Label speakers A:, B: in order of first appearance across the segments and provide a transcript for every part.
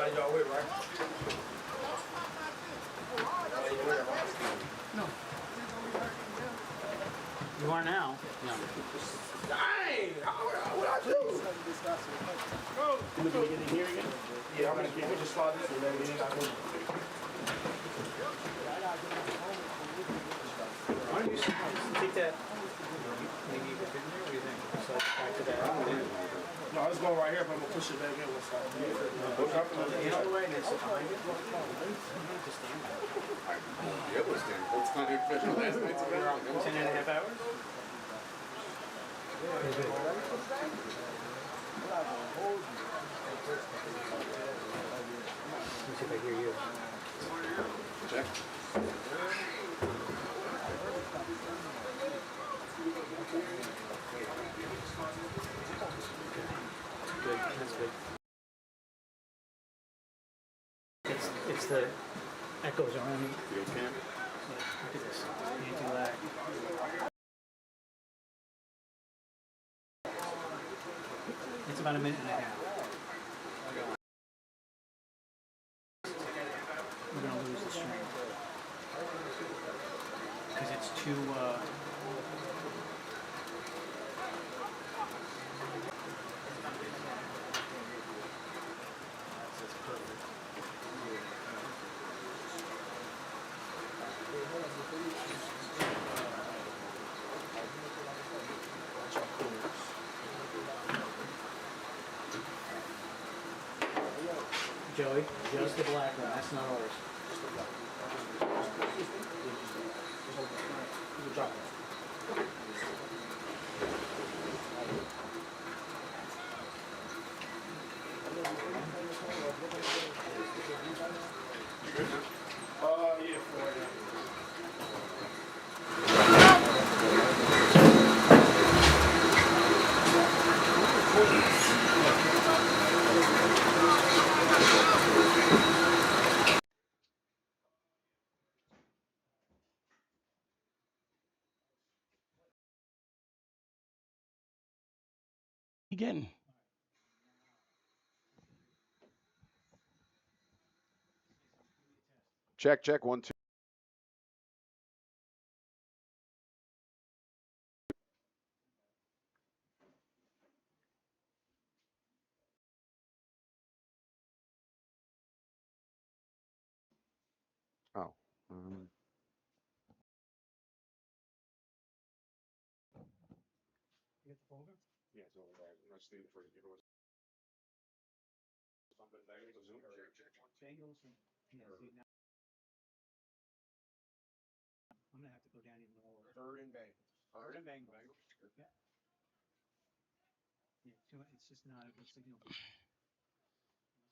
A: y'all with, right?
B: No. You are now. No.
A: Dang! What I do?
B: Can we get in here again?
A: Yeah, I'm gonna just slide this one, baby.
B: Why don't you take that? Maybe you could fit in there. What do you think? So back to that.
A: No, it's going right here, but I'm gonna push it back in one side.
B: The other way, and then sit behind it. You don't have to stand there.
C: Yeah, we'll stand. What's on your special last night's around?
B: 10.5 hours? Let me see if I hear you.
C: Check.
B: Good, that's good. It's the echoes around me.
C: You can.
B: Yeah, look at this. Anti-lag. It's about a minute and a half. We're gonna lose the stream because it's too. That's perfect. Joey, just the black one. That's not ours.
A: Drop it. Yeah, for right now.
D: Again.
C: Check, check, 1, 2. Oh.
B: You get the folder?
C: Yeah, it's over there. I'm not staying for you.
B: Bengals and yeah, see, now I'm gonna have to go down even lower.
A: Third and Bengals.
B: Third and Bengals. Yeah. Yeah, it's just not a good signal.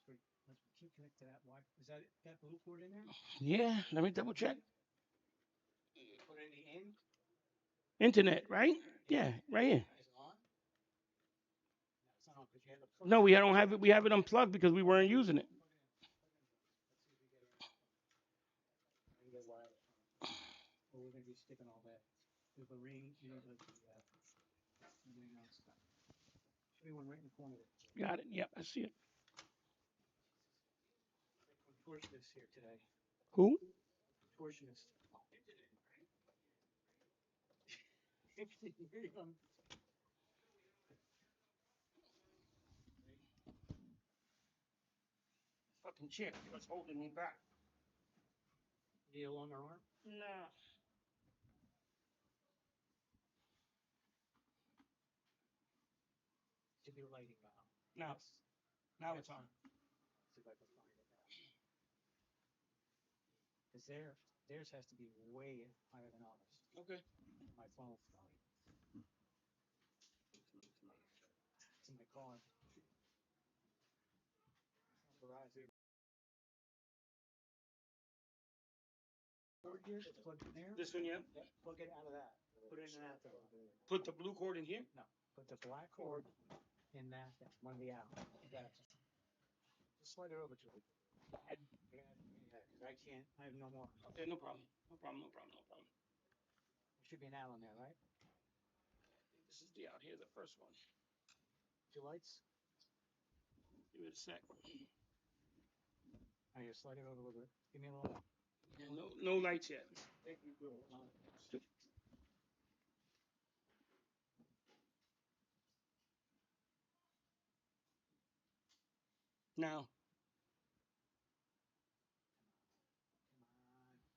B: Let's keep connected to that Wi. Is that got blue cord in there?
D: Yeah, let me double check.
B: Put it in.
D: Internet, right? Yeah, right here.
B: Is it on? No, it's not on because you have the plug.
D: No, we don't have it. We have it unplugged because we weren't using it.
B: Well, we're gonna be skipping all that. There's the ring, you know, everything else. Should be one right in the corner.
D: Got it. Yep, I see it.
B: Contortionist here today.
D: Who?
B: Contortionist.
D: Fucking chick was holding me back.
B: Deal on her arm?
D: No.
B: Should be lighting now.
D: No. Now it's on.
B: See if I can find it now. Because theirs has to be way higher than ours.
D: Okay.
B: My phone. It's in my car. Verizon. Cord here, it's plugged in there.
D: This one, yeah.
B: Yeah, plug it out of that. Put it in that.
D: Put the blue cord in here.
B: No, put the black cord in that. One of the out. Gotcha. Just slide it over to it. Yeah, because I can't. I have no more.
D: Okay, no problem. No problem. No problem. No problem.
B: There should be an out on there, right?
D: This is the out here, the first one.
B: 2 lights.
D: Give it a sec.
B: Now you slide it over a little bit. Give me a little.
D: Yeah, no lights yet. Now,
B: Come on.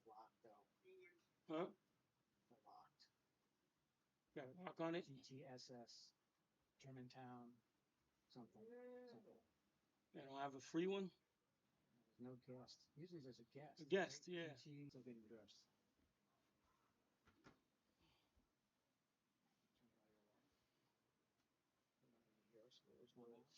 B: Locked though.
D: huh?
B: Locked.
D: Got a lock on it.
B: GTSS. Germantown. Something.
D: I don't have a free one.
B: There's no guest. Usually there's a guest.
D: A guest,
B: right?
D: yeah.
B: GT, still getting dressed. Turn right away. Here, so there's one out.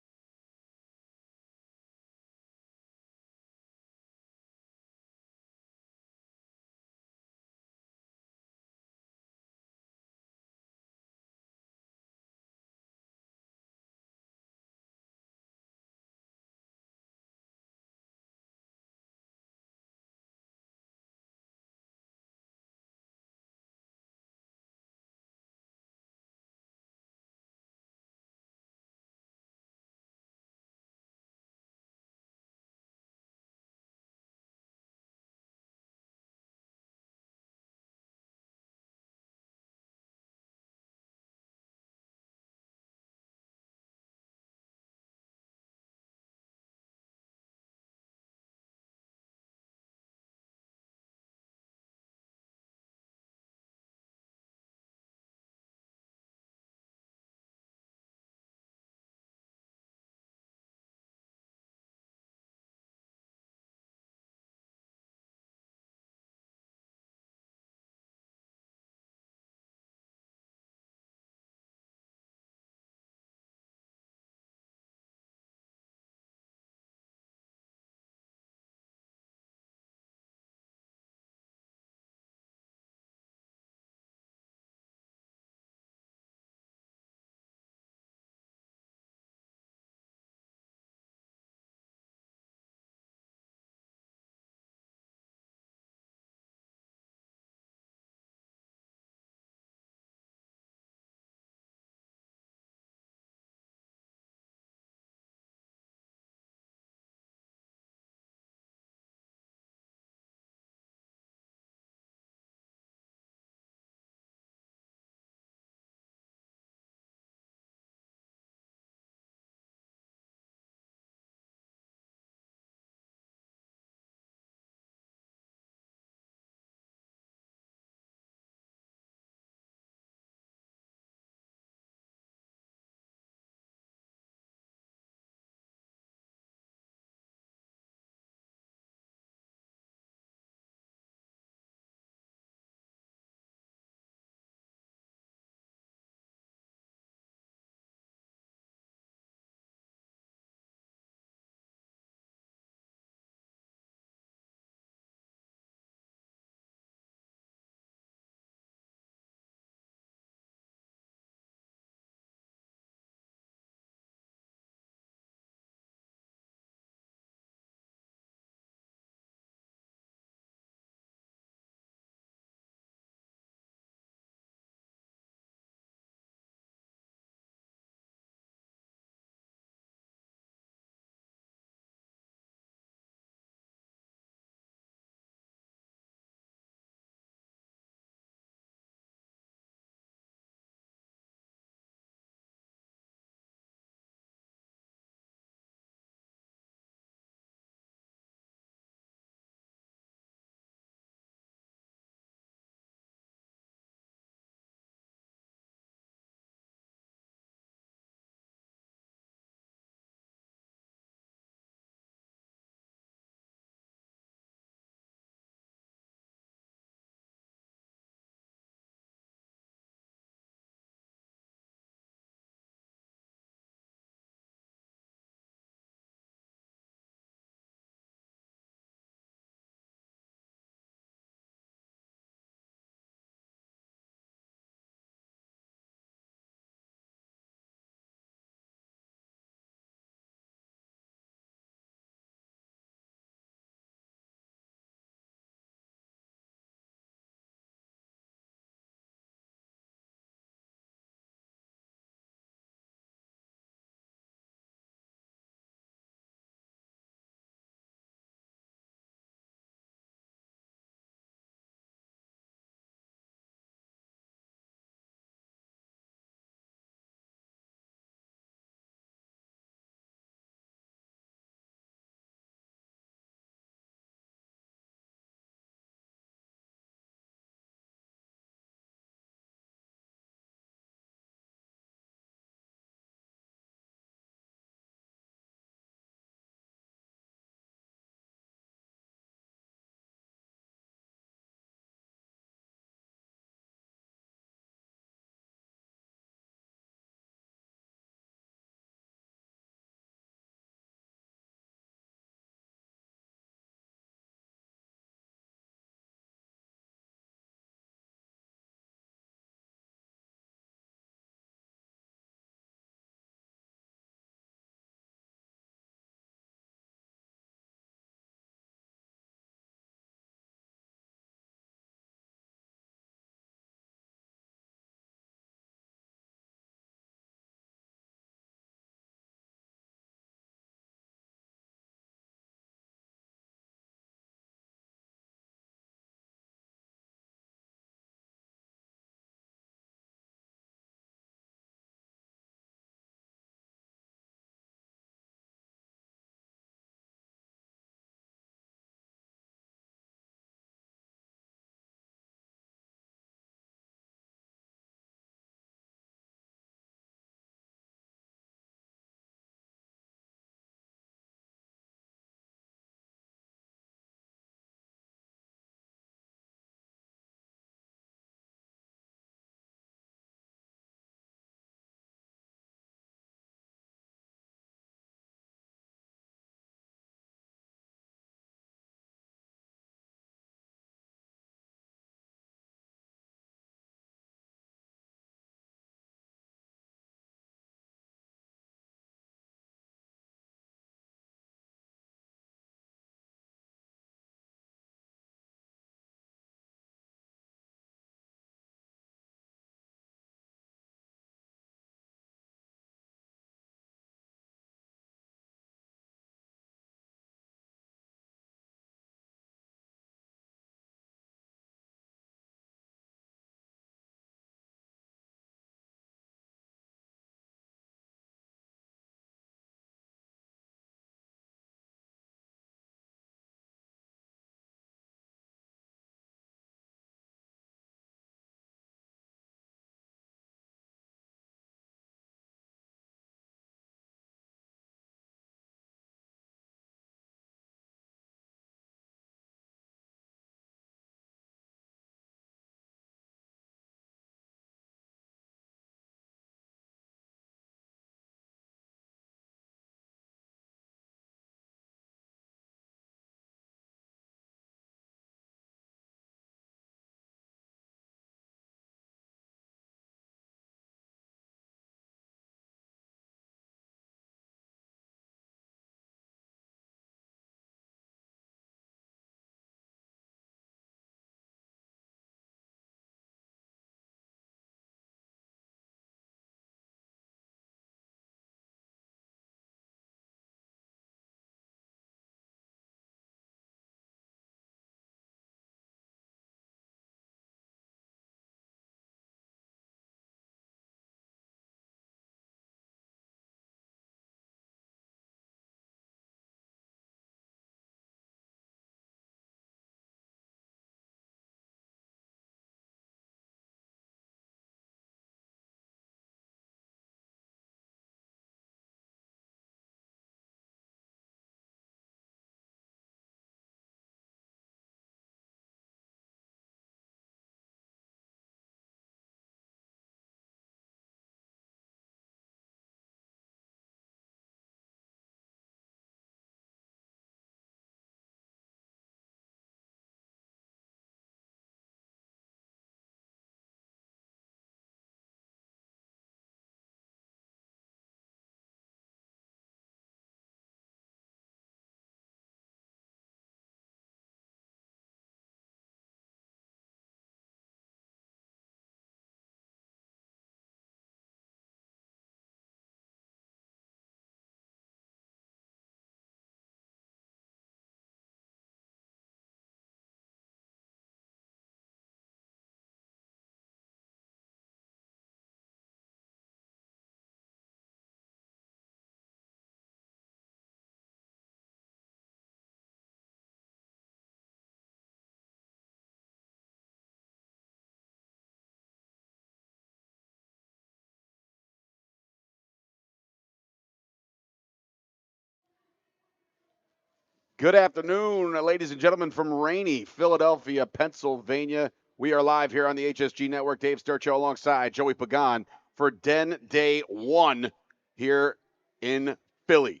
E: Good afternoon, ladies and gentlemen, from rainy Philadelphia, Pennsylvania. We are live here on the HSG Network. Dave Sturcho alongside Joey Pagan for Den Day 1 here in Philly.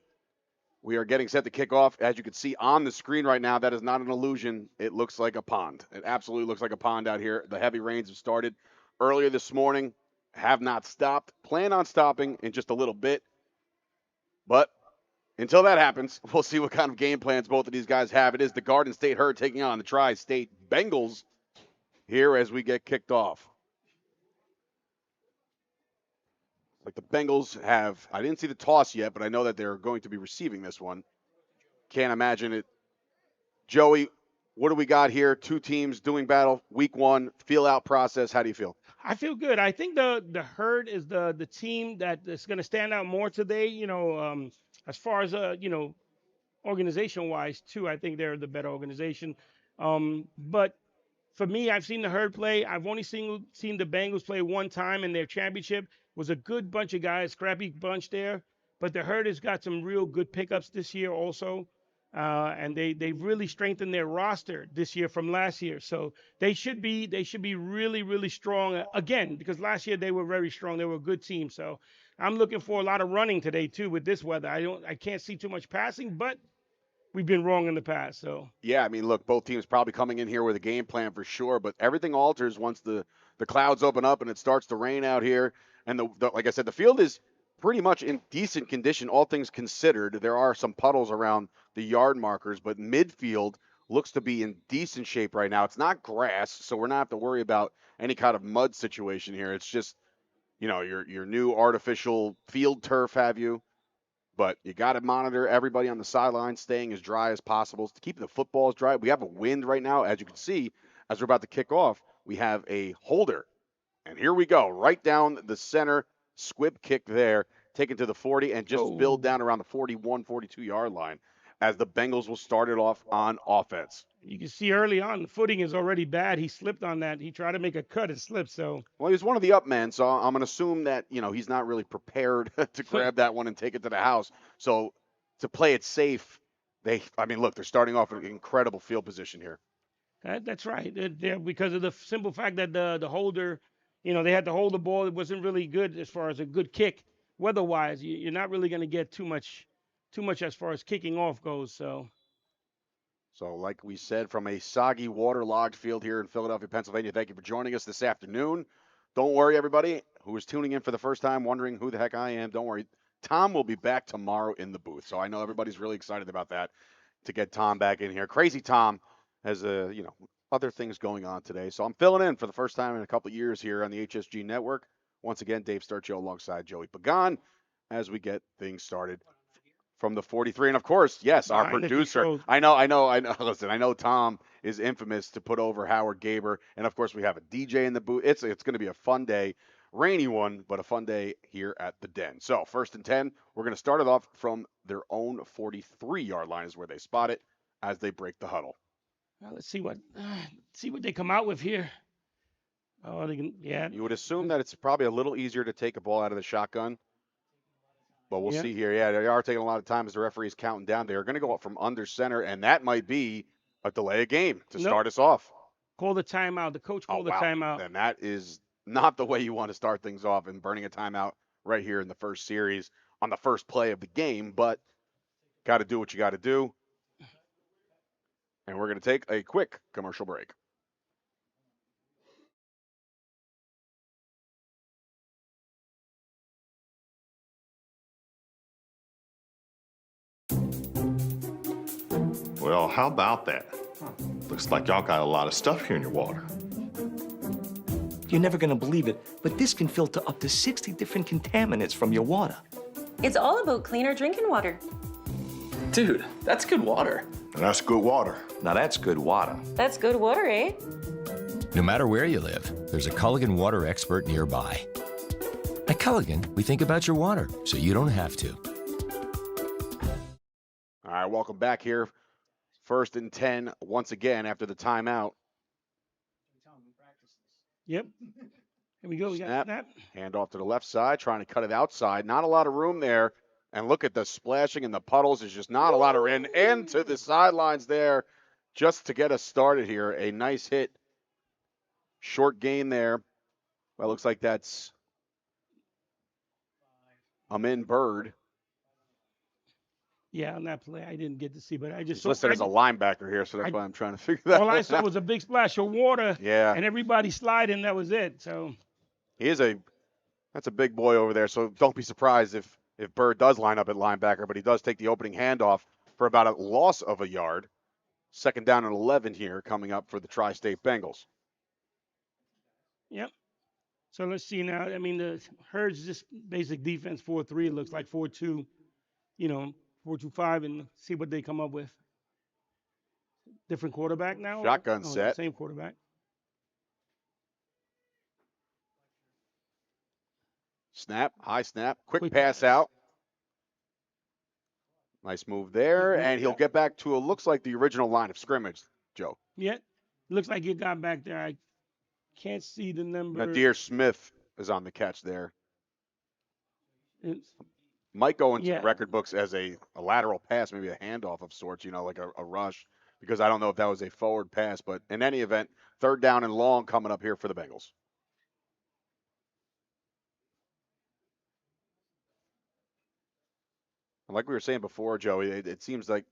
E: We are getting set to kick off. As you can see on the screen right now, that is not an illusion. It looks like a pond. It absolutely looks like a pond out here. The heavy rains have started earlier this morning, have not stopped. Plan on stopping in just a little bit. But until that happens, we'll see what kind of game plans both of these guys have. It is the Garden State Herd taking on the Tri-State Bengals here as we get kicked off. Like the Bengals have, I didn't see the toss yet, but I know that they're going to be receiving this one. Can't imagine it. Joey, what do we got here? Two teams doing battle, week one, feel out process. How do you feel?
D: I feel good. I think the Herd is the team that is going to stand out more today. As far as organization wise too, I think they're the better organization. But for me, I've seen the Herd play. I've only seen the Bengals play one time in their championship. Was a good bunch of guys, scrappy bunch there. But the Herd has got some real good pickups this year also. And they've really strengthened their roster this year from last year. So they should be really, really strong again, because last year they were very strong. They were a good team. So I'm looking for a lot of running today too with this weather. I can't see too much passing, but we've been wrong in the past. So
E: Yeah, I mean, look, both teams probably coming in here with a game plan for sure, but everything alters once the clouds open up and it starts to rain out here. And like I said, the field is pretty much in decent condition, all things considered. There are some puddles around the yard markers, but midfield looks to be in decent shape right now. It's not grass, so we're not have to worry about any kind of mud situation here. It's just, your new artificial field turf, have you? But you got to monitor everybody on the sideline staying as dry as possible to keep the footballs dry. We have a wind right now, as you can see, as we're about to kick off. We have a holder. And here we go, right down the center, squib kick there, taken to the 40 and just spilled down around the 41, 42-yard line as the Bengals will start it off on offense.
D: you can see early on the footing is already bad. He slipped on that. He tried to make a cut and slipped. So
E: Well, he was one of the up men, so I'm going to assume that, he's not really prepared to grab that one and take it to the house. So to play it safe, look, they're starting off in incredible field position here.
D: That's right. Because of the simple fact that the holder, they had to hold the ball. It wasn't really good as far as a good kick. Weather-wise, you're not really going to get too much as far as kicking off goes. So
E: like we said, from a soggy, waterlogged field here in Philadelphia, Pennsylvania, thank you for joining us this afternoon. Don't worry, everybody who is tuning in for the first time, wondering who the heck I am. Don't worry. Tom will be back tomorrow in the booth. So I know everybody's really excited about that, to get Tom back in here. Crazy Tom has, other things going on today. So I'm filling in for the first time in a couple of years here on the HSG Network. Once again, Dave Sturcho alongside Joey Pagan as we get things started from the 43. And of course, yes, our producer. I know. Listen, I know Tom is infamous to put over Howard Gaber. And of course, we have a DJ in the booth. It's going to be a fun day. Rainy one, but a fun day here at the Den. So 1st and 10, we're going to start it off from their own 43-yard line is where they spot it as they break the huddle.
D: well, let's see what they come out with here. Oh,
E: You would assume that it's probably a little easier to take a ball out of the shotgun. But we'll see here. Yeah, they are taking a lot of time as the referee is counting down. They are going to go up from under center, and that might be a delay of game to start us off.
D: Call the timeout. The coach called the timeout.
E: And that is not the way you want to start things off, and burning a timeout right here in the first series on the first play of the game. But got to do what you got to do. And we're going to take a quick commercial break.
F: Well, how about that? Looks like y'all got a lot of stuff here in your water.
G: You're never gonna believe it, but this can filter up to 60 different contaminants from your water.
H: It's all about cleaner drinking water.
I: Dude, that's good water.
F: And that's good water.
G: Now that's good water.
H: That's good water, eh?
J: No matter where you live, there's a Culligan water expert nearby. At Culligan, we think about your water so you don't have to.
E: All right, welcome back here. 1st and 10 once again after the timeout.
D: Yep. Here we go. We got snap.
E: Hand off to the left side, trying to cut it outside. Not a lot of room there And look at the splashing and the puddles. There's just not a lot of rain. And to the sidelines there just to get us started here. A nice hit. Short gain there. Well, looks like that's Amin Bird.
D: Yeah, on that play I didn't get to see, but I just
E: He's
D: saw.
E: listed as a linebacker here, so that's why I'm trying to figure that out.
D: All I saw was a big splash of water.
E: Yeah.
D: And everybody sliding. That was it. So.
E: That's a big boy over there. So don't be surprised if Bird does line up at linebacker, but he does take the opening handoff for about a loss of a yard. 2nd down and 11 here coming up for the Tri-State Bengals.
D: Yep. So let's see now. I mean, the Herd's just basic defense 4-3. It looks like 4-2, 4-2-5, and see what they come up with. Different quarterback now?
E: Shotgun set.
D: Same quarterback.
E: Snap, high snap, quick pass out. Nice move there, and he'll get back to, it looks like the original line of scrimmage, Joe.
D: Yeah. Looks like he got back there. I can't see the number.
E: Nadir Smith is on the catch there.
D: It's,
E: Might go into the record books as a lateral pass, maybe a handoff of sorts, like a rush, because I don't know if that was a forward pass. But in any event, 3rd down and long coming up here for the Bengals. And like we were saying before, Joey, it seems like,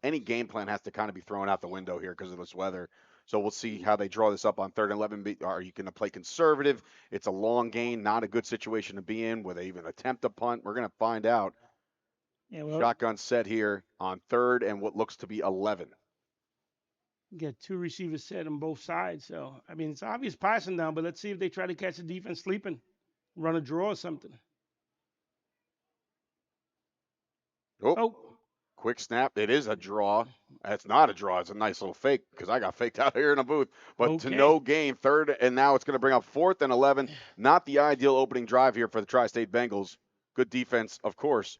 E: any game plan has to kind of be thrown out the window here because of this weather. So we'll see how they draw this up on 3rd and 11. Are you going to play conservative? It's a long gain, not a good situation to be in. Will they even attempt a punt? We're going to find out.
D: Yeah, well,
E: shotgun set here on 3rd and what looks to be 11.
D: Get 2 receivers set on both sides. So, I mean, it's obvious passing down, but let's see if they try to catch the defense sleeping, run a draw or something.
E: Oh. Quick snap. It is a draw. It's not a draw. It's a nice little fake because I got faked out here in a booth. But to no gain, 3rd, and now it's going to bring up 4th and 11. Not the ideal opening drive here for the Tri-State Bengals. Good defense, of course,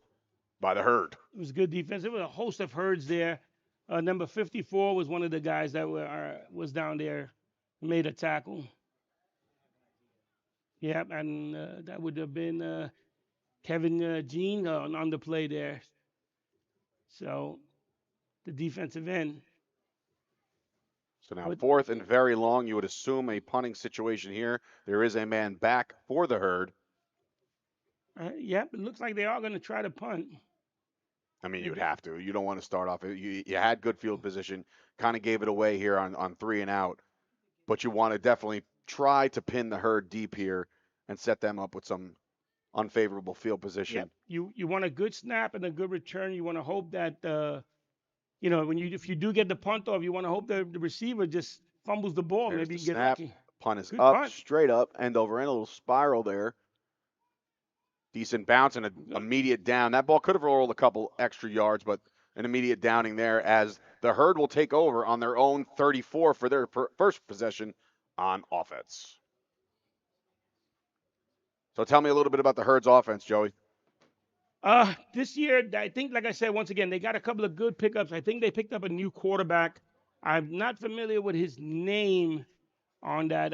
E: by the Herd.
D: It was good defense. There was a host of Herds there. Number 54 was one of the guys that was down there, made a tackle. Yeah, and that would have been Kevin Jean on the play there. So, the defensive end.
E: So now 4th and very long. You would assume a punting situation here. There is a man back for the Herd.
D: Yep, it looks like they are going to try to punt.
E: I mean, you'd have to. You don't want to start off. You had good field position, kind of gave it away here on 3 and out. But you want to definitely try to pin the Herd deep here and set them up with some unfavorable field position.
D: Yep. You want a good snap and a good return. You want to hope that if you do get the punt off, you want to hope the receiver just fumbles the ball.
E: There's
D: maybe
E: the
D: you get
E: snap.
D: lucky.
E: Punt is
D: Good
E: up,
D: punt.
E: straight up, end over end, a little spiral there. Decent bounce and an immediate down. That ball could have rolled a couple extra yards, but an immediate downing there as the Herd will take over on their own 34 for their first possession on offense. So tell me a little bit about the Herd's offense, Joey.
D: This year, I think, like I said, once again, they got a couple of good pickups. I think they picked up a new quarterback. I'm not familiar with his name on that,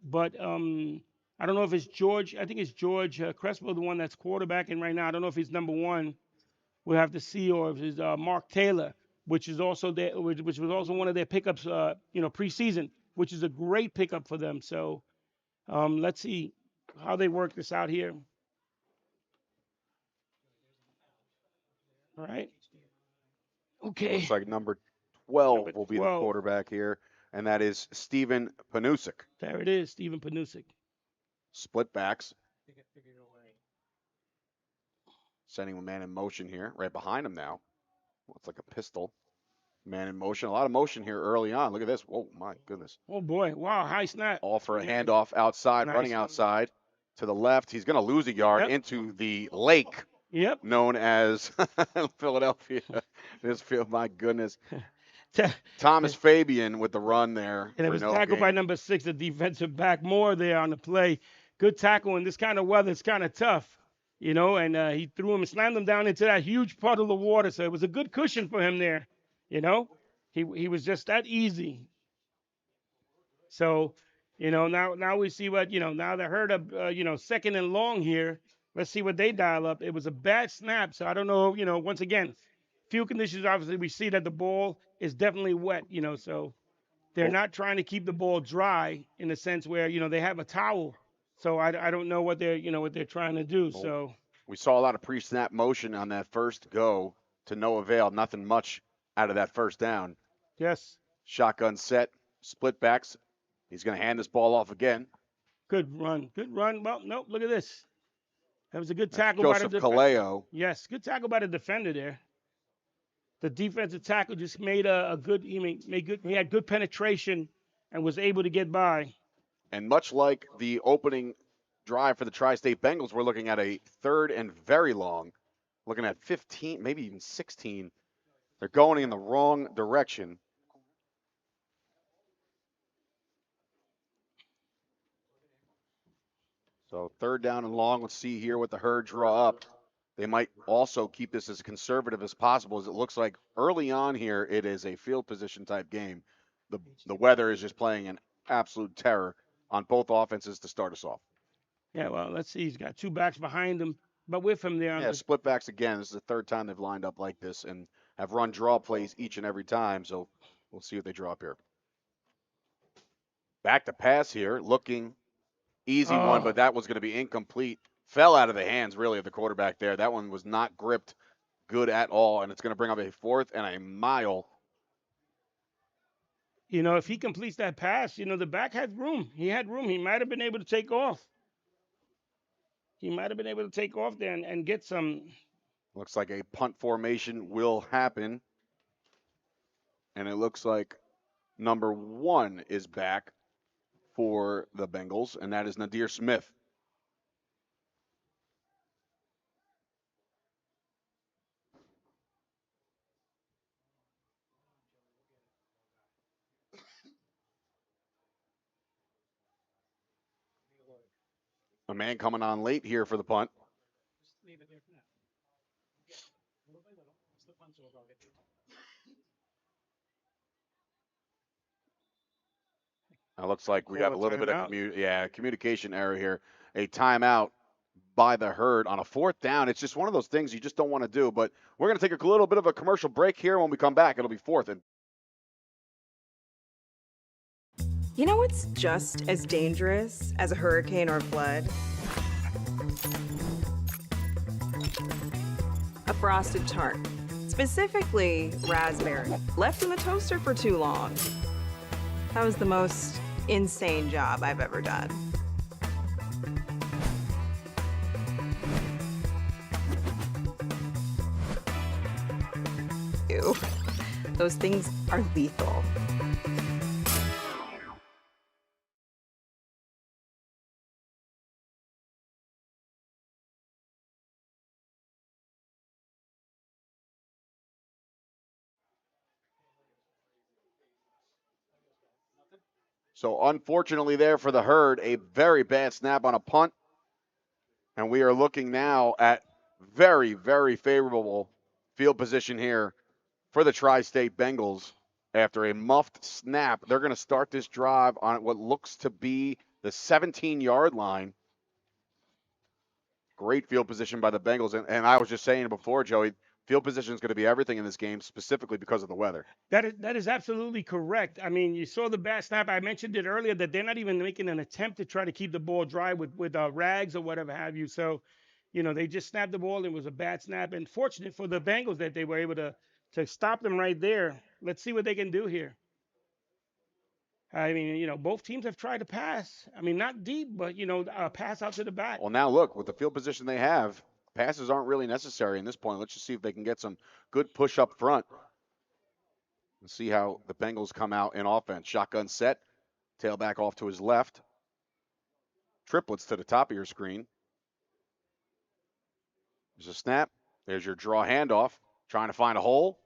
D: but I don't know if it's George. I think it's George Crespo, the one that's quarterbacking right now. I don't know if he's number 1. We'll have to see, or if it's Mark Taylor, which was also one of their pickups, preseason, which is a great pickup for them. So let's see how they work this out here. All right. Okay.
E: Looks like number 12 will be the quarterback here, and that is Stephen Panusik.
D: There it is, Stephen Panusik.
E: Split backs. Sending a man in motion here, right behind him now. Looks like a pistol. Man in motion. A lot of motion here early on. Look at this. Oh, my goodness.
D: Oh, boy. Wow, high snap.
E: All for a handoff outside,
D: Nice.
E: running outside to the left. He's going to lose a yard into the lake.
D: Yep.
E: Known as Philadelphia. This field, my goodness. Thomas Fabian with the run there.
D: And it was tackled by number 6, the defensive back. More there on the play. Good tackle in this kind of weather. It's kind of tough, and he threw him and slammed him down into that huge puddle of water. So it was a good cushion for him there, He was just that easy. So, now we see what, now the Herd of, 2nd and long here. Let's see what they dial up. It was a bad snap, so I don't know. Once again, field conditions. Obviously, we see that the ball is definitely wet. So they're not trying to keep the ball dry in the sense where they have a towel. So I don't know what they're trying to do. So
E: we saw a lot of pre-snap motion on that first go to no avail. Nothing much out of that first down.
D: yes,
E: Shotgun set, split backs. He's going to hand this ball off again.
D: good run. Well, nope. Look at this. That was a good tackle by the
E: Joseph
D: defender.
E: Kaleo.
D: Yes, good tackle by the defender there. The defensive tackle just made a good. He had good penetration and was able to get by.
E: And much like the opening drive for the Tri-State Bengals, we're looking at a third and very long, looking at 15, maybe even 16. They're going in the wrong direction. So third down and long. Let's see here what the Herd draw up. They might also keep this as conservative as possible, as it looks like early on here it is a field position type game. The weather is just playing an absolute terror on both offenses to start us off.
D: Yeah, well, let's see. He's got two backs behind him, but with him there.
E: Yeah, split backs again. This is the third time they've lined up like this and have run draw plays each and every time. So we'll see what they draw up here. Back to pass here, looking easy one, but that was going to be incomplete. Fell out of the hands, really, of the quarterback there. That one was not gripped good at all, and it's going to bring up a 4th and a mile.
D: If he completes that pass, the back had room. He had room. He might have been able to take off. There and get some.
E: Looks like a punt formation will happen. And it looks like number 1 is back for the Bengals, and that is Nadir Smith. A man coming on late here for the punt.
B: Leave it there for now. Little by little. It's the punch will go get you.
E: It looks like we have a little bit of
D: timeout.
E: communication error here. A timeout by the Herd on a 4th down. It's just one of those things you just don't want to do. But we're going to take a little bit of a commercial break here. When we come back, it'll be 4th. And
K: you know what's just as dangerous as a hurricane or flood? A frosted tart, specifically raspberry, left in the toaster for too long. That was the most insane job I've ever done. Ew. Those things are lethal.
E: so unfortunately there for the Herd, a very bad snap on a punt. And we are looking now at very, very favorable field position here for the Tri-State Bengals. After a muffed snap, they're going to start this drive on what looks to be the 17-yard line. Great field position by the Bengals. And I was just saying before, Joey, field position is going to be everything in this game, specifically because of the weather.
D: That is absolutely correct. I mean, you saw the bad snap. I mentioned it earlier that they're not even making an attempt to try to keep the ball dry with rags or whatever have you. So, they just snapped the ball. And it was a bad snap. And fortunate for the Bengals that they were able to stop them right there. Let's see what they can do here. I mean, both teams have tried to pass. I mean, not deep, but, pass out to the back.
E: Well, now look, with the field position they have, passes aren't really necessary in this point. Let's just see if they can get some good push up front. Let's see how the Bengals come out in offense. Shotgun set, tailback off to his left. Triplets to the top of your screen. There's a snap. There's your draw handoff. Trying to find a hole.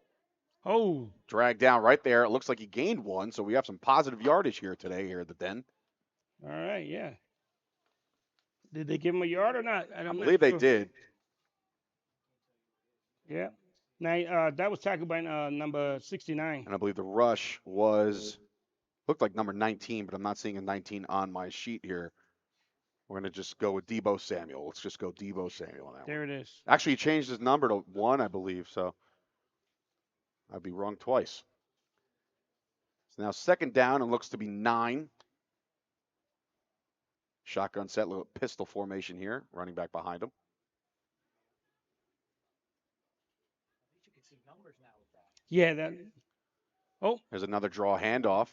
D: Oh.
E: Dragged down right there. It looks like he gained one, so we have some positive yardage here today here at the Den.
D: All right, yeah. Did they give him a yard or not?
E: I believe they did.
D: Yeah. Now, that was tackled by number 69.
E: And I believe the rush looked like number 19, but I'm not seeing a 19 on my sheet here. We're going to just go with Debo Samuel. Let's just go Debo Samuel on that
D: There
E: one.
D: it is.
E: Actually, he changed his number to 1, I believe, so I'd be wrong twice. So now 2nd down and looks to be 9. Shotgun set, little pistol formation here. Running back behind him.
D: Yeah, that. Oh,
E: There's another draw handoff.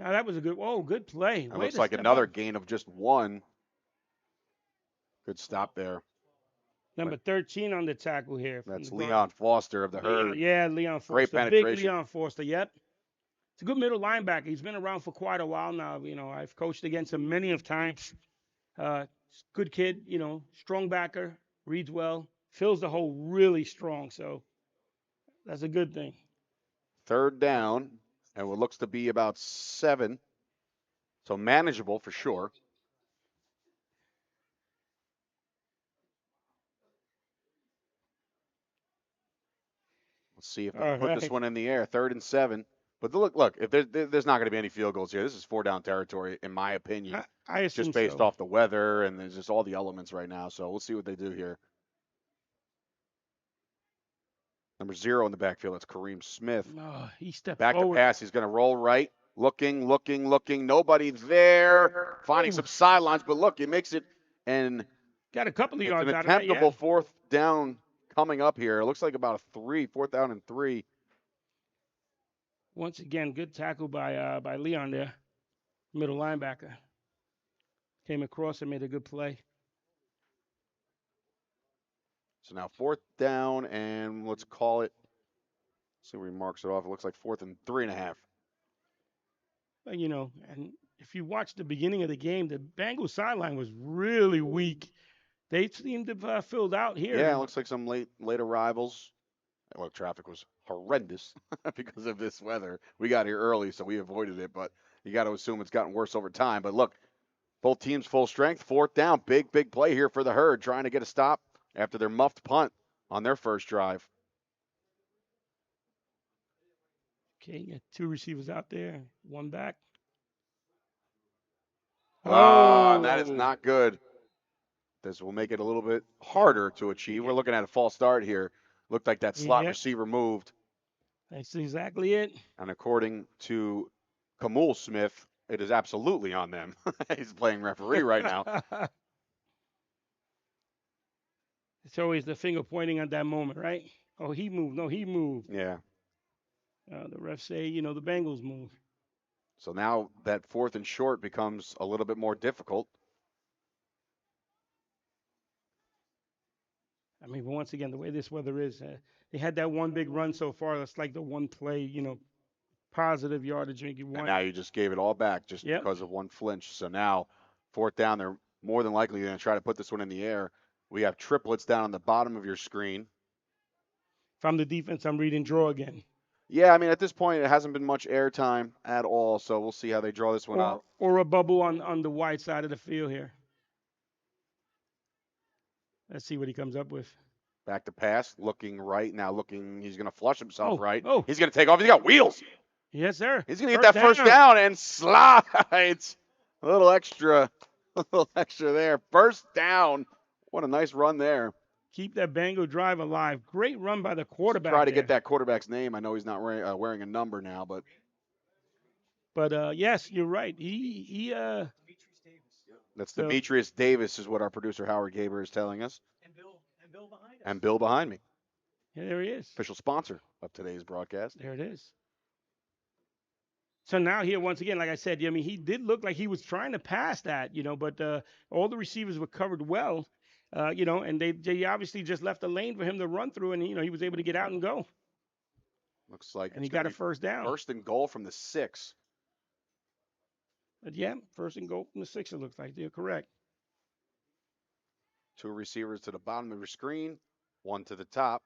D: now that was a good. Oh, good play.
E: It
D: Way
E: looks
D: to
E: like
D: step
E: another
D: up.
E: gain of just 1. Good stop there.
D: Number 13 on the tackle here. From
E: That's
D: the guard.
E: Leon Foster of the
D: Leon,
E: Herd.
D: yeah, Leon Forster.
E: Great
D: Big
E: penetration.
D: Leon Forster. Yep. It's a good middle linebacker. He's been around for quite a while now. You know, I've coached against him many of times. Good kid. You know, strong backer. Reads well. Fills the hole really strong. So that's a good thing.
E: 3rd down, and what looks to be about 7. So manageable for sure. Let's see if they
D: All
E: put this
D: right.
E: one in the air. 3rd and 7. But look, if there's not going to be any field goals here. This is 4-down territory, in my opinion.
D: I assume
E: Just based
D: so.
E: off the weather and there's just all the elements right now. So we'll see what they do here. Number 0 in the backfield. That's Kareem Smith.
D: Oh, he stepped
E: Back to
D: forward.
E: pass. He's going to roll right. Looking. Nobody there. Finding some sidelines. But look, he makes it. And
D: Got a couple of
E: it's
D: yards
E: an
D: out of that. Yeah.
E: attemptable 4th down coming up here. It looks like about a 4th down and 3.
D: Once again, good tackle by Leon there, middle linebacker. Came across and made a good play.
E: So now 4th down, and let's call it. See where he marks it off. It looks like 4th and 3.5.
D: You know, and if you watch the beginning of the game, the Bengals sideline was really weak. They seemed to have filled out here.
E: Yeah, it looks like some late arrivals. Well, traffic was horrendous because of this weather. We got here early, so we avoided it, but you got to assume it's gotten worse over time. But look, both teams full strength. 4th down, big play here for the Herd, trying to get a stop after their muffed punt on their first drive.
D: Okay, you got 2 receivers out there, 1 back.
E: Oh, that is not good. This will make it a little bit harder to achieve. We're looking at a false start here. Looked like that slot receiver moved.
D: That's exactly it.
E: And according to Kamul Smith, it is absolutely on them. He's playing referee right now.
D: It's always the finger pointing at that moment, right? Oh, he moved. No, he moved.
E: Yeah.
D: The refs say, you know, the Bengals moved.
E: So now that 4th and short becomes a little bit more difficult.
D: I mean, but once again, the way this weather is, they had that one big run so far. That's like the one play, you know, positive yardage you want.
E: And now you just gave it all back just because of one flinch. So now 4th down, they're more than likely going to try to put this one in the air. We have triplets down on the bottom of your screen.
D: From the defense, I'm reading draw again.
E: Yeah, I mean, at this point, it hasn't been much airtime at all, so we'll see how they draw this one up.
D: Or a bubble on the wide side of the field here. Let's see what he comes up with.
E: Back to pass, looking right. Now looking, he's going to flush himself right.
D: Oh.
E: He's going to take off. He's got wheels.
D: Yes, sir.
E: He's going to get that first down and slides. A little extra there. First down. What a nice run there.
D: Keep that Bengal drive alive. Great run by the quarterback.
E: Try to get that quarterback's name. I know he's not wearing a number now, but.
D: But yes, you're right.
E: That's Demetrius Davis, is what our producer Howard Gaber is telling us. And Bill behind me.
D: Yeah, there he is.
E: Official sponsor of today's broadcast.
D: There it is. So now here, once again, like I said, I mean, he did look like he was trying to pass that, you know, but all the receivers were covered well, you know, and they obviously just left a lane for him to run through, and, you know, he was able to get out and go.
E: Looks like
D: and he got a first down.
E: First and goal from the 6.
D: But yeah, first and goal from the 6, it looks like. You're correct.
E: 2 receivers to the bottom of your screen, 1 to the top.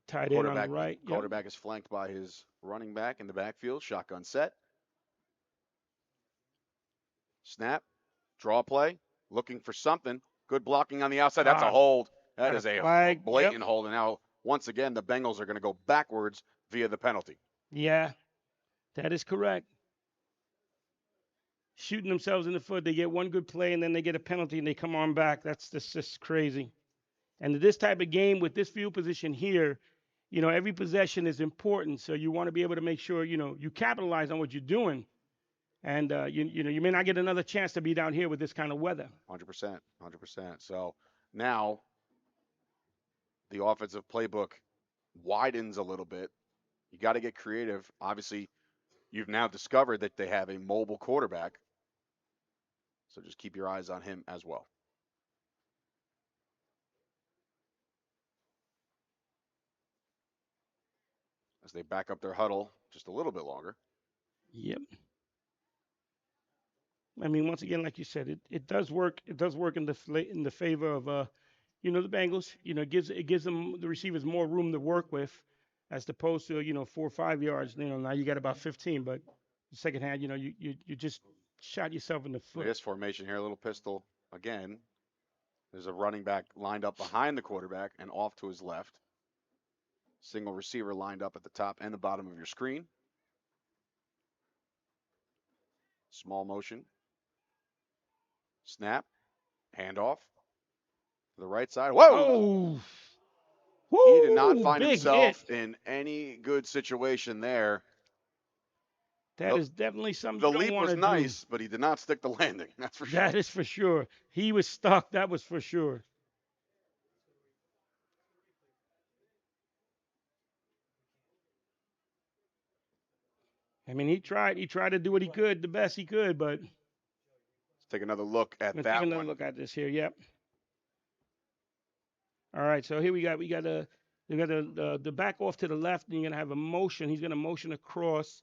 D: Tight end on the right.
E: Quarterback is flanked by his running back in the backfield. Shotgun set. Snap. Draw play. Looking for something. Good blocking on the outside. That's a hold. That is a blatant hold. And now, once again, the Bengals are going to go backwards via the penalty.
D: Yeah, that is correct. shooting themselves in the foot. They get one good play and then they get a penalty and they come on back. That's just crazy. And this type of game with this field position here, every possession is important. So you want to be able to make sure, you capitalize on what you're doing. And, you may not get another chance to be down here with this kind of weather.
E: 100%. So now the offensive playbook widens a little bit. You got to get creative. Obviously, you've now discovered that they have a mobile quarterback. So just keep your eyes on him as well. As they back up their huddle just a little bit longer.
D: Yep. I mean, once again, like you said, it does work. It does work in the favor of the Bengals. It gives them, the receivers, more room to work with, as opposed to 4 or 5 yards. Now you got about 15, but the second half, you just shot yourself in the foot.
E: This formation here, a little pistol again. There's a running back lined up behind the quarterback and off to his left. Single receiver lined up at the top and the bottom of your screen. Small motion. Snap. Handoff. To the right side. Whoa!
D: Oh.
E: He did not find
D: Big
E: himself
D: hit.
E: in any good situation there.
D: That is definitely something
E: The
D: you don't
E: leap
D: want
E: was
D: to
E: nice, but he did not stick the landing. That's for sure.
D: That is for sure. He was stuck. That was for sure. I mean, he tried to do what he could, the best he could, but
E: Let's take another look at
D: let's
E: that
D: take another
E: one.
D: look at this here. Yep. All right, so here we got the back off to the left, and you're gonna have a motion. He's gonna motion across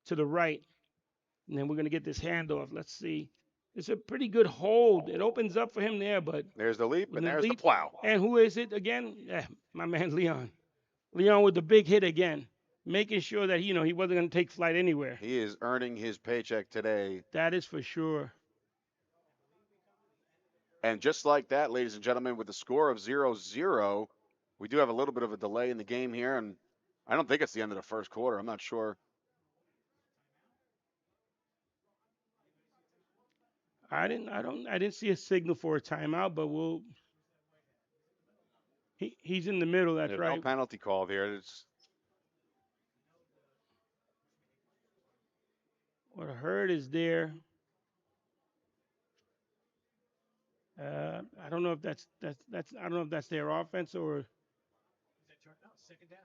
D: to the right, and then we're gonna get this handoff. Let's see. It's a pretty good hold. It opens up for him there, but
E: there's the leap, and there's the plow.
D: And who is it again? My man Leon. Leon with the big hit again, making sure that he wasn't gonna take flight anywhere.
E: He is earning his paycheck today.
D: That is for sure.
E: And just like that, ladies and gentlemen, with the score of 0-0, we do have a little bit of a delay in the game here, and I don't think it's the end of the first quarter. I'm not sure.
D: I didn't see a signal for a timeout, but he's in the middle. That's
E: There's
D: right.
E: no penalty call here.
D: What I heard is there. I don't know if that's I don't know if that's their offense or.
B: Second down.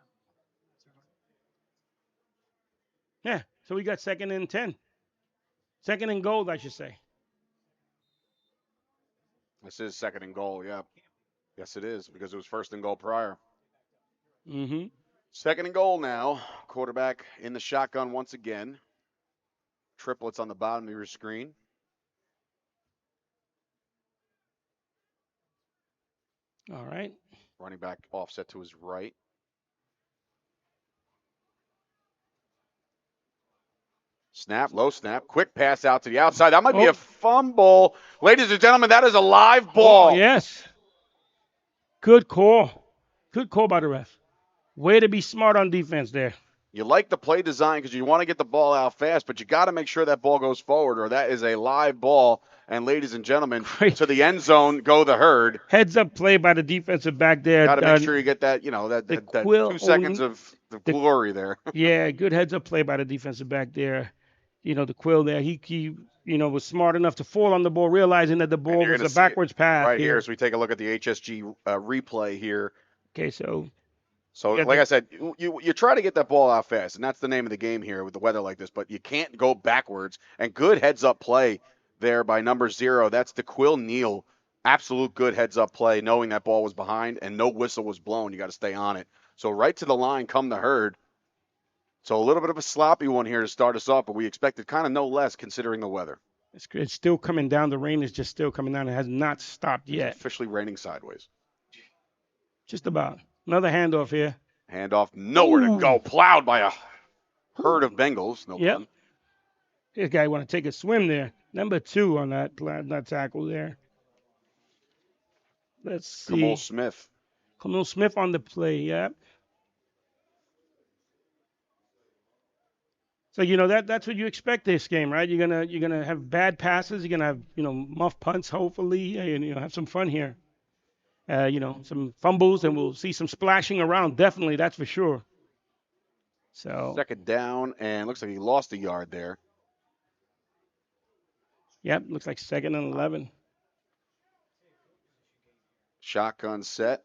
D: Yeah, so we got 2nd and 10. 2nd and goal, I should say.
E: This is 2nd and goal, yeah. Yes, it is, because it was 1st and goal prior.
D: Mm-hmm.
E: 2nd and goal now. Quarterback in the shotgun once again. Triplets on the bottom of your screen.
D: All right.
E: Running back offset to his right. Snap, low snap, quick pass out to the outside. That might be a fumble. Ladies and gentlemen, that is a live ball.
D: Oh, yes. Good call. Good call by the ref. Way to be smart on defense there.
E: You like the play design because you want to get the ball out fast, but you got to make sure that ball goes forward or that is a live ball. And ladies and gentlemen, to the end zone go the herd.
D: Heads up play by the defensive back there.
E: Got to make sure you get that, that
D: quill,
E: 2 seconds of the glory there.
D: Yeah, good heads up play by the defensive back there. The quill there. He was smart enough to fall on the ball, realizing that the ball was a backwards pass.
E: Right here, as we take a look at the HSG replay here.
D: Okay, so
E: like I said, you try to get that ball out fast, and that's the name of the game here with the weather like this, but you can't go backwards. And good heads-up play there by number 0. That's DeQuill Neal. Absolute good heads-up play, knowing that ball was behind and no whistle was blown. You got to stay on it. So right to the line come the herd. So a little bit of a sloppy one here to start us off, but we expected kind of no less considering the weather.
D: It's still coming down. The rain is just still coming down. It has not stopped yet.
E: It's officially raining sideways.
D: Just about. Another handoff here.
E: Handoff, nowhere to go. Plowed by a herd of Bengals. No
D: yep.
E: Fun.
D: This guy want to take a swim there. Number 2 on that tackle there. Let's see.
E: Kamal Smith.
D: Kamal Smith on the play, yep. So that's what you expect this game, right? You're gonna have bad passes. You're gonna have muff punts, hopefully, and have some fun here. Some fumbles, and we'll see some splashing around. Definitely, that's for sure. So,
E: Second down, and looks like he lost a yard there.
D: yep, looks like 2nd and 11.
E: Shotgun set.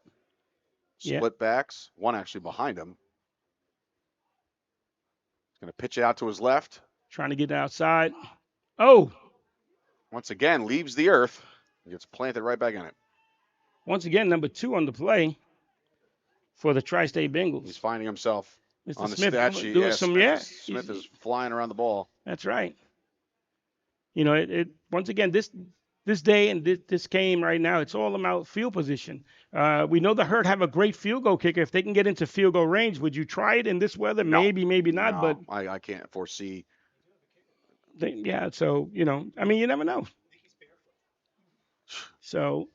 D: Yeah,
E: Split backs. One actually behind him. He's going to pitch it out to his left.
D: trying to get outside. Oh,
E: Once again, leaves the earth. Gets planted right back in it.
D: once again, number 2 on the play for the Tri-State Bengals.
E: He's finding himself
D: Mr.
E: on the
D: Smith
E: stat sheet.
D: doing
E: Yeah,
D: some,
E: Smith is flying around the ball.
D: That's right. It once again this day and this game right now, it's all about field position. We know the Herd have a great field goal kicker. If they can get into field goal range, would you try it in this weather?
E: No.
D: Maybe not.
E: No,
D: But
E: I can't foresee.
D: So you never know. So,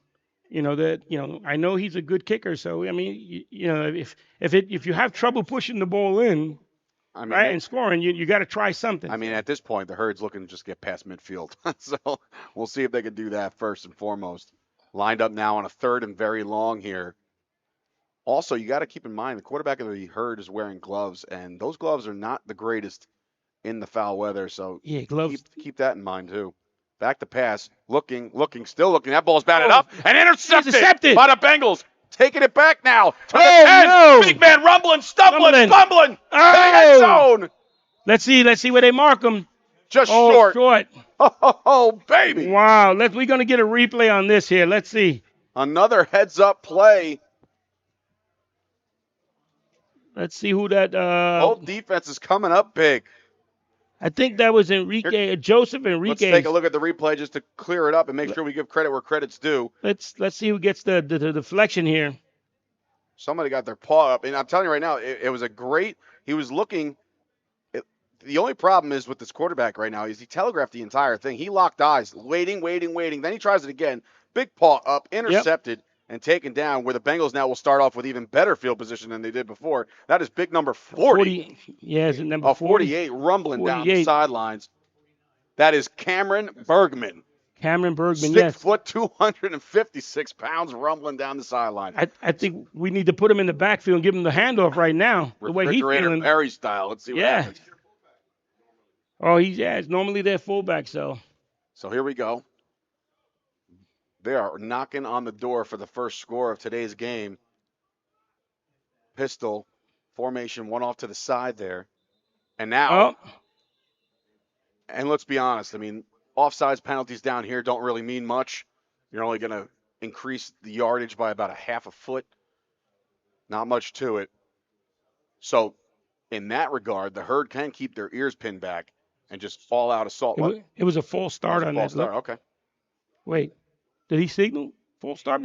D: I know he's a good kicker. So I mean, if you have trouble pushing the ball in, right, and scoring, you got to try something.
E: I mean, at this point, the Herd's looking to just get past midfield. So we'll see if they can do that first and foremost. Lined up now on a 3rd and very long here. Also, you got to keep in mind the quarterback of the Herd is wearing gloves, and those gloves are not the greatest in the foul weather. So
D: yeah, gloves.
E: Keep that in mind too. Back to pass, looking, still looking. That ball's batted up and intercepted by the Bengals. Taking it back now to the 10.
D: No.
E: Big man rumbling, stumbling, fumbling.
D: Oh.
E: To the end zone.
D: Let's see where they mark him.
E: Just short.
D: Oh,
E: baby.
D: Wow. We're going to get a replay on this here. Let's see.
E: Another heads-up play.
D: Let's see who that.
E: Both defenses coming up big.
D: I think that was Joseph Enrique.
E: Let's take a look at the replay just to clear it up and make sure we give credit where credit's due.
D: Let's see who gets the deflection here.
E: Somebody got their paw up, and I'm telling you right now, it was a great. He was looking. The only problem is with this quarterback right now is he telegraphed the entire thing. He locked eyes, waiting. Then he tries it again. Big paw up, intercepted, and taken down, where the Bengals now will start off with even better field position than they did before. That is big number 40.
D: Yeah, is it number
E: 48 rumbling 48. Down the sidelines. That is Cameron Bergman.
D: Cameron Bergman,
E: 6 foot, 256 pounds, rumbling down the sideline.
D: I think we need to put him in the backfield and give him the handoff right now. The way he's feeling.
E: Perry style. Let's see what happens.
D: Oh, it's normally their fullback, so.
E: So here we go. They are knocking on the door for the first score of today's game. Pistol formation, one off to the side there. And now, and let's be honest, I mean, offsides penalties down here don't really mean much. You're only going to increase the yardage by about a half a foot. Not much to it. So in that regard, the Herd can keep their ears pinned back and just all out assault.
D: It was a false start on that.
E: Okay.
D: Wait. Did he signal full start?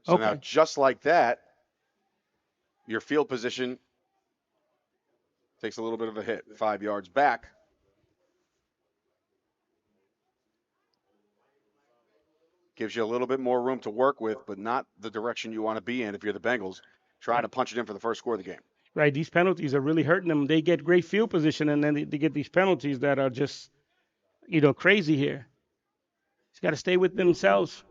E: So now, just like that, your field position takes a little bit of a hit, 5 yards back. Gives you a little bit more room to work with, but not the direction you want to be in if you're the Bengals, trying to punch it in for the first score of the game.
D: Right, these penalties are really hurting them. They get great field position, and then they get these penalties that are just, crazy here. He's got to stay with themselves.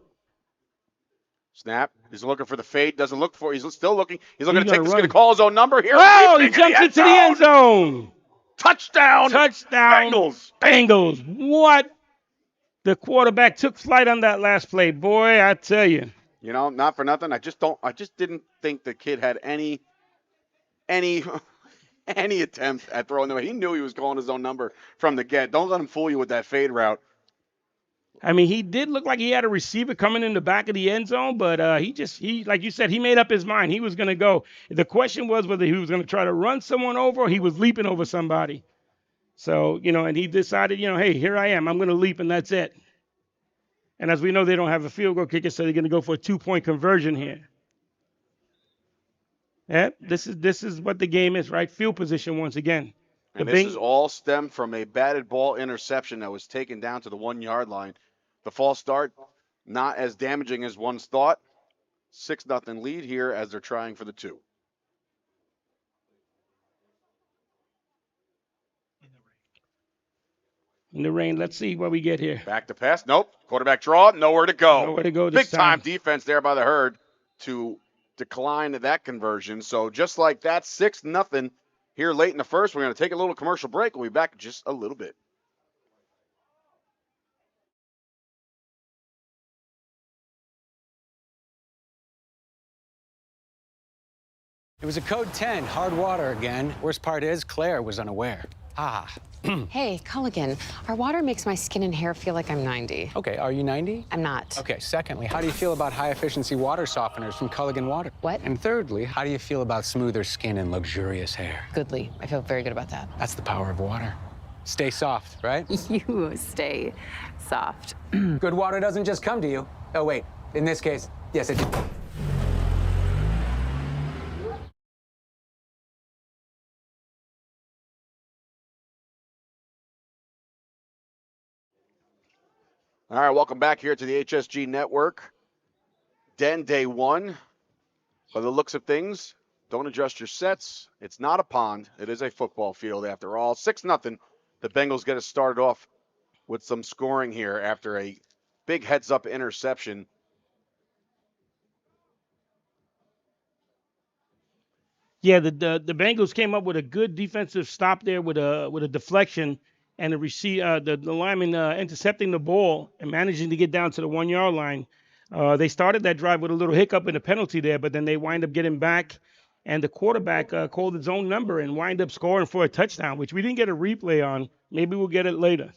E: Snap. He's looking for the fade. Doesn't look for. He's still looking. He's looking to take. He's going to call his own number here.
D: Oh, he jumps into the end zone.
E: Touchdown.
D: Bengals. What? The quarterback took flight on that last play. Boy, I tell you.
E: Not for nothing. I just didn't think the kid had any attempt at throwing them. He knew he was calling his own number from the get. Don't let him fool you with that fade route.
D: I mean, he did look like he had a receiver coming in the back of the end zone, but he like you said, he made up his mind. He was going to go. The question was whether he was going to try to run someone over or he was leaping over somebody. So, and he decided, hey, here I am. I'm going to leap, and that's it. And as we know, they don't have a field goal kicker, so they're going to go for a 2-point conversion here. Yeah, this is what the game is, right? Field position once again.
E: And this is all stemmed from a batted ball interception that was taken down to the 1-yard line. The false start, not as damaging as one's thought. 6-0 lead here as they're trying for the 2.
D: in the rain. Let's see what we get here.
E: Back to pass. Nope. Quarterback draw. Nowhere to go.
D: Nowhere to go this
E: Big time
D: time.
E: defense there by the Herd to decline that conversion. So just like that, 6-0 here late in the first. We're going to take a little commercial break. We'll be back in just a little bit.
B: It was a code 10, hard water again. Worst part is Claire was unaware. Ah.
L: Hey, Culligan, our water makes my skin and hair feel like I'm 90.
B: Okay, are you 90?
L: I'm not.
B: Okay, secondly, how do you feel about high-efficiency water softeners from Culligan Water?
L: What?
B: And thirdly, how do you feel about smoother skin and luxurious hair?
L: Goodly. I feel very good about that.
B: That's the power of water. Stay soft, right?
L: You stay soft.
B: Good water doesn't just come to you. Oh, wait. In this case, yes, it did.
E: All right, welcome back here to the HSG Network. Den day one. By the looks of things, don't adjust your sets. It's not a pond. It is a football field after all. 6-0. The Bengals get us started off with some scoring here after a big heads-up interception.
D: Yeah, the Bengals came up with a good defensive stop there with a deflection and the lineman intercepting the ball and managing to get down to the 1 yard line. They started that drive with a little hiccup in the penalty there, but then they wind up getting back, and the quarterback called his own number and wind up scoring for a touchdown, which we didn't get a replay on. Maybe we'll get it later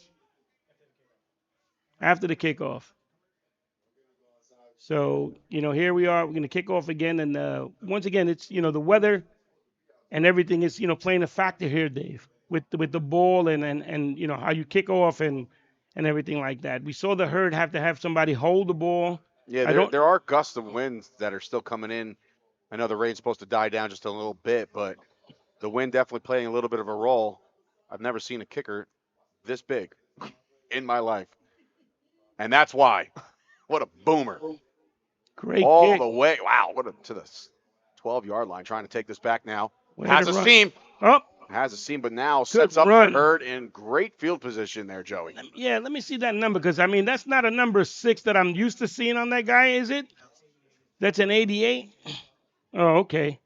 D: after the kickoff. So, here we are. We're going to kick off again, and once again, it's the weather and everything is playing a factor here, Dave, with the ball and how you kick off and everything like that. We saw the Herd have to have somebody hold the ball.
E: Yeah, there are gusts of winds that are still coming in. I know the rain's supposed to die down just a little bit, but the wind definitely playing a little bit of a role. I've never seen a kicker this big in my life. And that's why. What a boomer.
D: Great
E: all
D: kick.
E: The way. Wow, to the 12-yard line, trying to take this back now.
D: Way
E: has
D: to
E: a
D: run.
E: seam.
D: Oh.
E: Has a seam, but now sets up
D: run.
E: the Herd in great field position there, Joey.
D: Yeah, let me see that number, because, that's not a number 6 that I'm used to seeing on that guy, is it? That's an 88? Oh, okay.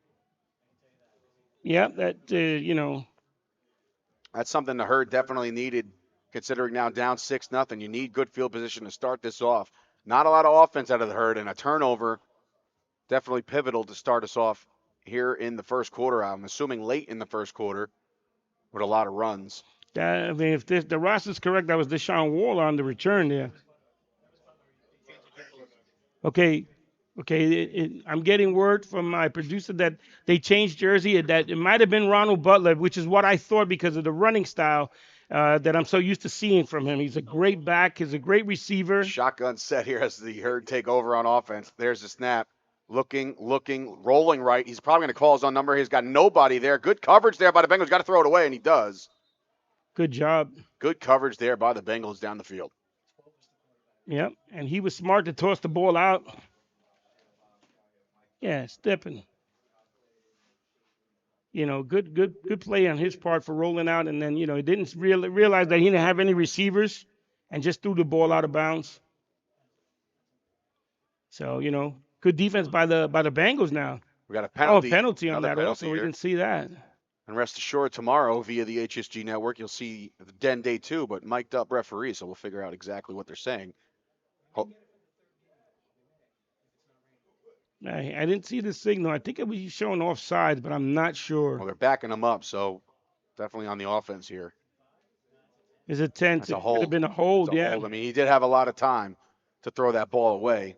D: Yeah, that,
E: That's something the Herd definitely needed, considering now down 6-0. You need good field position to start this off. Not a lot of offense out of the Herd, and a turnover definitely pivotal to start us off here in the first quarter. I'm assuming late in the first quarter with a lot of runs.
D: if the roster's correct, that was Deshaun Waller on the return there. Okay, I'm getting word from my producer that they changed jersey, that it might have been Ronald Butler, which is what I thought because of the running style that I'm so used to seeing from him. He's a great back. He's a great receiver.
E: Shotgun set here as the Herd take over on offense. There's the snap. Looking, rolling right. He's probably going to call his own number. He's got nobody there. Good coverage there by the Bengals. Got to throw it away, and he does.
D: Good job.
E: Good coverage there by the Bengals down the field.
D: Yep, and he was smart to toss the ball out. Yeah, stepping. Good play on his part for rolling out, and then he didn't realize that he didn't have any receivers, and just threw the ball out of bounds. So good defense by the Bengals now.
E: We got a penalty.
D: Penalty on
E: Another
D: that
E: penalty
D: also. We
E: here.
D: didn't see that.
E: And rest assured, tomorrow via the HSG Network, you'll see the Den Day 2, but mic'd up referee, so we'll figure out exactly what they're saying.
D: I didn't see the signal. I think it was showing offsides, but I'm not sure.
E: Well, they're backing them up, so definitely on the offense here.
D: Is it 10?
E: That's a
D: It
E: hold.
D: could have been a hold,
E: It's a
D: yeah.
E: hold. I mean, he did have a lot of time to throw that ball away.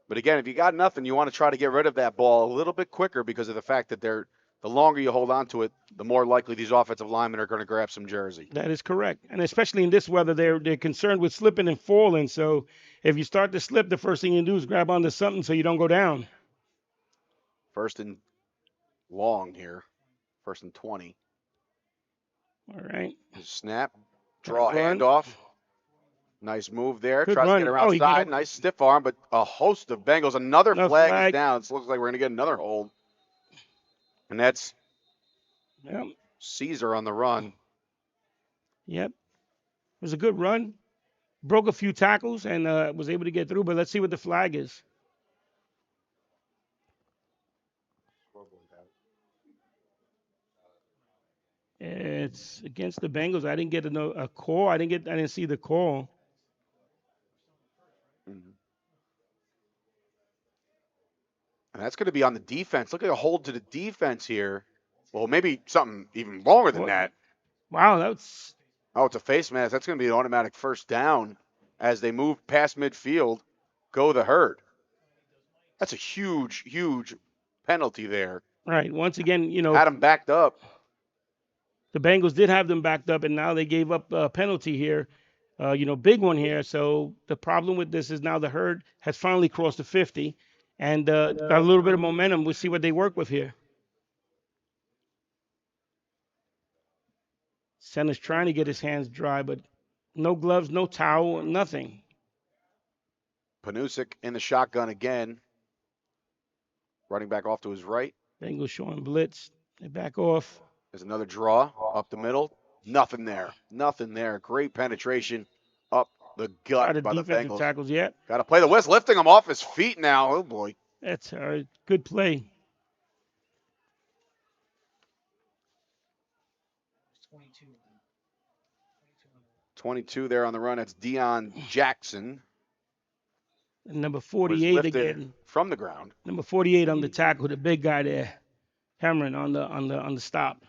E: But again, if you got nothing, you want to try to get rid of that ball a little bit quicker because of the fact that the longer you hold on to it, the more likely these offensive linemen are going to grab some jersey.
D: That is correct. And especially in this weather, they're concerned with slipping and falling. So if you start to slip, the first thing you do is grab onto something so you don't go down.
E: First and long here. First and 20.
D: All right.
E: Snap. Draw
D: Run.
E: handoff. Nice move there.
D: Good
E: Tries
D: run.
E: to get around side. Nice stiff arm, but a host of Bengals. Another flag is down. It looks like we're going to get another hold. And that's Caesar on the run.
D: Yep. was a good run. Broke a few tackles and was able to get through. But let's see what the flag is. It's against the Bengals. I didn't get a call. I didn't see the call.
E: Mm-hmm. And that's going to be on the defense. Look at a hold to the defense here. Well, maybe something even longer than that.
D: Wow, that's.
E: Oh, it's a face mask. That's going to be an automatic first down as they move past midfield. Go the herd. That's a huge, huge penalty there.
D: Right. Once again,
E: had them backed up.
D: The Bengals did have them backed up, and now they gave up a penalty here. Big one here. So the problem with this is now the herd has finally crossed the 50 and got a little bit of momentum. We'll see what they work with here. Senna's trying to get his hands dry, but no gloves, no towel, nothing.
E: Panusik in the shotgun again. Running back off to his right.
D: Bengals showing blitz. They back off.
E: There's another draw up the middle. Nothing there. Nothing there. Great penetration up the gut by the Bengals.
D: Tackles yet.
E: Got to play the whistle, lifting him off his feet now. Oh, boy.
D: That's a good play.
E: 22 there on the run. That's Deion Jackson.
D: And number 48 again
E: from the ground.
D: Number 48 on the tackle, the big guy there, Cameron on the stop.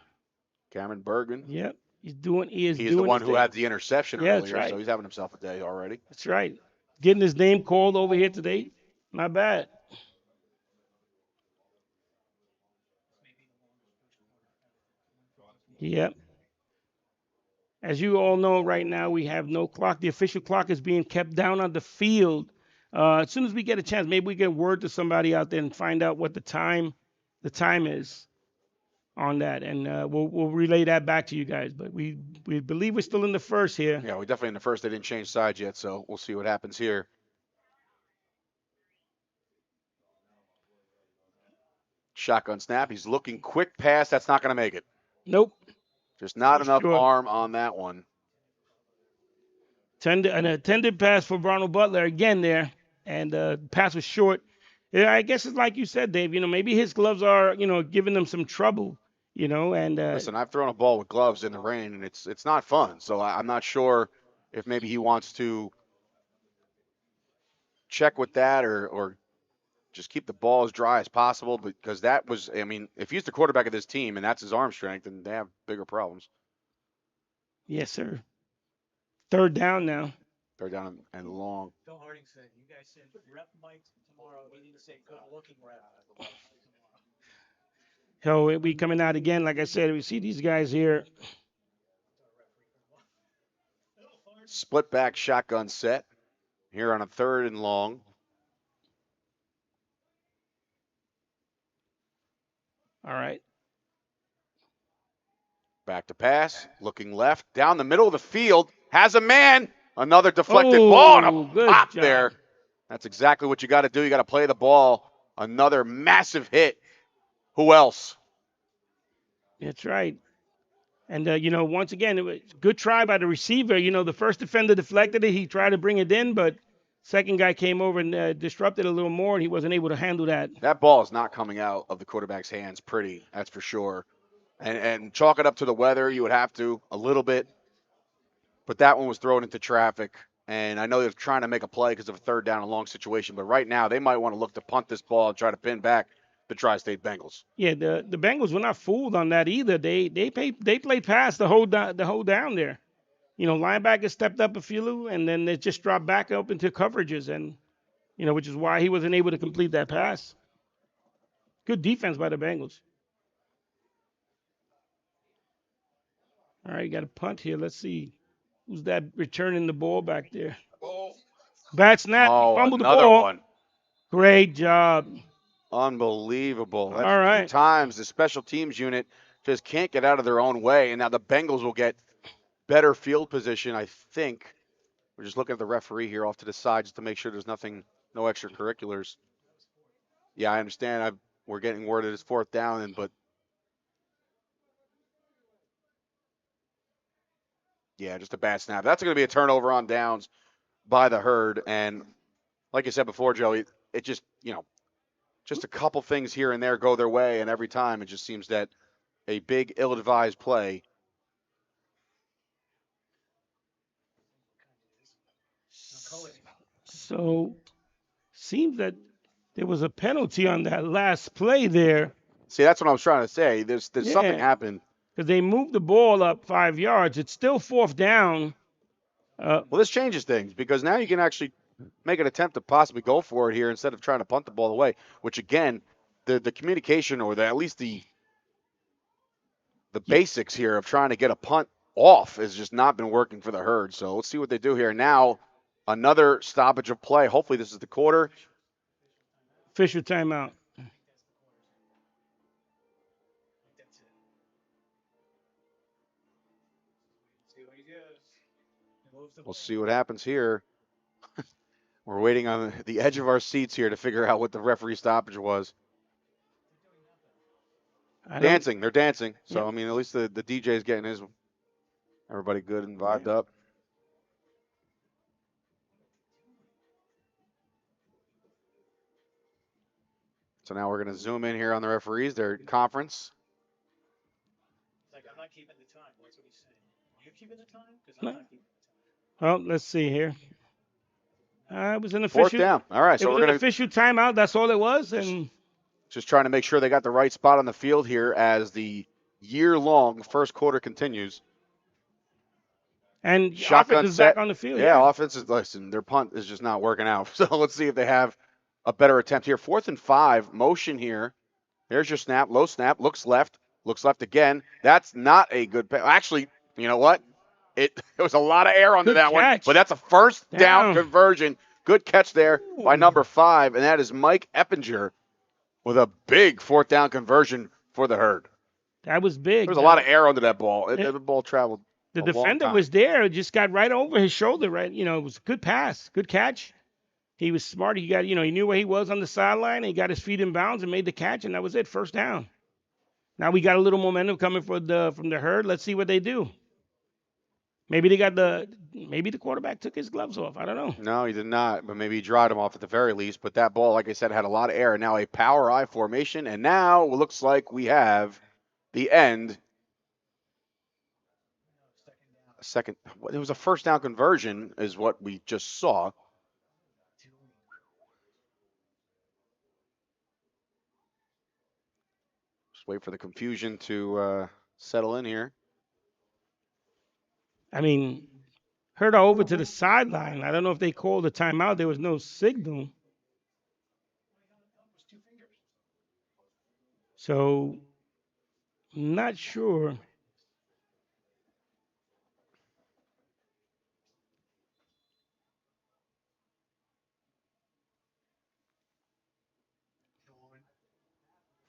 E: Cameron Bergen.
D: Yep, he's doing. He is
E: the one who had the interception earlier,
D: that's right.
E: So he's having himself a day already.
D: That's right. Getting his name called over here today, not bad. Yep. As you all know, right now we have no clock. The official clock is being kept down on the field. As soon as we get a chance, maybe we get word to somebody out there and find out what the time is on that, and we'll relay that back to you guys. But we believe we're still in the first here.
E: Yeah, we're definitely in the first. They didn't change sides yet, so we'll see what happens here. Shotgun snap. He's looking quick pass. That's not going to make it.
D: Nope.
E: Just not enough arm on that one.
D: An attended pass for Ronald Butler again there, and the pass was short. Yeah, I guess it's like you said, Dave. Maybe his gloves are, giving them some trouble. And
E: listen, I've thrown a ball with gloves in the rain, and it's not fun. So I'm not sure if maybe he wants to check with that or just keep the ball as dry as possible, because that was, if he's the quarterback of this team and that's his arm strength, then they have bigger problems.
D: Yes, sir. Third down now.
E: Third down and long.
B: Phil Harding said, you guys said rep Mike tomorrow. He didn't say good looking rep.
D: So we coming out again. Like I said, we see these guys here.
E: Split back shotgun set here on a third and long.
D: All right.
E: Back to pass, looking left, down the middle of the field, has a man. Another deflected ball and a pop there. That's exactly what you got to do. You got to play the ball. Another massive hit. Who else?
D: That's right. And, once again, it was a good try by the receiver. The first defender deflected it. He tried to bring it in, but second guy came over and disrupted a little more, and he wasn't able to handle that.
E: That ball is not coming out of the quarterback's hands pretty, that's for sure. And chalk it up to the weather, you would have to, a little bit. But that one was thrown into traffic. And I know they're trying to make a play because of a third down and long situation. But right now, they might want to look to punt this ball and try to pin back the Tri-State Bengals.
D: Yeah, the Bengals were not fooled on that either. They played past the whole down there. Linebacker stepped up a few, and then they just dropped back up into coverages, and which is why he wasn't able to complete that pass. Good defense by the Bengals. All right, got a punt here. Let's see who's that returning the ball back there. Bad snap. Fumbled the ball.
E: One.
D: Great job.
E: Unbelievable. That's
D: all right.
E: 2 times the special teams unit just can't get out of their own way, and now the Bengals will get better field position, I think. We're just looking at the referee here off to the side just to make sure there's no extracurriculars. Yeah, I understand. We're getting word that it's 4th down, but Yeah, just a bad snap. That's going to be a turnover on downs by the Herd. And like I said before, Joey, it just, just a couple things here and there go their way. And every time it just seems that a big ill-advised play.
D: So, seems that there was a penalty on that last play there.
E: See, that's what I was trying to say. There's something happened.
D: Because they moved the ball up 5 yards. It's still 4th down.
E: Well, this changes things because now you can actually make an attempt to possibly go for it here instead of trying to punt the ball away, which again, the communication or at least the basics here of trying to get a punt off has just not been working for the Herd. So let's see what they do here. Now, another stoppage of play. Hopefully this is the quarter.
D: Official timeout.
E: We'll see what happens here. We're waiting on the edge of our seats here to figure out what the referee stoppage was. Dancing. They're dancing. So,
D: Yep.
E: I mean, at least the DJ is getting his. Everybody good and vibed up. So now we're going to zoom in here on the referees, their conference.
B: It's like, I'm not keeping the time. That's what he's saying. You keeping the time? Because I'm not keeping the
D: Well,
B: time.
D: let's see here. It was an official.
E: 4th down. All right, so
D: it was
E: we're
D: an
E: going to
D: official timeout. That's all it was. And
E: just trying to make sure they got the right spot on the field here as the year-long first quarter continues.
D: And
E: Shotgun
D: offense is
E: set.
D: back on the field.
E: Yeah, offense is, listen, their punt is just not working out. So let's see if they have a better attempt here. 4th and 5, motion here. There's your snap, low snap, looks left again. That's not a good pass. Actually, you know what? There was a lot of air under that one, but that's a first down conversion. Good catch there by number 5, and that is Mike Eppinger with a big 4th down conversion for the Herd.
D: That was big.
E: There was a lot of air under that ball. The ball traveled.
D: The defender was there. It just got right over his shoulder. Right, it was a good pass, good catch. He was smart. He got, he knew where he was on the sideline. He got his feet in bounds and made the catch, and that was it. First down. Now we got a little momentum coming from the Herd. Let's see what they do. Maybe the quarterback took his gloves off. I don't know.
E: No, he did not, but maybe he dried him off at the very least. But that ball, like I said, had a lot of air. Now a power I formation, and now it looks like we have the end. Second, it was a first down conversion is what we just saw. Just wait for the confusion to settle in here.
D: I mean, Herd over to the sideline. I don't know if they called a timeout. There was no signal. So, not sure.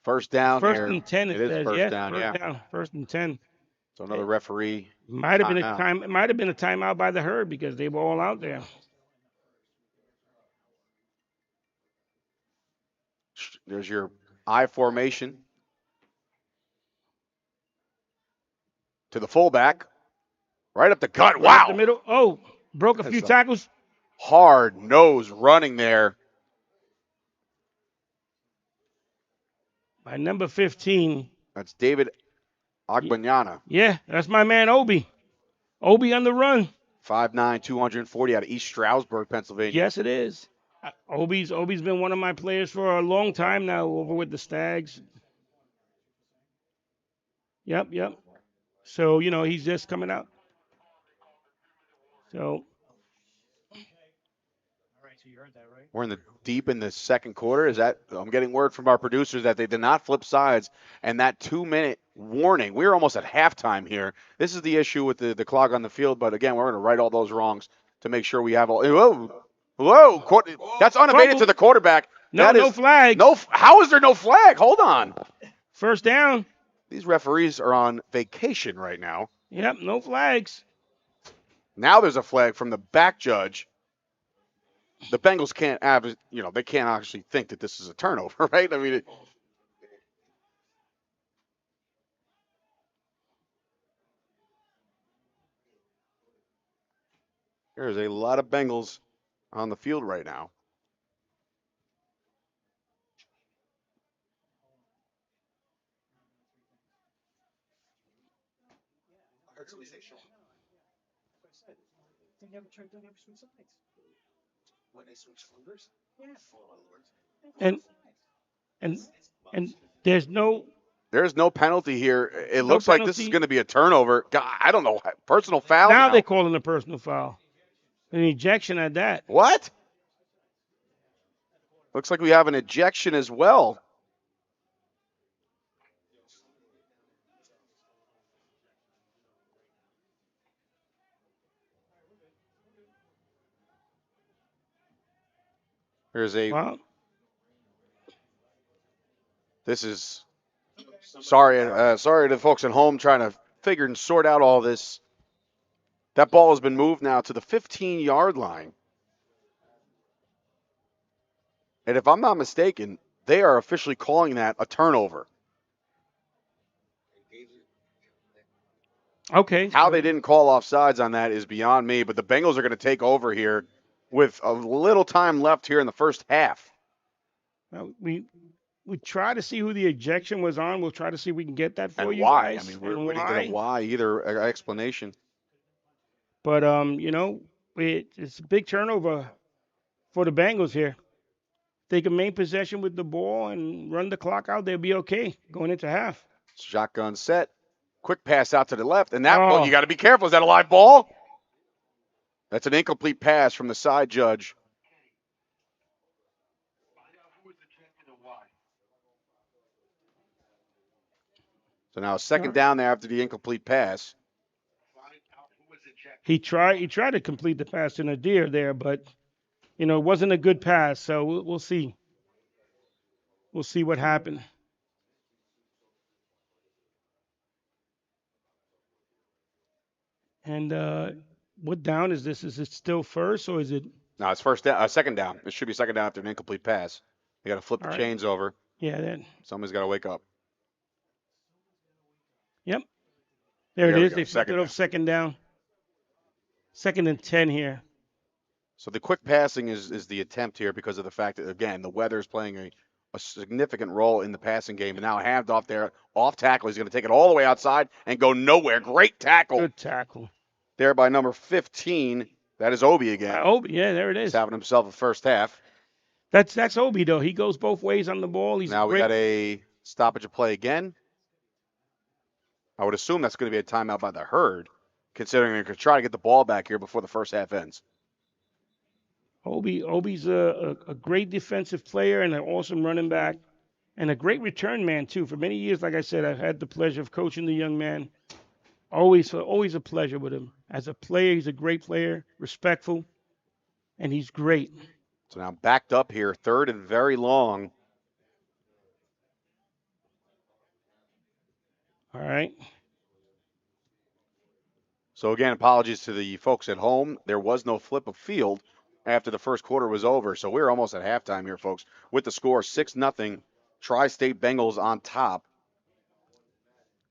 E: First down
D: First
E: here.
D: and 10, it says.
E: First
D: Yeah,
E: down,
D: first down. First and 10.
E: So another referee.
D: Might have been It might have been a timeout by the Herd because they were all out there.
E: There's your I formation. To the fullback. Right up the gut.
D: Right up
E: Wow.
D: the middle. Oh, broke a few tackles.
E: Hard nose running there.
D: By number 15.
E: That's David Agbanana.
D: Yeah, that's my man Obi. Obi on the run.
E: 5'9", 240 out of East Stroudsburg, Pennsylvania.
D: Yes, it is. Obi's been one of my players for a long time now over with the Stags. Yep. So, he's just coming out. So.
B: You heard that, right?
E: We're deep in the second quarter. I'm getting word from our producers that they did not flip sides, and that 2-minute warning. We're almost at halftime here. This is the issue with the clock on the field, but again, we're going to right all those wrongs to make sure we have all. Whoa! That's unabated to the quarterback.
D: No flag.
E: How is there no flag? Hold on.
D: First down.
E: These referees are on vacation right now.
D: Yep, no flags.
E: Now there's a flag from the back judge. The Bengals can't have, they can't actually think that this is a turnover, right? I mean, There's a lot of Bengals on the field right now.
D: And and and there's no
E: There's no penalty here. It
D: no
E: looks like this is
D: penalty.
E: going to be a turnover. God, I don't know. Personal foul
D: Now
E: now.
D: they're calling a personal foul. An ejection at that.
E: What? Looks like we have an ejection as well. There's a.
D: Wow.
E: This is. Sorry to the folks at home trying to figure and sort out all this. That ball has been moved now to the 15-yard line. And if I'm not mistaken, they are officially calling that a turnover.
D: Okay.
E: How they didn't call offsides on that is beyond me, but the Bengals are going to take over here with a little time left here in the first half.
D: We try to see who the ejection was on. We'll try to see if we can get that for
E: And
D: you
E: why?
D: guys.
E: I mean,
D: And
E: we didn't get a why either explanation.
D: But it's a big turnover for the Bengals here. They can main possession with the ball and run the clock out. They'll be okay going into half.
E: Shotgun set. Quick pass out to the left. And that
D: Oh.
E: you got to be careful. Is that a live ball? That's an incomplete pass from the side judge. So now second down there after the incomplete pass.
D: He tried to complete the pass to Nadir there, but it wasn't a good pass. So we'll see. We'll see what happened. And what down is this? Is it still first or is it?
E: No, it's first down, second down. It should be second down after an incomplete pass. They got to flip the
D: All right.
E: chains over.
D: Yeah, then.
E: Somebody's got to wake up.
D: Yep. There it
E: we
D: is.
E: go.
D: They flipped it up second down. 2nd and 10 here.
E: So the quick passing is the attempt here because of the fact that, again, the weather is playing a significant role in the passing game. And now handoff there, off tackle. He's going to take it all the way outside and go nowhere. Great tackle.
D: Good tackle.
E: There by number 15. That is Obi again.
D: Obi, yeah, there it is.
E: He's having himself a first half.
D: That's Obi, though. He goes both ways on the ball. He's
E: Now we
D: great.
E: got a stoppage of play again. I would assume that's going to be a timeout by the herd, considering they're going to try to get the ball back here before the first half ends.
D: Obi's a great defensive player and an awesome running back and a great return man, too. For many years, like I said, I've had the pleasure of coaching the young man. Always a pleasure with him. As a player, he's a great player, respectful, and he's great.
E: So now backed up here, 3rd and very long.
D: All right.
E: So again, apologies to the folks at home. There was no flip of field after the first quarter was over. So we're almost at halftime here, folks, with the score 6-0. Tri-State Bengals on top.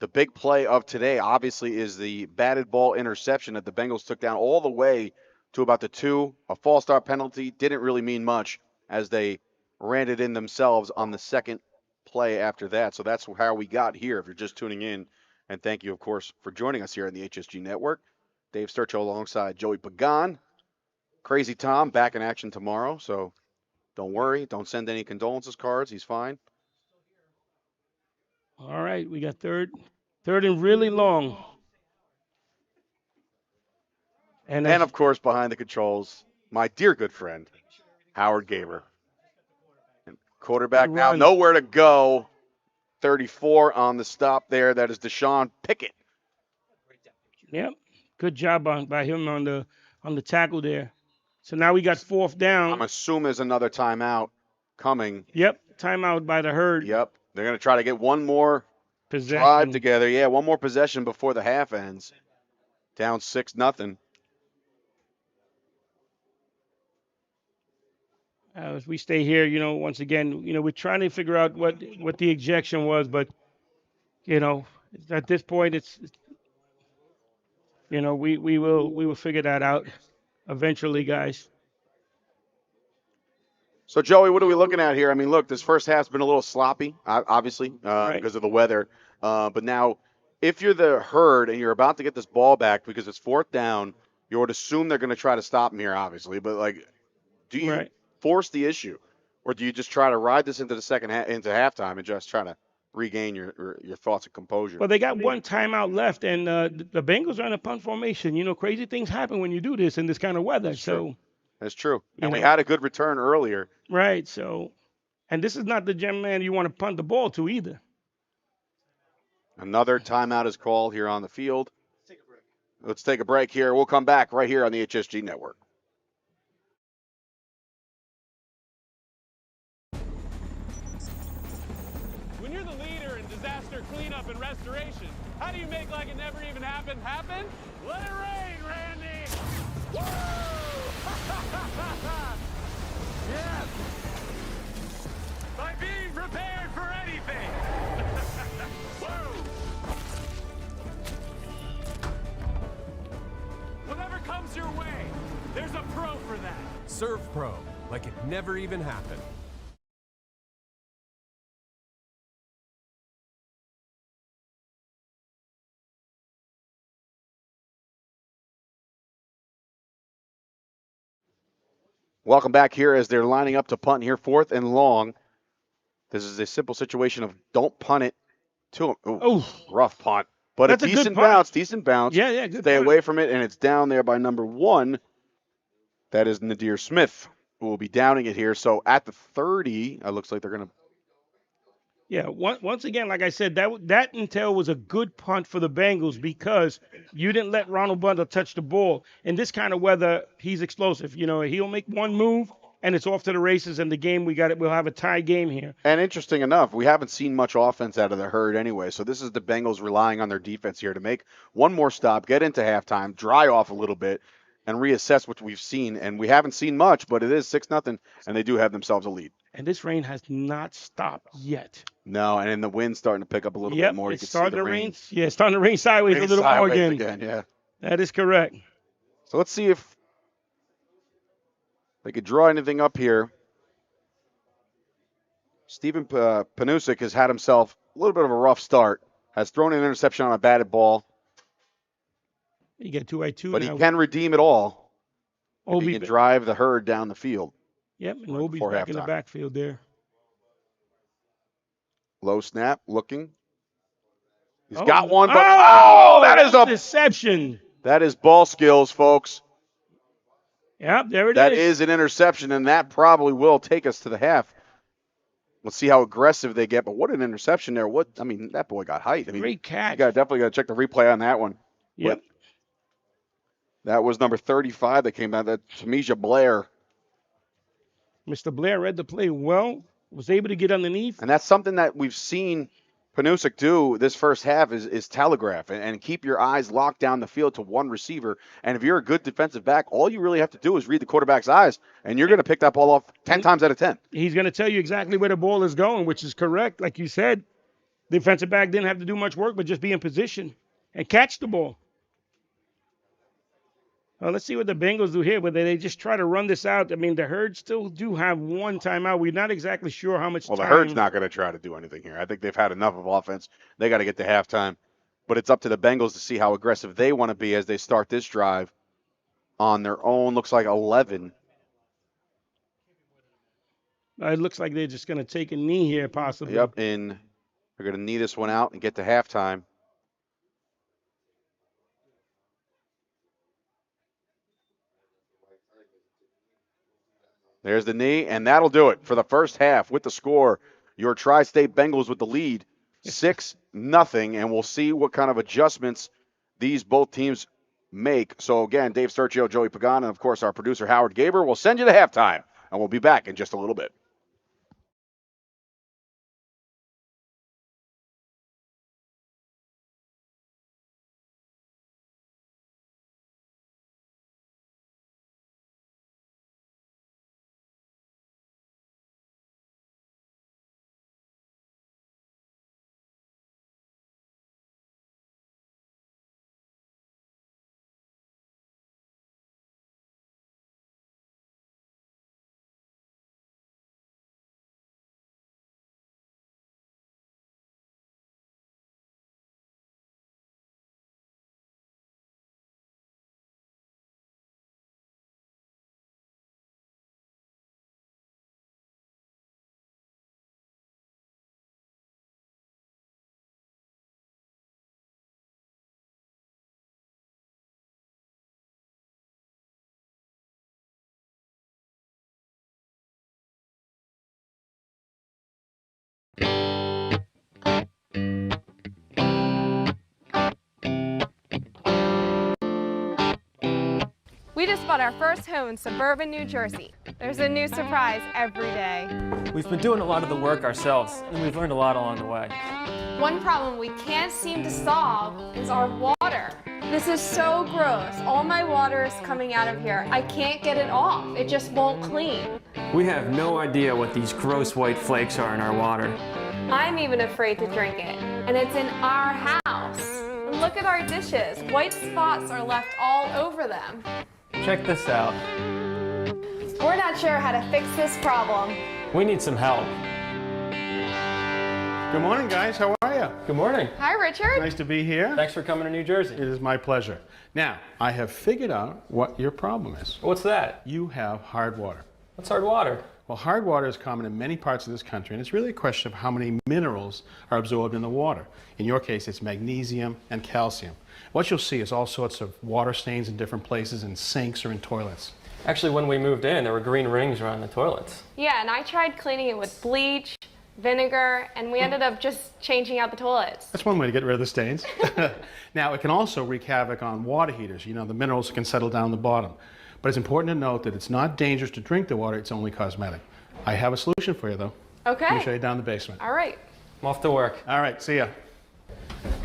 E: The big play of today, obviously, is the batted ball interception that the Bengals took down all the way to about the 2. A false start penalty didn't really mean much as they ran it in themselves on the second play after that. So that's how we got here if you're just tuning in. And thank you, of course, for joining us here on the HSG Network. Dave Sturcho alongside Joey Pagan. Crazy Tom back in action tomorrow, so don't worry. Don't send any condolences cards. He's fine.
D: All right, we got third and really long.
E: And of course, behind the controls, my dear good friend, Howard Gaber. And quarterback now, nowhere to go. 34 on the stop there. That is Deshaun Pickett.
D: Yep. Good job by him on the tackle there. So now we got 4th down.
E: I'm assuming there's another timeout coming.
D: Yep. Timeout by the herd.
E: Yep. They're going to try to get one more
D: possession
E: drive together. Yeah, one more possession before the half ends. Down 6-0.
D: As we stay here, once again, we're trying to figure out what the ejection was, but at this point, it's we will figure that out. eventually, guys.
E: So, Joey, what are we looking at here? I mean, look, this first half's been a little sloppy, obviously,
D: Right.
E: because of the weather. But now, if you're the Herd and you're about to get this ball back because it's 4th down, you would assume they're going to try to stop him here, obviously. But, like, do you
D: Right.
E: force the issue? Or do you just try to ride this into the into halftime and just try to regain your thoughts and composure?
D: Well, they got one timeout left, and the Bengals are in a punt formation. You know, crazy things happen when you do this in this kind of weather.
E: That's
D: so,
E: true. That's true.
D: you
E: And we
D: know.
E: had a good return earlier.
D: Right. So, and this is not the gem man you want to punt the ball to either.
E: Another timeout is called here on the field. Let's take a break here. We'll come back right here on the HSG Network.
M: When you're the leader in disaster cleanup and restoration, how do you make like it never even happened happen? Let it rain, Randy! Woo! Yes! By being prepared for anything! Woo! Whatever comes your way, there's a pro for that.
N: Serve Pro, like it never even happened.
E: Welcome back here as they're lining up to punt here, 4th and long. This is a simple situation of don't punt it to him. Ooh, rough punt. But
D: That's
E: a
D: a good
E: decent
D: punt.
E: bounce, decent bounce.
D: Yeah, yeah, good
E: Stay
D: punt.
E: away from it, and it's down there by number 1. That is Nadir Smith, who will be downing it here. So at the 30, it looks like they're going to.
D: Yeah, once again, like I said, that intel was a good punt for the Bengals because you didn't let Ronald Bundle touch the ball. In this kind of weather, he's explosive. You know, he'll make one move and it's off to the races. And the game we'll have a tie game here.
E: And interesting enough, we haven't seen much offense out of the Herd anyway. So this is the Bengals relying on their defense here to make one more stop, get into halftime, dry off a little bit, and reassess what we've seen. And we haven't seen much, but it is 6-0, and they do have themselves a lead.
D: And this rain has not stopped yet.
E: No, and then the wind's starting to pick up a little bit more. You
D: It's
E: can see
D: starting
E: the
D: to
E: rain.
D: rain. Yeah, it's starting to rain sideways a little more again.
E: Yeah.
D: That is correct.
E: So let's see if they could draw anything up here. Steven Panusik has had himself a little bit of a rough start. Has thrown an interception on a batted ball.
D: You get 2-2
E: But
D: now.
E: he can redeem it all if he
D: Obi
E: can drive the Herd down the field.
D: Yep, and Obi's back in the backfield there.
E: Low snap, looking. He's
D: Oh,
E: got one, but
D: that is a deception.
E: That is ball skills, folks.
D: Yep, there it is.
E: That is an interception, and that probably will take us to the half. Let's see how aggressive they get. But what an interception there! That boy got height.
D: Great catch.
E: You definitely got to check the replay on that one.
D: Yep.
E: But that was number 35 that came out. That Tamisia Blair.
D: Mr. Blair read the play well. Was able to get underneath.
E: And that's something that we've seen Panusik do this first half is telegraph and keep your eyes locked down the field to one receiver. And if you're a good defensive back, all you really have to do is read the quarterback's eyes, and you're going to pick that ball off 10 times out of 10.
D: He's going to tell you exactly where the ball is going, which is correct. Like you said, the defensive back didn't have to do much work, but just be in position and catch the ball. Let's see what the Bengals do here. Whether they just try to run this out. I mean, the Herd still do have one timeout. We're not exactly sure how much time.
E: Well, the Herd's not going to try to do anything here. I think they've had enough of offense. They got to get to halftime. But it's up to the Bengals to see how aggressive they want to be as they start this drive on their own. Looks like 11.
D: It looks like they're just going to take a knee here, possibly.
E: Yep, and they're going to knee this one out and get to halftime. There's the knee, and that'll do it for the first half with the score. Your Tri-State Bengals with the lead, 6-0, and we'll see what kind of adjustments these both teams make. So, again, Dave Sturchio, Joey Pagan, and, of course, our producer, Howard Gaber, will send you to halftime, and we'll be back in just a little bit.
O: We just bought our first home in suburban New Jersey. There's a new surprise every day.
I: We've been doing a lot of the work ourselves, and we've learned a lot along the way.
O: One problem we can't seem to solve is our water. This is so gross. All my water is coming out of here. I can't get it off. It just won't clean.
I: We have no idea what these gross white flakes are in our water.
O: I'm even afraid to drink it, and it's in our house. And look at our dishes. White spots are left all over them.
I: Check this out.
O: We're not sure how to fix this problem.
I: We need some help.
P: Good morning, guys. How are you?
I: Good morning.
O: Hi, Richard.
P: Nice to be here.
I: Thanks for coming to New Jersey.
P: It is my pleasure. Now, I have figured out what your problem is.
I: What's that?
P: You have hard water.
I: What's hard water?
P: Well, hard water is common in many parts of this country, and it's really a question of how many minerals are absorbed in the water. In your case, it's magnesium and calcium. What you'll see is all sorts of water stains in different places, in sinks or in toilets.
I: Actually, when we moved in, there were green rings around the toilets.
O: Yeah, and I tried cleaning it with bleach, vinegar, and we ended up just changing out the toilets.
P: That's one way to get rid of the stains. Now, it can also wreak havoc on water heaters. You know, the minerals can settle down the bottom. But it's important to note that it's not dangerous to drink the water, it's only cosmetic. I have a solution for you, though.
O: Okay.
P: Let me show you down the basement.
O: All right.
I: I'm off to work.
P: All right, see ya.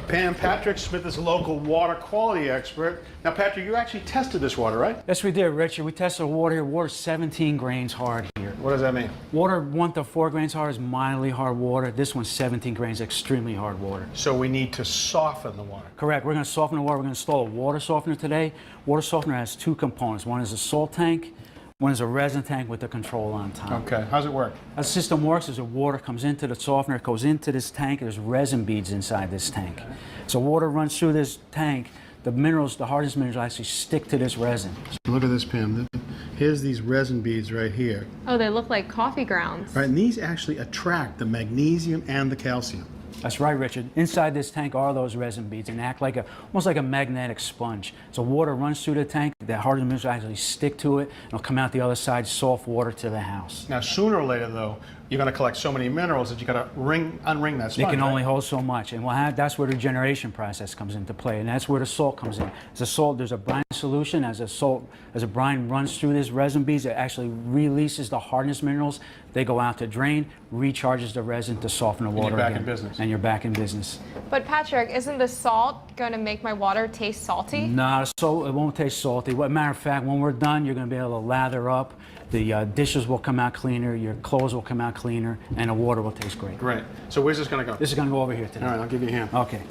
P: Pam, Patrick Smith is a local water quality expert. Now, Patrick, you actually tested this water, right?
B: Yes, we did, Richard. We tested the water here. Water's 17 grains hard here.
P: What does that mean?
B: Water 1 to 4 grains hard is mildly hard water. This one's 17 grains, extremely hard water.
P: So we need to soften the water.
B: Correct. We're going to soften the water. We're going to install a water softener today. Water softener has 2 components. One is a salt tank. One is a resin tank with the control on top.
P: Okay, how's it work?
B: How the system works is the water comes into the softener, it goes into this tank, there's resin beads inside this tank. So water runs through this tank, the minerals, the hardest minerals actually stick to this resin.
P: So look at this, Pam. Here's these resin beads right here.
O: Oh, they look like coffee grounds.
P: Right, and these actually attract the magnesium and the calcium.
B: That's right, Richard. Inside this tank are those resin beads and act like almost like a magnetic sponge. So water runs through the tank, the hard minerals actually stick to it, and it'll come out the other side, soft water to the house.
P: Now, sooner or later, though, you're going to collect so many minerals that you got to unring that sponge.
B: It can
P: right?
B: only hold so much, and that's where the regeneration process comes into play, and that's where the salt comes in. As a salt, there's a brine solution. As a brine runs through this resin beads, it actually releases the hardness minerals. They go out to drain, recharges the resin to soften the water
P: and you're back
B: again.
P: in business.
B: And you're back in business.
O: But Patrick, isn't the salt going to make my water taste salty?
B: No, so it won't taste salty. Matter of fact, when we're done, you're going to be able to lather up. The dishes will come out cleaner, your clothes will come out cleaner, and the water will taste great.
P: Great. So where's this going to go?
B: This is going to go over here today.
P: All right, I'll give you a hand.
B: Okay.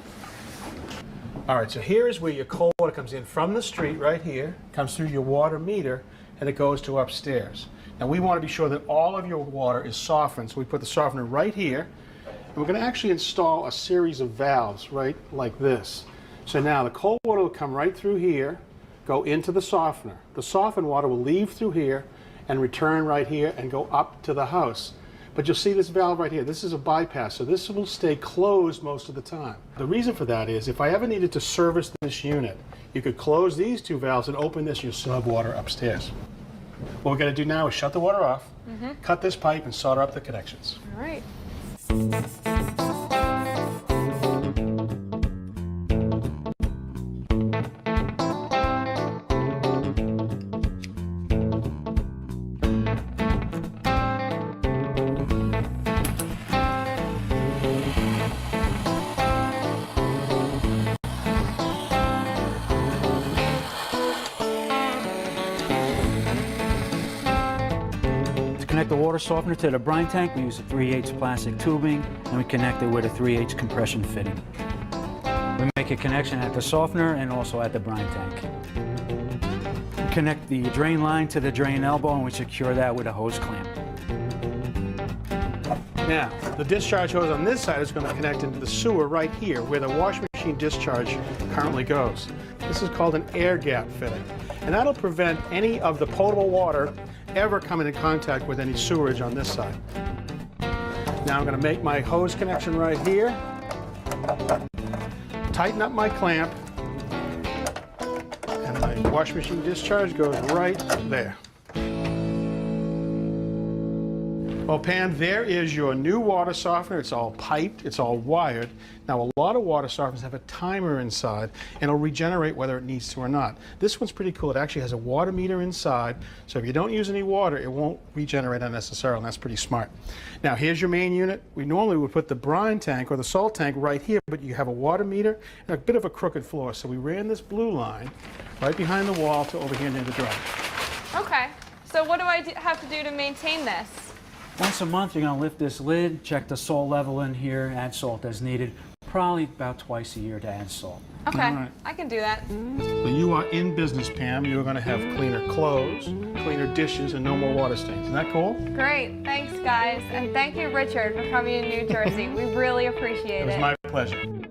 P: All right, so here is where your cold water comes in from the street right here, comes through your water meter, and it goes to upstairs. Now we want to be sure that all of your water is softened, so we put the softener right here, and we're going to actually install a series of valves right like this. So now the cold water will come right through here, go into the softener. The softened water will leave through here and return right here and go up to the house. But you'll see this valve right here. This is a bypass, so this will stay closed most of the time. The reason for that is if I ever needed to service this unit, you could close these 2 valves and open this, you'll still have water upstairs. What we're going to do now is shut the water off, cut this pipe, and solder up the connections.
O: All right.
B: Connect the water softener to the brine tank. We use a 3/8 plastic tubing, and we connect it with a 3/8 compression fitting. We make a connection at the softener and also at the brine tank. We connect the drain line to the drain elbow, and we secure that with a hose clamp.
P: Now, the discharge hose on this side is going to connect into the sewer right here, where the wash machine discharge currently goes. This is called an air gap fitting, and that'll prevent any of the potable water ever coming in contact with any sewerage on this side. Now I'm going to make my hose connection right here, tighten up my clamp, and my wash machine discharge goes right there. Well, Pam, there is your new water softener. It's all piped, it's all wired. Now, a lot of water softeners have a timer inside, and it'll regenerate whether it needs to or not. This one's pretty cool. It actually has a water meter inside, so if you don't use any water, it won't regenerate unnecessarily, and that's pretty smart. Now, here's your main unit. We normally would put the brine tank or the salt tank right here, but you have a water meter and a bit of a crooked floor, so we ran this blue line right behind the wall to over here near the drum.
O: Okay. So what do I have to do to maintain this?
B: Once a month, you're going to lift this lid, check the salt level in here, add salt as needed. Probably about twice a year to add salt.
O: Okay,
P: All right.
O: I can do that.
P: So you are in business, Pam. You're going to have cleaner clothes, cleaner dishes, and no more water stains. Isn't that cool?
O: Great. Thanks, guys. And thank you, Richard, for coming in New Jersey. We really appreciate it.
P: It was my pleasure.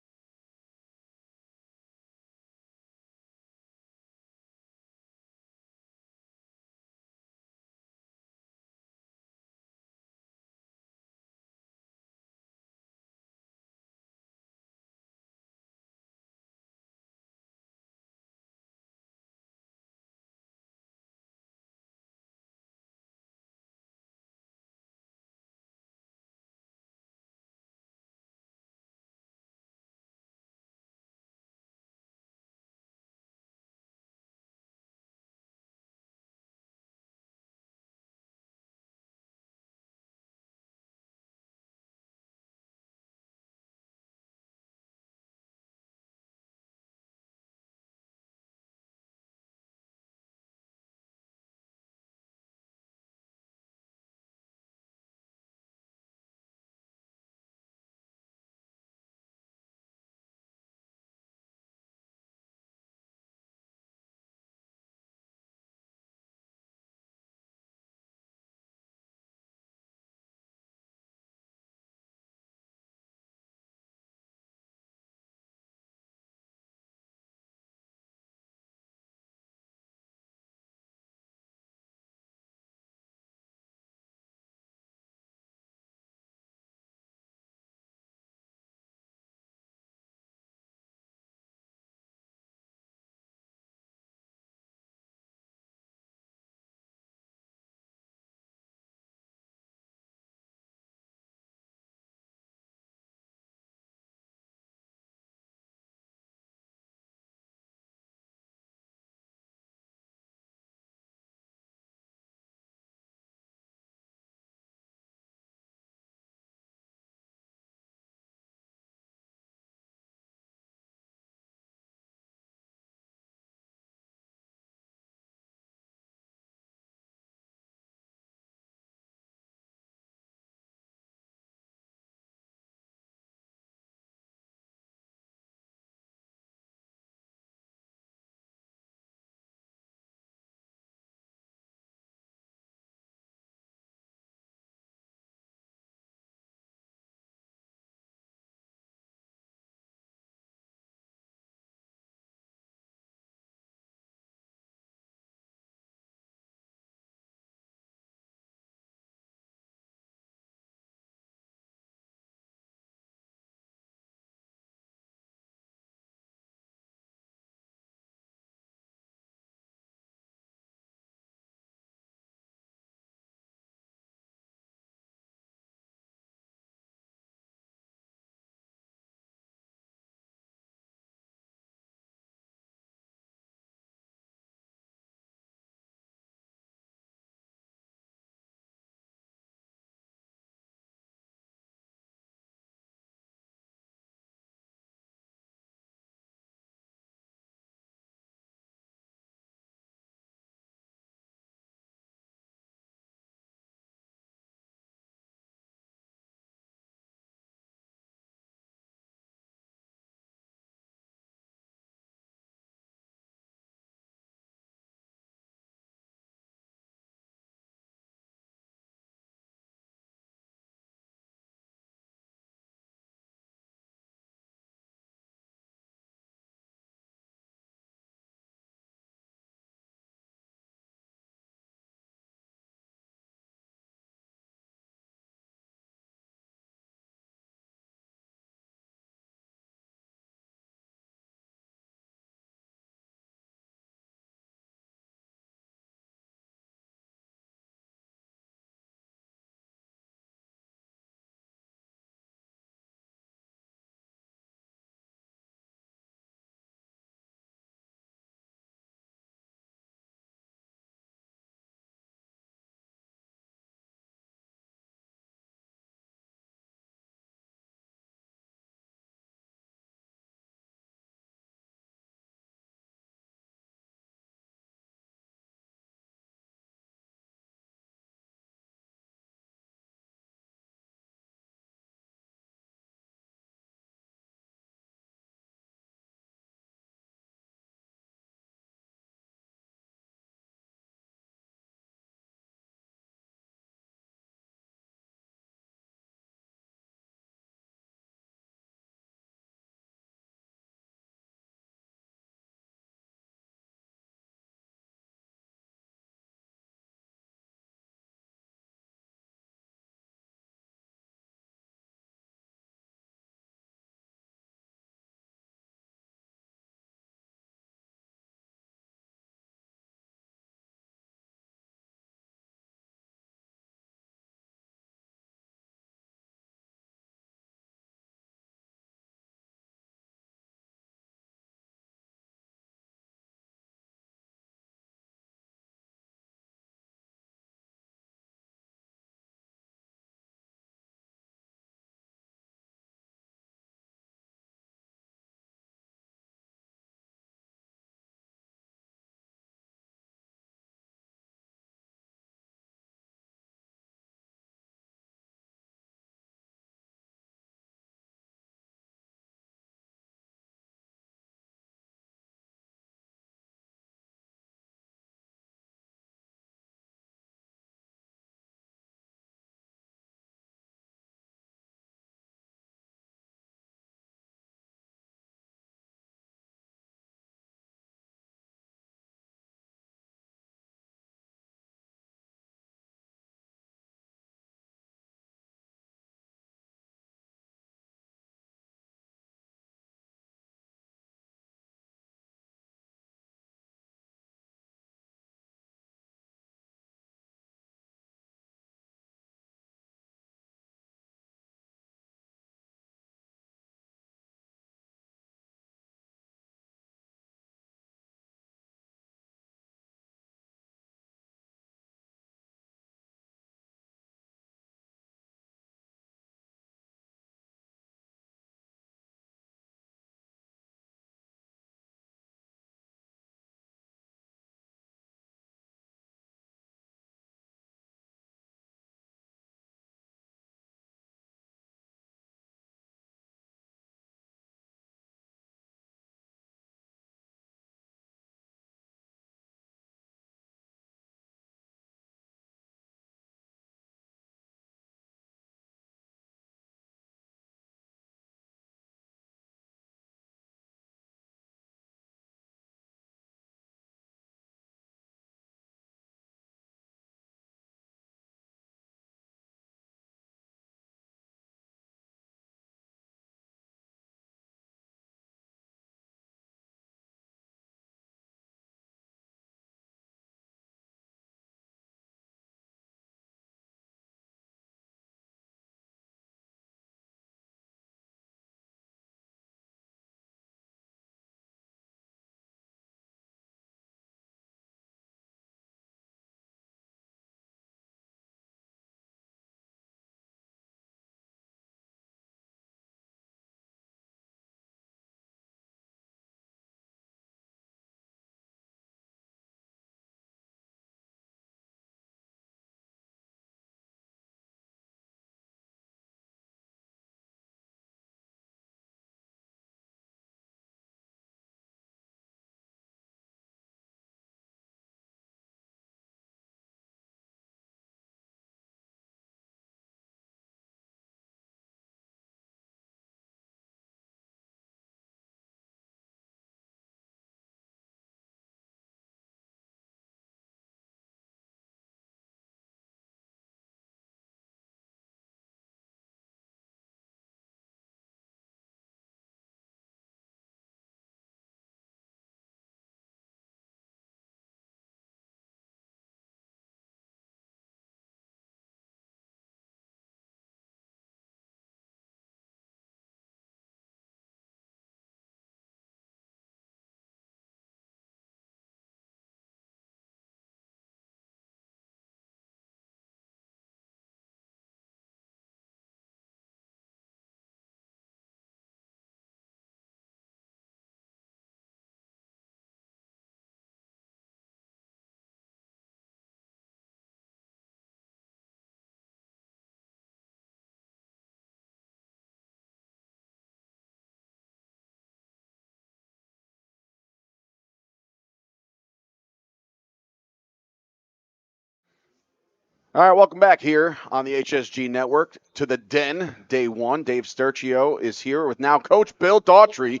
E: All right, welcome back here on the HSG Network to the Den, day one. Dave Sturcio is here with now Coach Bill Daughtry,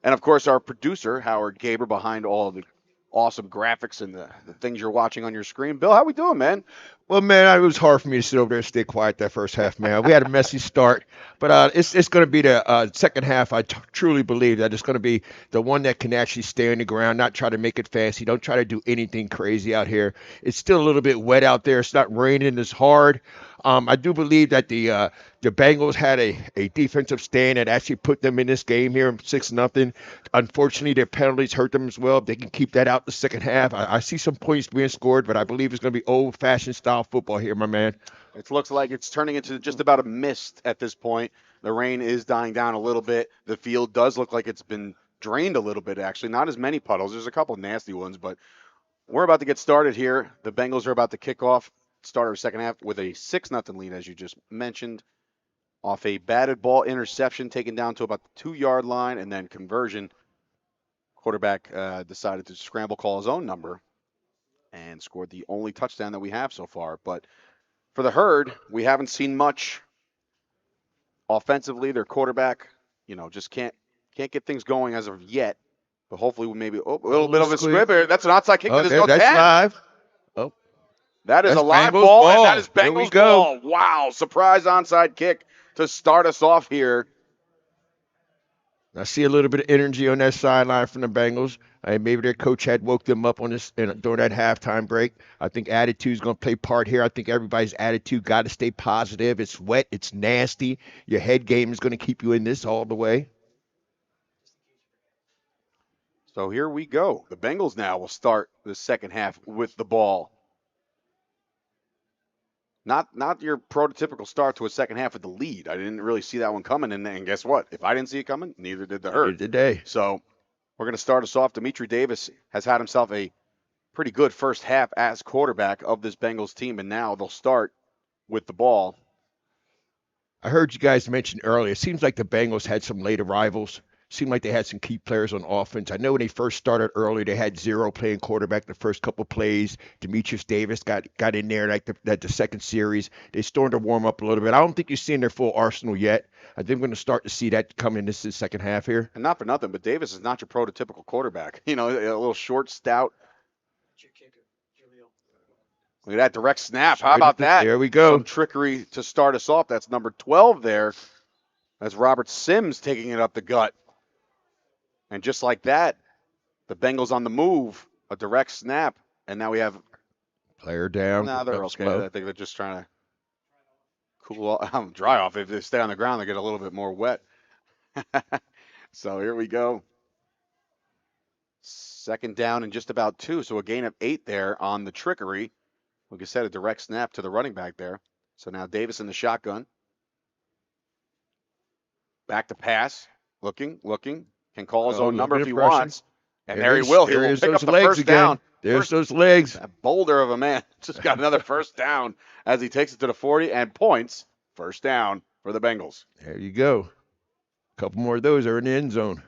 E: and of course our producer, Howard Gaber, behind all the awesome graphics and the things you're watching on your screen. Bill, how we doing, man?
Q: Well, man, it was hard for me to sit over there and stay quiet that first half, man. We had a messy start, but it's going to be the second half. I truly believe that it's going to be the one that can actually stay on the ground, not try to make it fancy. Don't try to do anything crazy out here. It's still a little bit wet out there. It's not raining as hard. I do believe that the Bengals had a defensive stand that actually put them in this game here, 6-0. Unfortunately, their penalties hurt them as well. If they can keep that out the second half, I see some points being scored, but I believe it's going to be old-fashioned style football here, my man.
E: It looks like it's turning into just about a mist at this point. The rain is dying down a little bit. The field does look like it's been drained a little bit, actually. Not as many puddles. There's a couple nasty ones, but we're about to get started here. The Bengals are about to kick off, start our second half with a 6-0 lead, as you just mentioned, off a batted ball interception taken down to about the 2-yard line, and then conversion. Quarterback decided to scramble call his own number and scored the only touchdown that we have so far. But for the Herd, we haven't seen much offensively. Their quarterback, just can't get things going as of yet. But hopefully, we maybe a little bit of a squib here. That's an outside kick.
Q: That's live. Oh,
E: that is
Q: that's
E: a live
Q: Bengals
E: ball, and that is
Q: There we
E: Bengals
Q: go.
E: ball. Wow, surprise onside kick to start us off here.
Q: I see a little bit of energy on that sideline from the Bengals. Maybe their coach had woke them up on this during that halftime break. I think attitude is going to play part here. I think everybody's attitude got to stay positive. It's wet. It's nasty. Your head game is going to keep you in this all the way.
E: So here we go. The Bengals now will start the second half with the ball. Not your prototypical start to a second half with the lead. I didn't really see that one coming, and guess what? If I didn't see it coming, neither did the Herd.
Q: Neither did they.
E: So we're going to start us off. Dimitri Davis has had himself a pretty good first half as quarterback of this Bengals team, and now they'll start with the ball.
Q: I heard you guys mention earlier, it seems like the Bengals had some late arrivals. Seemed like they had some key players on offense. I know when they first started early, they had zero playing quarterback the first couple plays. Demetrius Davis got in there like the second series. They started to warm up a little bit. I don't think you're seeing their full arsenal yet. I think we're going to start to see that come in this second half here.
E: And not for nothing, but Davis is not your prototypical quarterback. A little short, stout. Look at that direct snap. How about that?
Q: There we go.
E: Some trickery to start us off. That's number 12 there. That's Robert Sims taking it up the gut. And just like that, the Bengals on the move, a direct snap, and now we have
Q: player down.
E: Nah, they're okay. I think they're just trying to cool off, dry off. If they stay on the ground, they get a little bit more wet. So here we go. Second down and just about 2, so a gain of 8 there on the trickery. Like I said, a direct snap to the running back there. So now Davis in the shotgun. Back to pass. Looking. Can call his own number if he wants. And there he will. He will pick up the first down.
Q: There's those legs.
E: A boulder of a man. Just got another first down as he takes it to the 40 and points. First down for the Bengals.
Q: There you go. A couple more of those are in the end zone.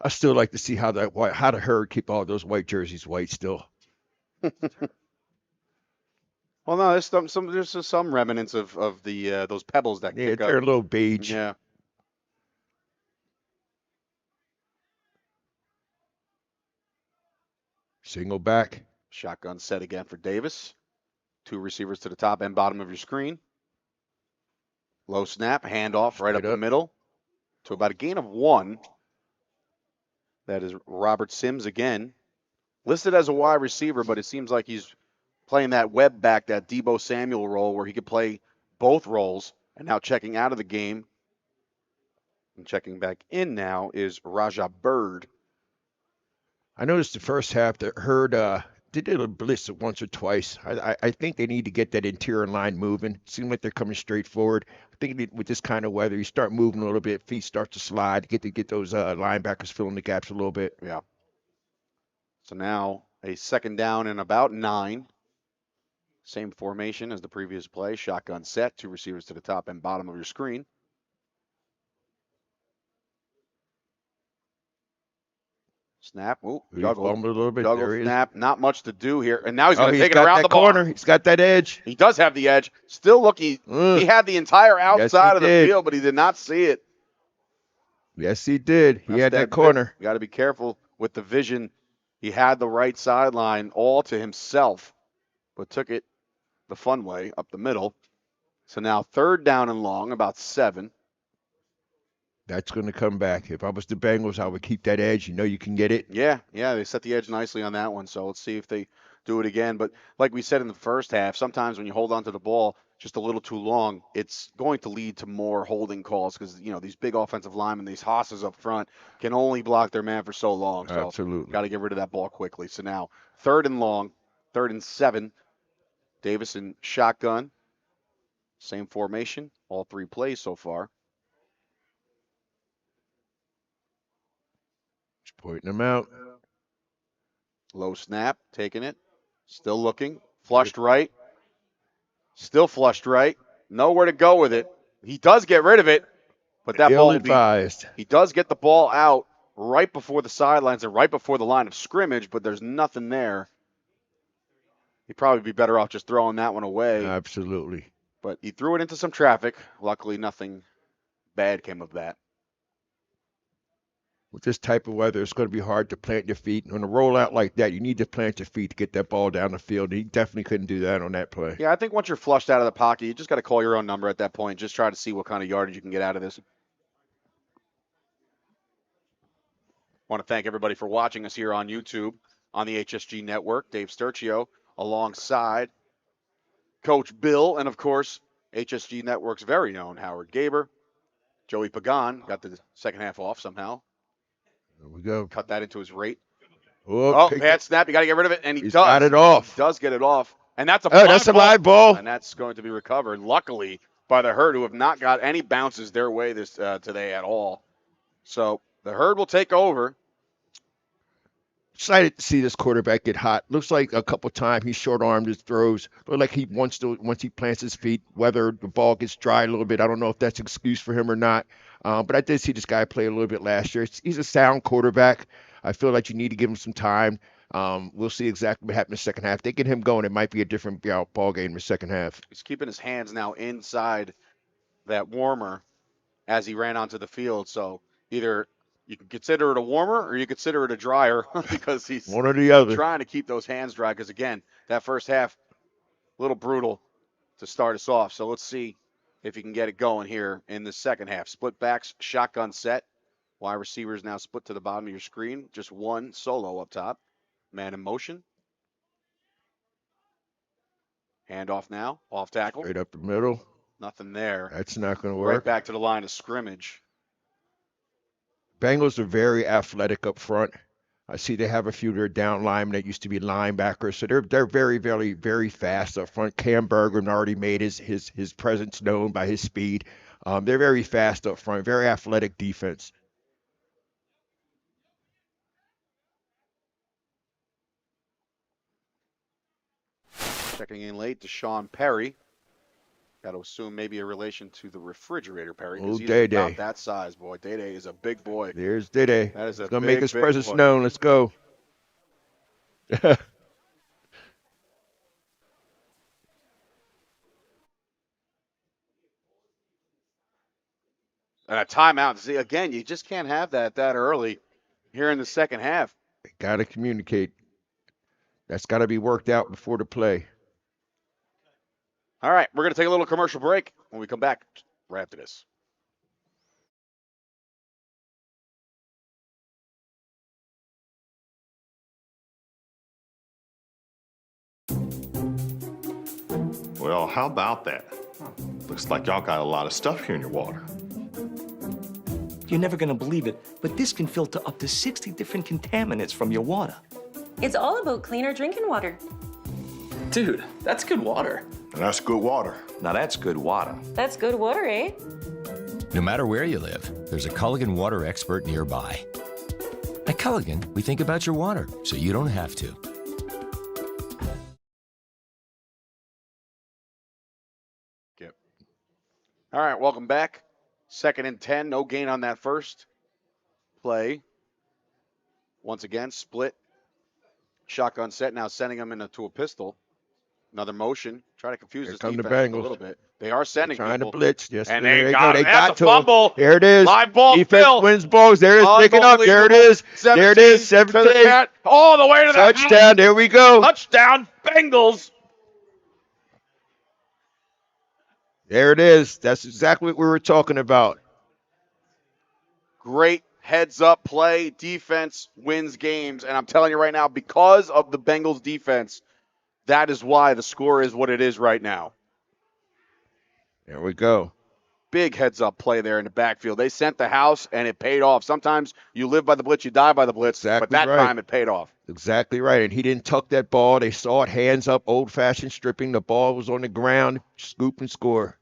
Q: I still like to see how the Herd keep all those white jerseys white still.
E: Well, no, there's some remnants of the those pebbles that kick up.
Q: They're a little beige.
E: Yeah.
Q: Single back.
E: Shotgun set again for Davis. 2 receivers to the top and bottom of your screen. Low snap, handoff right up the middle to about a gain of 1. That is Robert Sims again. Listed as a wide receiver, but it seems like he's playing that web back, that Deebo Samuel role where he could play both roles. And now checking out of the game and checking back in now is Rajah Bird.
Q: I noticed the first half the Herd they did a blitz once or twice. I think they need to get that interior line moving. Seems like they're coming straight forward. I think with this kind of weather, you start moving a little bit, feet start to slide, get those linebackers filling the gaps a little bit.
E: Yeah. So now a second down and about 9. Same formation as the previous play. Shotgun set, 2 receivers to the top and bottom of your screen. Snap. Ooh,
Q: He
E: juggled.
Q: fumbled a little bit.
E: Juggled,
Q: There he is.
E: snap. Not much to do here. And now he's going to
Q: He's
E: take it
Q: got
E: around
Q: that
E: the
Q: corner.
E: bar.
Q: He's got that edge.
E: He does have the edge. Still looking. He had the entire outside of the
Q: did.
E: field, but he did not see it.
Q: Yes, he did. He had that corner.
E: You got to be careful with the vision. He had the right sideline all to himself, but took it the fun way up the middle. So now 3rd down and long, about 7.
Q: That's going to come back. If I was the Bengals, I would keep that edge. You know you can get it.
E: Yeah, they set the edge nicely on that one. So let's see if they do it again. But like we said in the first half, sometimes when you hold on to the ball just a little too long, it's going to lead to more holding calls because, these big offensive linemen, these hosses up front, can only block their man for so long. So
Q: Absolutely.
E: Got to get rid of that ball quickly. So now 3rd and long, 3rd and 7. Davis in shotgun. Same formation, all 3 plays so far.
Q: Just pointing him out.
E: Low snap, taking it. Still looking. Flushed right. Still flushed right. Nowhere to go with it. He does get rid of it, but that ball will be.
Q: Ill-advised.
E: He does get the ball out right before the sidelines and right before the line of scrimmage, but there's nothing there. He'd probably be better off just throwing that one away.
Q: Absolutely.
E: But he threw it into some traffic. Luckily, nothing bad came of that.
Q: With this type of weather, it's going to be hard to plant your feet. On a rollout like that, you need to plant your feet to get that ball down the field. He definitely couldn't do that on that play.
E: Yeah, I think once you're flushed out of the pocket, you just got to call your own number at that point. Just try to see what kind of yardage you can get out of this. Want to thank everybody for watching us here on YouTube on the HSG Network. Dave Sturcio alongside Coach Bill and, of course, HSG Network's very own Howard Gaber. Joey Pagan got the second half off somehow.
Q: There we go.
E: Cut that into his rate.
Q: Oh,
E: bad snap. You got to get rid of it, and
Q: he's got it off.
E: He does get it off, and that's a
Q: live ball,
E: and that's going to be recovered. Luckily by the Herd, who have not got any bounces their way this today at all. So the Herd will take over.
Q: Excited to see this quarterback get hot. Looks like a couple times he short-armed his throws. Look like he wants to, once he plants his feet, whether the ball gets dry a little bit. I don't know if that's an excuse for him or not. But I did see this guy play a little bit last year. He's a sound quarterback. I feel like you need to give him some time. We'll see exactly what happens in the second half. They get him going, it might be a different ball game in the second half.
E: He's keeping his hands now inside that warmer as he ran onto the field. So either you can consider it a warmer or you consider it a dryer because he's
Q: one or the other.
E: Trying to keep those hands dry because, again, that first half, a little brutal to start us off. So let's see if he can get it going here in the second half. Split backs, shotgun set. Wide receivers now split to the bottom of your screen. Just one solo up top. Man in motion. Handoff now. Off tackle.
Q: Straight up the middle.
E: Nothing there.
Q: That's not going to work.
E: Right back to the line of scrimmage.
Q: Bengals are very athletic up front. I see they have a few of their down linemen that used to be linebackers, so they're very, very, very fast up front. Cam Bergen already made his presence known by his speed. They're very fast up front, very athletic defense.
E: Checking in late, Deshaun Perry. Got to assume maybe a relation to the refrigerator Perry.
Q: Oh,
E: He's
Q: Day-Day.
E: about that size, boy. Day-Day is a big boy.
Q: There's Day-Day.
E: That is a
Q: going to
E: big,
Q: make his
E: big
Q: presence
E: boy.
Q: known. Let's go.
E: And a timeout. See, again, you just can't have that early here in the second half.
Q: Got to communicate. That's got to be worked out before the play.
E: All right, we're going to take a little commercial break. When we come back, right after this.
F: Well, how about that? Looks like y'all got a lot of stuff here in your water.
G: You're never going to believe it, but this can filter up to 60 different contaminants from your water.
H: It's all about cleaner drinking water.
I: Dude, that's good water.
F: And that's good water.
G: Now that's good water.
H: That's good water, eh?
J: No matter where you live, there's a Culligan water expert nearby. At Culligan, we think about your water, so you don't have to.
E: Yep. All right, welcome back. 2nd and 10, no gain on that first play. Once again, split. Shotgun set now, sending them into a pistol. Another motion. Try to confuse
Q: Here
E: this
Q: come the
E: defense a
Q: Bengals.
E: little bit. They are sending
Q: Trying
E: people.
Q: to blitz. Yes,
E: And
Q: there
E: they
Q: you
E: got
Q: go.
E: him
Q: They
E: at
Q: got
E: the
Q: to him.
E: fumble.
Q: There it is.
E: Live ball
Q: Defense
E: still.
Q: wins balls. There it is. Pick it up. There it is. There it is.
E: 17 to the
Q: 17.
E: cat. All the way to the
Q: Touchdown.
E: house.
Q: There we go.
E: Touchdown, Bengals.
Q: There it is. That's exactly what we were talking about.
E: Great heads-up play. Defense wins games. And I'm telling you right now, because of the Bengals defense, that is why the score is what it is right now.
Q: There we go.
E: Big heads-up play there in the backfield. They sent the house, and it paid off. Sometimes you live by the blitz, you die by the blitz, but that time it paid off.
Q: Exactly right. And he didn't tuck that ball. They saw it, hands up, old-fashioned stripping. The ball was on the ground. Scoop and score.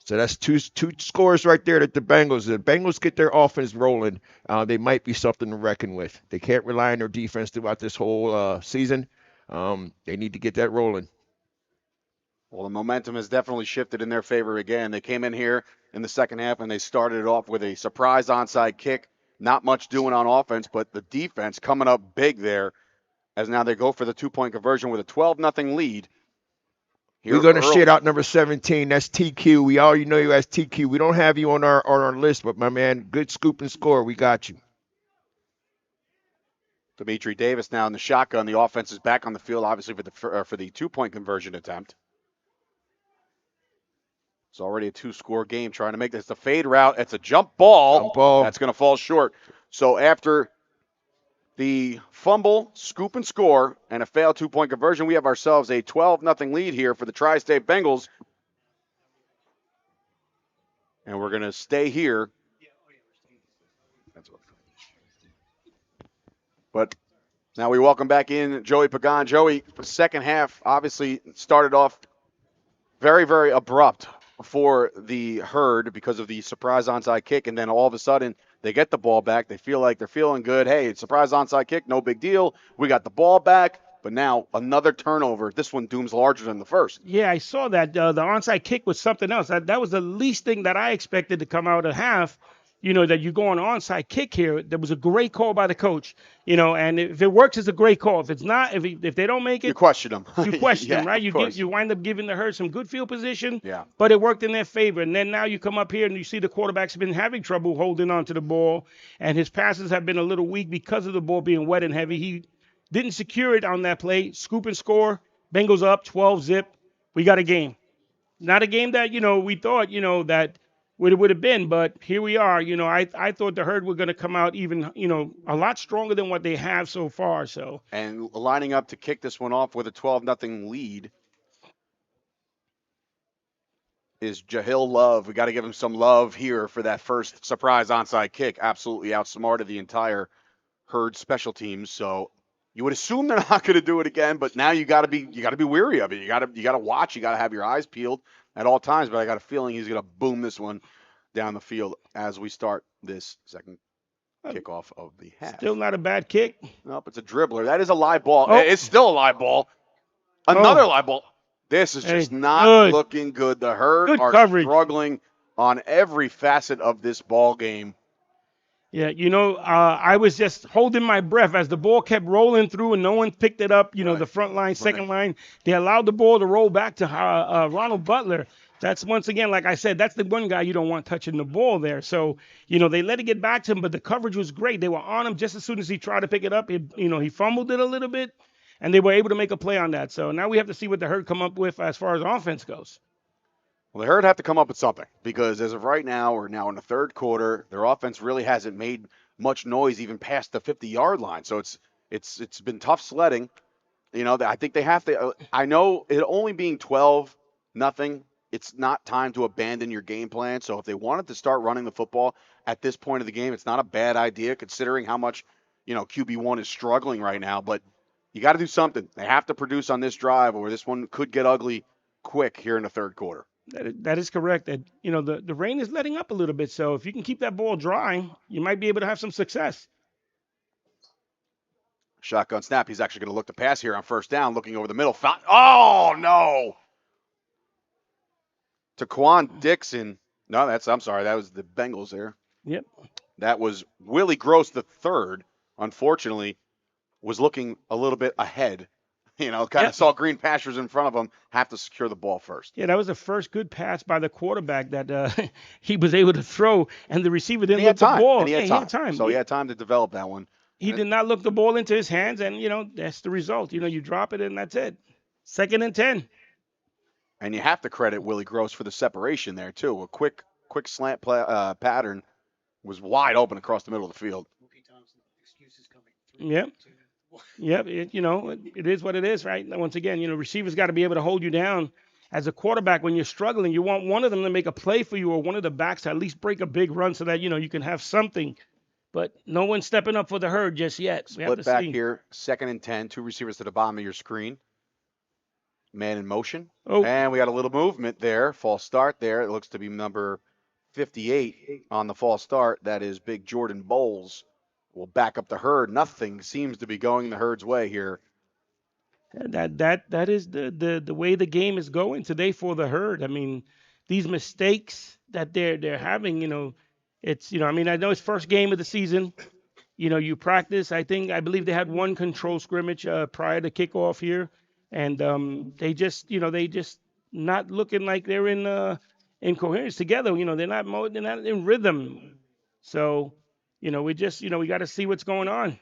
Q: So that's two scores right there that the Bengals get their offense rolling. They might be something to reckon with. They can't rely on their defense throughout this whole season. They need to get that rolling.
E: Well, the momentum has definitely shifted in their favor again. They came in here in the second half, and they started it off with a surprise onside kick. Not much doing on offense, but the defense coming up big there as now they go for the two-point conversion with a 12-0 lead.
Q: We're going to shit out number 17. That's TQ. We already know you as TQ. We don't have you on our list, but my man, good scoop and score. We got you.
E: Dimitri Davis now in the shotgun. The offense is back on the field, obviously, for the two-point conversion attempt. It's already a two-score game trying to make this. The fade route. It's a jump ball. That's going to fall short. So after the fumble, scoop and score, and a failed two-point conversion, we have ourselves a 12-0 lead here for the Tri-State Bengals. And we're going to stay here. But now we welcome back in Joey Pagan. Joey, the second half obviously started off very, very abrupt for the Herd because of the surprise onside kick, and then all of a sudden they get the ball back. They feel like they're feeling good. Hey, it's surprise onside kick, no big deal. We got the ball back, but now another turnover. This one dooms larger than the first.
D: Yeah, I saw that. The onside kick was something else. That was the least thing that I expected to come out of half. You know, that you go on an onside kick here. That was a great call by the coach. You know, and if it works, it's a great call. If it's not, if they don't make it,
E: you question them.
D: You question
E: Yeah,
D: them, right? You wind up giving the Herd some good field position.
E: Yeah.
D: But it worked in their favor. And then now you come up here and you see the quarterback's been having trouble holding on to the ball, and his passes have been a little weak because of the ball being wet and heavy. He didn't secure it on that play. Scoop and score. Bengals up 12-zip. We got a game. Not a game that, we thought, that would have been, but here we are. I thought the Herd were going to come out even, a lot stronger than what they have so far. So,
E: and lining up to kick this one off with a 12-0 lead is Jahil Love. We got to give him some love here for that first surprise onside kick. Absolutely outsmarted the entire Herd special teams. So you would assume they're not going to do it again, but now you got to be weary of it. You got to watch. You got to have your eyes peeled at all times. But I got a feeling he's going to boom this one down the field as we start this second kickoff of the half.
D: Still not a bad kick.
E: Nope, it's a dribbler. That is a live ball.
D: Oh.
E: It's still a live ball. Another live ball. This is just not looking good. The Herd are struggling on every facet of this ball game.
D: Yeah, I was just holding my breath as the ball kept rolling through and no one picked it up. The front line, second line, they allowed the ball to roll back to Ronald Butler. That's, once again, like I said, that's the one guy you don't want touching the ball there. So, they let it get back to him, but the coverage was great. They were on him just as soon as he tried to pick it up. He fumbled it a little bit, and they were able to make a play on that. So now we have to see what the Herd come up with as far as offense goes.
E: Well, the Herd have to come up with something because as of right now, we're now in the third quarter. Their offense really hasn't made much noise even past the 50-yard line. So it's been tough sledding. I think they have to. I know it only being 12-0. It's not time to abandon your game plan. So if they wanted to start running the football at this point of the game, it's not a bad idea considering how much QB1 is struggling right now. But you got to do something. They have to produce on this drive, or this one could get ugly quick here in the third quarter.
D: That is correct. And, the rain is letting up a little bit. So if you can keep that ball dry, you might be able to have some success.
E: Shotgun snap. He's actually going to look to pass here on first down, looking over the middle. Oh, no. Taquan Dixon. No, I'm sorry. That was the Bengals there.
D: Yep.
E: That was Willie Gross the third. Unfortunately, was looking a little bit ahead. You know, kind of
D: Yep.
E: saw green pastures in front of him. Have to secure the ball first.
D: Yeah, that was the first good pass by the quarterback that he was able to throw, and the receiver
E: And
D: didn't
E: he had
D: look the
E: time.
D: ball.
E: And he
D: Yeah,
E: had
D: he
E: time.
D: had time.
E: So he had time to develop that one.
D: He did not look the ball into his hands, and that's the result. You drop it, and that's it. 2nd and 10.
E: And you have to credit Willie Gross for the separation there too. A quick slant pattern was wide open across the middle of the field.
D: Yep. Yep. It is what it is, right? Once again, receivers got to be able to hold you down. As a quarterback, when you're struggling, you want one of them to make a play for you, or one of the backs to at least break a big run so that you can have something. But no one's stepping up for the herd just yet. We have to
E: Split back
D: see.
E: here, 2nd and 10, 2 receivers to the bottom of your screen. Man in motion.
D: Oh.
E: And we got a little movement there. False start there. It looks to be number 58 on the false start. That is Big Jordan Bowles. Will back up the herd. Nothing seems to be going the herd's way here.
D: That is the way the game is going today for the herd. I mean, these mistakes that they're having, it's I mean, I know it's first game of the season. You practice. I believe they had one control scrimmage prior to kickoff here, and they just not looking like they're in coherence together. They're not in rhythm. So, we got to see what's going on.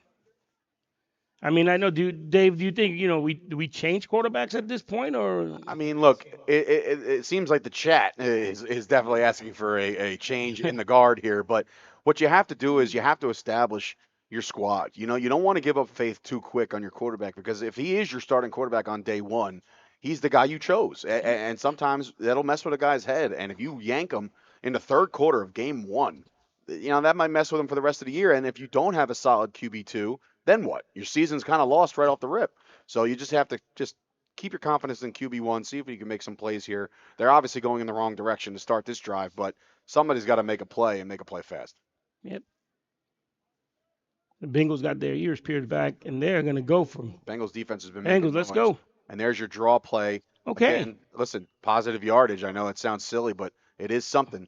D: I mean, I know, Dave, do you think, do we change quarterbacks at this point, or?
E: I mean, look, it seems like the chat is definitely asking for a change in the guard here. But what you have to do is you have to establish your squad. You don't want to give up faith too quick on your quarterback, because if he is your starting quarterback on day one, he's the guy you chose. And sometimes that'll mess with a guy's head. And if you yank him in the 3rd quarter of game 1, that might mess with him for the rest of the year. And if you don't have a solid QB2, then what? Your season's kind of lost right off the rip. So you just have to keep your confidence in QB1, see if you can make some plays here. They're obviously going in the wrong direction to start this drive, but somebody's got to make a play and make a play fast.
D: Yep. The Bengals got their ears peeled back, and they're going to go for
E: Bengals defense has been
D: Bengals, let's go.
E: And there's your draw play.
D: Okay.
E: Again, listen, positive yardage. I know it sounds silly, but it is something.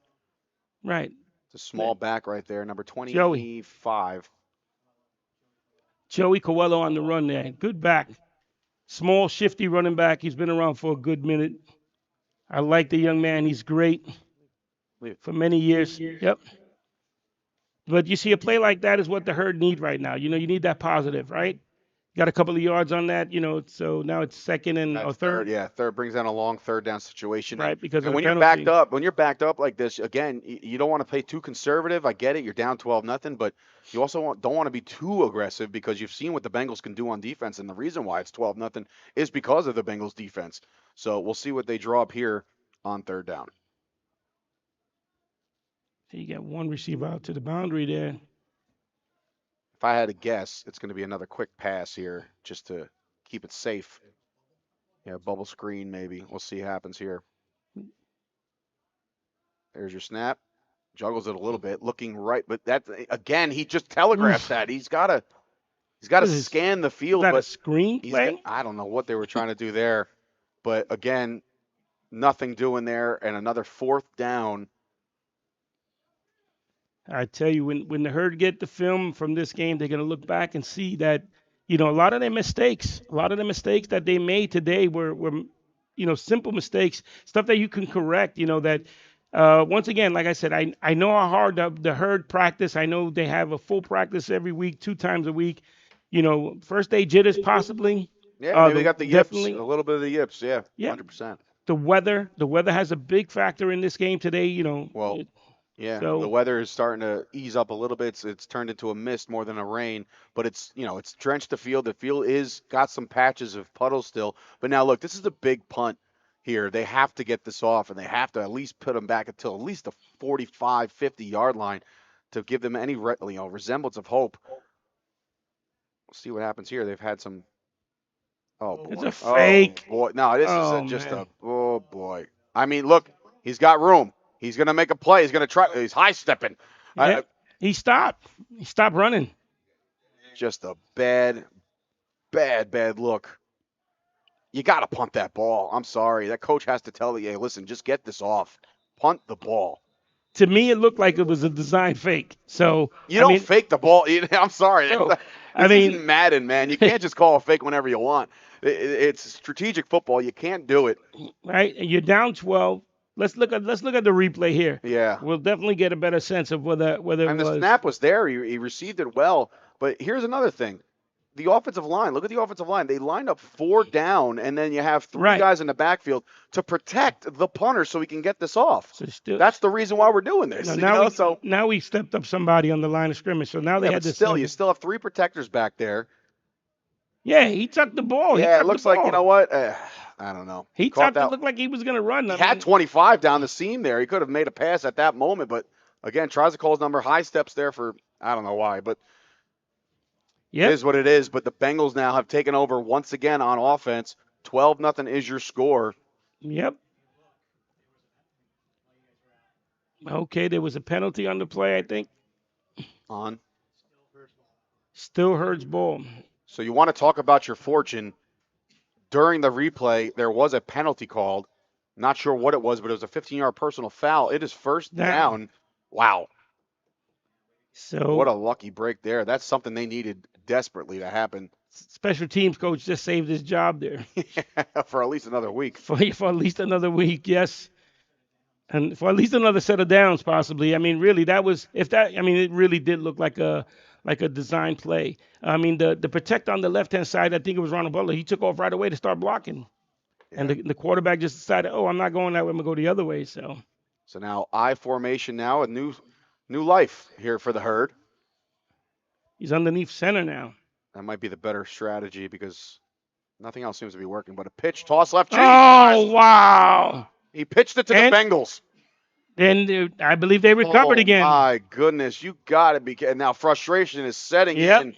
D: Right.
E: It's a small back right there, number 25.
D: Joey Coelho on the run there. Good back. Small, shifty running back. He's been around for a good minute. I like the young man. He's great for many years. Yep. But you see, a play like that is what the herd need right now. You need that positive, right? Got a couple of yards on that, so now it's 2nd and or 3rd.
E: Yeah, third brings down a long 3rd down situation.
D: Right, because
E: and when you're backed up like this, again, you don't want to play too conservative. I get it, you're down 12-0, but you also don't want to be too aggressive, because you've seen what the Bengals can do on defense, and the reason why it's 12-0 is because of the Bengals defense. So we'll see what they draw up here on 3rd down.
D: So you got one receiver out to the boundary there.
E: If I had to guess, it's going to be another quick pass here just to keep it safe. Yeah, bubble screen maybe. We'll see what happens here. There's your snap. Juggles it a little bit, looking right, but that again, he just telegraphed that. He's got to scan the field.
D: Is that
E: but
D: a screen play?
E: I don't know what they were trying to do there, but again, nothing doing there, and another 4th down.
D: I tell you, when the herd get the film from this game, they're going to look back and see that, a lot of the mistakes that they made today were simple mistakes, stuff that you can correct, that, once again, like I said, I know how hard the herd practice. I know they have a full practice every week, 2 times a week, first day jitters possibly.
E: Yeah, maybe they got the yips, a little bit of the yips. Yeah, 100%.
D: The weather has a big factor in this game today,
E: Well, yeah,
D: so,
E: the weather is starting to ease up a little bit. It's turned into a mist more than a rain, but it's drenched the field. The field is got some patches of puddles still. But now look, this is a big punt here. They have to get this off, and they have to at least put them back until at least the 45, 50-yard line to give them any resemblance of hope. We'll see what happens here. They've had some. Oh boy!
D: It's a fake.
E: Oh boy! No, this is oh boy! I mean, look, he's got room. He's going to make a play. He's going to try. He's high-stepping.
D: Yeah, he stopped. He stopped running.
E: Just a bad look. You got to punt that ball. I'm sorry. That coach has to tell you, hey, listen, just get this off. Punt the ball.
D: to me, it looked like it was a design fake. So
E: You don't fake the ball. I'm sorry.
D: No,
E: This
D: I mean-
E: isn't Madden, man. You can't just call a fake whenever you want. It's strategic football. You can't do it.
D: right? And you're down 12. Let's look at the replay here.
E: Yeah.
D: We'll definitely get a better sense of whether it
E: And
D: was.
E: the snap was there. He received it well. But here's another thing. The offensive line, look at the offensive line. They lined up 4 down, and then you have 3 guys in the backfield to protect the punter so we can get this off.
D: So
E: That's the reason why we're doing this.
D: Now we stepped up somebody on the line of scrimmage. So now they had
E: but
D: this.
E: still, you still have 3 protectors back there.
D: Yeah, he tucked the ball.
E: Yeah, it looks like, you know what? I don't know.
D: He tucked it, looked like he was going to run.
E: He had 25 down the seam there. He could have made a pass at that moment, but again, tries to call his number. High steps there for, I don't know why, but it is what it is. But the Bengals now have taken over once again on offense. 12-0 is your score.
D: Yep. Okay, there was a penalty on the play, I think.
E: On.
D: Still Hurts ball.
E: So you want to talk about your fortune. During the replay, there was a penalty called. Not sure what it was, but it was a 15-yard personal foul. It is first down. Wow.
D: So
E: what a lucky break there. That's something they needed desperately to happen.
D: Special teams coach just saved his job there.
E: For at least another week.
D: For at least another week, yes. And for at least another set of downs, possibly. I mean, really, it really did look like a design play. I mean, the protect on the left-hand side, I think it was Ronald Butler. He took off right away to start blocking. Yeah. And the quarterback just decided, I'm not going that way. I'm going to go the other way. So
E: now I formation now, a new life here for the Herd.
D: He's underneath center now.
E: That might be the better strategy because nothing else seems to be working. But a pitch, toss left.
D: Oh, wow.
E: He pitched it to the Bengals.
D: And I believe they recovered again.
E: My goodness, you got to be. And now frustration is setting in.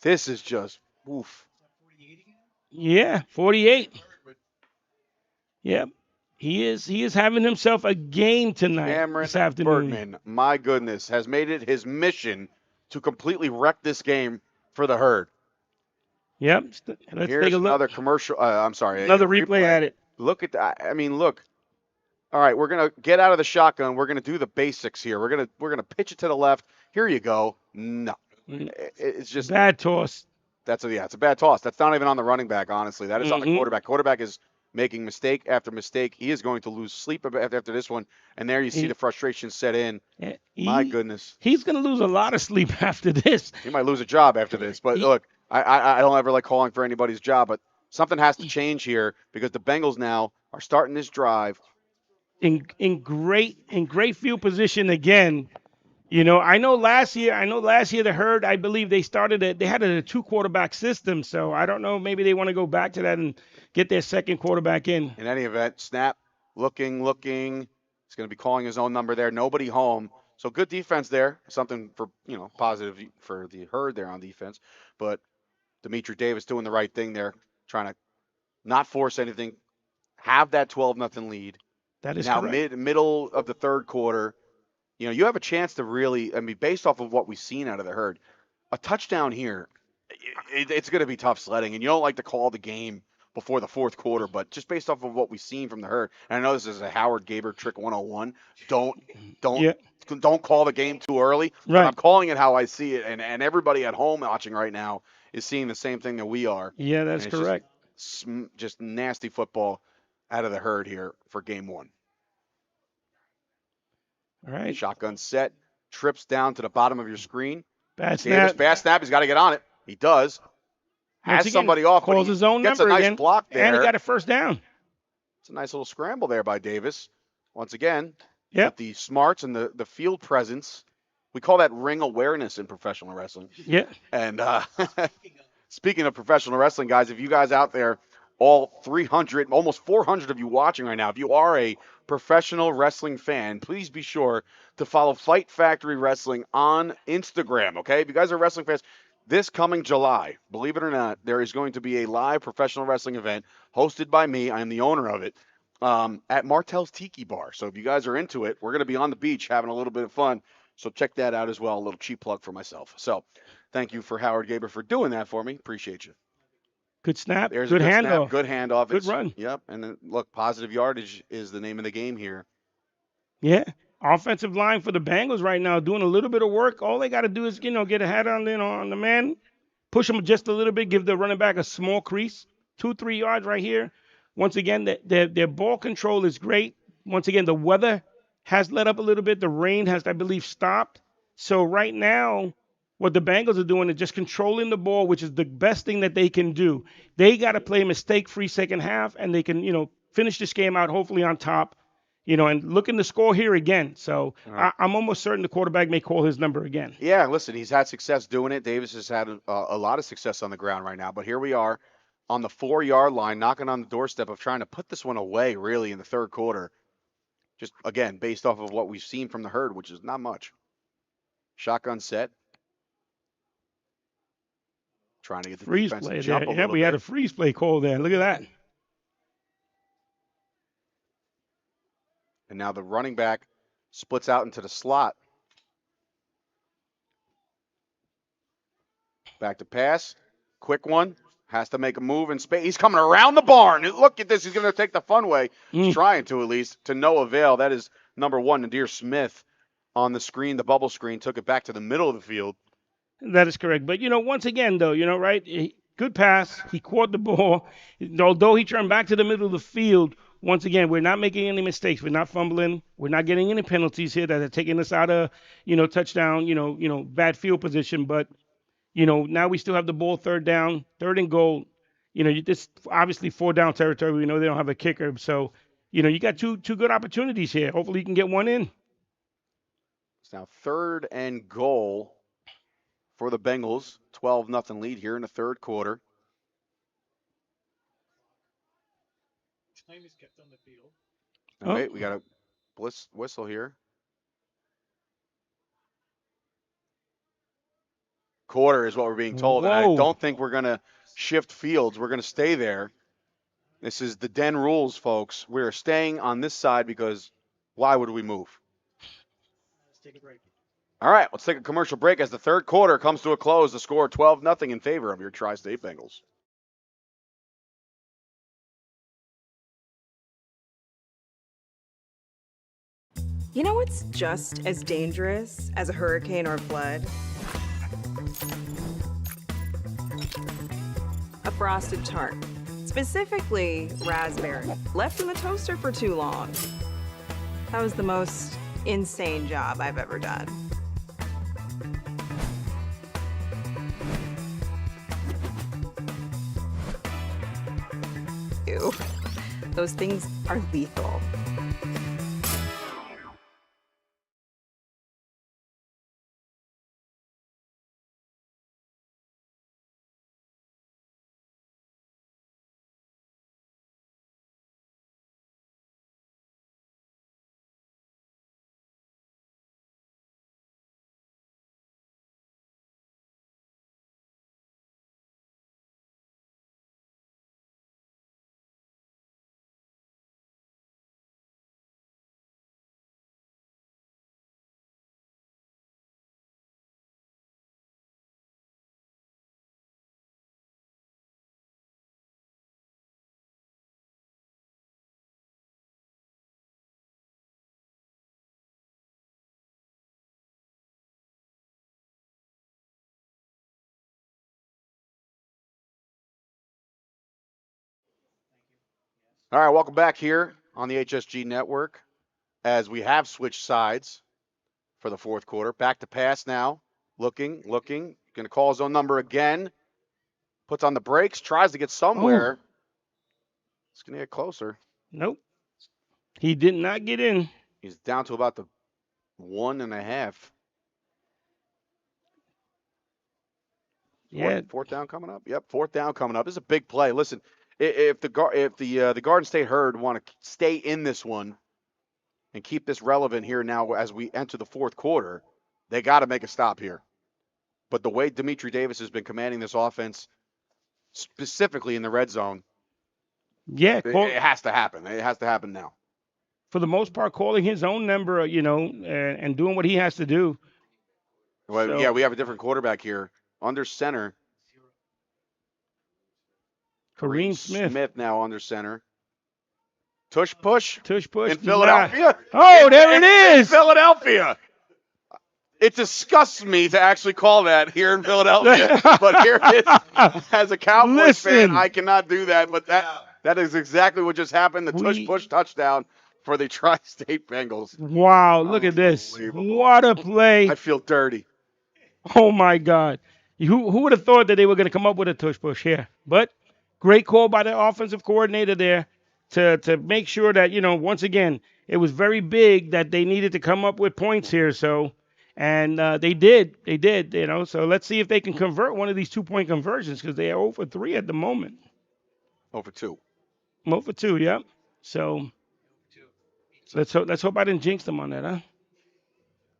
E: This is just, oof.
D: Yeah, 48. Yep. He is having himself a game tonight.
E: Cameron
D: this afternoon.
E: Bergman, my goodness, has made it his mission to completely wreck this game for the Herd.
D: Yep. Let's
E: Here's
D: take a look.
E: Another commercial. I'm sorry.
D: Another replay at it.
E: Look at that. I mean, look. All right, we're gonna get out of the shotgun. We're gonna do the basics here. We're gonna pitch it to the left. Here you go. No, it's just
D: bad toss.
E: It's a bad toss. That's not even on the running back. Honestly, that is on the quarterback. Quarterback is making mistake after mistake. He is going to lose sleep after this one. And there you see the frustration set in. My goodness,
D: he's gonna lose a lot of sleep after this.
E: He might lose a job after this. But look, I don't ever like calling for anybody's job, but something has to change here because the Bengals now are starting this drive.
D: In great field position again. You know, I know last year the Herd, I believe they had a 2-quarterback system. So I don't know, maybe they want to go back to that and get their second quarterback in.
E: In any event, snap, looking. He's going to be calling his own number there. Nobody home. So good defense there. Something for, positive for the Herd there on defense. But Dimitri Davis doing the right thing there, trying to not force anything, have that 12-0 lead.
D: That is
E: now
D: correct.
E: middle of the third quarter. You have a chance to really, based off of what we've seen out of the Herd, a touchdown here, it's going to be tough sledding. And you don't like to call the game before the fourth quarter, but just based off of what we've seen from the Herd, and I know this is a Howard Gaber trick 101. Don't call the game too early.
D: Right.
E: I'm calling it how I see it, and everybody at home watching right now is seeing the same thing that we are.
D: Yeah, that's correct.
E: Just nasty football out of the Herd here for game 1.
D: All right.
E: Shotgun set. Trips down to the bottom of your screen.
D: Bad
E: Davis,
D: snap.
E: bad snap. He's got to get on it. He does.
D: Once
E: Has
D: again,
E: somebody off.
D: calls his own
E: gets
D: number
E: a nice
D: again,
E: block there.
D: and he got a first down.
E: It's a nice little scramble there by Davis. Once again,
D: with
E: the smarts and the field presence. We call that ring awareness in professional wrestling.
D: Yeah.
E: And speaking of professional wrestling, guys, if you guys out there, all 300, almost 400 of you watching right now, if you are a professional wrestling fan, please be sure to follow Fight Factory Wrestling on Instagram, okay? If you guys are wrestling fans, this coming July, believe it or not, there is going to be a live professional wrestling event hosted by me. I am the owner of it, at Martel's Tiki Bar. So if you guys are into it, we're going to be on the beach having a little bit of fun. So check that out as well, a little cheap plug for myself. So thank you for Howard Gaber for doing that for me. Appreciate you.
D: Good snap.
E: There's
D: good
E: a good
D: handoff.
E: snap, good handoff.
D: Good run.
E: Yep. And then look, positive yardage is the name of the game here.
D: Yeah. Offensive line for the Bengals right now doing a little bit of work. All they got to do is, get a head on the man, push him just a little bit, give the running back a small crease, 2-3 yards right here. Once again, their ball control is great. Once again, the weather has let up a little bit. The rain has, I believe, stopped. So right now, what the Bengals are doing is just controlling the ball, which is the best thing that they can do. They got to play a mistake-free second half, and they can, finish this game out hopefully on top. And looking to score here again. So
E: Right.
D: I'm almost certain the quarterback may call his number again.
E: Yeah, listen, he's had success doing it. Davis has had a lot of success on the ground right now. But here we are on the 4-yard line, knocking on the doorstep of trying to put this one away, really, in the third quarter. Just, again, based off of what we've seen from the herd, which is not much. Shotgun set. Trying to get the
D: Freeze
E: defense
D: play
E: to
D: there.
E: jump a
D: Yeah,
E: little
D: we
E: bit.
D: had a freeze play call there. Look at that.
E: And now the running back splits out into the slot. Back to pass. Quick one. Has to make a move in space. He's coming around the barn. Look at this. He's going to take the fun way. He's trying to, at least, to no avail. That is number 1, Nadir Smith on the screen, the bubble screen. Took it back to the middle of the field.
D: That is correct. But, once again, though, right? Good pass. He caught the ball. Although he turned back to the middle of the field, once again, we're not making any mistakes. We're not fumbling. We're not getting any penalties here that are taking us out of, touchdown, bad field position. But, now we still have the ball third down, 3rd and goal. This obviously 4-down territory. We know they don't have a kicker. So, you got two good opportunities here. Hopefully you can get one in.
E: It's now 3rd and goal for the Bengals. 12-0 lead here in the third quarter.
P: Time is kept on the field.
E: Now, wait, we got a whistle here. Quarter is what we're being told. And I
D: Whoa.
E: don't think we're going to shift fields. We're going to stay there. This is the Den rules, folks. We're staying on this side because why would we move?
P: Let's take a break.
E: All right, let's take a commercial break as the third quarter comes to a close. The score 12-0 in favor of your Tri-State Bengals.
K: You know what's just as dangerous as a hurricane or flood? A frosted tart, specifically raspberry, left in the toaster for too long. That was the most insane job I've ever done. Ew, those things are lethal.
E: All right, welcome back here on the HSG Network as we have switched sides for the fourth quarter. Back to pass now. Looking. Going to call his own number again. Puts on the brakes, tries to get somewhere. It's going to get closer.
D: Nope. He did not get in.
E: He's down to about the 1.5.
D: Yeah.
E: Fourth down coming up. Yep, 4th down coming up. This is a big play. Listen, if the Garden State Herd want to stay in this one and keep this relevant here now as we enter the fourth quarter, they got to make a stop here. But the way Dimitri Davis has been commanding this offense, specifically in the red zone,
D: yeah,
E: it has to happen. It has to happen now.
D: For the most part, calling his own number, and doing what he has to do.
E: Well,
D: So-
E: yeah, we have a different quarterback here. Under center.
D: Kareem Smith.
E: Now under center. Tush push
D: Tush push.
E: in Philadelphia.
D: Oh, there it
E: In
D: is.
E: Philadelphia. It disgusts me to actually call that here in Philadelphia, but here it is. As a Cowboys fan, I cannot do that, but that is exactly what just happened. The tush push touchdown for the Tri-State Bengals.
D: Wow, look at this. What a play.
E: I feel dirty.
D: Oh, my God. Who would have thought that they were going to come up with a tush push here? But great call by the offensive coordinator there to make sure that, once again, it was very big that they needed to come up with points here. So, and they did. They did, So let's see if they can convert one of these 2-point conversions because they are 0 for 3 at the moment.
E: 0 for 2.
D: 0 for 2, yeah. So let's hope I didn't jinx them on that, huh?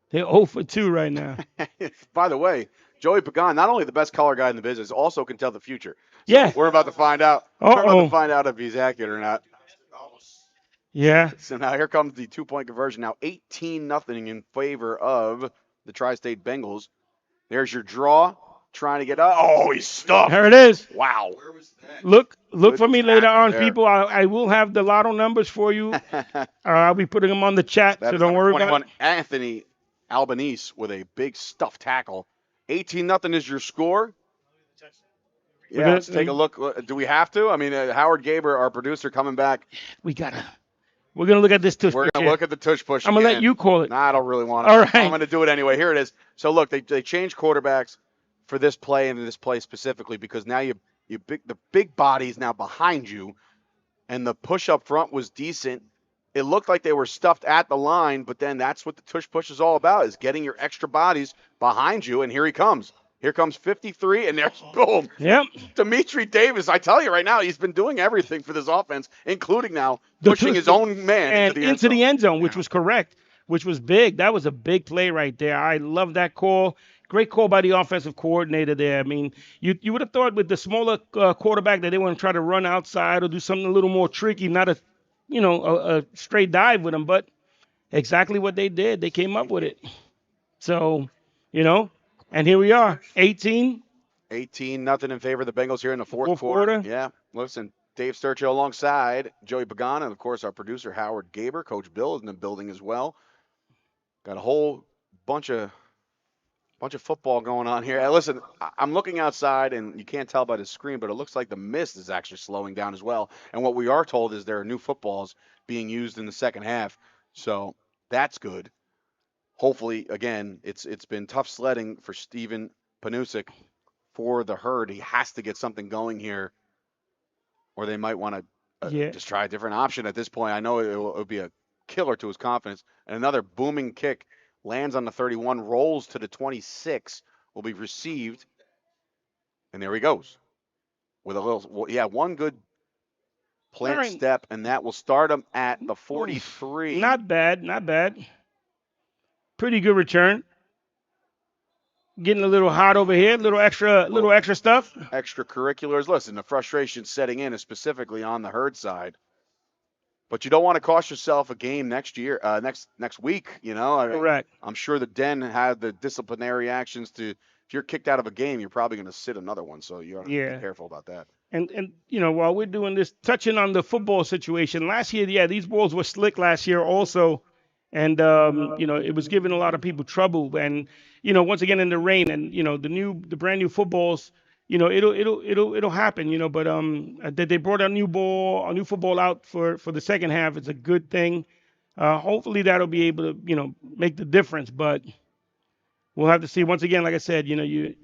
D: They're 0 for 2 right now.
E: By the way, Joey Pagan, not only the best color guy in the business, also can tell the future. So
D: Yeah.
E: We're about to find out.
D: Uh-oh.
E: We're about to find out if he's accurate or not.
D: Yeah.
E: So now here comes the 2-point conversion. Now 18-0 in favor of the Tri-State Bengals. There's your draw. Trying to get up. Oh, he's stuffed.
D: There it is.
E: Wow.
D: Look
E: Good
D: for me later on,
E: there.
D: people. I will have the lotto numbers for you. I'll be putting them on the chat, so don't worry about it.
E: Anthony Albanese with a big stuffed tackle. 18-0 is your score. Yeah, let's take a look. Do we have to? I mean, Howard Gaber, our producer, coming back.
D: We're going to look at this tush push.
E: We're going to look at the tush push.
D: I'm going to let you call it.
E: Nah, I don't really want to.
D: All right.
E: I'm going to do it anyway. Here it is. So look, they changed quarterbacks for this play and this play specifically because now the big body's now behind you, and the push up front was decent. It looked like they were stuffed at the line, but then that's what the tush push is all about, is getting your extra bodies behind you, and here he comes. Here comes 53, and there's boom.
D: Yep.
E: Dimitri Davis, I tell you right now, he's been doing everything for this offense, including now pushing his own man
D: into the end zone, which was correct, which was big. That was a big play right there. I love that call. Great call by the offensive coordinator there. I mean, you would have thought with the smaller quarterback that they want to try to run outside or do something a little more tricky, not a straight dive with him, but exactly what they did. They came up with it. So, and here we are, 18-0
E: in favor of the Bengals here in the fourth quarter. Yeah, listen, Dave Sturchill alongside Joey Pagan, and of course our producer Howard Gaber. Coach Bill is in the building as well. Got a whole bunch of football going on here. Listen, I'm looking outside, and you can't tell by the screen, but it looks like the mist is actually slowing down as well. And what we are told is there are new footballs being used in the second half, so that's good. Hopefully, again, it's been tough sledding for Steven Panusik for the Herd. He has to get something going here, or they might want to just try a different option at this point. I know it will be a killer to his confidence. And another booming kick lands on the 31, rolls to the 26, will be received, and there he goes with a little, one good plant step, and that will start him at the 43.
D: Not bad. Pretty good return. Getting a little hot over here, little extra stuff.
E: Extracurriculars. Listen, the frustration setting in is specifically on the Herd side. But you don't want to cost yourself a game next year, next week,
D: Correct.
E: I'm sure the Den had the disciplinary actions to, if you're kicked out of a game, you're probably going to sit another one. So you ought to be careful about that.
D: And while we're doing this, touching on the football situation, last year, these balls were slick last year also. And, it was giving a lot of people trouble. And, once again in the rain and, the brand new footballs, it'll happen, but that they brought a new football out for the second half. It's a good thing. Hopefully that'll be able to, make the difference, but we'll have to see. Once again, like I said, you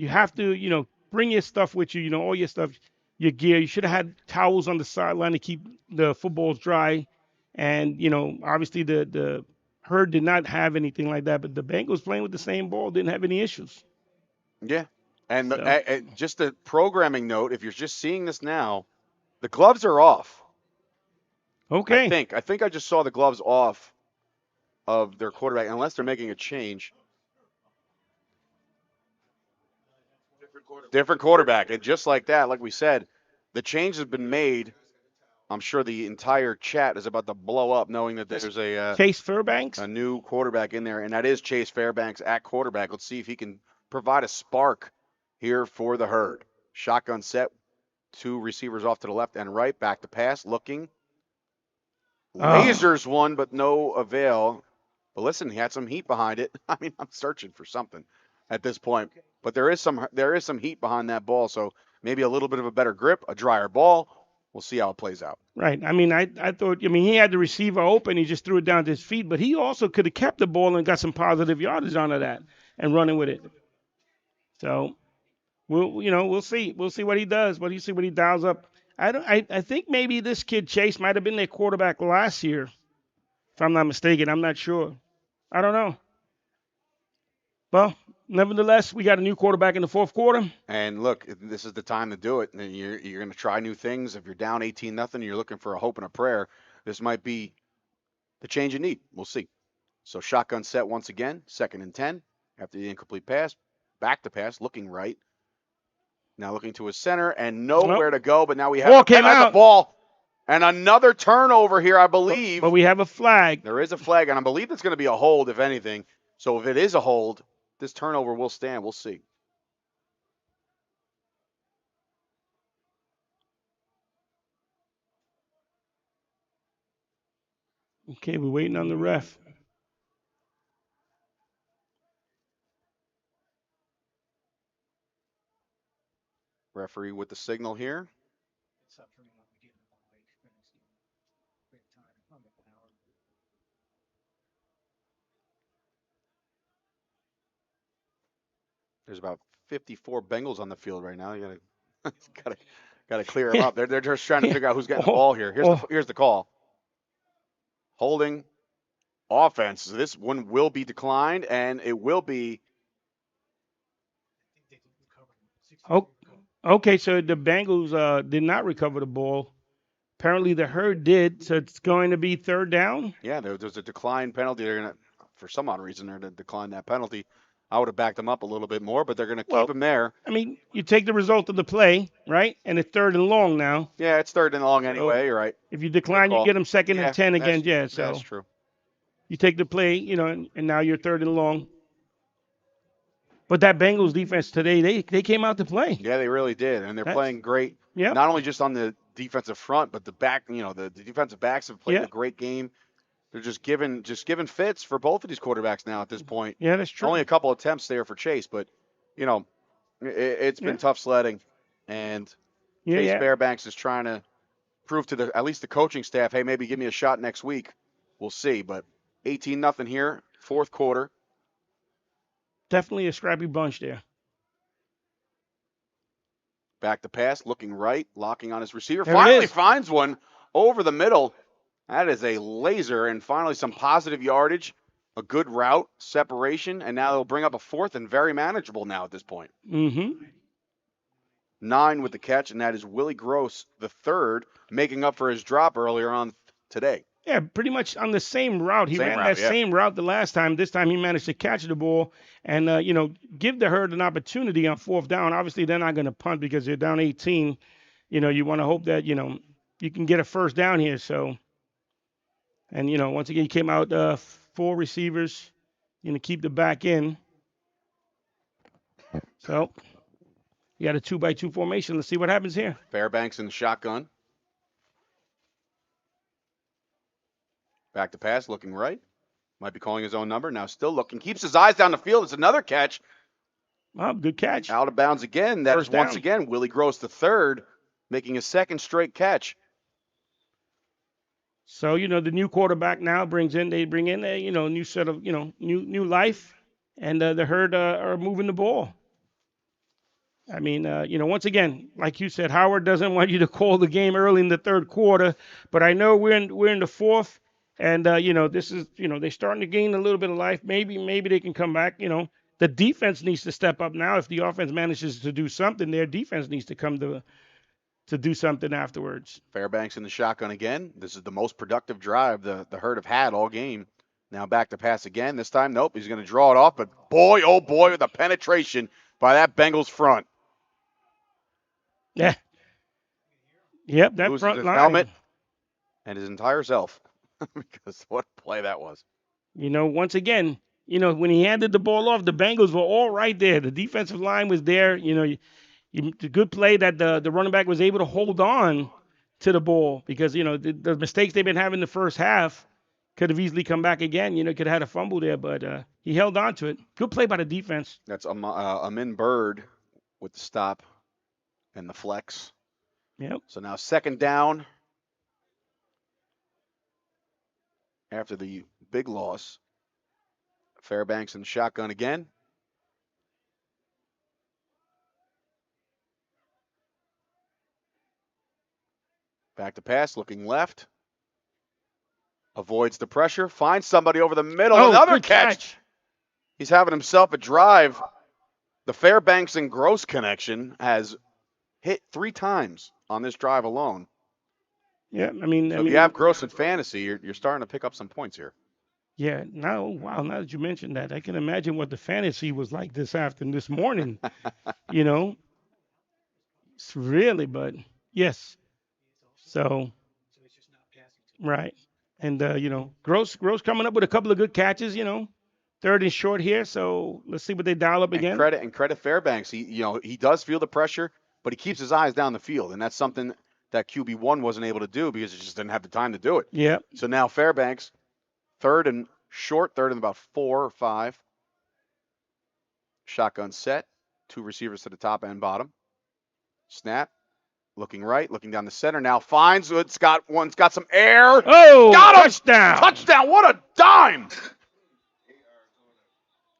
D: have to, bring your stuff with you, all your stuff, your gear. You should have had towels on the sideline to keep the footballs dry. And, obviously the Herd did not have anything like that, but the Bengals playing with the same ball didn't have any issues.
E: Yeah. And just a programming note, if you're just seeing this now, the gloves are off.
D: Okay.
E: I think I just saw the gloves off of their quarterback, unless they're making a change. Different quarterback. And just like that, like we said, the change has been made. I'm sure the entire chat is about to blow up knowing that there's a
D: Chase Fairbanks,
E: a new quarterback in there, and that is Chase Fairbanks at quarterback. Let's see if he can provide a spark here for the Herd. Shotgun set, 2 receivers off to the left and right, back to pass, looking. Lasers one, but no avail. But listen, he had some heat behind it. I mean, I'm searching for something at this point. But there is some heat behind that ball, so maybe a little bit of a better grip, a drier ball. We'll see how it plays out.
D: Right. I mean, I thought, he had the receiver open. He just threw it down to his feet, but he also could have kept the ball and got some positive yardage onto that and running with it. So we'll see. We'll see what he does. We'll see what he dials up. I think maybe this kid Chase might have been their quarterback last year, if I'm not mistaken. I'm not sure. I don't know. Well, nevertheless, we got a new quarterback in the fourth quarter.
E: And look, this is the time to do it. And you're going to try new things. If you're down 18-0, you're looking for a hope and a prayer. This might be the change you need. We'll see. So shotgun set once again, 2nd and 10 after the incomplete pass. Back to pass, looking right. Now looking to his center and nowhere to go. But now we have the ball and another turnover here, I believe.
D: But we have a flag.
E: There is a flag, and I believe it's going to be a hold, if anything. So if it is a hold, this turnover will stand. We'll see.
D: Okay, we're waiting on the ref.
E: Referee with the signal here. There's about 54 Bengals on the field right now. You gotta clear them up. They're just trying to figure out who's getting the ball here. Here's the call. Holding offense. This one will be declined, and it will be.
D: Oh, okay. So the Bengals did not recover the ball. Apparently the Herd did. So it's going to be 3rd down.
E: Yeah, there's a decline penalty. They're gonna, for some odd reason, they're gonna decline that penalty. I would have backed them up a little bit more, but they're going to keep them there.
D: I mean, you take the result of the play, right? And it's 3rd and long now.
E: Yeah, it's 3rd and long anyway. You're right.
D: If you decline, you get them 2nd and 10 again. Yeah, so
E: that's true.
D: You take the play, and now you're 3rd and long. But that Bengals defense today, they came out to play.
E: Yeah, they really did, and they're playing great.
D: Yeah.
E: Not only just on the defensive front, but the back. The defensive backs have played a great game. They're just giving fits for both of these quarterbacks now at this point.
D: Yeah, that's true.
E: Only a couple attempts there for Chase, but it's been tough sledding, and Chase Fairbanks is trying to prove to at least the coaching staff, hey, maybe give me a shot next week. We'll see, but 18-0 here, 4th quarter.
D: Definitely a scrappy bunch there.
E: Back to pass, looking right, locking on his receiver. Finally finds one over the middle. That is a laser, and finally some positive yardage, a good route, separation, and now they'll bring up a 4th and very manageable now at this point. 9 with the catch, and that is Willie Gross, the 3rd, making up for his drop earlier on today.
D: Yeah, pretty much on the same route. He ran that same route the last time. This time he managed to catch the ball and, give the Herd an opportunity on 4th down. Obviously, they're not going to punt because they're down 18. You want to hope that, you can get a 1st down here, so... And, once again, he came out 4 receivers, keep the back in. So, you got a 2-by-2 formation. Let's see what happens here.
E: Fairbanks in the shotgun. Back to pass, looking right. Might be calling his own number. Now still looking. Keeps his eyes down the field. It's another catch.
D: Oh, good catch.
E: Out of bounds again. That is once again Willie Gross, the 3rd, making a 2nd straight catch.
D: So, the new quarterback now they bring in a, new set of, new life, and the Herd are moving the ball. I mean, once again, like you said, Howard doesn't want you to call the game early in the 3rd quarter, but I know we're in the 4th, and, this is, they're starting to gain a little bit of life. Maybe they can come back, The defense needs to step up now. If the offense manages to do something, their defense needs to come to do something afterwards.
E: Fairbanks in the shotgun again. This is the most productive drive the Herd have had all game. Now back to pass again. This time, nope, he's going to draw it off, but boy, oh boy, with the penetration by that Bengals front.
D: Yeah. Yep, that
E: loses
D: front
E: his
D: line.
E: helmet and his entire self, because what a play that was.
D: Once again, when he handed the ball off, the Bengals were all right there. The defensive line was there. The good play that the running back was able to hold on to the ball because, you know, the mistakes they've been having the first half could have easily come back again. You know, could have had a fumble there, but he held on to it. Good play by the defense.
E: That's Amin Bird with the stop and the flex.
D: Yep.
E: So now 2nd down after the big loss. Fairbanks in shotgun again. Back to pass, looking left. Avoids the pressure, finds somebody over the middle.
D: Oh,
E: Another
D: good
E: catch. He's having himself a drive. The Fairbanks and Gross connection has hit 3 times on this drive alone.
D: Yeah, I mean,
E: So if you have Gross in fantasy, you're starting to pick up some points here.
D: Yeah, now, wow, now that you mentioned that, I can imagine what the fantasy was like this morning, you know. It's really, but yes. So, right. And, you know, Gross coming up with a couple of good catches, you know. 3rd and short here, so let's see what they dial up again.
E: Credit Fairbanks. He does feel the pressure, but he keeps his eyes down the field, and that's something that QB1 wasn't able to do because he just didn't have the time to do it.
D: Yeah.
E: So now Fairbanks, 3rd and short, 3rd and about 4 or 5. Shotgun set, 2 receivers to the top and bottom. Snap, looking right, looking down the center. Now finds one's got some air.
D: Oh,
E: got him!
D: Touchdown!
E: Touchdown! What a dime!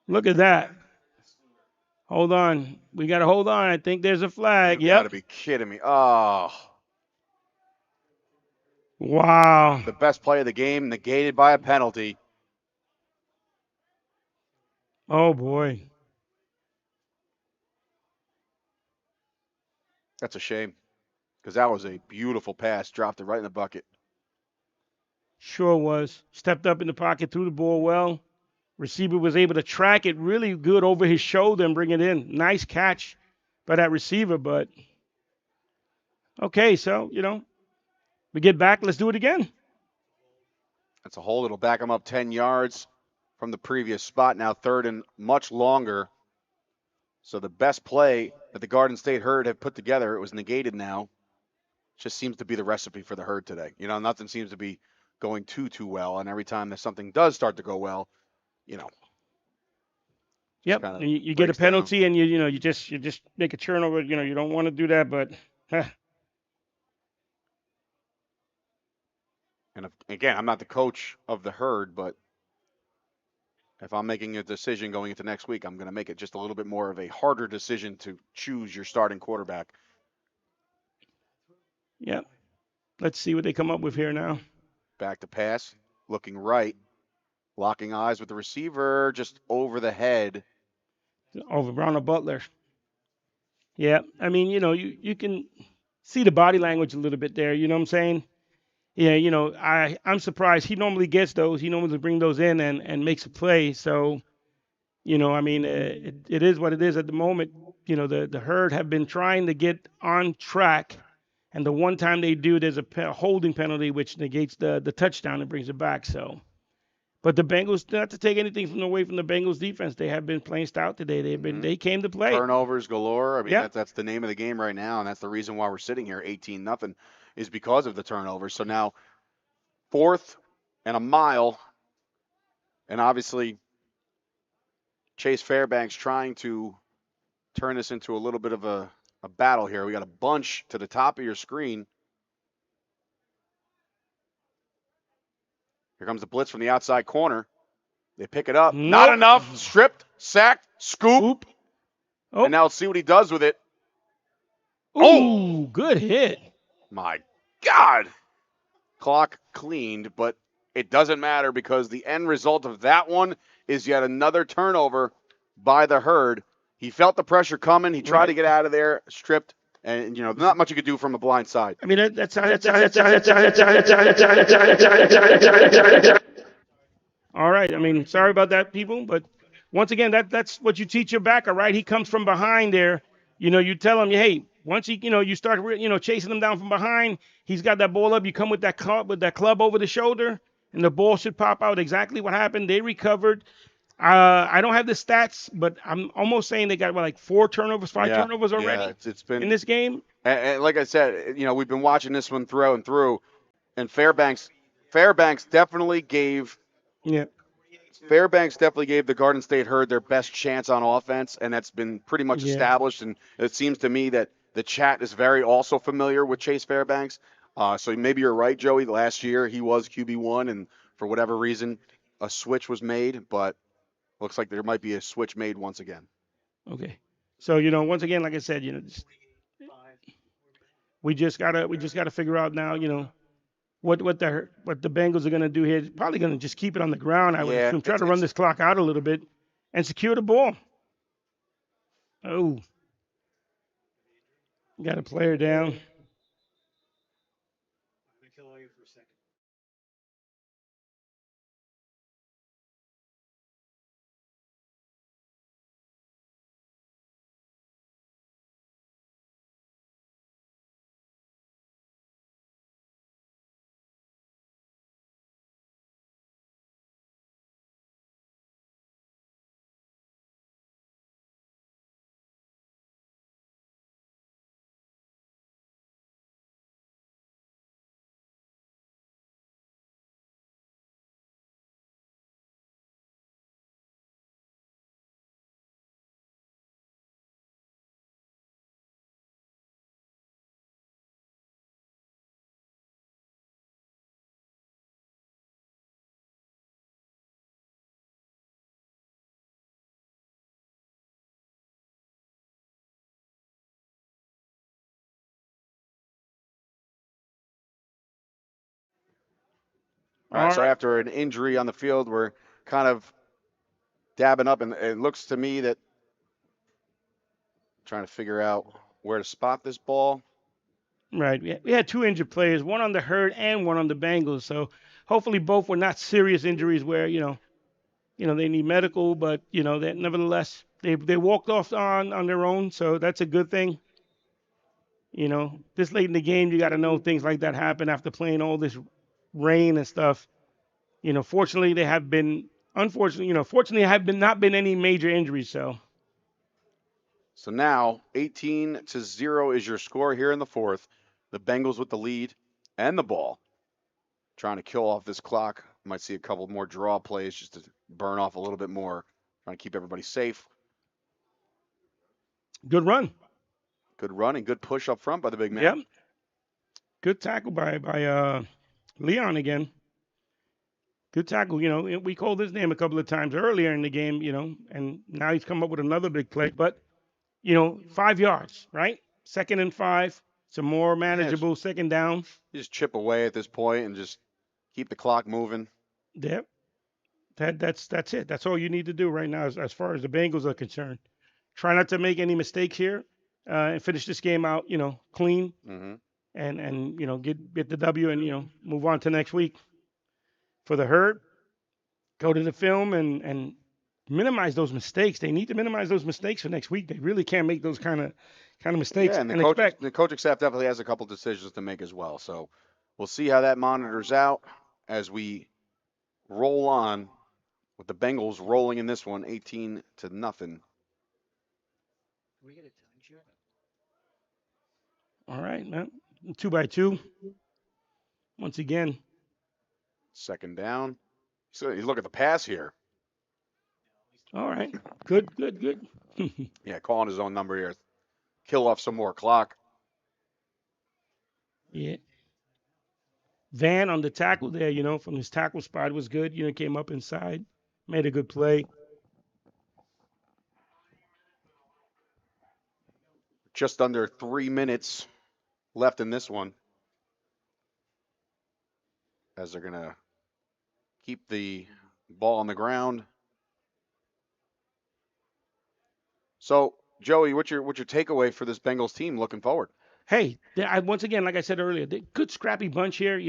D: Look at that. Hold on. We got to hold on. I think there's a flag.
E: You
D: Yep.
E: got to be kidding me. Oh.
D: Wow.
E: The best play of the game negated by a penalty.
D: Oh, boy.
E: That's a shame because that was a beautiful pass. Dropped it right in the bucket.
D: Sure was. Stepped up in the pocket, threw the ball well. Receiver was able to track it really good over his shoulder and bring it in. Nice catch by that receiver, but okay, so, you know, we get back. Let's do it again.
E: That's a hold. It'll back him up 10 yards from the previous spot. Now 3rd and much longer. So the best play that the Garden State Herd have put together, it was negated now. Just seems to be the recipe for the Herd today. You know, nothing seems to be going too well. And every time that something does start to go well, you know.
D: Yep. You get a penalty and you just make a turnover. You know, you don't want to do that, but
E: And again, I'm not the coach of the Herd, but if I'm making a decision going into next week, I'm going to make it just a little bit more of a harder decision to choose your starting quarterback.
D: Yep. Let's see what they come up with here now.
E: Back to pass, looking right, locking eyes with the receiver, just over the head.
D: Over Brown Butler. Yeah, I mean, you know, you can see the body language a little bit there. You know what I'm saying? Yeah, you know, I'm surprised. He normally gets those. He normally brings those in and makes a play. So, you know, I mean, it is what it is at the moment. You know, the Herd have been trying to get on track. And the one time they do, there's a holding penalty, which negates the touchdown and brings it back. So, but the Bengals, not to take anything away from the Bengals defense, they have been playing stout today. They came to play.
E: Turnovers galore. I mean,
D: Yep.
E: that's the name of the game right now, and that's the reason why we're sitting here 18-0 is because of the turnovers. So now 4th and a mile, and obviously Chase Fairbanks trying to turn this into a little bit of a battle here. We got a bunch to the top of your screen. Here comes the blitz from the outside corner. They pick it up.
D: Nope.
E: Not enough. Stripped, sacked, scoop.
D: Oh.
E: And now let's see what he does with it.
D: Ooh, good hit.
E: My God. Clock cleaned, but it doesn't matter because the end result of that one is yet another turnover by the Herd. He felt the pressure coming. He tried to get out of there, stripped, and, you know, not much you could do from a blind side.
D: I mean, that's all right. I mean, sorry about that, people, but once again, that's what you teach your backer, right? He comes from behind there. You know, you tell him, hey, once you start, chasing him down from behind, he's got that ball up. You come with that club over the shoulder, and the ball should pop out. Exactly what happened. They recovered. I don't have the stats, but I'm almost saying they got like 4 turnovers, 5
E: Yeah,
D: turnovers already
E: yeah, it's been
D: in this game.
E: and like I said, we've been watching this one through and through, and Fairbanks definitely gave
D: Yeah.
E: the Garden State Herd their best chance on offense, and that's been pretty much
D: Yeah.
E: established. And it seems to me that the chat is very also familiar with Chase Fairbanks. So maybe you're right, Joey. Last year he was QB1, and for whatever reason, a switch was made, but looks like there might be a switch made once again.
D: Okay. So once again, like I said, we just gotta figure out now, what the Bengals are gonna do here. Probably gonna just keep it on the ground. I would
E: Yeah,
D: assume. Try to run this clock out a little bit and secure the ball. Oh, got a player down.
E: All right, so after an injury on the field, we're kind of dabbing up, and it looks to me that trying to figure out where to spot this ball.
D: Right. We had 2 injured players, one on the Herd and one on the Bengals. So hopefully both were not serious injuries where they need medical, but that nevertheless they walked off on their own. So that's a good thing. This late in the game, you got to know things like that happen after playing all this rain and stuff. Fortunately, they have been. Unfortunately, fortunately, have been not been any major injuries.
E: So now 18-0 is your score here in the fourth. The Bengals with the lead and the ball. Trying to kill off this clock. Might see a couple more draw plays just to burn off a little bit more. Trying to keep everybody safe.
D: Good run.
E: Good run and good push up front by the big man.
D: Yep. Good tackle by Leon again. Good tackle. We called his name a couple of times earlier in the game, and now he's come up with another big play. But, 5 yards, right? 2nd and 5. Some more manageable second down.
E: You just chip away at this point and just keep the clock moving.
D: Yep. That's it. That's all you need to do right now as far as the Bengals are concerned. Try not to make any mistakes here and finish this game out, clean.
E: Mm-hmm.
D: And get the W and move on to next week. For the Herd, go to the film and minimize those mistakes. They need to minimize those mistakes for next week. They really can't make those kind of mistakes.
E: Yeah, and the coaching staff definitely has a couple decisions to make as well. So we'll see how that monitors out as we roll on with the Bengals rolling in this one, 18-0.
D: All right, man. 2-by-2. Once again.
E: Second down. So you look at the pass here.
D: All right. Good.
E: Yeah, calling his own number here. Kill off some more clock.
D: Yeah. Van on the tackle there, from his tackle spot was good. Came up inside, made a good play.
E: Just under 3 minutes left in this one. As they're going to keep the ball on the ground. So, Joey, what's your takeaway for this Bengals team looking forward?
D: Hey, once again, like I said earlier, good scrappy bunch here.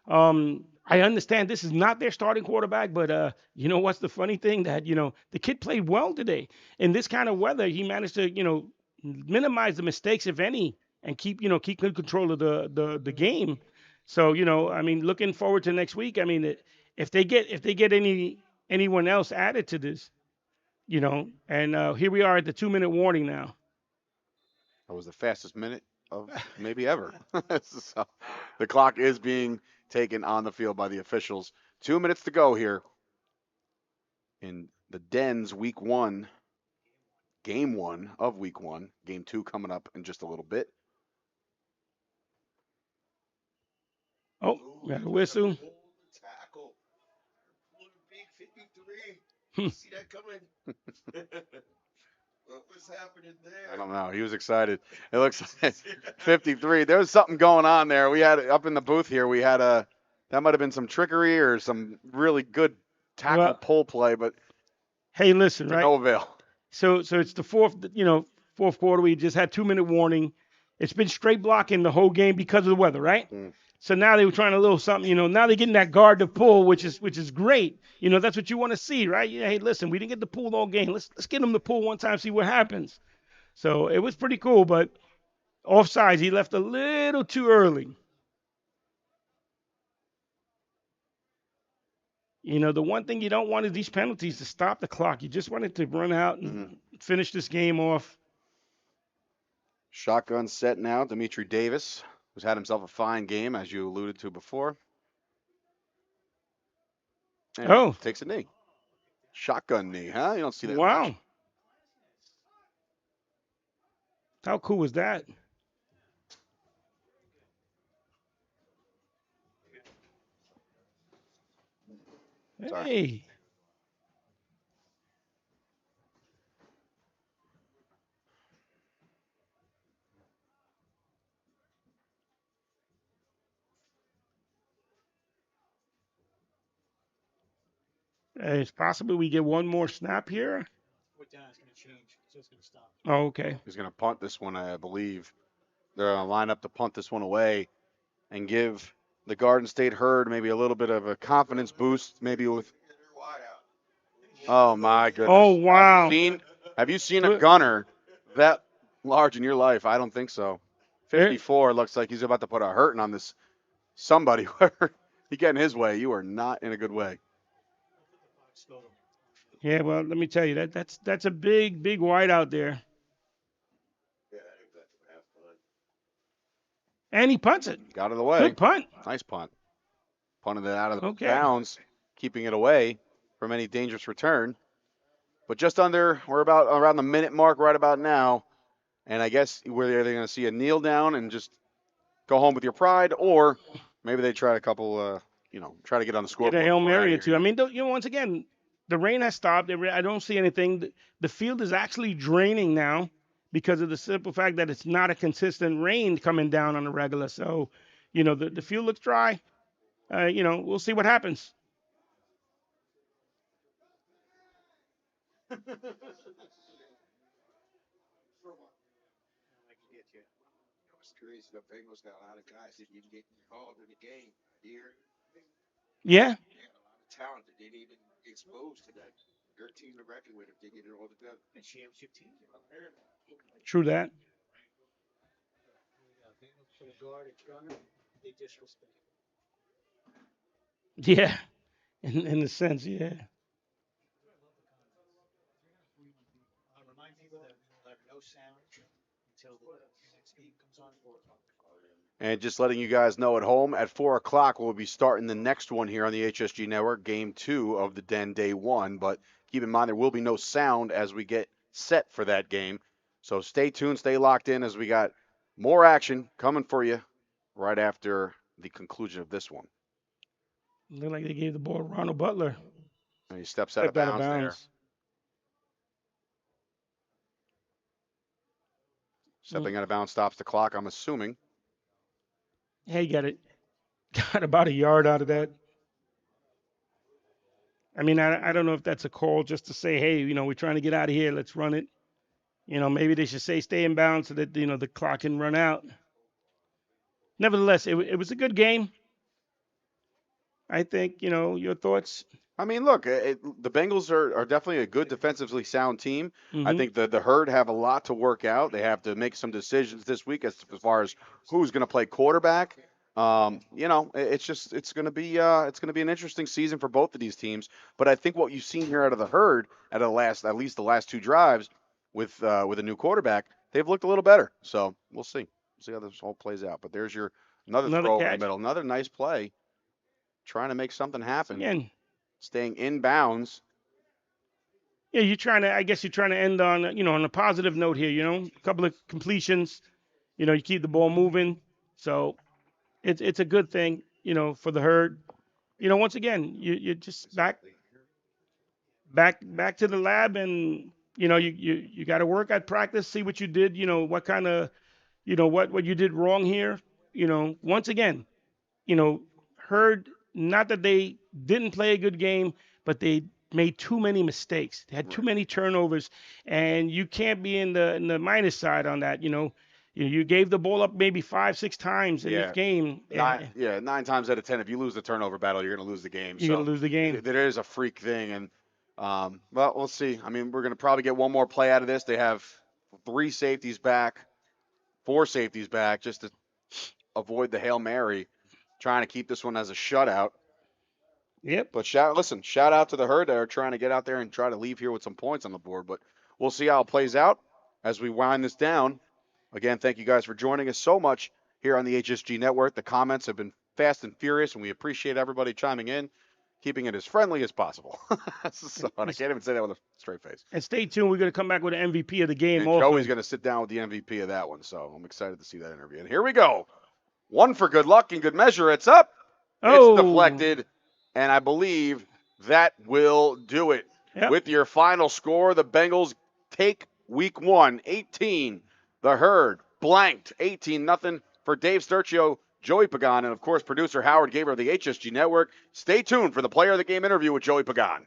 D: I understand this is not their starting quarterback, but what's the funny thing that the kid played well today in this kind of weather. He managed to minimize the mistakes, if any, and keep good control of the game. So looking forward to next week. I mean, if they get any anyone else added to this, And here we are at the 2-minute warning now.
E: That was the fastest minute of maybe ever. So, the clock is being taken on the field by the officials. 2 minutes to go here in the Dens Week 1, Game 1 of Week 1. Game 2 coming up in just a little bit.
D: Oh, got a whistle.
Q: Tackle. Big 53.
D: Hmm.
Q: See that coming? What was happening there?
E: I don't know. He was excited. It looks like 53. There was something going on there. We had up in the booth here. We had that might have been some trickery or some really good tackle pull play, but
D: hey, listen,
E: to
D: right?
E: no avail.
D: So it's the fourth quarter. We just had 2-minute warning. It's been straight blocking the whole game because of the weather, right?
E: Mm.
D: So now they were trying a little something, now they're getting that guard to pull, which is great. That's what you want to see, right? Hey, listen, we didn't get the pull all game. Let's get them to pull one time, see what happens. So it was pretty cool, but offsides, he left a little too early. The one thing you don't want is these penalties to stop the clock. You just want it to run out and finish this game off.
E: Shotgun set now. Dimitri Davis, who's had himself a fine game, as you alluded to before. And takes a knee. Shotgun knee, huh? You don't see that
D: Wow.
E: much.
D: How cool was that?
E: Sorry.
D: Hey. It's possible we get one more snap here. Oh, okay.
E: He's going to punt this one, I believe. They're going to line up to punt this one away and give the Garden State Herd maybe a little bit of a confidence boost, maybe with. Oh my goodness!
D: Oh wow!
E: Have you seen a gunner that large in your life? I don't think so. 54 looks like he's about to put a hurting on this somebody. He getting his way. You are not in a good way.
D: Yeah, well, let me tell you that's a big white out there. And he punts it.
E: Got it away.
D: Good punt.
E: Nice punt. Punted it out of bounds, keeping it away from any dangerous return. But just under, we're about around the minute mark right about now. And I guess they're going to see a kneel down and just go home with your pride, or maybe they try a couple, try to get on the scoreboard.
D: Get a Hail Mary or two. I mean, once again, the rain has stopped. I don't see anything. The field is actually draining now because of the simple fact that it's not a consistent rain coming down on the regular. So, the field looks dry. We'll see what happens.
Q: The Bengals got a lot of guys that didn't get called in the game here.
D: Yeah.
Q: A lot of talent that didn't even get exposed to that. Their team to reckon with if they get it all together. And championship team.
D: True that. Yeah. In a sense, yeah.
E: And just letting you guys know at home, at 4 o'clock, we'll be starting the next one here on the HSG Network, Game 2 of the Den Day 1. But keep in mind, there will be no sound as we get set for that game. So stay tuned, stay locked in as we got more action coming for you right after the conclusion of this one.
D: Looked like they gave the ball to Ronald Butler.
E: And he steps out of bounds there. Stepping out of bounds stops the clock, I'm assuming.
D: Hey, got about a yard out of that. I mean, I don't know if that's a call just to say, hey, we're trying to get out of here. Let's run it. Maybe they should say stay in bounds so that, the clock can run out. Nevertheless, it was a good game. I think, your thoughts?
E: I mean, look, the Bengals are definitely a good defensively sound team.
D: Mm-hmm.
E: I think the Herd have a lot to work out. They have to make some decisions this week as far as who's going to play quarterback. It's gonna be an interesting season for both of these teams. But I think what you've seen here out of the herd at at least the last 2 drives with a new quarterback, they've looked a little better. So we'll see. See how this all plays out. But there's your another
D: Another
E: throw over the
D: catch.
E: middle, another nice play, trying to make something happen,
D: Again,
E: staying in bounds.
D: yeah, I guess you're trying to end on, on a positive note here, a couple of completions, you keep the ball moving. So it's a good thing, for the herd. Once again, you're just back to the lab, and you got to work at practice, see what you did, what kind of, what you did wrong here. Once again, Herd, not that they didn't play a good game, but they made too many mistakes. They had too many turnovers, and you can't be in the minus side on that. You gave the ball up maybe 5, 6 times in this game. And
E: 9 times out of 10, if you lose the turnover battle, you're going to lose the game.
D: you're gonna lose the game.
E: There is a freak thing, and well, we'll see. I mean, we're going to probably get one more play out of this. They have 4 safeties back, just to avoid the Hail Mary, trying to keep this one as a shutout.
D: Yep.
E: But shout out to the herd that are trying to get out there and try to leave here with some points on the board. But we'll see how it plays out as we wind this down. Again, thank you guys for joining us so much here on the HSG Network. The comments have been fast and furious, and we appreciate everybody chiming in, keeping it as friendly as possible. So, and I can't even say that with a straight face.
D: And stay tuned. We're going to come back with an MVP of the game
E: And
D: also.
E: Joey's going to sit down with the MVP of that one, so I'm excited to see that interview. And here we go. One for good luck and good measure. It's up.
D: Oh.
E: It's deflected. And I believe that will do it.
D: Yep.
E: With your final score, the Bengals take week 1, 18. The herd blanked 18-0 for Dave Sturcio, Joey Pagan, and of course, producer Howard Gaber of the HSG Network. Stay tuned for the player of the game interview with Joey Pagan.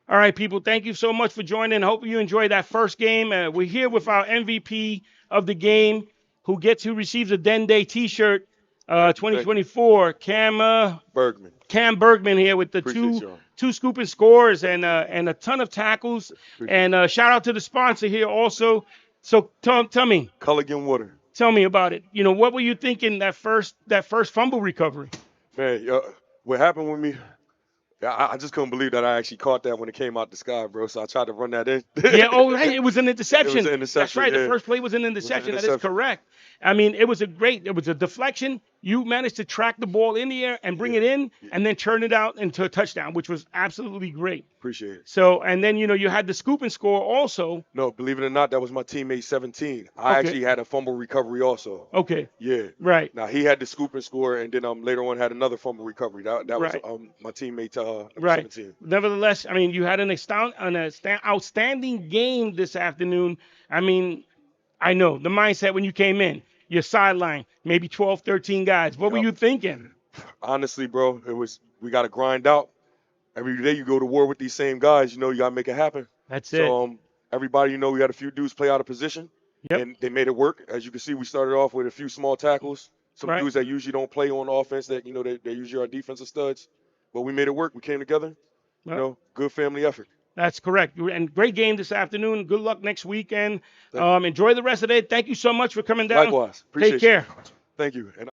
D: All right, people, thank you so much for joining. Hope you enjoyed that first game. We're here with our MVP of the game, who receives a Den Day T-shirt, 2024.
C: Bergman.
D: Cam Bergman here with the two scoop and scores and a ton of tackles. And shout out to the sponsor here also. So tell me.
C: Culligan Water.
D: Tell me about it. You know, what were you thinking that first fumble recovery?
C: Man, what happened with me? I just couldn't believe that I actually caught that when it came out the sky, bro. So I tried to run that in.
D: Yeah, oh, right. It was an interception.
C: It was an interception.
D: That's right.
C: Yeah.
D: The first play was an interception. That is correct. I mean, it was a deflection. You managed to track the ball in the air and bring it in and then turn it out into a touchdown, which was absolutely great.
C: Appreciate it.
D: So, and then, you had the scoop and score also.
C: No, believe it or not, that was my teammate 17. I actually had a fumble recovery also.
D: Okay.
C: Yeah.
D: Right.
C: Now, he had the scoop and score, and then later on had another fumble recovery. That was my teammate 17.
D: Nevertheless, I mean, you had an outstanding game this afternoon. I mean, I know the mindset when you came in, your sideline, maybe 12, 13 guys. What were you thinking?
C: Honestly, bro, we got to grind out. Every day you go to war with these same guys, you got to make it happen.
D: That's
C: it. So everybody, we had a few dudes play out of position, and they made it work. As you can see, we started off with a few small tackles, some dudes that usually don't play on offense that, they usually are defensive studs. But we made it work. We came together. Good family effort.
D: That's correct. And great game this afternoon. Good luck next weekend. Enjoy the rest of the day. Thank you so much for coming down.
C: Likewise. Appreciate
D: Take care.
C: Thank you. And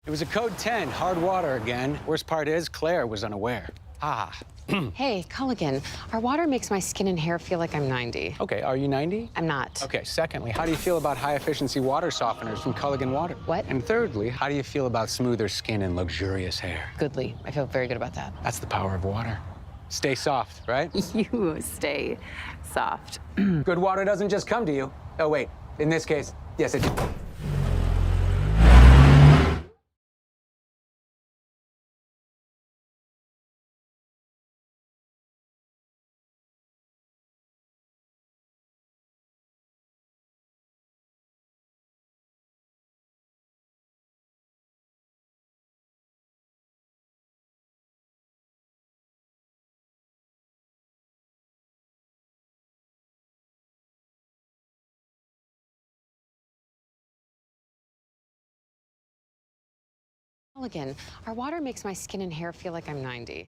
R: It was a code 10, hard water again. Worst part is Claire was unaware. Ah.
L: Hey, Culligan, our water makes my skin and hair feel like I'm 90.
R: Okay, are you 90?
L: I'm not.
R: Okay, secondly, how do you feel about high-efficiency water softeners from Culligan Water?
L: What?
R: And thirdly, how do you feel about smoother skin and luxurious hair?
L: Goodly. I feel very good about that.
R: That's the power of water. Stay soft, right?
L: You stay soft.
R: Good water doesn't just come to you. Oh, wait. In this case, yes, it
L: Culligan, our water makes my skin and hair feel like I'm 90.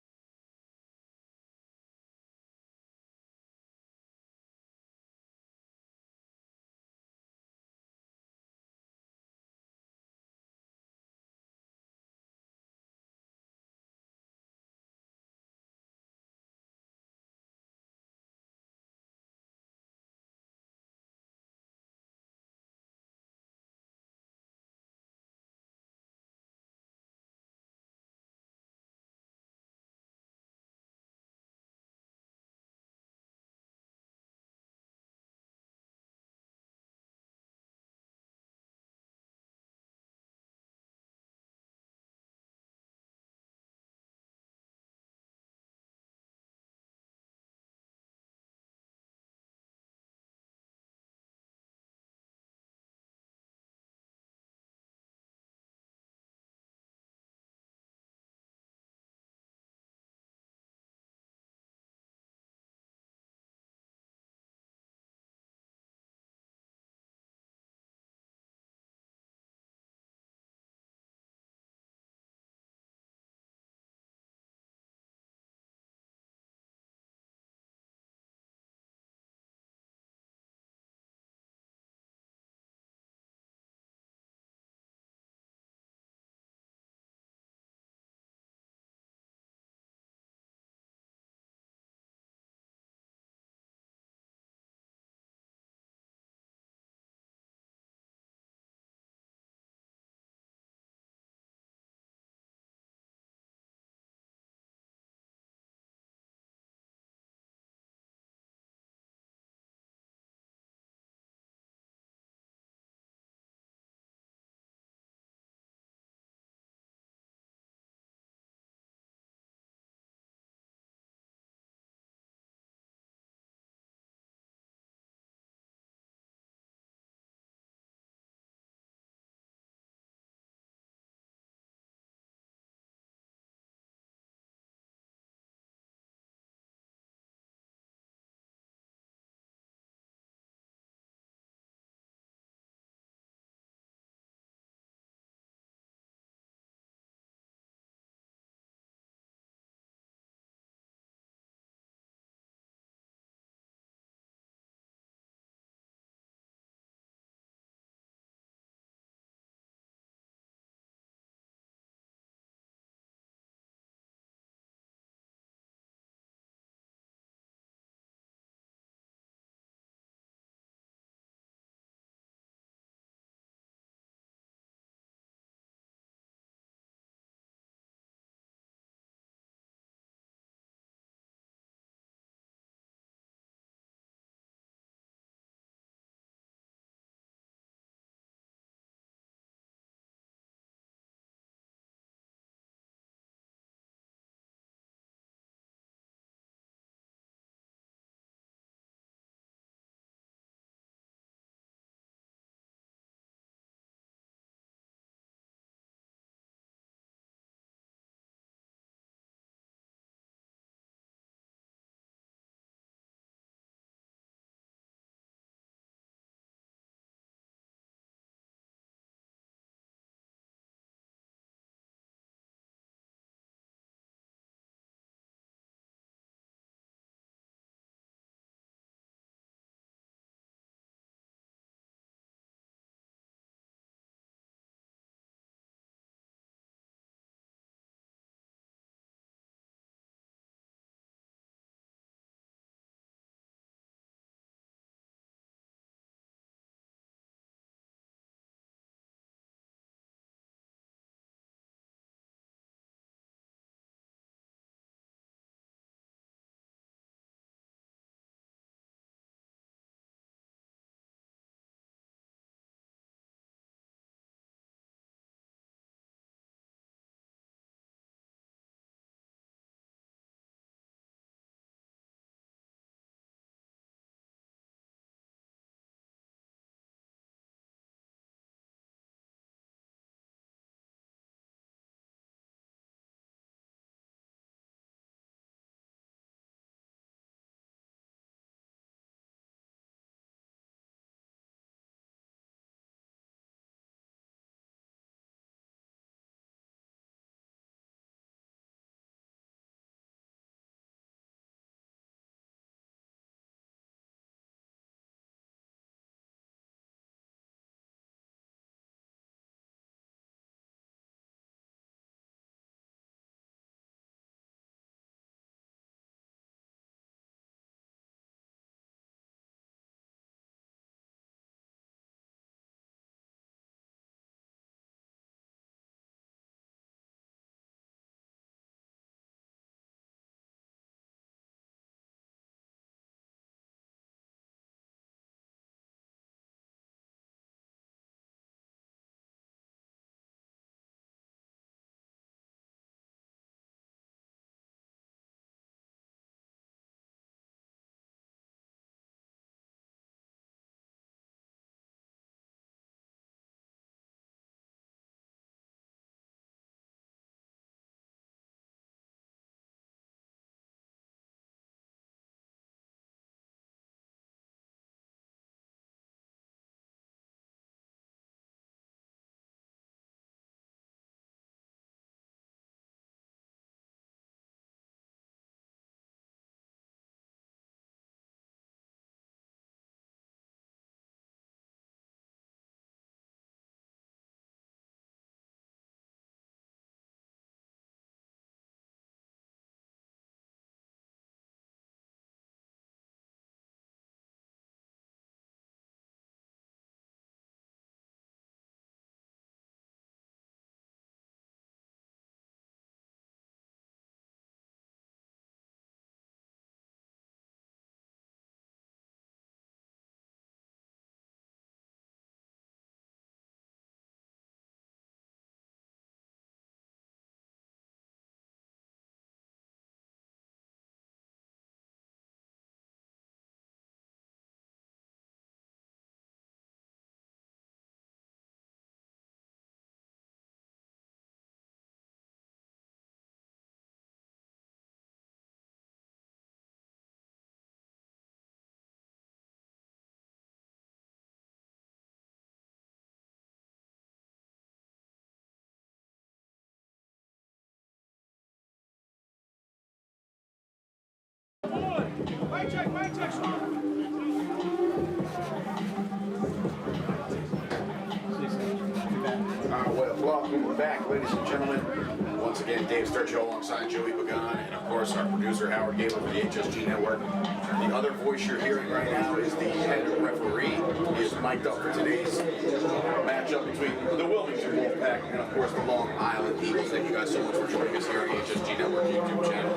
E: Welcome back, ladies and gentlemen. Once again, Dave Sturgill alongside Joey Pagan, and of course our producer Howard Gable for the HSG Network. The other voice you're hearing right now is the head referee. He is mic'd up for today's matchup between the Wilmington Wolfpack and of course the Long Island Eagles. Thank you guys so much for joining us here on the HSG Network YouTube channel.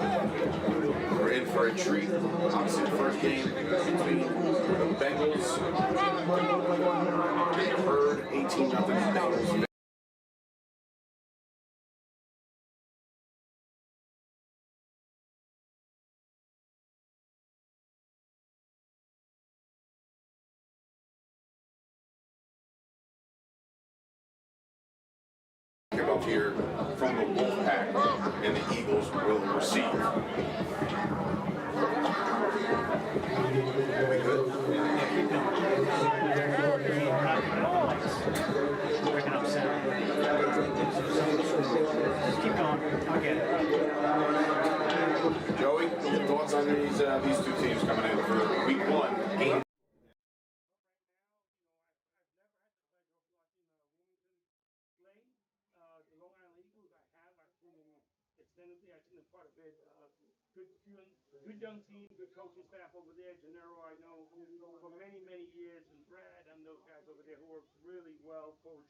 E: We're in for a treat. Obviously the first game between the Bengals and the Herd, 18-0 Bengals. Up here from the Wolfpack, and the Eagles will receive. We good?
B: Keep going. I'll get it.
E: Joey, your thoughts on these two teams coming in for week 1 game?
D: Good young team, good coaching staff over there. Gennaro, I know for many, many years, and Brad and those guys over there who are really well coached.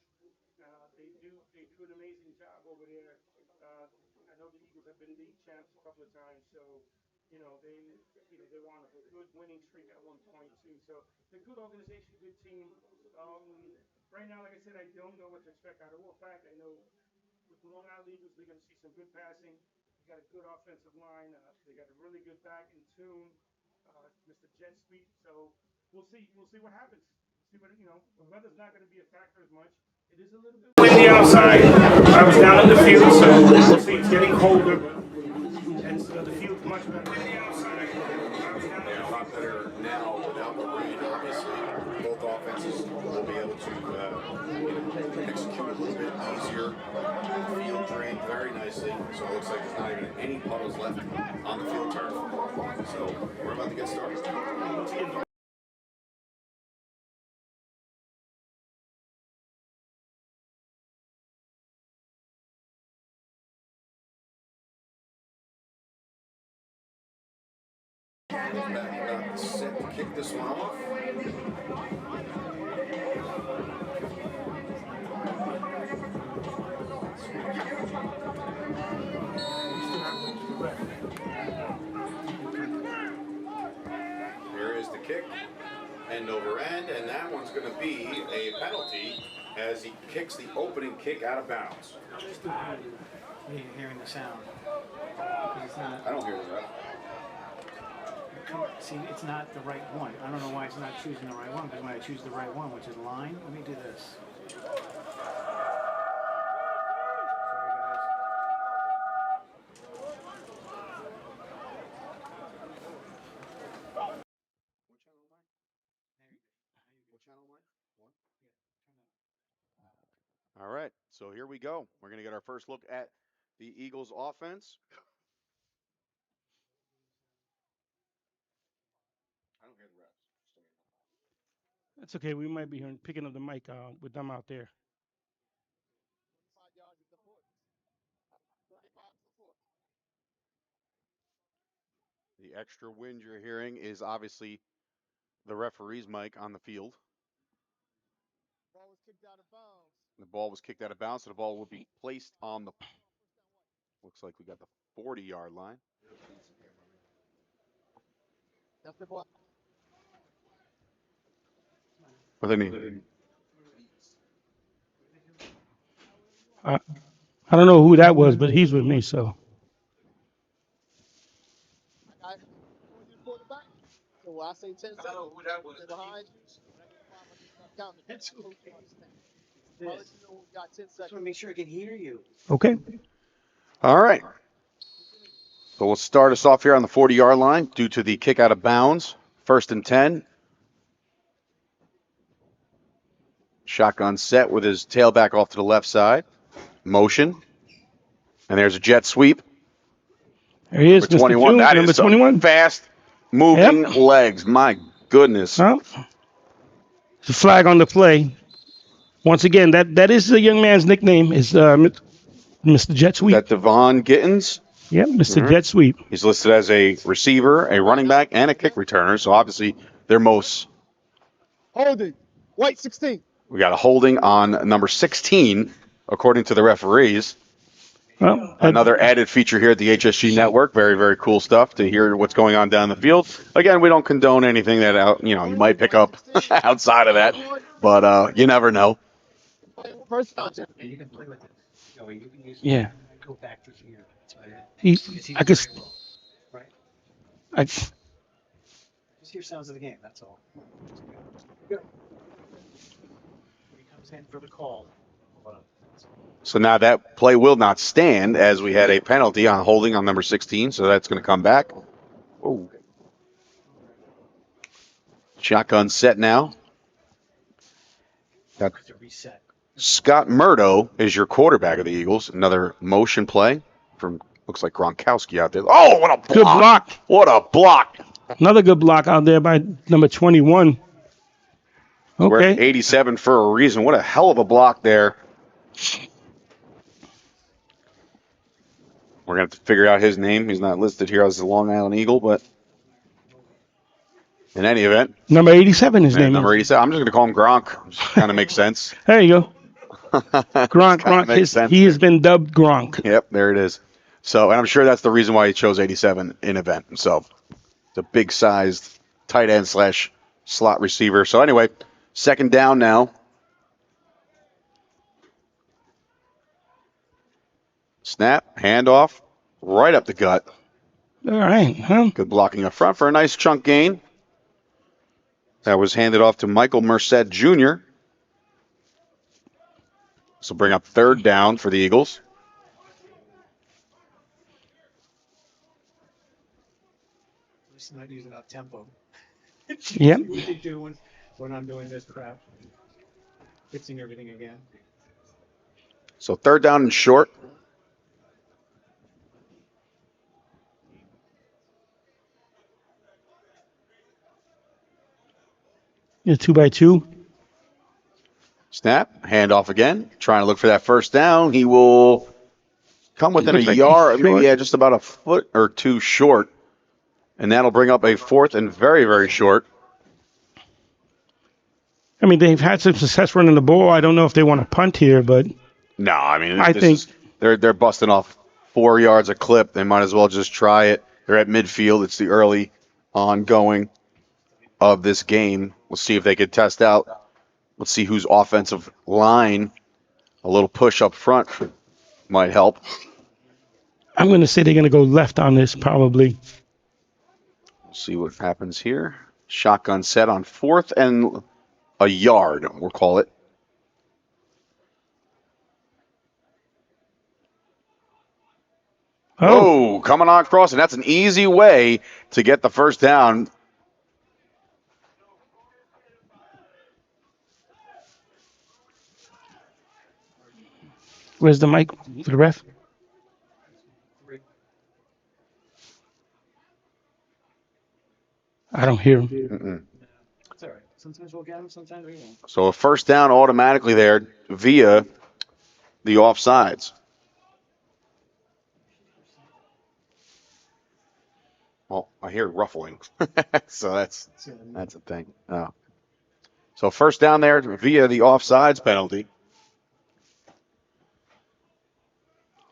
D: They do an amazing job over there. I know the Eagles have been league champs a couple of times, so they were on a good winning streak at one point too. So it's a good organization, good team. Right now, like I said, I don't know what to expect out of Wolfpack. I know with the Long Island Eagles, we're going to see some good passing. They got a good offensive line. They got a really good back in tune, Mr. Jet Sweep. So we'll see what happens. See what the weather's not going to be a factor as much. It is a little bit windy outside. I was down in the field, so we'll see. It's getting colder, and so the field's much better.
E: Yeah, a lot better now without the rain. Obviously, both offenses will be able to execute a little bit easier. The field drained very nicely, so it looks like there's not even any puddles left on the field turf. So we're about to get started. Back set to kick this one off. Here is the kick, end over end, and that one's going to be a penalty as he kicks the opening kick out of bounds.
B: You're hearing the sound. It's not.
E: I don't hear that.
B: See, it's not the right one. I don't know why it's not choosing the right one, because when I choose the right one, which is line, let me do this.
E: All right, so here we go. We're going to get our first look at the Eagles offense. I don't hear the reps.
D: That's okay. We might be picking up the mic with them out there.
E: The extra wind you're hearing is obviously the referee's mic on the field. The ball was kicked out of bounds, so the ball will be placed on the, looks like we got the 40-yard line. What do they mean?
D: I don't know who that was, but he's with me, so.
S: So I say 10 seconds. I don't know who that was. Behind you. Count it. That's okay. I'll let you know when we got 10 seconds. Just want to make sure I can hear you.
D: Okay.
E: All right. So we'll start us off here on the 40-yard line due to the kick out of bounds. 1st and 10. Shotgun set with his tailback off to the left side. Motion. And there's a jet sweep.
D: There he is,
E: Number 21. That
D: number
E: is some
D: 21.
E: fast moving legs. My goodness.
D: Well, it's a flag on the play. Once again, that is the young man's nickname, is Mr. Jet Sweep.
E: That Devon Gittins?
D: Yep, Mr. Jet Sweep.
E: He's listed as a receiver, a running back, and a kick returner. So obviously their most.
S: Holding. White 16.
E: We got a holding on number 16, according to the referees.
D: Well,
E: another added feature here at the HSG Network. Very, very cool stuff to hear what's going on down the field. Again, we don't condone anything that you might pick up outside of that, but you never know.
D: Yeah. I guess.
R: Just hear sounds of the game, that's all. He comes in for the call.
E: So now that play will not stand as we had a penalty on holding on number 16, so that's going to come back. Oh. Shotgun set now. Got Scott Murdo is your quarterback of the Eagles. Another motion play from, looks like Gronkowski out there. Oh, what a block.
D: Good block.
E: What a block.
D: Another good block out there by number 21.
E: Okay. We're at
D: Okay.
E: 87 for a reason. What a hell of a block there. We're going to have to figure out his name. He's not listed here as a Long Island Eagle, but in any event.
D: Number 87, his name
E: Number
D: is.
E: 87. I'm just going to call him Gronk. Just kind of makes sense.
D: There you go. Gronk. He has been dubbed Gronk.
E: Yep, there it is. So, and I'm sure that's the reason why he chose 87 in event. So, it's a big-sized tight end / slot receiver. So, anyway, second down now. Snap, handoff, right up the gut.
D: All right. Huh?
E: Good blocking up front for a nice chunk gain. That was handed off to Michael Merced Jr. So bring up third down for the Eagles.
R: It's not using up tempo.
D: Yep.
R: What they do when I'm doing this crap. Fixing everything again.
E: So third down and short.
D: Yeah, 2x2.
E: Snap, handoff again. Trying to look for that first down. He will come within a yard, maybe just about a foot or two short. And that'll bring up a fourth and very, very short.
D: I mean, they've had some success running the ball. I don't know if they want to punt here, but
E: No, I mean,
D: I think
E: they're busting off 4 yards a clip. They might as well just try it. They're at midfield. It's the early ongoing of this game. We'll see if they could test out. Let's see whose offensive line. A little push up front might help.
D: I'm going to say they're going to go left on this probably.
E: See what happens here. Shotgun set on fourth and a yard, we'll call it. Oh, coming on across, and that's an easy way to get the first down.
D: Where's the mic for the ref? I don't hear him.
R: It's all right. Sometimes we'll get them, sometimes we won't.
E: So a first down automatically there via the offsides. Well, I hear ruffling. So that's a thing. Oh. So first down there via the offsides penalty.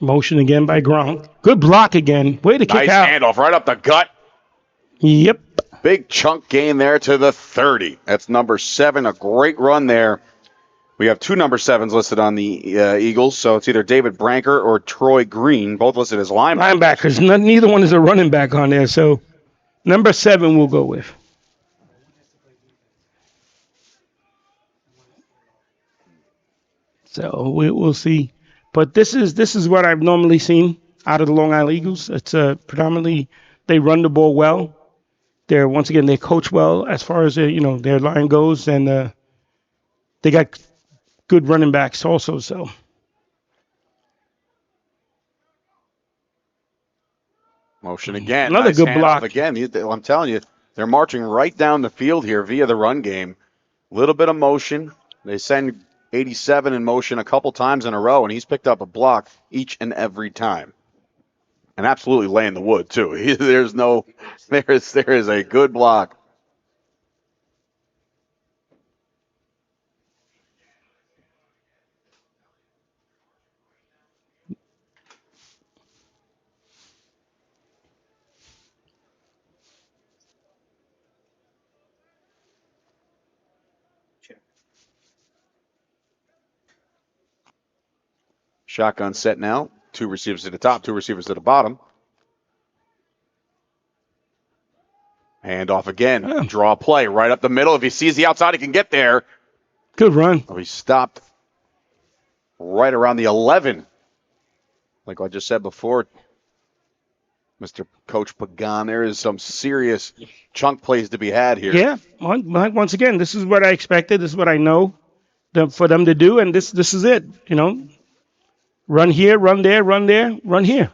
D: Motion again by Gronk. Good block again. Way to kick out.
E: Nice handoff right up the gut.
D: Yep.
E: Big chunk gain there to the 30. That's number 7. A great run there. We have 2 number 7s listed on the Eagles, so it's either David Branker or Troy Green, both listed as linebackers.
D: Neither one is a running back on there, so number 7 we'll go with. So we'll see. But this is what I've normally seen out of the Long Island Eagles. It's predominantly they run the ball well. Once again they coach well as far as their line goes, and they got good running backs also. So
E: motion again.
D: Another
E: Nice
D: good
E: handoff
D: block.
E: again. I'm telling you, They're marching right down the field here via the run game. Little bit of motion. They send 87 in motion a couple times in a row, and he's picked up a block each and every time. And absolutely laying the wood, too. There is a good block. Shotgun set now. 2 receivers at the top, 2 receivers at the bottom. Hand off again.
D: Oh.
E: Draw play right up the middle. If he sees the outside, he can get there.
D: Good run.
E: Oh, he stopped right around the 11. Like I just said before, Mr. Coach Pagan, there is some serious chunk plays to be had here.
D: Yeah. Once again, this is what I expected. This is what I know for them to do, and this is it. You know, run here, run there, run there, run here.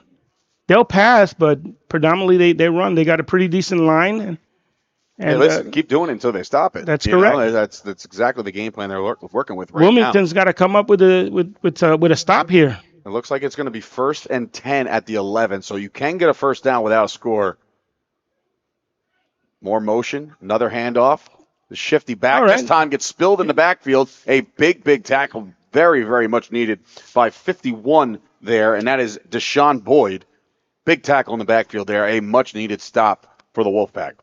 D: They'll pass, but predominantly they run. They got a pretty decent line. And
E: Hey, listen, keep doing it until they stop it.
D: That's
E: You know,
D: correct.
E: that's exactly the game plan they're working with right
D: Wilmington's got to come up with a stop here.
E: now. It looks like it's going to be 1st and 10 at the 11, so you can get a first down without a score. More motion, another handoff. The shifty back this time gets spilled in the backfield. A big tackle, very, very much needed by 51 there, and that is Deshaun Boyd. Big tackle in the backfield there, a much-needed stop for the Wolfpack.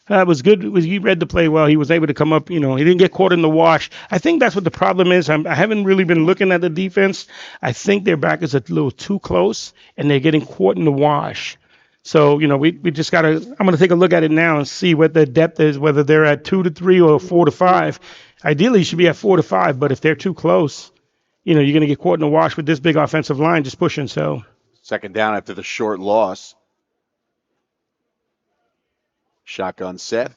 D: That was good. He read the play well. He was able to come up. You know, he didn't get caught in the wash. I think that's what the problem is. I haven't really been looking at the defense. I think their back is a little too close, and they're getting caught in the wash. So, you know, we just got to – I'm going to take a look at it now and see what the depth is, whether they're at 2 to 3 or 4 to 5. Ideally, you should be at 4 to 5, but if they're too close, you know, you're going to get caught in the wash with this big offensive line just pushing. So,
E: 2nd down after the short loss. Shotgun set.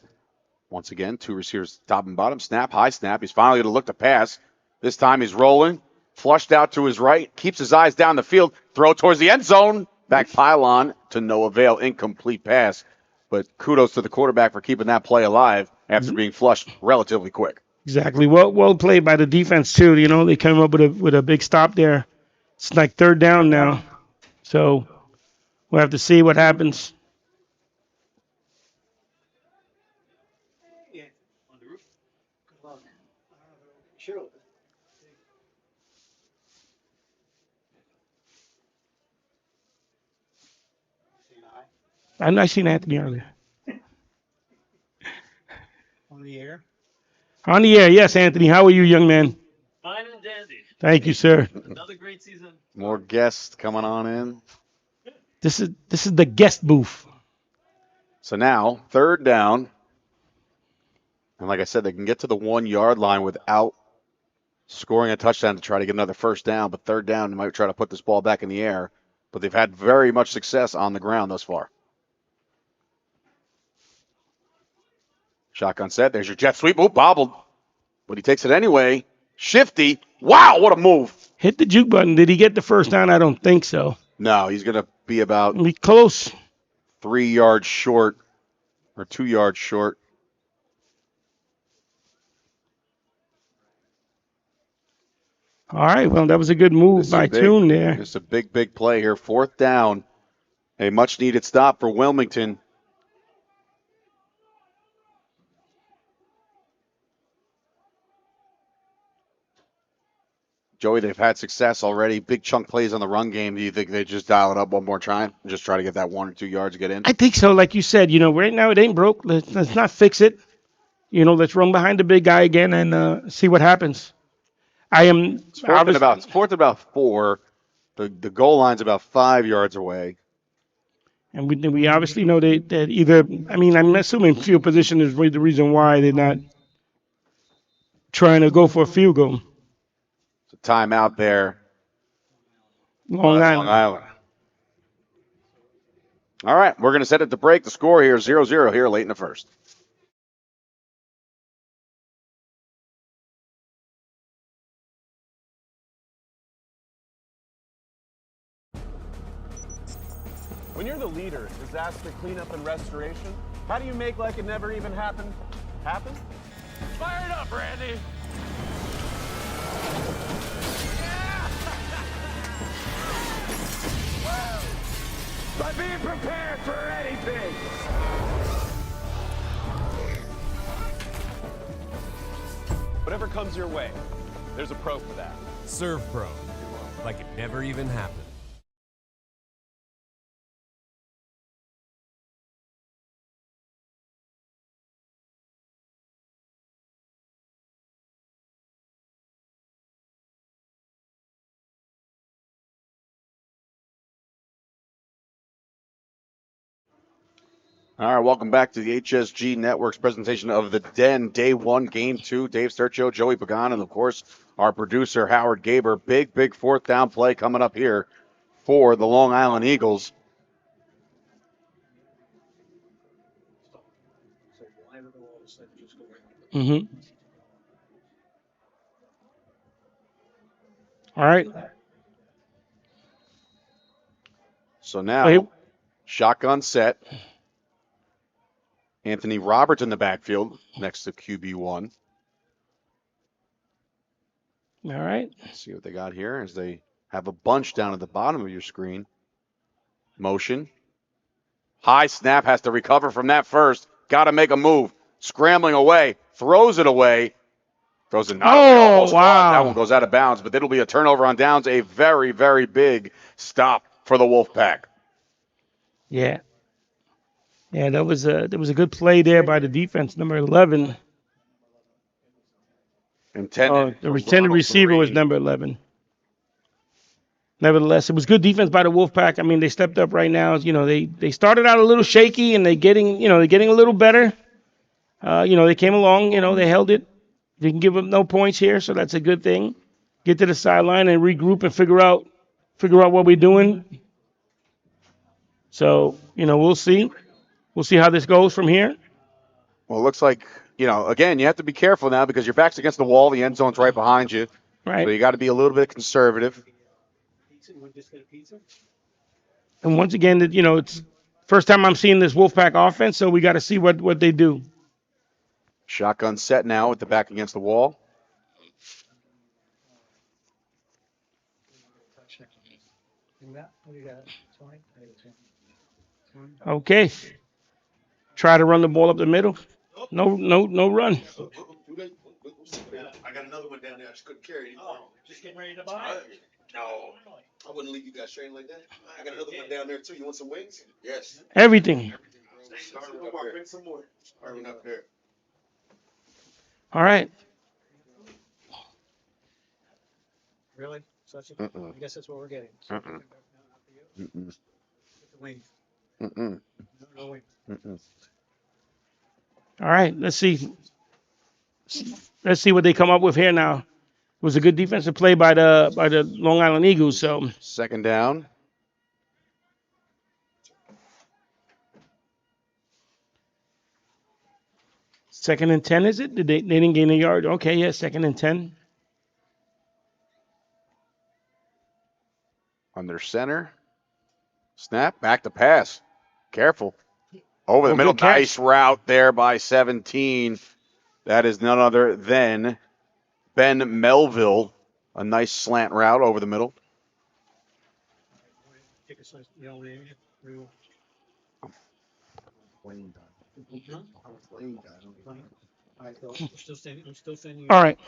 E: Once again, 2 receivers top and bottom. Snap, high snap. He's finally going to look to pass. This time he's rolling. Flushed out to his right. Keeps his eyes down the field. Throw towards the end zone. Back pylon to no avail. Incomplete pass. But kudos to the quarterback for keeping that play alive after being flushed relatively quick.
D: exactly. Well played by the defense, too. You know, they came up with a big stop there. It's like 3rd down now. So we'll have to see what happens. I seen Anthony earlier.
A: On the air.
D: On the air, yes, Anthony. How are you, young man?
T: Fine and dandy.
D: Thank you, sir.
T: Another great season.
E: More guests coming on in.
D: This is the guest booth.
E: So now, 3rd down. And like I said, they can get to the 1-yard line without scoring a touchdown to try to get another first down. But 3rd down, they might try to put this ball back in the air. But they've had very much success on the ground thus far. Shotgun set. There's your jet sweep. Ooh, bobbled. But he takes it anyway. Shifty. Wow, what a move.
D: Hit the juke button. Did he get the first down? I don't think so.
E: No, he's going to be about
D: close.
E: 3 yards short or 2 yards short.
D: All right, well, that was a good move by Toon there.
E: Just a big play here. 4th down. A much-needed stop for Wilmington. Joey, they've had success already. Big chunk plays on the run game. Do you think they just dial it up one more time and just try to get that 1 or 2 yards to get in?
D: I think so. Like you said, you know, right now it ain't broke. Let's not fix it. You know, let's run behind the big guy again and see what happens.
E: It's 4th and about 4. The goal line's about 5 yards away.
D: And we obviously know that either, I mean, I'm assuming field position is the reason why they're not trying to go for a field goal.
E: It's a timeout there.
D: Long Island.
E: All right, we're going to set it to break. The score here is 0-0 here late in the 1st.
N: When you're the leader in disaster cleanup and restoration,
M: How do you make like it never even happened happen? Fire it up, Randy.
U: By being prepared for anything.
M: Whatever comes your way, there's a pro for that.
N: Serve Pro, like it never even happened.
E: All right, welcome back to the HSG Network's presentation of The Den, Day 1, Game 2. Dave Sturcho, Joey Pagan, and, of course, our producer, Howard Gaber. Big fourth down play coming up here for the Long Island Eagles.
D: Mm-hmm. All right.
E: So now, shotgun set. Anthony Roberts in the backfield next to QB1.
D: All right.
E: Let's see what they got here as they have a bunch down at the bottom of your screen. Motion. High snap, has to recover from that first. Got to make a move. Scrambling away. Throws it away. Throws it not away. Almost caught. That one goes out of bounds, but it'll be a turnover on downs. A very big stop for the Wolfpack.
D: Yeah. Yeah, that was a good play there by the defense, number 11.
E: Intended.
D: The intended receiver was number 11. Nevertheless, it was good defense by the Wolfpack. I mean, they stepped up right now. You know, they started out a little shaky, and they're getting a little better. They came along. They held it. They can give up no points here, so that's a good thing. Get to the sideline and regroup and figure out what we're doing. So, we'll see. We'll see how this goes from here.
E: Well, it looks like, again, you have to be careful now because your back's against the wall. The end zone's right behind you.
D: Right.
E: So you got to be a little bit conservative.
D: And once again, it's first time I'm seeing this Wolfpack offense, so we got to see what they do.
E: Shotgun set now with the back against the wall.
D: Okay. Try to run the ball up the middle. No run.
C: I got another one down there. I just couldn't carry it anymore.
A: Just getting ready to buy it.
C: No, I wouldn't leave you guys straight like that. I got another one down there too. You want some wings? Yes.
D: Everything.
C: Bring some more. Starting up there.
D: All right.
R: Really? I guess that's what we're getting.
D: All right. Let's see. Let's see what they come up with here now. It was a good defensive play by the Long Island Eagles. So
E: second down.
D: Second and 10, is it? They didn't gain a yard. Okay, yeah, second and 10.
E: Under center. Snap, back to pass. Careful. Over the middle. Nice route there by 17. That is none other than Ben Melville. A nice slant route over the middle.
D: All right.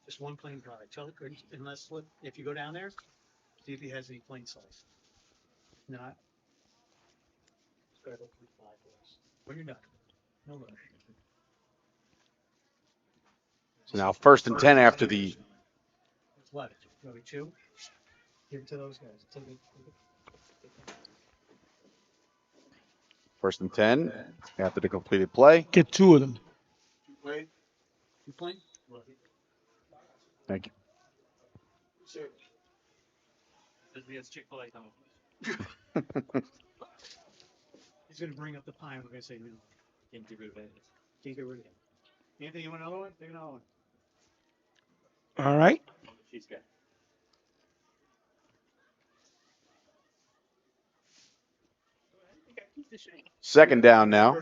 R: Just one plain product. Tell it, unless if you go down there, see if he has any plain slice. If not, just grab a 3-5 for us. When you're done. No rush.
E: So now 1st and 10 after the.
R: What? Maybe 2? Give it to those guys. Take it.
E: 1st and 10 after the completed play.
D: Get 2 of them.
R: You playing?
E: Thank you.
R: It's Chick-fil-A time. He's going to bring up the pie. We're going to say, no. Can't get rid of it. Can't get rid of it. Anthony, you want another one? Take another one.
D: All right.
R: She's good.
E: Second down now.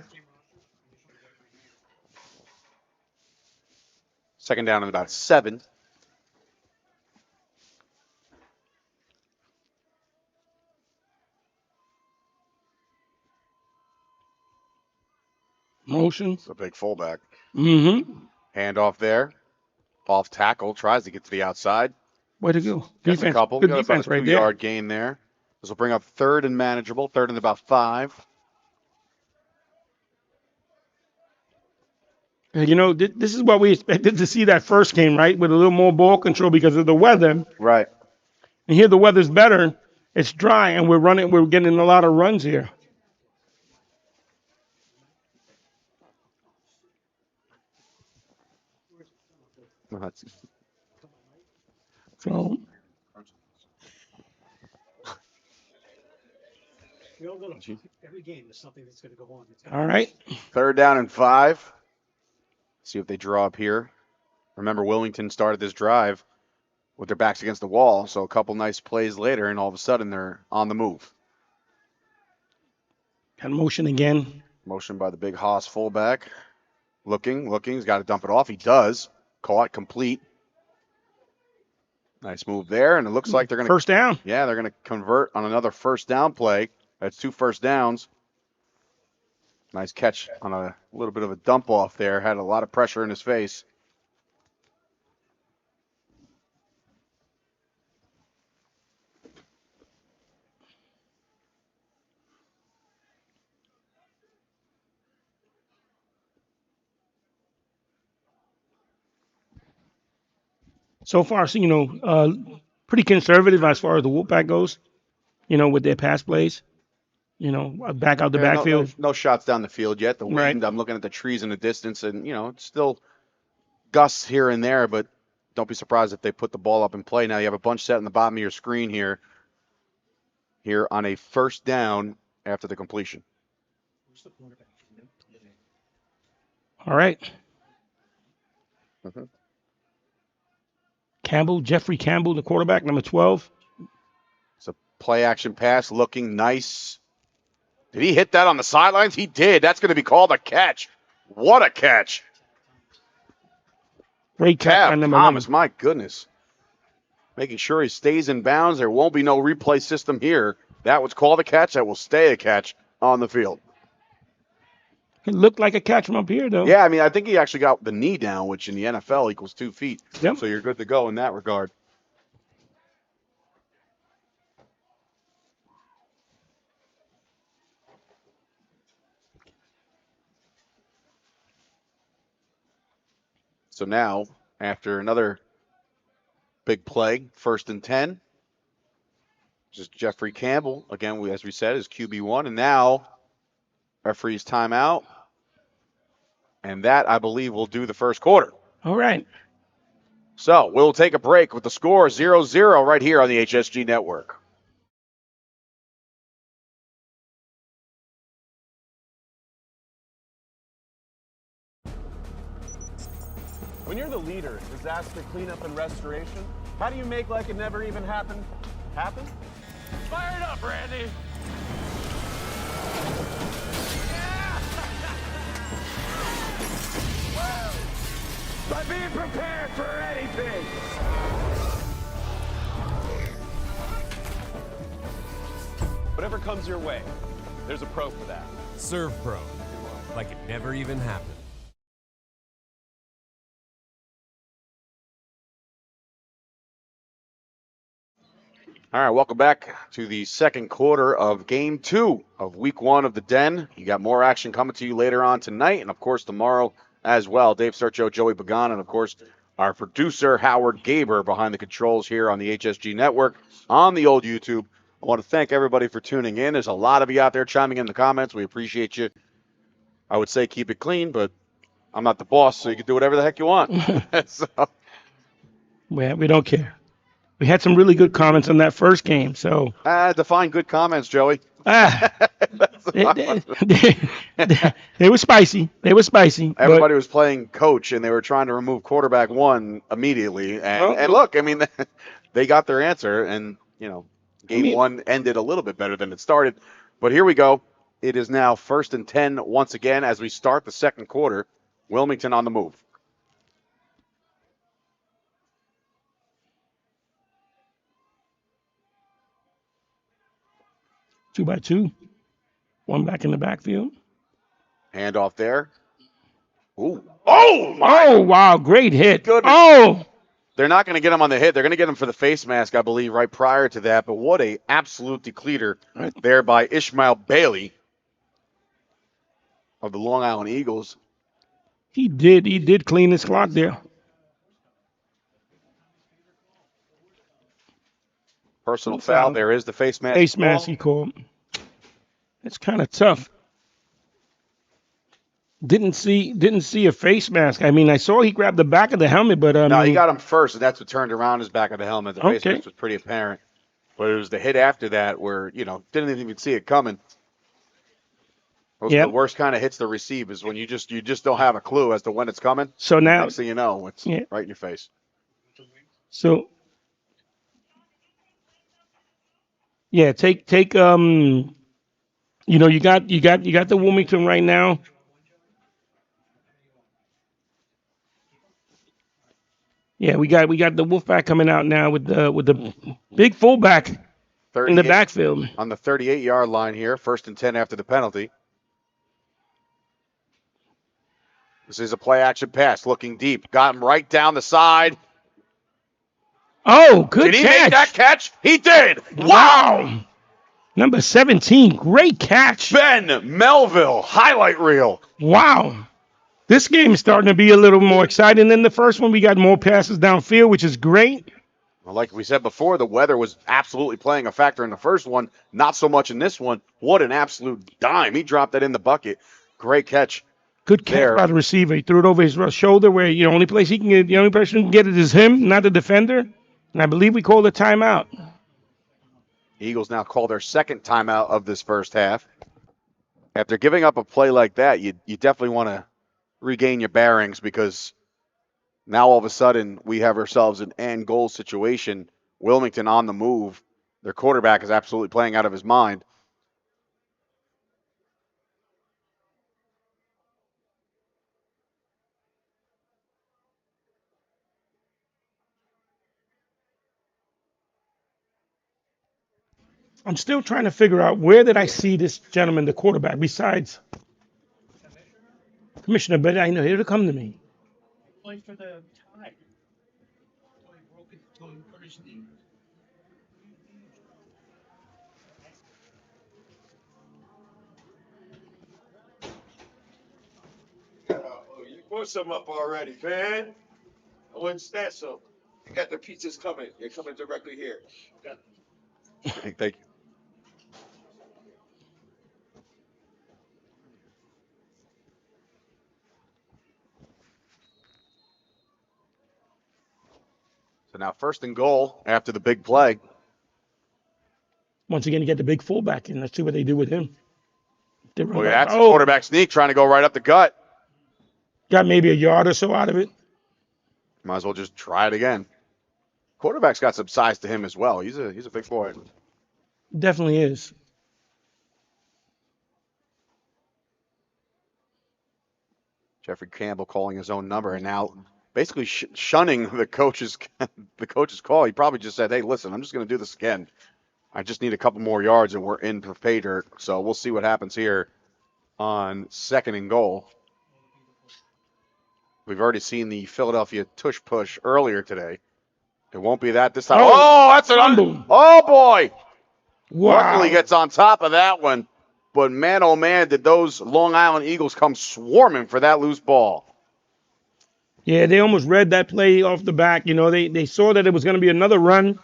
E: Second down and about 7.
D: Motion.
E: It's a big fullback.
D: Mm-hmm.
E: Handoff there. Off tackle. Tries to get to the outside.
D: Way to go.
E: Gets a
D: Defense.
E: couple.
D: Good
E: Got about
D: defense
E: a
D: right there.
E: 2-yard gain there. This will bring up 3rd and manageable. 3rd and about 5.
D: And, you know, this is what we expected to see that first game, right? With a little more ball control because of the weather.
E: Right.
D: And here the weather's better. It's dry, and we're getting a lot of runs here. So
R: We all know every game is something that's going to go on.
D: all right.
E: 3rd down and 5. See if they draw up here. Remember, Wilmington started this drive with their backs against the wall, so a couple nice plays later, and all of a sudden they're on the move.
D: Got motion again.
E: Motion by the big Haas fullback. Looking. He's got to dump it off. He does. Caught, complete. Nice move there, and it looks like they're going to...
D: First down.
E: Yeah, they're going to convert on another first down play. That's 2 first downs. Nice catch on a little bit of a dump off there. Had a lot of pressure in his face.
D: So far, so, pretty conservative as far as the Wolfpack goes, with their pass plays. Back out the
E: Yeah,
D: backfield.
E: No shots down the field yet. The wind,
D: Right.
E: I'm looking at the trees in the distance, and, it's still gusts here and there, but don't be surprised if they put the ball up in play. Now you have a bunch set in the bottom of your screen here on a first down after the completion.
D: All right.
E: Mhm.
D: Jeffrey Campbell, the quarterback, number 12.
E: It's a play action pass looking nice. Did he hit that on the sidelines? He did. That's going to be called a catch. What a catch.
D: Great catch by number 11.
E: Thomas, my goodness. Making sure he stays in bounds. There won't be no replay system here. That was called a catch. That will stay a catch on the field.
D: It looked like a catch from up here, though.
E: Yeah, I think he actually got the knee down, which in the NFL equals 2 feet.
D: Yep.
E: So you're good to go in that regard. So now, after another big play, 1st and 10, just Jeffrey Campbell, again, as we said, is QB1. And now, referee's timeout. And that, I believe, will do the first quarter.
D: All right.
E: So we'll take a break with the score 0-0 right here on the HSG Network.
M: When you're the leader in disaster cleanup and restoration, how do you make like it never even happened happen? Fire it up, Randy!
U: By being prepared for anything.
M: Whatever comes your way, there's a pro for that.
N: Serve Pro. Like it never even happened.
E: All right, welcome back to the second quarter of Game 2 of Week 1 of the Den. You got more action coming to you later on tonight, and of course tomorrow as well. Dave Sergio, Joey Pagan, and of course our producer Howard Gaber behind the controls here on the HSG Network on the old YouTube. I want to thank everybody for tuning in. There's a lot of you out there chiming in the comments. We appreciate you. I would say keep it clean, but I'm not the boss, so you can do whatever the heck you want. So.
D: Well, we don't care. We had some really good comments on that first game, so.
E: Define good comments, Joey.
D: They were spicy.
E: Everybody was playing coach, and they were trying to remove quarterback 1 immediately. And look, they got their answer, and, game 1 ended a little bit better than it started. But here we go. It is now 1st and 10 once again as we start the second quarter. Wilmington on the move.
D: 2-by-2. One back in the backfield.
E: Handoff there. Ooh.
D: Oh, wow. Great hit.
E: Goodness.
D: Oh.
E: They're not going to get him on the hit. They're going to get him for the face mask, I believe, right prior to that. But what a absolute decleater there by Ishmael Bailey of the Long Island Eagles.
D: He did clean his clock there.
E: Personal foul. There is the face mask.
D: Face mask he called. It's kind of tough. Didn't see a face mask. I mean, I saw he grabbed the back of the helmet, but
E: no, he got him first, and that's what turned around his back of the helmet. The face
D: Okay.
E: mask was pretty apparent, but it was the hit after that where didn't even see it coming. Those are the worst kind of hits to receive is when you just don't have a clue as to when it's coming.
D: So now,
E: next thing you know, it's right in your face.
D: So yeah, take you got the Wilmington right now. Yeah, we got the Wolfpack coming out now with the big fullback in the backfield.
E: On the 38-yard line here, 1st and 10 after the penalty. This is a play-action pass, looking deep. Got him right down the side.
D: Oh, good catch.
E: Did he make that catch? He did.
D: Wow. Number 17, great catch.
E: Ben Melville, highlight reel.
D: Wow. This game is starting to be a little more exciting than the first one. We got more passes downfield, which is great.
E: Well, like we said before, the weather was absolutely playing a factor in the first one, not so much in this one. What an absolute dime. He dropped that in the bucket. Great catch.
D: Good catch by the receiver. He threw it over his shoulder where the only person who can get it is him, not the defender. And I believe we called a timeout.
E: Eagles now call their second timeout of this first half. After giving up a play like that, you definitely want to regain your bearings because now all of a sudden we have ourselves an end goal situation. Wilmington on the move. Their quarterback is absolutely playing out of his mind.
D: I'm still trying to figure out where did I see this gentleman, the quarterback, besides Commissioner, but I know it'll come to me.
R: Play for the tie. He broke it, he hurt his knee.
Q: You put some up already, man. I wouldn't stand so. You got the pizzas coming. They're coming directly here.
E: Thank you. So now 1st and goal after the big play.
D: Once again, you get the big fullback in. Let's see what they do with him.
E: Well, that's a quarterback sneak trying to go right up the gut.
D: Got maybe a yard or so out of it.
E: Might as well just try it again. Quarterback's got some size to him as well. He's a big boy.
D: Definitely is.
E: Jeffrey Campbell calling his own number and now basically shunning the coach's call. He probably just said, "Hey, listen, I'm just going to do this again. I just need a couple more yards and we're in for pay dirt." So we'll see what happens here on 2nd and goal. We've already seen the Philadelphia tush push earlier today. It won't be that this time. Oh, that's an oh boy!
D: Wow.
E: Luckily gets on top of that one. But man, oh man, did those Long Island Eagles come swarming for that loose ball.
D: Yeah, they almost read that play off the back. They saw that it was going to be another run.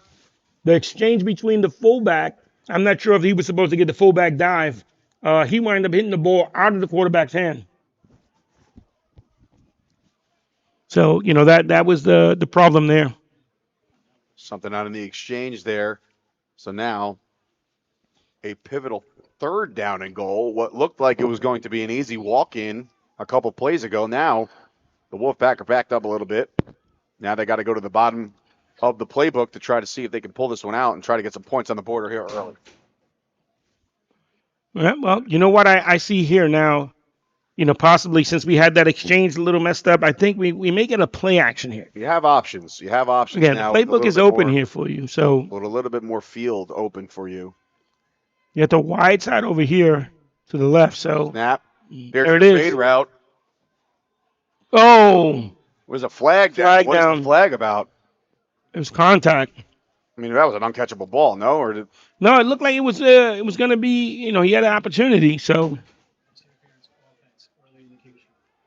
D: The exchange between the fullback, I'm not sure if he was supposed to get the fullback dive. He wound up hitting the ball out of the quarterback's hand. So, that was the problem there.
E: Something out in the exchange there. So now a pivotal 3rd down and goal. What looked like it was going to be an easy walk-in a couple plays ago. Now the Wolfpack are backed up a little bit. Now they got to go to the bottom of the playbook to try to see if they can pull this one out and try to get some points on the board here early.
D: Yeah, well, you know what I see here now. Possibly since we had that exchange a little messed up, I think we may get a play action here.
E: You have options. You have options
D: Again, the
E: now with a
D: playbook
E: little
D: is
E: bit
D: open
E: more,
D: here for you. So
E: with a little bit more field open for you.
D: you have the wide side over here to the left. So
E: Snap. There's
D: there
E: your
D: it is.
E: fade route.
D: Oh,
E: Was a flag down.
D: Flag
E: What is
D: down.
E: the flag about?
D: It was contact.
E: I mean, that was an uncatchable ball, no? Or did
D: No, it looked like it was going to be. He had an opportunity. So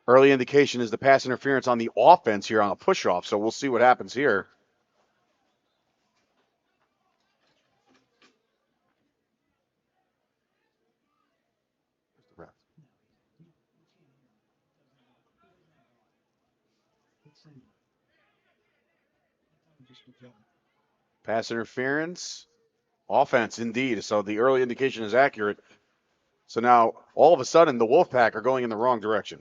E: early indication is the pass interference on the offense here on a push off. So we'll see what happens here. Pass interference, offense indeed. So the early indication is accurate. So now all of a sudden the Wolfpack are going in the wrong direction.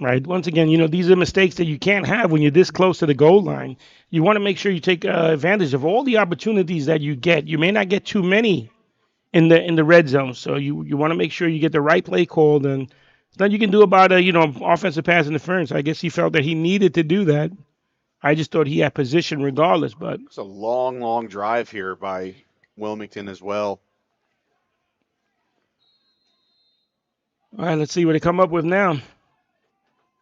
D: right, once again, these are mistakes that you can't have when you're this close to the goal line. You want to make sure you take advantage of all the opportunities that you get. You may not get too many in the red zone, so you want to make sure you get the right play called, and then you can do about offensive pass interference. I guess he felt that he needed to do that. I just thought he had position regardless, but
E: It's a long, long drive here by Wilmington as well.
D: all right, let's see what they come up with now.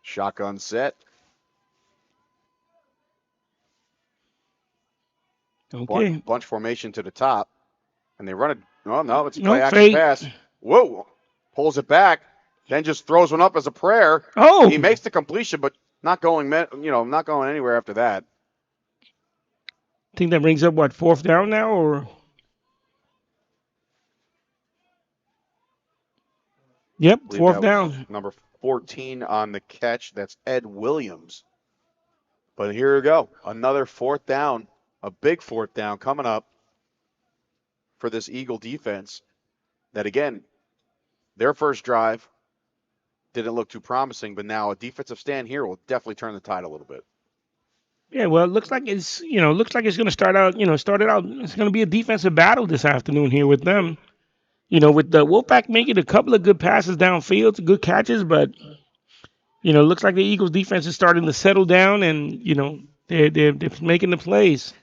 E: Shotgun set.
D: Okay.
E: Bunch formation to the top. And they run it. Oh, no, it's a
D: No,
E: play action
D: fake.
E: pass. Whoa. Pulls it back. Then just throws one up as a prayer.
D: Oh.
E: He makes the completion, but not going anywhere after that.
D: I think that brings up, what, 4th down now? Or yep,
E: I believe
D: 4th
E: that was
D: down.
E: number 14 on the catch. That's Ed Williams. But here we go. Another 4th down. A big 4th down coming up for this Eagle defense. That, again, their first drive didn't look too promising, but now a defensive stand here will definitely turn the tide a little bit.
D: Yeah, well, it looks like it's going to start out, started out, it's going to be a defensive battle this afternoon here with them. With the Wolfpack making a couple of good passes downfield, good catches, but, it looks like the Eagles defense is starting to settle down and, they're making the plays.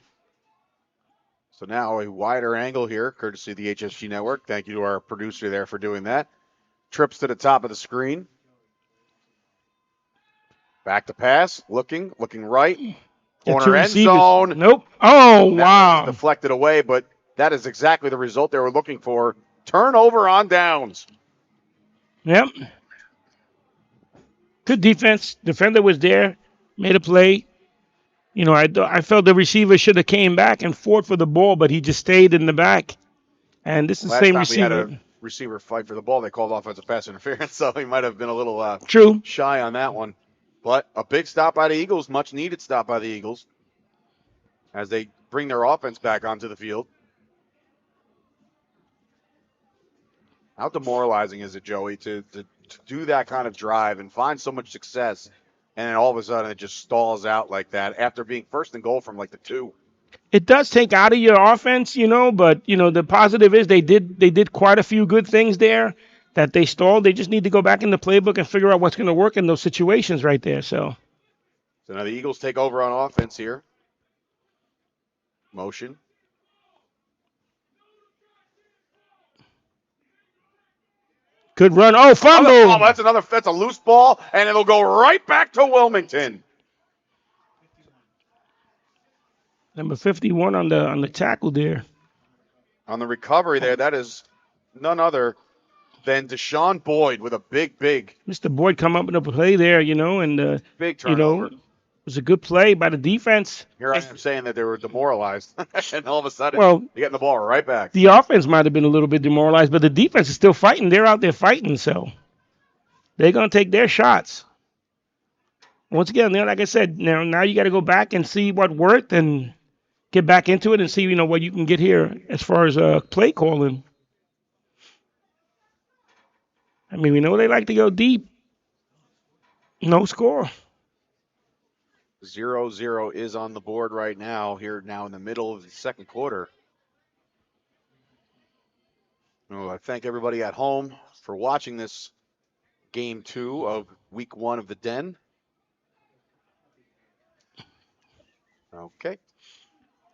E: So now a wider angle here, courtesy of the HSG Network. Thank you to our producer there for doing that. Trips to the top of the screen. Back to pass, looking right. Corner end zone.
D: Nope. Oh, wow.
E: Deflected away, but that is exactly the result they were looking for. Turnover on downs.
D: Yep. Good defense. Defender was there, made a play. I felt the receiver should have came back and fought for the ball, but he just stayed in the back. And this is the
E: Last
D: same
E: time
D: receiver.
E: we had a receiver fight for the ball, they called offensive pass interference, so he might have been a little
D: True.
E: shy on that one. But a big stop by the Eagles, much needed stop by the Eagles as they bring their offense back onto the field. How demoralizing is it, Joey, to do that kind of drive and find so much success, and then all of a sudden it just stalls out like that after being first and goal from like the 2?
D: It does take out of your offense, but the positive is they did quite a few good things there that they stalled. They just need to go back in the playbook and figure out what's going to work in those situations right there. So
E: now the Eagles take over on offense here. Motion.
D: good run. Oh, fumble.
E: Oh, that's a loose ball, and it'll go right back to Wilmington.
D: Number 51 on the tackle there.
E: On the recovery there, that is none other than Deshaun Boyd with a big.
D: Mr. Boyd come up with a play there, and
E: big turnover.
D: It was a good play by the defense.
E: Here I am saying that they were demoralized, and all of a sudden,
D: Well,
E: they're getting the ball right back.
D: The offense might have been a little bit demoralized, but the defense is still fighting. They're out there fighting, so they're going to take their shots. Once again, like I said, now you got to go back and see what worked and get back into it and see, what you can get here as far as play calling. I mean, we know they like to go deep. No score.
E: 0-0 is on the board right now, here now in the middle of the second quarter. Well, I thank everybody at home for watching this game 2 of week 1 of the Den. Okay.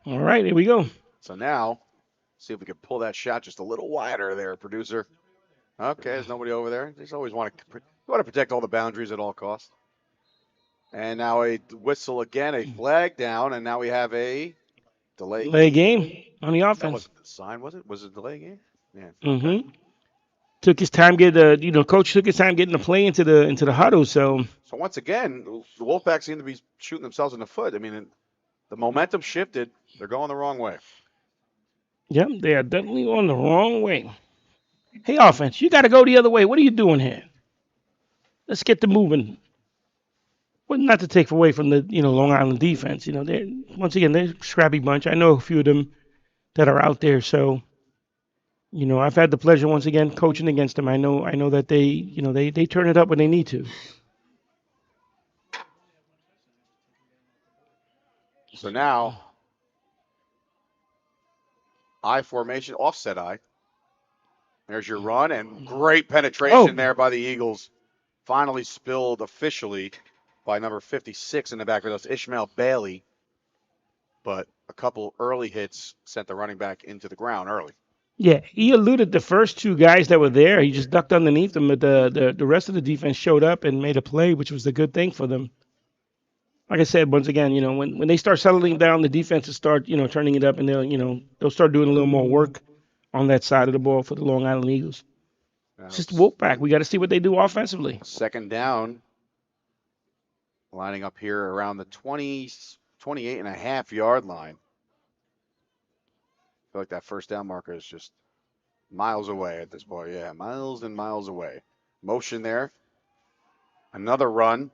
D: All right, here we go.
E: So now, see if we can pull that shot just a little wider there, producer. Okay, there's nobody over there. Just always want to protect all the boundaries at all costs. And now a whistle again, a flag down, and now we have a delay
D: game on the
E: That
D: offense.
E: wasn't the sign, was it? Was it a delay game? Yeah.
D: Mm-hmm. Took his time coach took his time getting the play into the huddle. So
E: once again, the Wolfpack seem to be shooting themselves in the foot. I mean, the momentum shifted. They're going the wrong way.
D: yeah, they are definitely on the wrong way. Hey, offense, you got to go the other way. What are you doing here? Let's get to moving. Well, not to take away from the Long Island defense. They're a scrappy bunch. I know a few of them that are out there. So I've had the pleasure once again coaching against them. I know that they turn it up when they need to.
E: So now, I formation, offset I. There's your run, and great penetration there by the Eagles. Finally spilled officially by number 56 in the back of those, Ishmael Bailey. But a couple early hits sent the running back into the ground early.
D: Yeah, he eluded the first two guys that were there. He just ducked underneath them, but the rest of the defense showed up and made a play, which was a good thing for them. Like I said, once again, when they start settling down, the defenses start, turning it up, and they'll start doing a little more work on that side of the ball for the Long Island Eagles. It's just Wolfpack. We got to see what they do offensively.
E: Second down, lining up here around the 28.5-yard line. I feel like that first down marker is just miles away at this point. Yeah, miles and miles away. Motion there. Another run.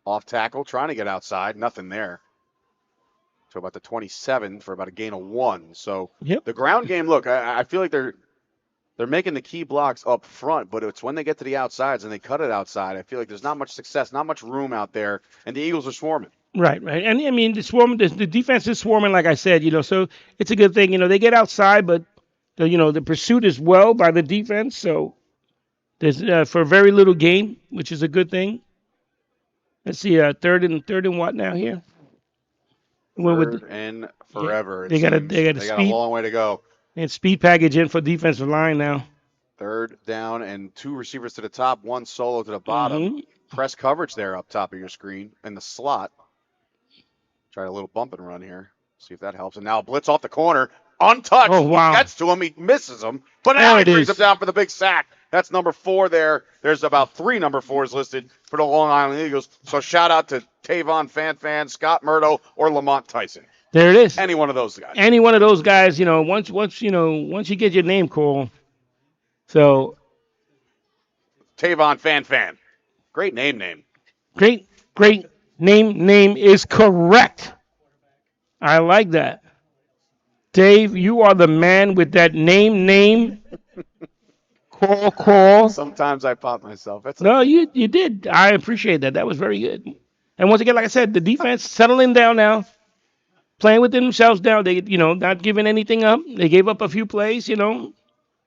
E: Off tackle, trying to get outside. Nothing there. So about the 27 for about a gain of 1. So the ground game, look, I feel like they're making the key blocks up front, but it's when they get to the outsides and they cut it outside. I feel like there's not much success, not much room out there, and the Eagles are swarming.
D: Right. And I mean, the defense is swarming, like I said, so it's a good thing. They get outside, but the pursuit is well by the defense. So there's for very little gain, which is a good thing. Let's see, third and what now here?
E: Third and forever.
D: They got a
E: long way to go.
D: And speed package in for defensive line now.
E: Third down and 2 receivers to the top, 1 solo to the bottom. Press coverage there up top of your screen in the slot. Try a little bump and run here. See if that helps. And now blitz off the corner. Untouched.
D: Oh, wow.
E: He gets to him. He misses him. But now he brings him down for the big sack. That's number 4 there. There's about 3 number 4s listed for the Long Island Eagles. So shout out to Tavon Fan, Scott Murdo, or Lamont Tyson.
D: There it is.
E: Any one of those guys.
D: Any one of those guys, once you get your name called. So
E: Tavon Fan. Great name.
D: Great name is correct. I like that. Dave, you are the man with that name. Call.
E: Sometimes I pop myself.
D: No, you did. I appreciate that. That was very good. And once again, like I said, the defense settling down now, playing within themselves now. They, not giving anything up. They gave up a few plays,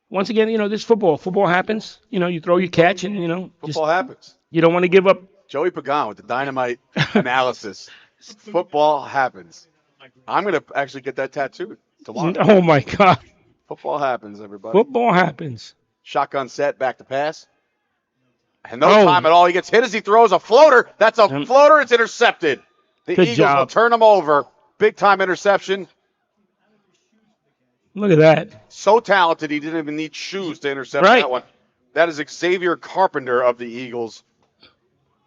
D: Once again, this football. Football happens. You throw your catch and,
E: Football happens.
D: You don't want to give up.
E: Joey Pagan with the dynamite analysis. Football happens. I'm going to actually get that tattooed tomorrow.
D: Oh, my God.
E: Football happens, everybody.
D: Football happens.
E: Shotgun set, back to pass. And no time at all. He gets hit as he throws a floater. That's a floater. It's intercepted. The
D: Good
E: Eagles
D: job.
E: will turn him over. Big time interception.
D: Look at that.
E: So talented, he didn't even need shoes to intercept that one. That is Xavier Carpenter of the Eagles.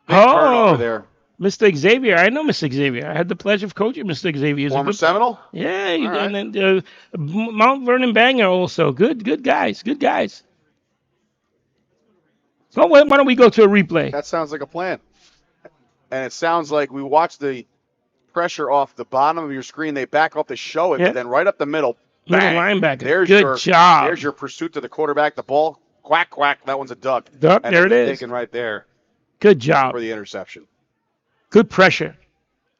E: Big turnover there.
D: Mr. Xavier. I know Mr. Xavier. I had the pleasure of coaching Mr. Xavier.
E: Former Seminole?
D: Yeah. And then Mount Vernon Banger also. Good guys. Good guys. So why don't we go to a replay?
E: That sounds like a plan. And it sounds like we watch the pressure off the bottom of your screen. They back off to show it, but then right up the middle.
D: Middle linebacker.
E: There's
D: Good job.
E: There's your pursuit to the quarterback. The ball, quack. That one's a duck.
D: Duck,
E: And
D: there it is.
E: Taken right there.
D: Good job.
E: For the interception.
D: Good pressure.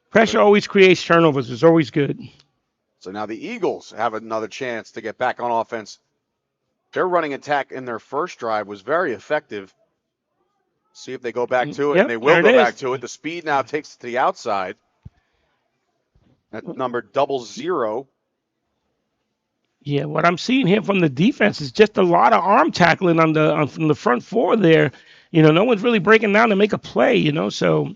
D: Pressure always creates turnovers. It's always good.
E: So now the Eagles have another chance to get back on offense Their running attack in their first drive was very effective. See if they go back to it,
D: Yep,
E: and they will
D: there
E: go
D: it
E: back
D: is.
E: to it. The speed now takes it to the outside. That number 00.
D: Yeah, what I'm seeing here from the defense is just a lot of arm tackling from the front four there. No one's really breaking down to make a play. So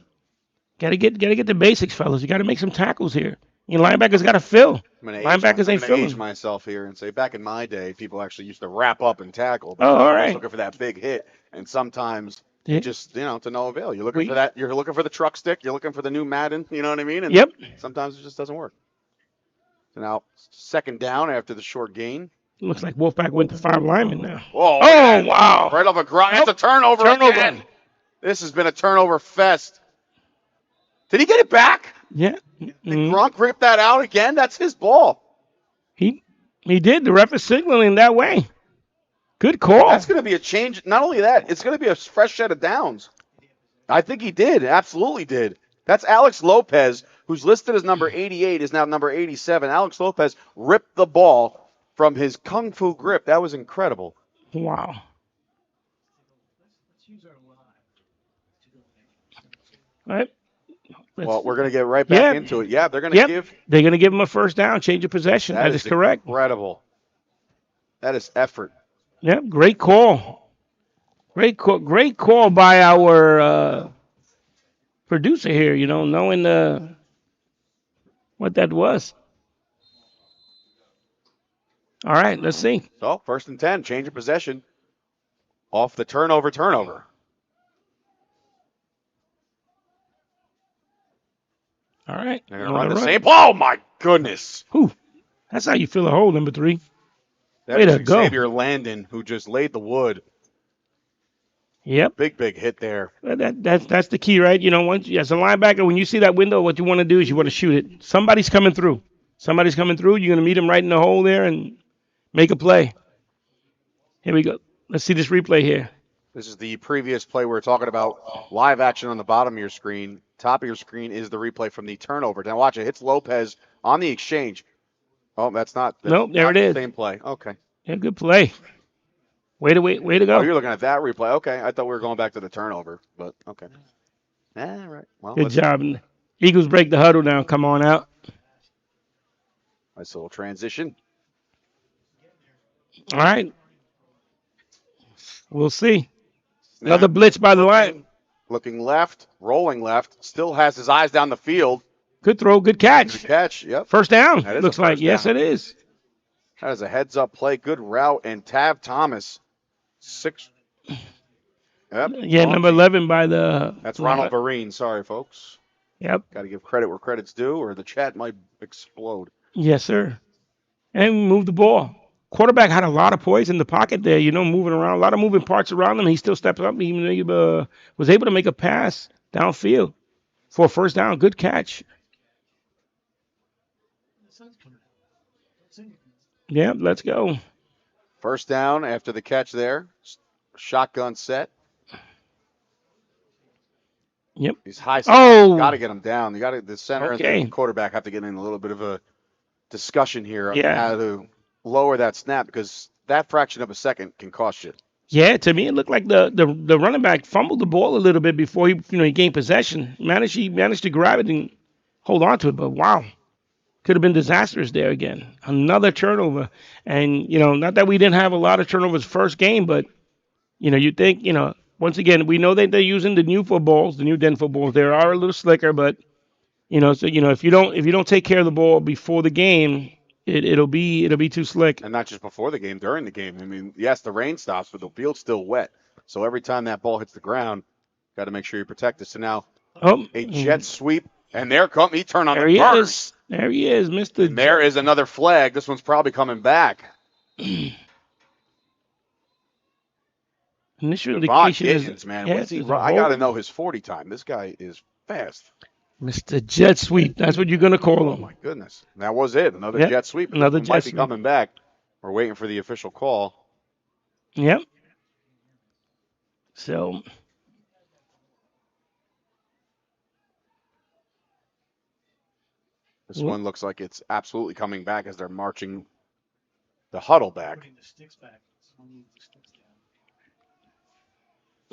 D: gotta get the basics, fellas. You got to make some tackles here. Linebackers got to fill. Linebackers ain't
E: I'm gonna age
D: filling.
E: myself here and say back in my day, people actually used to wrap up and tackle. But
D: Oh,
E: you're
D: all
E: always
D: right.
E: looking for that big hit, and sometimes
D: Yeah.
E: it just to no avail. You're looking for that. You're looking for the truck stick. You're looking for the new Madden. You know what I mean? And
D: Yep.
E: sometimes it just doesn't work. So now second down after the short gain.
D: Looks like Wolfpack went to 5 linemen now.
E: Whoa!
D: Oh, wow.
E: Right off a grind. That's a turnover.
D: Turnover.
E: Again. This has been a turnover fest. Did he get it back?
D: Yeah.
E: Did Gronk rip that out again? That's his ball.
D: He did. The ref is signaling that way. Good call.
E: That's going to be a change. Not only that, it's going to be a fresh set of downs. I think he did. Absolutely did. That's Alex Lopez, who's listed as number 88, is now number 87. Alex Lopez ripped the ball from his kung fu grip. That was incredible.
D: Wow. All right.
E: Well, we're going to get right back into it. Yeah, they're going to give.
D: They're going to give him a first down, change of possession. That is correct.
E: Incredible. That is effort.
D: Yep, great call. Great call by our producer here, knowing what that was. All right, let's see.
E: So, 1st and 10, change of possession. Off the turnover.
D: All right.
E: They're going to run the same. Oh, my goodness.
D: Whew. That's how you fill a hole, number 3.
E: That
D: Way
E: is
D: to go.
E: Xavier Landon, who just laid the wood.
D: Yep.
E: Big hit there.
D: That's the key, right? Once as a linebacker, when you see that window, what you want to do is you want to shoot it. Somebody's coming through. You're going to meet him right in the hole there and make a play. Here we go. Let's see this replay here.
E: This is the previous play we were talking about. Live action on the bottom of your screen. Top of your screen is the replay from the turnover. Now watch it. Hits Lopez on the exchange. Oh, that's not.
D: Nope, there it is.
E: Same play. Okay.
D: Yeah, good play. Way to go.
E: Oh, you're looking at that replay. Okay. I thought we were going back to the turnover, but okay. Right. Well,
D: Good job. Eagles break the huddle now. Come on out.
E: Nice little transition.
D: All right. We'll see. Another blitz by the line.
E: Looking left, rolling left, still has his eyes down the field.
D: Good throw, good catch.
E: Good catch, yep.
D: First down,
E: That is
D: looks
E: a
D: like.
E: first
D: Yes,
E: down.
D: it is.
E: That is a heads-up play. Good route, and Tav Thomas, 6. Yep.
D: Yeah, number 11 by the.
E: That's Ronald Vereen. Sorry, folks.
D: Yep.
E: Got to give credit where credit's due, or the chat might explode.
D: Yes, sir. And move the ball. Quarterback had a lot of poise in the pocket there, moving around, a lot of moving parts around him. He still stepped up. He was able to make a pass downfield for a first down. Good catch. Yeah, let's go.
E: First down after the catch there. Shotgun set.
D: Yep.
E: He's high.
D: Oh.
E: Got to get him down. The center and
D: Okay.
E: the quarterback have to get in a little bit of a discussion here on
D: Yeah.
E: how to lower that snap, because that fraction of a second can cost you.
D: Yeah, to me it looked like the running back fumbled the ball a little bit before he gained possession. He managed to grab it and hold on to it, but wow. Could have been disastrous there again. Another turnover. And, not that we didn't have a lot of turnovers first game, but, you think, once again, we know that they're using the new footballs, the new Den footballs. They are a little slicker, but, so, if you don't take care of the ball before the game, it'll be too slick.
E: And not just before the game, during the game. I mean, yes, the rain stops, but the field's still wet. So every time that ball hits the ground, got to make sure you protect it. So now a jet sweep, and he turned on
D: There
E: the
D: he
E: burn.
D: is. There he is, Mr.
E: And there is another flag. This one's probably coming back.
D: Initial
E: Von
D: indication is,
E: Gittins, man.
D: yeah,
E: What's he
D: it's a
E: run? I got to
D: hold.
E: know his 40 time. This guy is fast.
D: Mr. Jet Sweep. That's what you're going to call him.
E: My goodness. That was it. Another
D: Yep.
E: jet sweep.
D: Another
E: This
D: jet
E: one might be
D: sweep.
E: coming back. We're waiting for the official call.
D: Yep. So,
E: This one looks like it's absolutely coming back as they're marching the huddle back.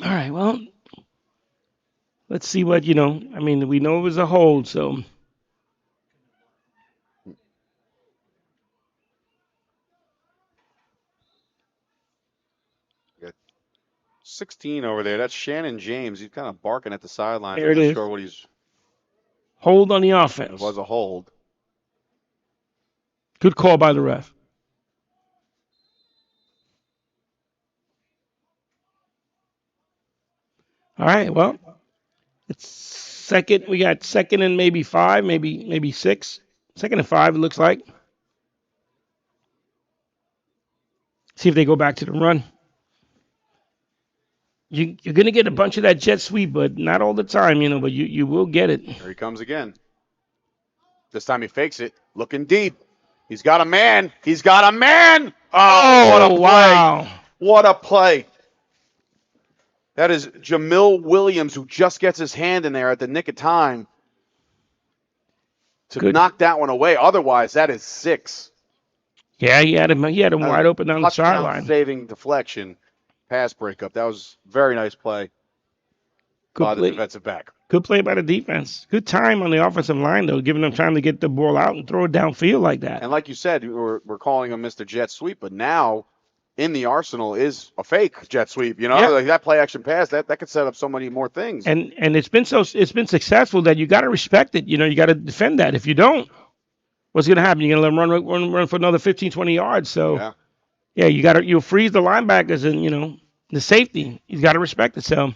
D: All right, well, let's see what, I mean, we know it was a hold, so.
E: Got 16 over there. That's Shannon James. He's kind of barking at the sidelines.
D: There
E: I'm
D: it
E: not
D: is.
E: sure what he's.
D: Hold on the
E: It
D: offense.
E: was a hold.
D: Good call by the ref. All right, well, it's second. We got second and maybe 5, maybe 6. Second and 5, it looks like. See if they go back to the run. You're going to get a bunch of that jet sweep, but not all the time, but you will get it.
E: Here he comes again. This time he fakes it. Looking deep. He's got a man. He's got a man. Oh, what a play.
D: Wow.
E: What a play. That is Jamil Williams, who just gets his hand in there at the nick of time to knock that one away. Otherwise, that is 6.
D: Yeah, he had him wide open down the sideline.
E: Saving deflection, pass breakup. That was a very nice play by the defensive back.
D: Good play by the defense. Good time on the offensive line, though, giving them time to get the ball out and throw it downfield like that.
E: And like you said, we're calling him Mr. Jet Sweep, but now in the arsenal is a fake jet sweep. Like that play action pass that could set up so many more things.
D: And it's been successful that you got to respect it. You got to defend that. If you don't, what's going to happen? You're going to let them run for another 15, 20 yards. So yeah, you'll freeze the linebackers and the safety. You got to respect it. So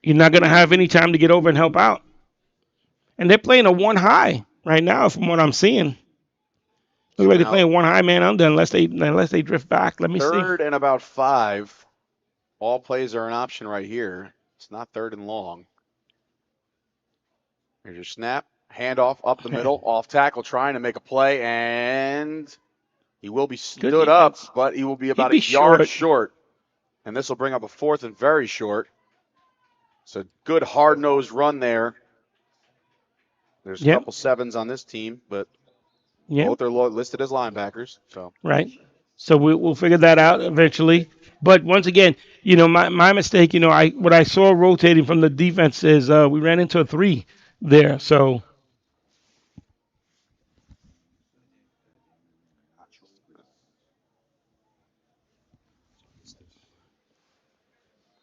D: you're not going to have any time to get over and help out. And they're playing a 1 high right now, from what I'm seeing. Look like they're playing 1 high man under unless they drift back. Let me see.
E: 3rd and about 5. All plays are an option right here. It's not 3rd and long. Here's your snap. Handoff up the middle. Off tackle trying to make a play. And he will be stood up, but he will be about a yard short. And this will bring up a 4th and very short. It's a good hard-nosed run there. There's a couple 7s on this team, but both are listed as linebackers. So
D: right. So we'll figure that out eventually. But once again, my mistake. What I saw rotating from the defense is we ran into a 3 there. So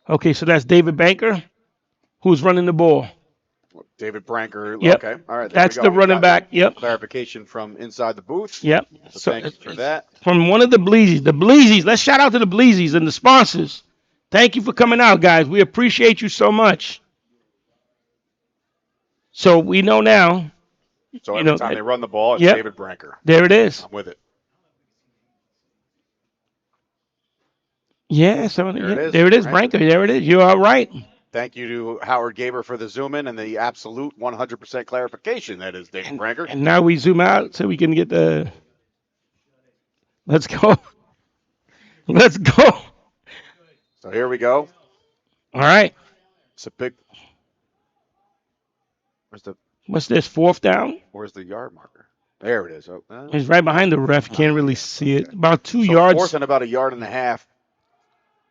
D: okay, so that's David Banker, who's running the ball.
E: David Branker.
D: Yep.
E: Okay. All right.
D: That's the running back. Yep.
E: Clarification from inside the booth.
D: Yep.
E: So thank you for that.
D: From one of the Bleezies. The Bleezies. Let's shout out to the Bleezies and the sponsors. Thank you for coming out, guys. We appreciate you so much. So we know now.
E: So every time they run the ball, it's David Branker.
D: There it is.
E: I'm with it.
D: Yeah. So there it is, Branker. There it is. You are right.
E: Thank you to Howard Gaber for the zoom in and the absolute 100% clarification. That is David Branker.
D: And now we zoom out so we can get the. Let's go. Let's go.
E: So here we go.
D: All right.
E: It's a big.
D: What's this? 4th down?
E: Where's the yard marker? There it is. Oh,
D: He's right behind the ref. Can't really see it. About 2 yards.
E: 4th and about a yard and a half.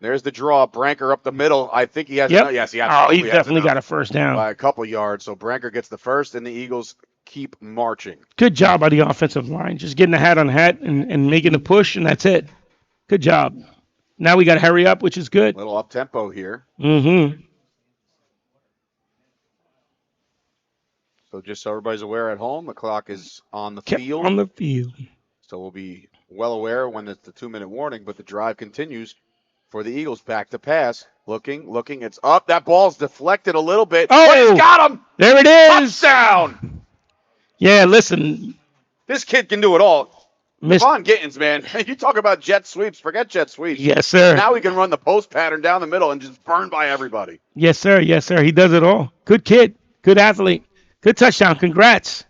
E: There's the draw. Branker up the middle. I think he has. Yes, he absolutely
D: he's definitely got a first down
E: by a couple yards. So Branker gets the first, and the Eagles keep marching.
D: Good job by the offensive line. Just getting a hat on hat and making the push, and that's it. Good job. Now we got to hurry up, which is good.
E: Little up tempo here.
D: Mm-hmm.
E: So just so everybody's aware at home, the clock is on the field.
D: On the field.
E: So we'll be well aware when it's the 2-minute warning, but the drive continues. For the Eagles, back to pass. Looking. It's up. That ball's deflected a little bit.
D: Oh,
E: but he's got him.
D: There it is.
E: Touchdown.
D: Yeah, listen.
E: This kid can do it all. Devon Gittins, man. You talk about jet sweeps. Forget jet sweeps.
D: Yes, sir.
E: Now he can run the post pattern down the middle and just burn by everybody.
D: Yes, sir. Yes, sir. He does it all. Good kid. Good athlete. Good touchdown. Congrats.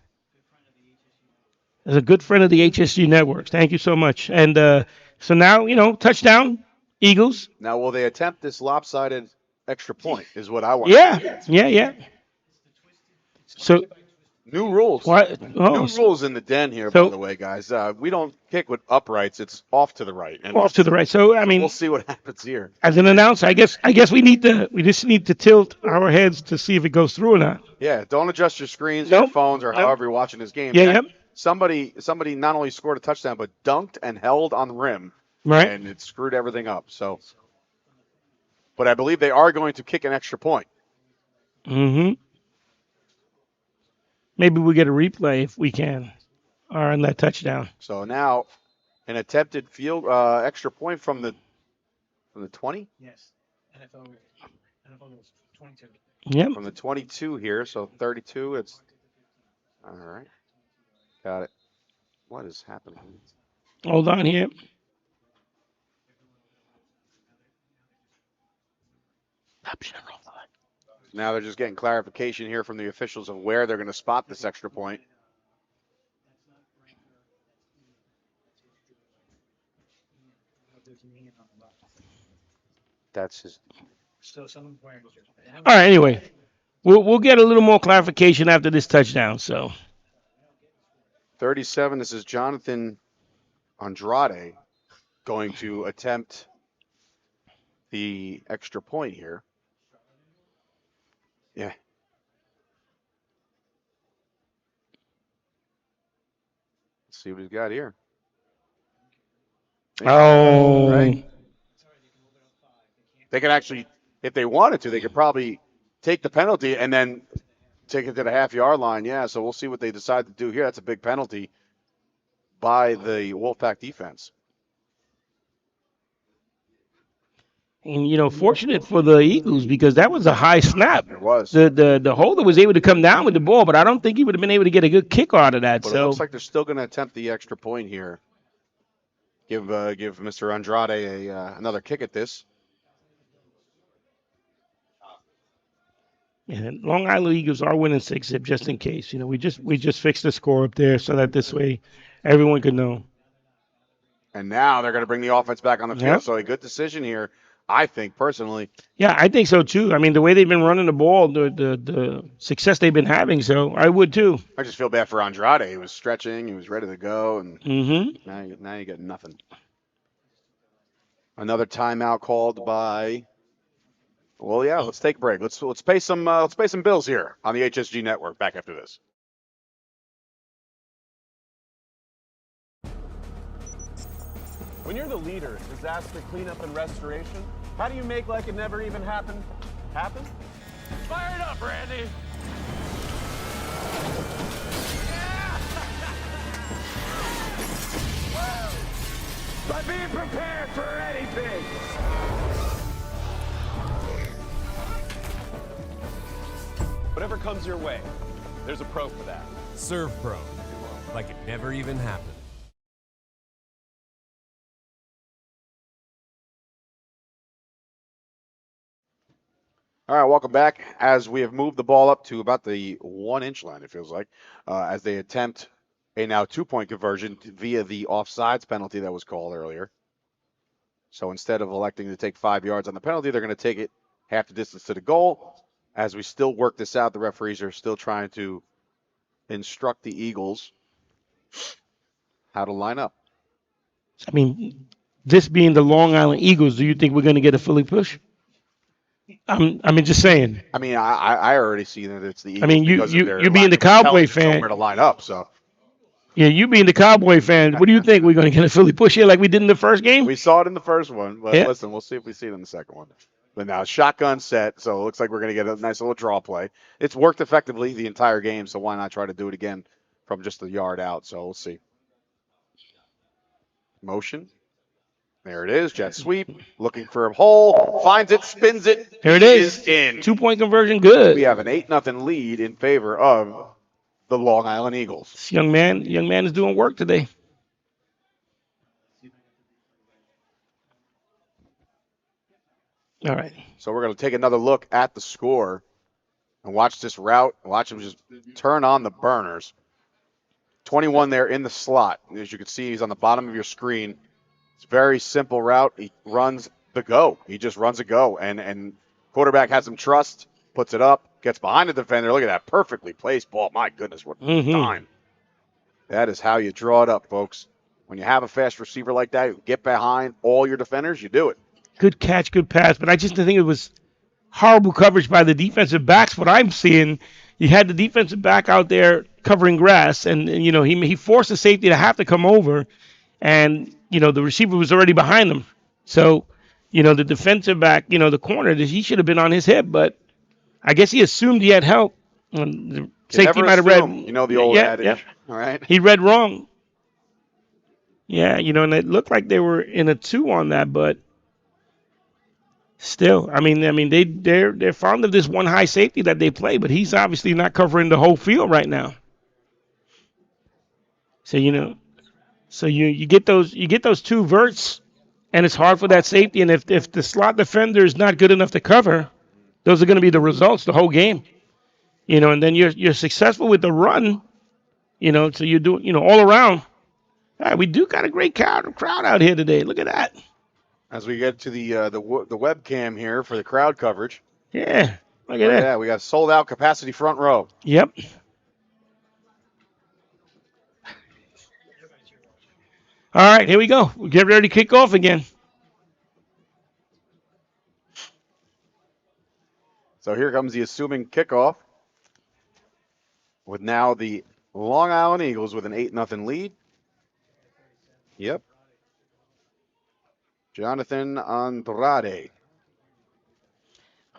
D: As a good friend of the HSG Networks. Thank you so much. And so now, touchdown. Eagles.
E: Now, will they attempt this lopsided extra point is what I want
D: to see. Yeah. So
E: New rules.
D: What? Oh,
E: New rules in the den here,
D: so-
E: by the way, guys. We don't kick with uprights. It's off to the right. And
D: off to the right. So I mean,
E: we'll see what happens here.
D: as an announcer, I guess we just need to tilt our heads to see if it goes through or not.
E: Yeah, don't adjust your screens, your
D: Nope.
E: phones, or
D: Nope.
E: however you're watching this game.
D: Yeah,
E: That-
D: yep.
E: Somebody not only scored a touchdown, but dunked and held on the rim.
D: Right.
E: And it screwed everything up. So, but I believe they are going to kick an extra point.
D: Mm-hmm. Maybe we get a replay if we can, or on that touchdown.
E: So now, an attempted field extra point from the 20.
R: Yes. NFL was 22.
D: Yep.
E: From the 22 here, so 32. It's all right. Got it. What is happening?
D: Hold on here.
E: Now they're just getting clarification here from the officials of where they're going to spot this extra point. That's his.
R: So someone's wearing.
D: All right. Anyway, we'll get a little more clarification after this touchdown. So
E: 37. This is Jonathan Andrade going to attempt the extra point here. Yeah. Let's see what he's got here.
D: Oh.
E: Right. They could actually, if they wanted to, they could probably take the penalty and then take it to the half-yard line. Yeah, so we'll see what they decide to do here. That's a big penalty by the Wolfpack defense.
D: And fortunate for the Eagles because that was a high snap.
E: It was.
D: The holder was able to come down with the ball, but I don't think he would have been able to get a good kick out of that.
E: But
D: So
E: it looks like they're still going to attempt the extra point here. Give Mr. Andrade another kick at this.
D: and Long Island Eagles are winning 6-zip just in case. We just fixed the score up there so that this way everyone could know.
E: And now they're going to bring the offense back on the field.
D: Yep.
E: So a good decision here, I think, personally.
D: Yeah, I think so too. I mean, the way they've been running the ball, the success they've been having, so I would too.
E: I just feel bad for Andrade. He was stretching. He was ready to go. And
D: Mm-hmm.
E: now you get nothing. Another timeout called by. Well, yeah. Let's take a break. Let's pay some bills here on the HSG network. Back after this.
M: When you're the leader in disaster cleanup and restoration, how do you make like it never even happened happen? Fire it up, Randy!
U: By being prepared for anything.
M: Whatever comes your way, there's a pro for that.
N: Serve Pro, like it never even happened.
E: All right, welcome back. As we have moved the ball up to about the 1-inch line, it feels like, as they attempt a now 2-point conversion via the offsides penalty that was called earlier. So instead of electing to take 5 yards on the penalty, they're going to take it half the distance to the goal. As we still work this out, the referees are still trying to instruct the Eagles how to line up.
D: I mean, this being the Long Island Eagles, do you think we're going to get a Philly push? I mean, just saying.
E: I mean, I already see that it's the Eagles.
D: I mean, you being the
E: telling
D: Cowboy fan,
E: where to line up. So
D: yeah, you being the Cowboy fan, what do you think? We're going to get a Philly push here like we did in the first game?
E: we saw it in the first one, but
D: Yeah.
E: listen, we'll see if we see it in the second one. But now shotgun set, so it looks like we're going to get a nice little draw play. It's worked effectively the entire game, so why not try to do it again from just a yard out? So we'll see. Motion. There it is, jet sweep, looking for a hole, finds it, spins it.
D: There it is.
E: In.
D: 2-point conversion, good.
E: We have an 8-0 lead in favor of the Long Island Eagles.
D: This young man is doing work today. All right.
E: So we're going to take another look at the score and watch this route. Watch him just turn on the burners. 21 there in the slot. As you can see, he's on the bottom of your screen. It's a very simple route. He runs the go. He just runs a go. And quarterback has some trust puts it up, gets behind the defender. Look at that perfectly placed ball. My goodness, what a time. That is how you draw it up, folks. When you have a fast receiver like that, you get behind all your defenders, you do it.
D: Good catch, good pass, but I just think it was horrible coverage by the defensive backs. What I'm seeing, you had the defensive back out there covering grass, and you know he forced the safety to have to come over, and you know the receiver was already behind him. So, you know the defensive back, you know the corner, he should have been on his hip, but I guess he assumed he had help. And the safety might have read.
E: You know the old adage.
D: Yeah.
E: All right.
D: He read wrong. Yeah, you know, and it looked like they were in a 2 on that, but still, I mean, they're fond of this one high safety that they play, but he's obviously not covering the whole field right now. So you know, you get those 2 verts, and it's hard for that safety. And if the slot defender is not good enough to cover, those are going to be the results the whole game. You know, and then you're successful with the run. You know, so you do all around. All right, we do got a great crowd out here today. Look at that.
E: As we get to the webcam here for the crowd coverage.
D: Yeah, look at that.
E: Yeah, we got sold out capacity front row.
D: Yep. All right, here we go. We get ready to kick off again.
E: So here comes the assuming kickoff with now the Long Island Eagles with an 8-0 lead. Yep. Jonathan Andrade.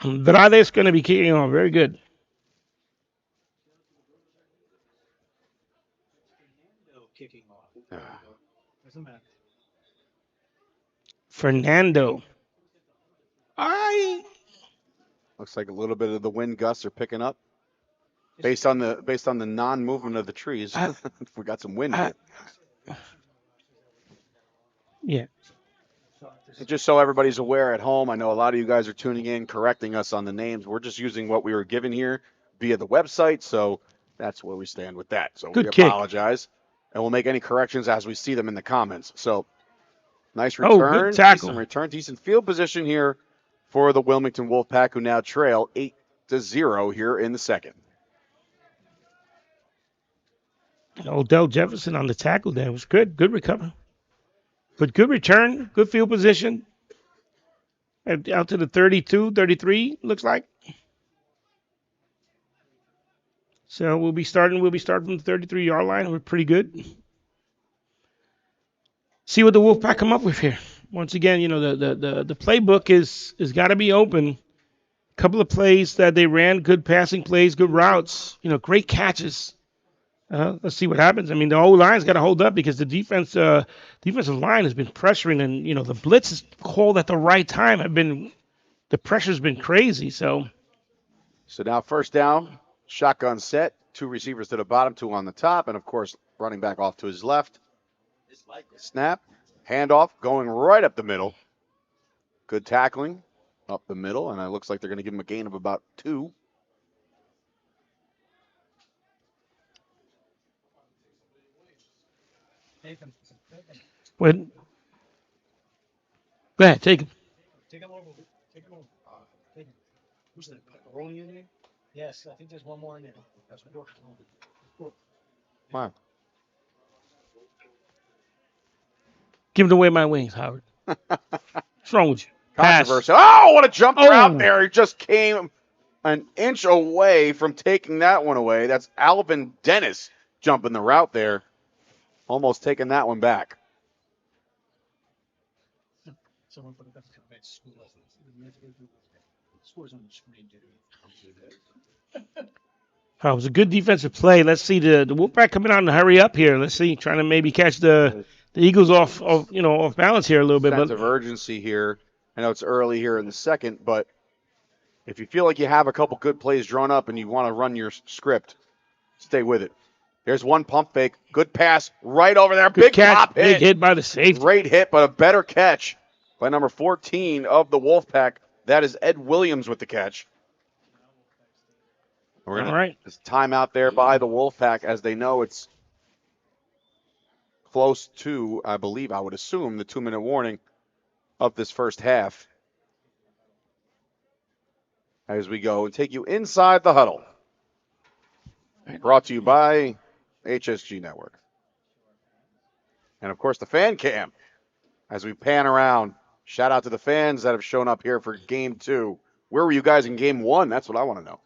D: Andrade is going to be kicking off. Very good.
R: Kicking off. Doesn't matter.
D: Fernando.
E: Looks like a little bit of the wind gusts are picking up. Based on the non-movement of the trees, we got some wind here.
D: Yeah.
E: Just so everybody's aware at home, I know a lot of you guys are tuning in, correcting us on the names. We're just using what we were given here via the website, so that's where we stand with that. So we apologize, and we'll make any corrections as we see them in the comments. So nice return,
D: good tackle.
E: decent return, decent field position here for the Wilmington Wolfpack, who now trail 8-0 here in the second.
D: Odell Jefferson on the tackle there was good. Good recovery. But good return, good field position. Out to the 32, 33, looks like. So we'll be starting from the 33-yard line. We're pretty good. See what the Wolfpack come up with here. Once again, you know, the playbook is got to be open. A couple of plays that they ran, good passing plays, good routes, you know, great catches. Let's see what happens. I mean, the O-line's got to hold up because the defensive line has been pressuring, and you know the blitz is called at the right time. The pressure's been crazy. So
E: now first down, shotgun set, 2 receivers to the bottom, 2 on the top, and of course running back off to his left. Snap, handoff, going right up the middle. Good tackling up the middle, and it looks like they're going to give him a gain of about 2.
D: Go ahead, take him.
R: Take him over. Take him over. Take him. Who's that? Pepperoni in there? Yes, I think there's one more in there. That's what
E: Wow.
D: Give away my wings, Howard. What's wrong with you?
E: Controversy. Oh, what a jump route there. He just came an inch away from taking that one away. That's Alvin Dennis jumping the route there. Almost taking that one back.
R: Someone put it up to school. Scores on the screen, dude.
D: Oh, it was a good defensive play. Let's see the Wolfpack coming out and hurry up here. Let's see, trying to maybe catch the Eagles off balance here a little bit.
E: Sense of urgency here. I know it's early here in the second, but if you feel like you have a couple good plays drawn up and you want to run your script, stay with it. There's one pump fake. Good pass right over there.
D: Good
E: Big
D: catch.
E: pop hit.
D: Big hit by the safety.
E: Great hit, but a better catch by number 14 of the Wolfpack. That is Ed Williams with the catch. All right. This timeout there by the Wolfpack as they know it's close to, I believe, I would assume, the 2-minute warning of this first half. as we go and take you inside the huddle. Brought to you by HSG Network. And, of course, the fan cam as we pan around. Shout out to the fans that have shown up here for Game 2. Where were you guys in Game 1? That's what I want to know.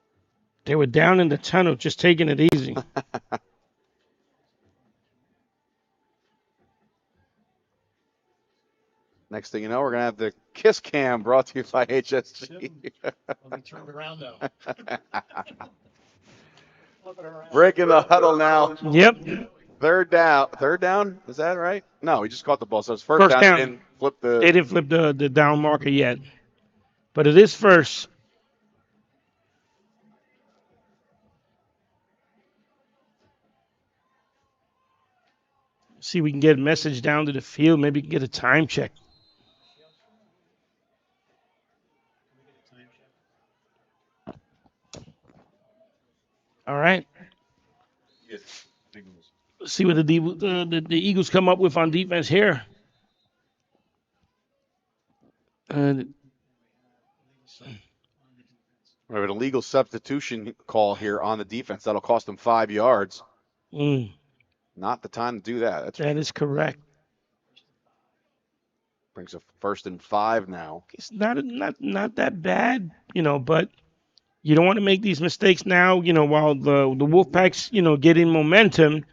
D: They were down in the tunnel, just taking it easy.
E: Next thing you know, we're going to have the Kiss Cam brought to you by HSG.
R: Let me turn it around, though.
E: Breaking the huddle now.
D: Yep.
E: Third down. Third down? Is that right? No, he just caught the ball. So it's first down.
D: down.
E: They didn't flip the...
D: They didn't flip the down marker yet. But it is first. See if we can get a message down to the field. Maybe we can get a time check. All right. Let's see what the Eagles come up with on defense here.
E: We have an illegal substitution call here on the defense. That'll cost them 5 yards. Not the time to do that.
D: That is correct.
E: Brings a 1st and 5 now.
D: It's not that bad, but you don't want to make these mistakes now, while the Wolfpacks, getting momentum,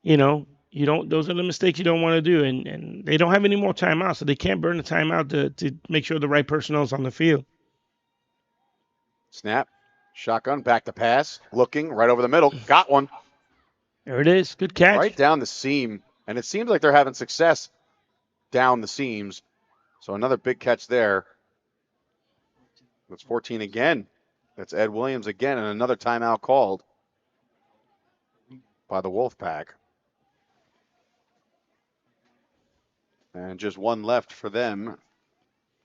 D: you don't, those are the mistakes you don't want to do. And they don't have any more timeouts, so they can't burn the timeout to make sure the right personnel is on the field.
E: Snap. Shotgun. Back to pass. Looking right over the middle. Got one.
D: There it is. Good catch.
E: Right down the seam. And it seems like they're having success down the seams. So another big catch there. That's 14 again. That's Ed Williams again, and another timeout called by the Wolfpack. And just one left for them.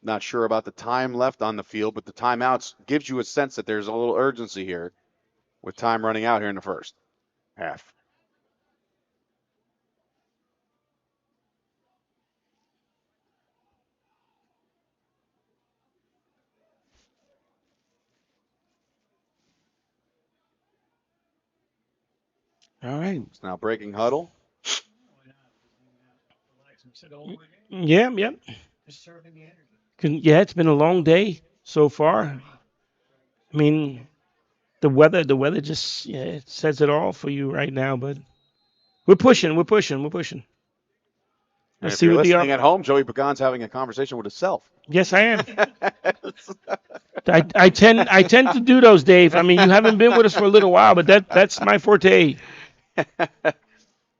E: Not sure about the time left on the field, but the timeouts gives you a sense that there's a little urgency here with time running out here in the first half.
D: All right.
E: It's now breaking huddle.
D: Yeah. Yeah, it's been a long day so far. I mean, the weather just it says it all for you right now. But we're pushing.
E: And
D: Let's
E: if
D: see
E: you're
D: what
E: listening at home, Joey Pagan's having a conversation with himself.
D: Yes, I am. I tend to do those, Dave. I mean, you haven't been with us for a little while, but that's my forte.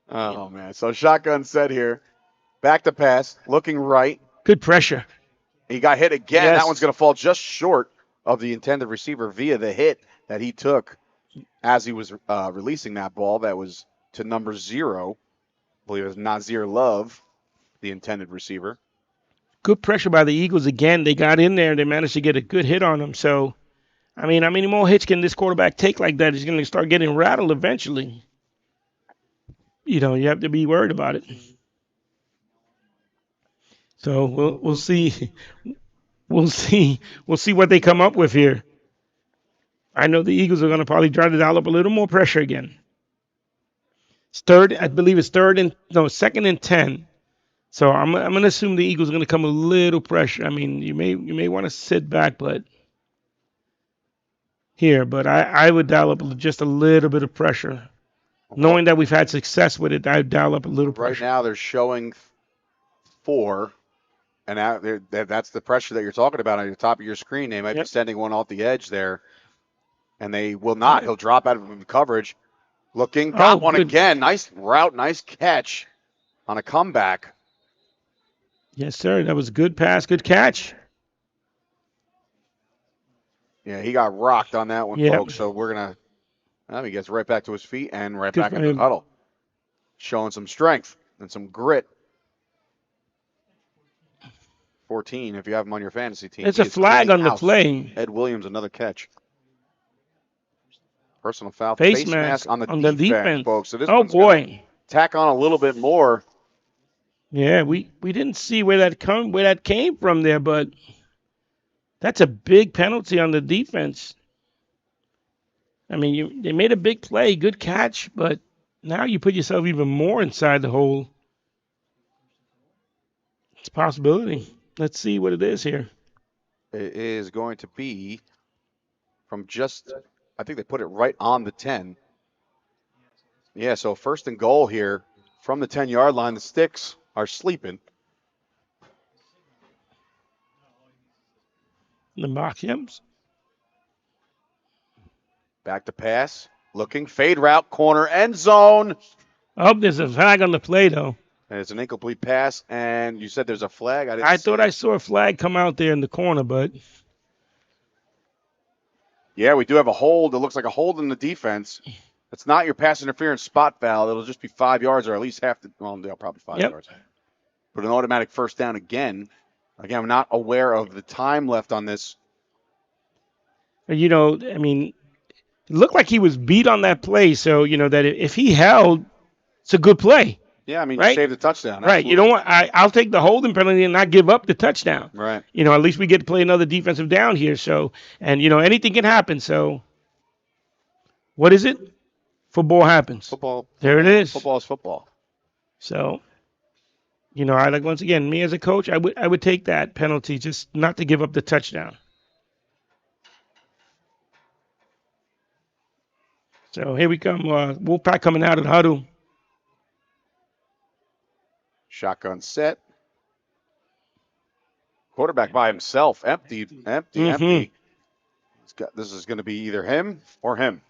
E: Oh, man. So shotgun set here. Back to pass. Looking right.
D: Good pressure.
E: He got hit again.
D: Yes.
E: That one's going to fall just short of the intended receiver via the hit that he took as he was releasing that ball. That was to number 0. I believe it was Nazir Love, the intended receiver.
D: Good pressure by the Eagles again. They got in there. They managed to get a good hit on him. So, I mean, how many more hits can this quarterback take like that? He's going to start getting rattled eventually. You have to be worried about it. So we'll see. We'll see what they come up with here. I know the Eagles are going to probably try to dial up a little more pressure again. I believe it's 2nd and 10. So I'm going to assume the Eagles are going to come a little pressure. I mean, you may want to sit back, but I would dial up just a little bit of pressure. Knowing that we've had success with it, I'd dial up a little pressure.
E: Right now they're showing 4, and that's the pressure that you're talking about on the top of your screen. They might be sending one off the edge there, and they will not. He'll drop out of coverage. Looking, got one again. Nice route, nice catch on a comeback.
D: Yes, sir. That was a good pass, good catch.
E: Yeah, he got rocked on that one, folks. So we're going to he gets right back to his feet and right back into the huddle. Showing some strength and some grit. 14, if you have him on your fantasy team.
D: It's a flag on the play.
E: Ed Williams, another catch. Personal foul.
D: Face mask
E: on the defense, folks. So this one's
D: boy.
E: Tack on a little bit more.
D: Yeah, we didn't see where that came from there, but That's a big penalty on the defense. I mean, they made a big play, good catch, but now you put yourself even more inside the hole. It's a possibility. Let's see what it is here.
E: It is going to be from just, I think they put it right on the 10. Yeah, so first and goal here from the 10-yard line. The Sticks are sleeping.
D: The box, yep.
E: Back to pass. Looking, fade route, corner, end zone.
D: Oh, there's a flag on the play, though.
E: And it's an incomplete pass, and you said there's a flag.
D: I thought I saw a flag come out there in the corner, but
E: yeah, we do have a hold. It looks like a hold in the defense. It's not your pass interference spot foul. It'll just be 5 yards or at least half the, well, probably 5 yards. But an automatic first down again. Again, I'm not aware of the time left on this.
D: you know, I mean, it looked like he was beat on that play. So you know that if he held, it's a good play.
E: Yeah, I mean,
D: right?
E: you saved the touchdown.
D: Right.
E: Absolutely.
D: You know what? I'll take the holding penalty and not give up the touchdown.
E: Right.
D: You know, at least we get to play another defensive down here. So, and you know, anything can happen. So, what is it? Football happens.
E: Football.
D: There it is.
E: Football is football.
D: So, you know, I like, once again, me as a coach, I would take that penalty just not to give up the touchdown. So here we come. Wolfpack coming out of the huddle.
E: Shotgun set. Quarterback by himself. Empty. This is going to be either him or him.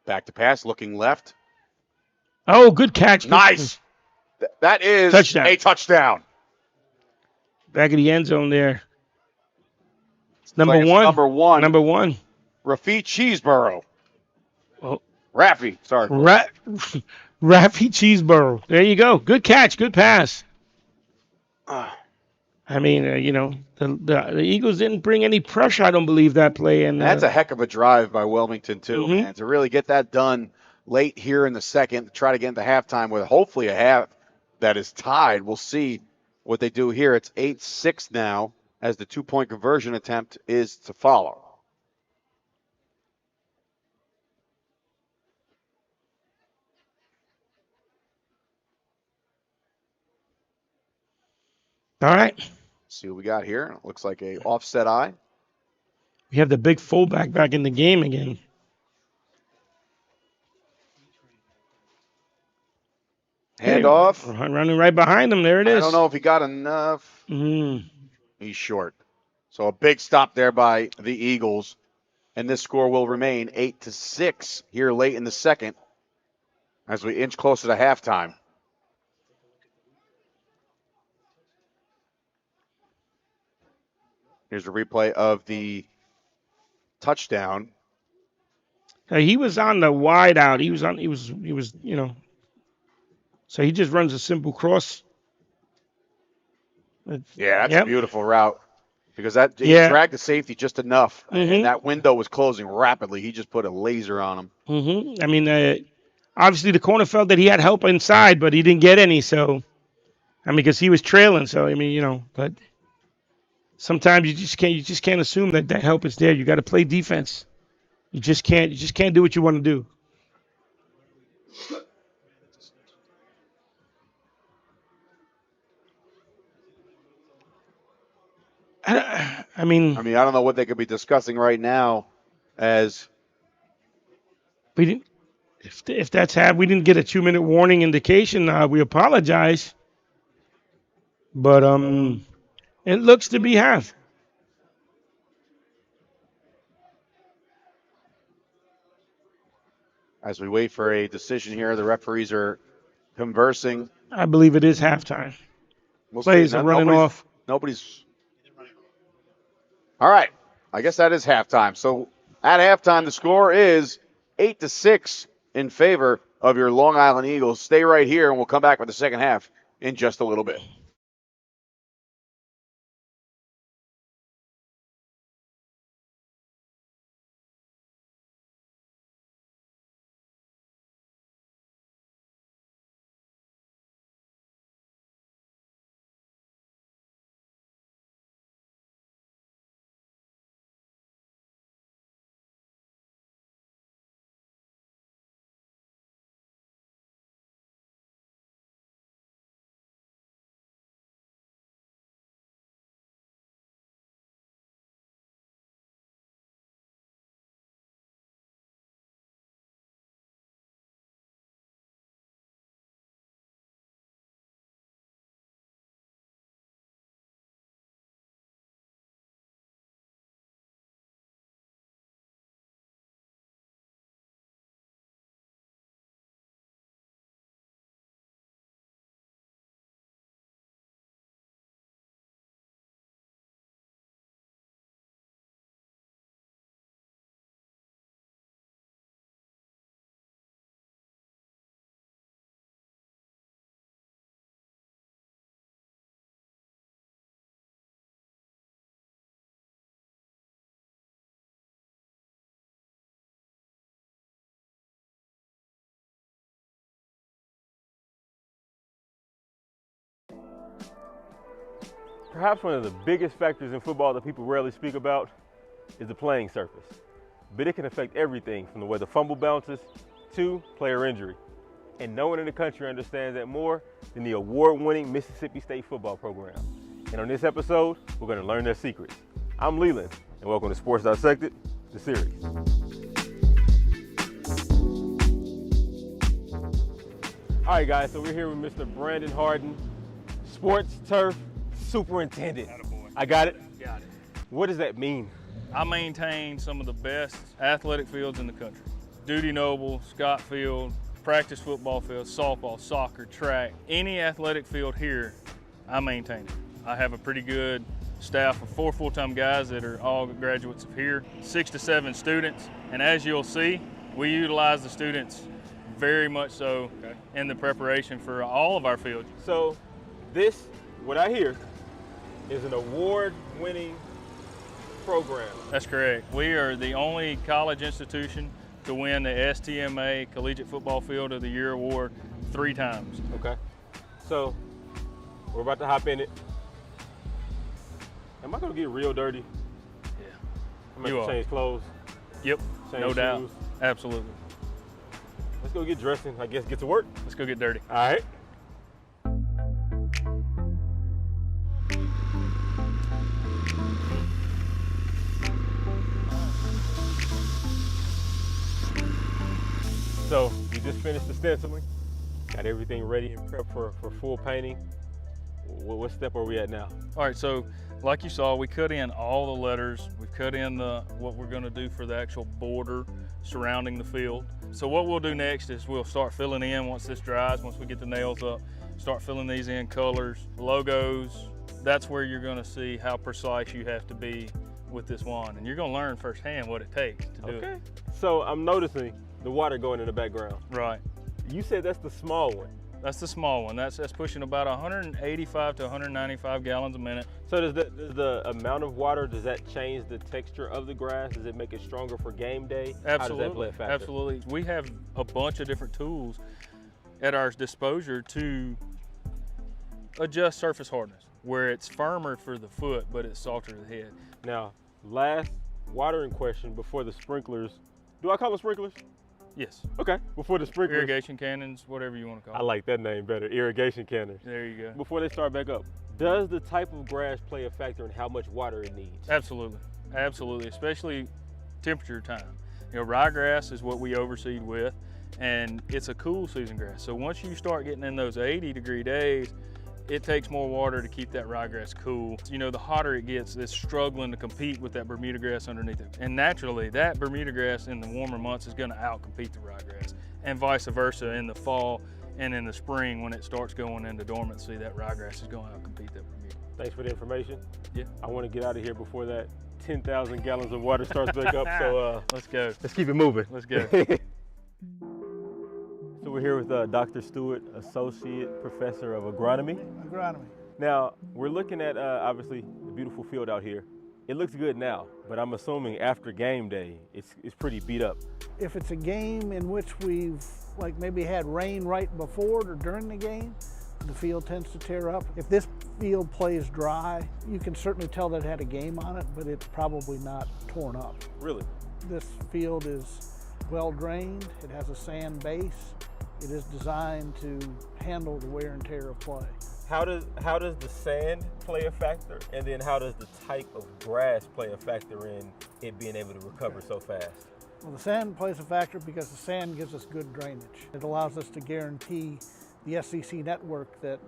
E: Back to pass, looking left.
D: Oh, good catch.
E: Nice. That is a touchdown.
D: Back of the end zone there. It's number
E: it's
D: one.
E: Number one.
D: Number one.
E: Rafi Cheeseborough.
D: Oh.
E: Raffy, sorry.
D: Raffy Cheeseborough. There you go. Good catch. Good pass. I mean, you know, the Eagles didn't bring any pressure, I don't believe, that play. And
E: that's a heck of a drive by Wilmington, too, man. To really get that done late here in the second, try to get into halftime with hopefully a half that is tied. We'll see what they do here. It's 8-6 now as the 2-point conversion attempt is to follow.
D: All right.
E: See what we got here. Looks like a offset eye.
D: We have the big fullback back in the game again.
E: Handoff.
D: Hey, running right behind him. There it is.
E: I don't know if he got enough. He's short. So a big stop there by the Eagles. And this score will remain 8-6 here late in the second as we inch closer to halftime. Here's a replay of the touchdown.
D: He was on the wide out. He was, you know. So he just runs a simple cross.
E: Yeah, that's a beautiful route. Because he dragged the safety just enough. And that window was closing rapidly. He just put a laser on him.
D: I mean, obviously the corner felt that he had help inside, but he didn't get any. So, I mean, because he was trailing. So, I mean, you know, but sometimes you just can't assume that help is there. You got to play defense. You just can't do what you want to do. I mean,
E: I don't know what they could be discussing right now, as
D: we didn't. If that's we didn't get a 2-minute warning indication. We apologize, but it looks to be half.
E: As we wait for a decision here, the referees are conversing.
D: I believe it is halftime. Plays are running off.
E: Nobody's. All right. I guess that is halftime. So at halftime, the score is 8-6 in favor of your Long Island Eagles. Stay right here, and we'll come back with the second half in just a little bit.
O: Perhaps one of the biggest factors in football that people rarely speak about is the playing surface. But it can affect everything from the way the fumble bounces to player injury. And no one in the country understands that more than the award-winning Mississippi State football program. And on this episode, we're going to learn their secrets. I'm Leland, and welcome to Sports Dissected, the series. All right, guys, so we're here with Mr. Brandon Harden, Sports Turf Superintendent. I got it?
V: Got it.
O: What does that mean?
V: I maintain some of the best athletic fields in the country. Duty Noble, Scott Field, practice football field, softball, soccer, track, any athletic field here, I maintain it. I have a pretty good staff of 4 full-time guys that are all graduates of here, 6 to 7 students, and as you'll see, we utilize the students very much so in the preparation for all of our fields.
O: So this, what I hear, is an award-winning program.
V: That's correct. We are the only college institution to win the STMA Collegiate Football Field of the Year award 3 times.
O: Okay. So we're about to hop in it. Am I gonna get real dirty?
V: Yeah.
O: I'm gonna change clothes.
V: Yep.
O: Change
V: no doubt.
O: shoes.
V: Absolutely.
O: Let's go get dressed and I guess get to work.
V: Let's go get dirty.
O: All right. So we just finished the stenciling, got everything ready and prepped for full painting. What step are we at now?
V: All right, so like you saw, we cut in all the letters. We've cut in what we're gonna do for the actual border surrounding the field. So what we'll do next is we'll start filling in once this dries, once we get the nails up, start filling these in, colors, logos. That's where you're gonna see how precise you have to be with this wand. And you're gonna learn firsthand what it takes to do it.
O: So I'm noticing the water going in the background.
V: Right.
O: You said that's the small one.
V: That's the small one. That's pushing about 185 to 195 gallons a minute.
O: So does the amount of water, does that change the texture of the grass? Does it make it stronger for game day?
V: Absolutely.
O: How does that play a factor?
V: Absolutely. We have a bunch of different tools at our disposal to adjust surface hardness, where it's firmer for the foot, but it's softer to the head.
O: Now, last watering question before the sprinklers. Do I call them sprinklers?
V: Yes.
O: Okay. Before the sprinklers.
V: Irrigation cannons, whatever you want to call
O: I
V: them.
O: like that name better. Irrigation cannons.
V: There you go.
O: Before they start back up, does the type of grass play a factor in how much water it needs?
V: Absolutely. Absolutely. Especially temperature time. You know, ryegrass is what we overseed with, and it's a cool season grass. So once you start getting in those 80-degree days, it takes more water to keep that ryegrass cool. You know, the hotter it gets, it's struggling to compete with that Bermuda grass underneath it. And naturally, that Bermuda grass in the warmer months is gonna outcompete the ryegrass, and vice versa in the fall and in the spring when it starts going into dormancy, that ryegrass is gonna outcompete that Bermuda.
O: Thanks for the information.
V: Yeah.
O: I wanna get out of here before that 10,000 gallons of water starts back up, so
V: let's go.
O: Let's keep it moving.
V: Let's go.
O: So we're here with Dr. Stewart, Associate Professor of Agronomy.
W: Agronomy.
O: Now, we're looking at, obviously, the beautiful field out here. It looks good now, but I'm assuming after game day, it's pretty beat up.
W: If it's a game in which we've like maybe had rain right before it or during the game, the field tends to tear up. If this field plays dry, you can certainly tell that it had a game on it, but it's probably not torn up.
O: Really?
W: This field is well drained. It has a sand base. It is designed to handle the wear and tear of play.
O: How does the sand play a factor, and then how does the type of grass play a factor in it being able to recover so fast?
W: Well, the sand plays a factor because the sand gives us good drainage. It allows us to guarantee the SEC network that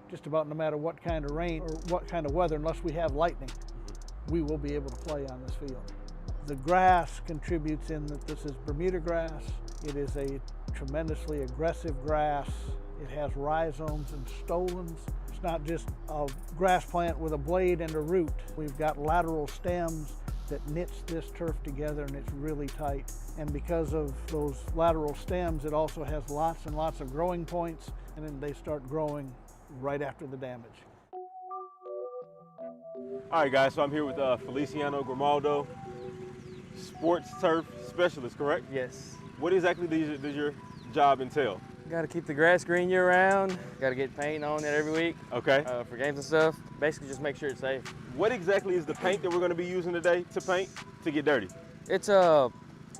W: just about no matter what kind of rain or what kind of weather, unless we have lightning, we will be able to play on this field. The grass contributes in that this is Bermuda grass. It is a tremendously aggressive grass. It has rhizomes and stolons. It's not just a grass plant with a blade and a root. We've got lateral stems that knits this turf together, and it's really tight. And because of those lateral stems, it also has lots and lots of growing points, and then they start growing right after the damage.
O: All right, guys, so I'm here with Feliciano Grimaldo, sports turf specialist, correct?
W: Yes.
O: What exactly does your job entail?
F: Got to keep the grass green year round. Got to get paint on it every week.
O: Okay.
F: For games and stuff. Basically, just make sure it's safe.
O: What exactly is the paint that we're going to be using today to paint to get dirty?
F: It's a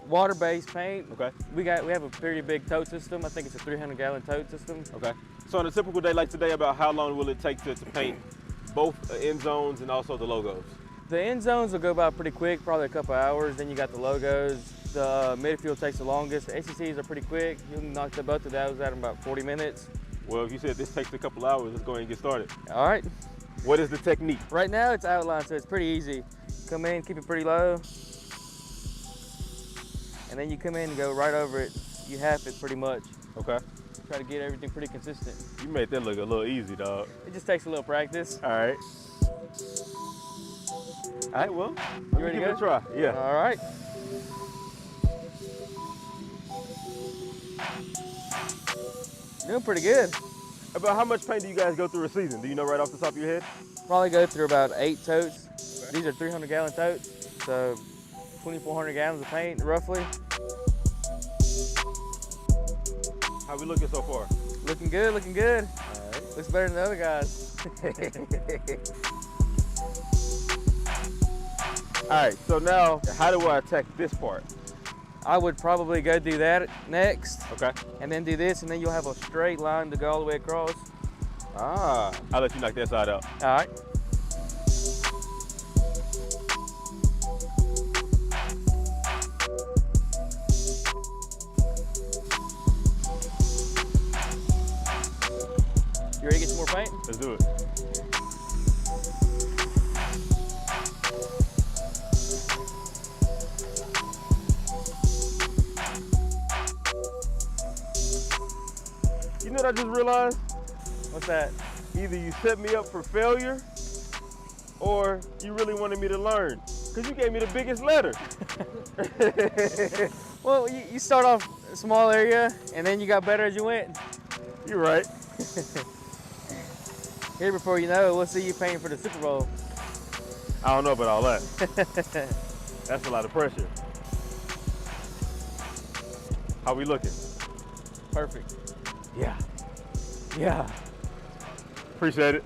F: water-based paint.
O: Okay.
F: We have a pretty big tote system. I think it's a 300-gallon tote system.
O: Okay. So on a typical day like today, about how long will it take to paint both end zones and also the logos?
F: The end zones will go by pretty quick, probably a couple hours. Then you got the logos. The midfield takes the longest. The ACCs are pretty quick. You can knock both of those out in about 40 minutes.
O: Well, if you said this takes a couple hours, let's go ahead and get started.
F: All right.
O: What is the technique?
F: Right now it's outlined, so it's pretty easy. Come in, keep it pretty low. And then you come in and go right over it. You half it pretty much.
O: Okay.
F: Try to get everything pretty consistent.
O: You made that look a little easy, dog.
F: It just takes a little practice.
O: All right. All right, well,
F: you ready to
O: give it a try? Yeah.
F: All right. Doing pretty good.
O: About how much paint do you guys go through a season? Do you know right off the top of your head?
F: Probably go through about 8 totes. Okay. These are 300-gallon totes, so 2,400 gallons of paint, roughly.
O: How we looking so far?
F: Looking good, looking good.
O: All right.
F: Looks better than the other guys.
O: All right, so now how do I attack this part?
F: I would probably go do that next.
O: Okay.
F: And then do this, and then you'll have a straight line to go all the way across.
O: Ah, I'll let you knock that side out.
F: All right. You ready to get some more paint?
O: Let's do it. You know what I just realized?
F: What's that?
O: Either you set me up for failure or you really wanted me to learn. Because you gave me the biggest letter.
F: Well, you start off a small area and then you got better as you went.
O: You're right.
F: Here, before you know it, we'll see you painting for the Super Bowl.
O: I don't know about all that. That's a lot of pressure. How we looking?
F: Perfect.
O: Yeah. Yeah. Appreciate it.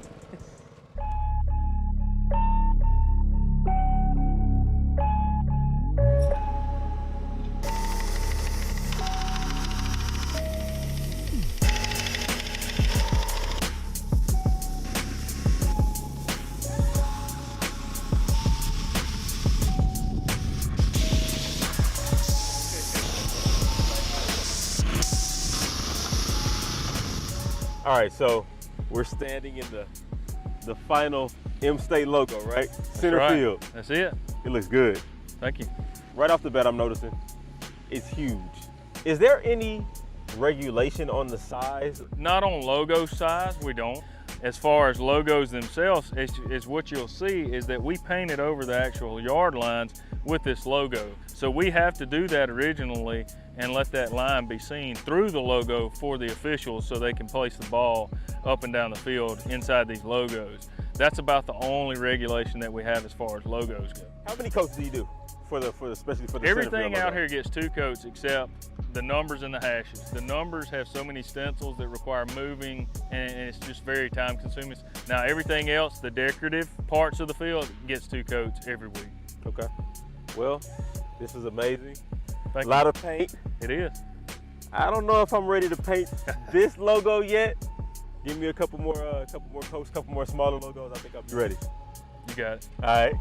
O: All right, so we're standing in the final M-State logo, right? Center
V: right.
O: field.
V: That's it.
O: It looks good.
V: Thank you.
O: Right off the bat, I'm noticing it's huge. Is there any regulation on the size?
V: Not on logo size, we don't. As far as logos themselves, it's what you'll see is that we painted over the actual yard lines with this logo. So we have to do that originally and let that line be seen through the logo for the officials so they can place the ball up and down the field inside these logos. That's about the only regulation that we have as far as logos go.
O: How many coats do you do especially for the
V: Everything out here gets 2 coats except the numbers and the hashes. The numbers have so many stencils that require moving and it's just very time consuming. Now everything else, the decorative parts of the field, gets 2 coats every week.
O: Okay. Well, this is amazing.
V: Thank
O: a lot
V: you.
O: of paint.
V: It is.
O: I don't know if I'm ready to paint this logo yet. Give me a couple more coats, couple more smaller logos. I think I'll be ready.
V: You got it.
O: All right.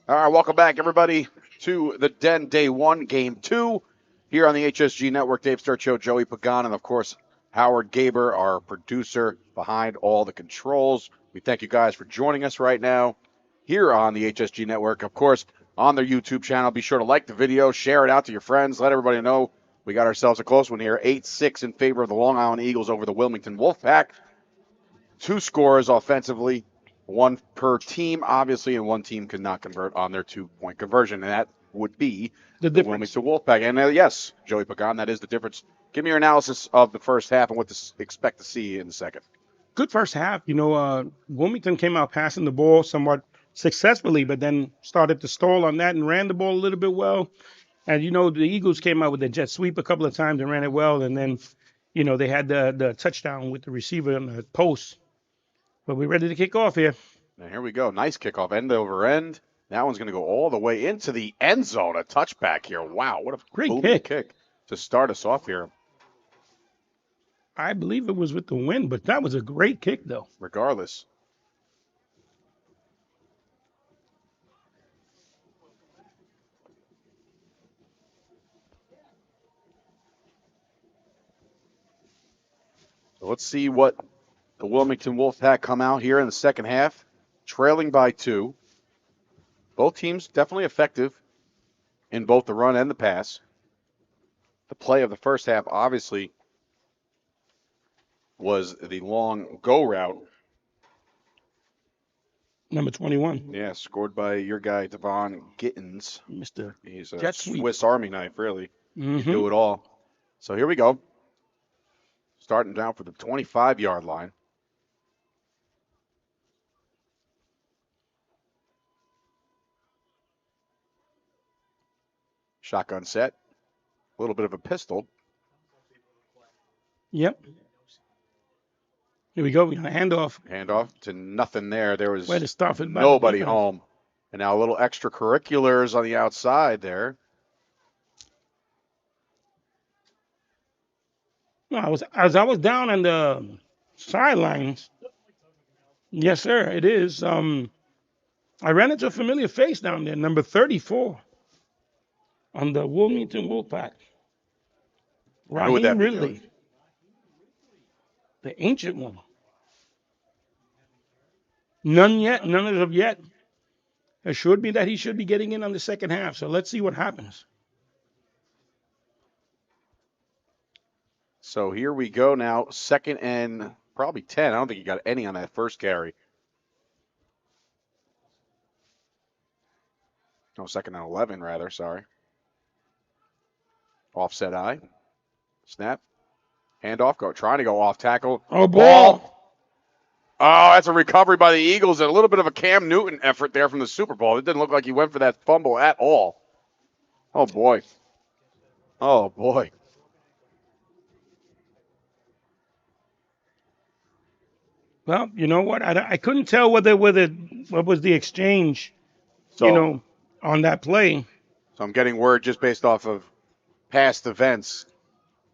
E: All right, welcome back, everybody, to the Den Day 1, Game 2, here on the HSG Network. Dave Sturcho, Joey Pagan, and, of course, Howard Gaber, our producer behind all the controls. We thank you guys for joining us right now here on the HSG Network. Of course, on their YouTube channel, be sure to like the video, share it out to your friends, let everybody know we got ourselves a close one here. 8-6 in favor of the Long Island Eagles over the Wilmington Wolfpack. 2 scores offensively. 1 per team, obviously, and 1 team could not convert on their 2-point conversion, and that would be the Wilmington Wolfpack. And yes, Joey Pagan, that is the difference. Give me your analysis of the first half and what to expect to see in the second.
D: Good first half. Wilmington came out passing the ball somewhat successfully, but then started to stall on that and ran the ball a little bit well. And, the Eagles came out with a jet sweep a couple of times and ran it well. And then, they had the touchdown with the receiver on the post. But we're ready to kick off here.
E: Now, here we go. Nice kickoff, end over end. That one's going to go all the way into the end zone. A touchback here. Wow, what a
D: great
E: kick to start us off here.
D: I believe it was with the wind, but that was a great kick, though.
E: Regardless. So let's see what the Wilmington Wolfpack come out here in the second half, trailing by 2. Both teams definitely effective in both the run and the pass. The play of the first half, obviously, was the long go route.
D: Number 21.
E: Yeah, scored by your guy, Devon Gittins.
D: Mr.
E: He's a
D: Jet sweep.
E: Swiss Army knife, really.
D: Mm-hmm.
E: You do it all. So here we go. Starting down for the 25-yard line. Shotgun set. A little bit of a pistol.
D: Yep. Here we go. We got a handoff.
E: Handoff to nothing there. There was
D: Way to stop it by the
E: nobody
D: defense.
E: home. And now a little extracurriculars on the outside there.
D: No, I was down on the sidelines. Yes, sir, it is. I ran into a familiar face down there, number 34 on the Wilmington Wolfpack.
E: Who would that
D: Raheem
E: be?
D: Ridley, the ancient one. None yet, none as of yet. Assured me that he should be getting in on the second half. So let's see what happens.
E: So here we go now. Second and probably 10. I don't think he got any on that first carry. No, second and 11, rather. Sorry. Offset eye. Snap. Handoff. Trying to go off tackle.
D: Oh, ball.
E: Oh, that's a recovery by the Eagles and a little bit of a Cam Newton effort there from the Super Bowl. It didn't look like he went for that fumble at all. Oh, boy. Oh, boy.
D: Well, you know what? I couldn't tell what was the exchange,
E: So,
D: on that play.
E: So I'm getting word just based off of past events.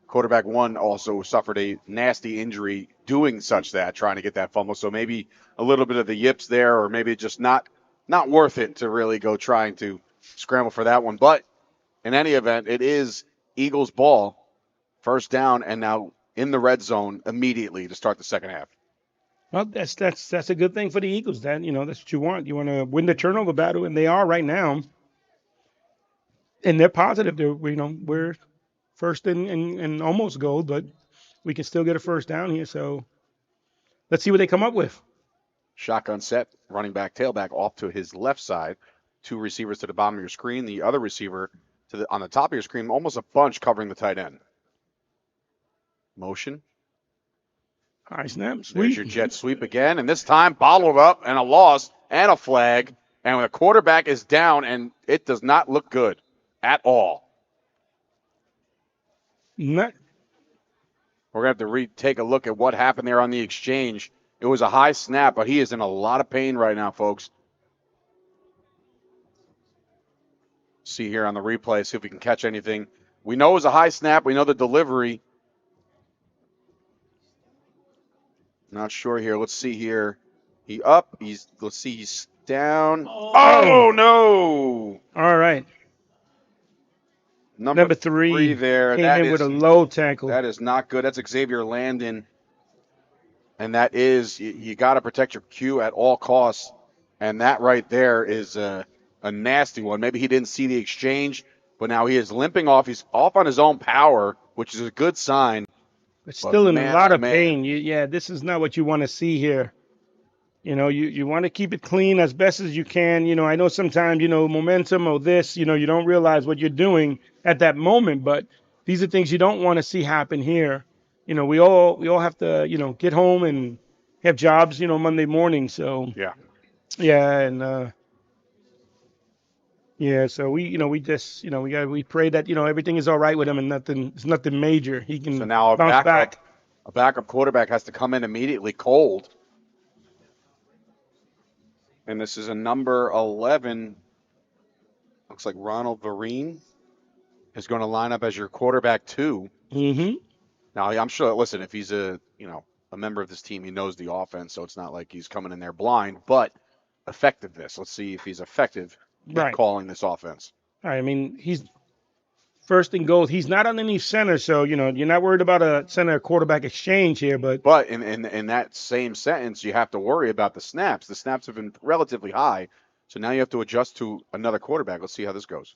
E: Quarterback 1 also suffered a nasty injury doing trying to get that fumble. So maybe a little bit of the yips there, or maybe just not worth it to really go trying to scramble for that one. But in any event, it is Eagles ball, first down, and now in the red zone immediately to start the second half.
D: Well, that's a good thing for the Eagles. That's what you want. You want to win the turnover battle, and they are right now. And they're positive. We're first and almost goal, but we can still get a first down here. So let's see what they come up with.
E: Shotgun set, running back, tailback off to his left side. 2 receivers to the bottom of your screen. The other receiver on the top of your screen, almost a bunch covering the tight end. Motion.
D: High snap. Sweep.
E: There's your jet sweep again, and this time bottled up and a loss and a flag. And when the quarterback is down, and it does not look good at all.
D: Not.
E: We're going to have to take a look at what happened there on the exchange. It was a high snap, but he is in a lot of pain right now, folks. See here on the replay, see if we can catch anything. We know it was a high snap. We know the delivery. Not sure here. Let's see here. Let's see, he's Down. Oh, no.
D: All right.
E: Number
D: three
E: there.
D: came in with a low tackle.
E: That is not good. That's Xavier Landon. And that is, you got to protect your Q at all costs. And that right there is a nasty one. Maybe he didn't see the exchange, but now he is limping off. He's off on his own power, which is a good sign.
D: But still in a
E: man,
D: lot
E: oh,
D: of
E: man.
D: pain. Yeah, this is not what you want to see here. You know, you want to keep it clean as best as you can. You know, I know sometimes, momentum or this, you don't realize what you're doing at that moment, but these are things you don't want to see happen here. You know, we all have to, get home and have jobs, Monday morning. So
E: yeah,
D: and yeah, so we just, we pray that, everything is all right with him and it's nothing major. He can
E: So now
D: bounce back.
E: a backup quarterback has to come in immediately cold. And this is a number 11. Looks like Ronald Vereen is going to line up as your quarterback 2.
D: Mm-hmm.
E: Now, I'm sure, listen, if he's a member of this team, he knows the offense, so it's not like he's coming in there blind, but effectiveness. Let's see if he's effective at calling this offense.
D: I mean, he's first and goal. He's not underneath center, so, you're not worried about a center quarterback exchange here, but
E: in that same sentence, you have to worry about the snaps. The snaps have been relatively high, so now you have to adjust to another quarterback. Let's see how this goes.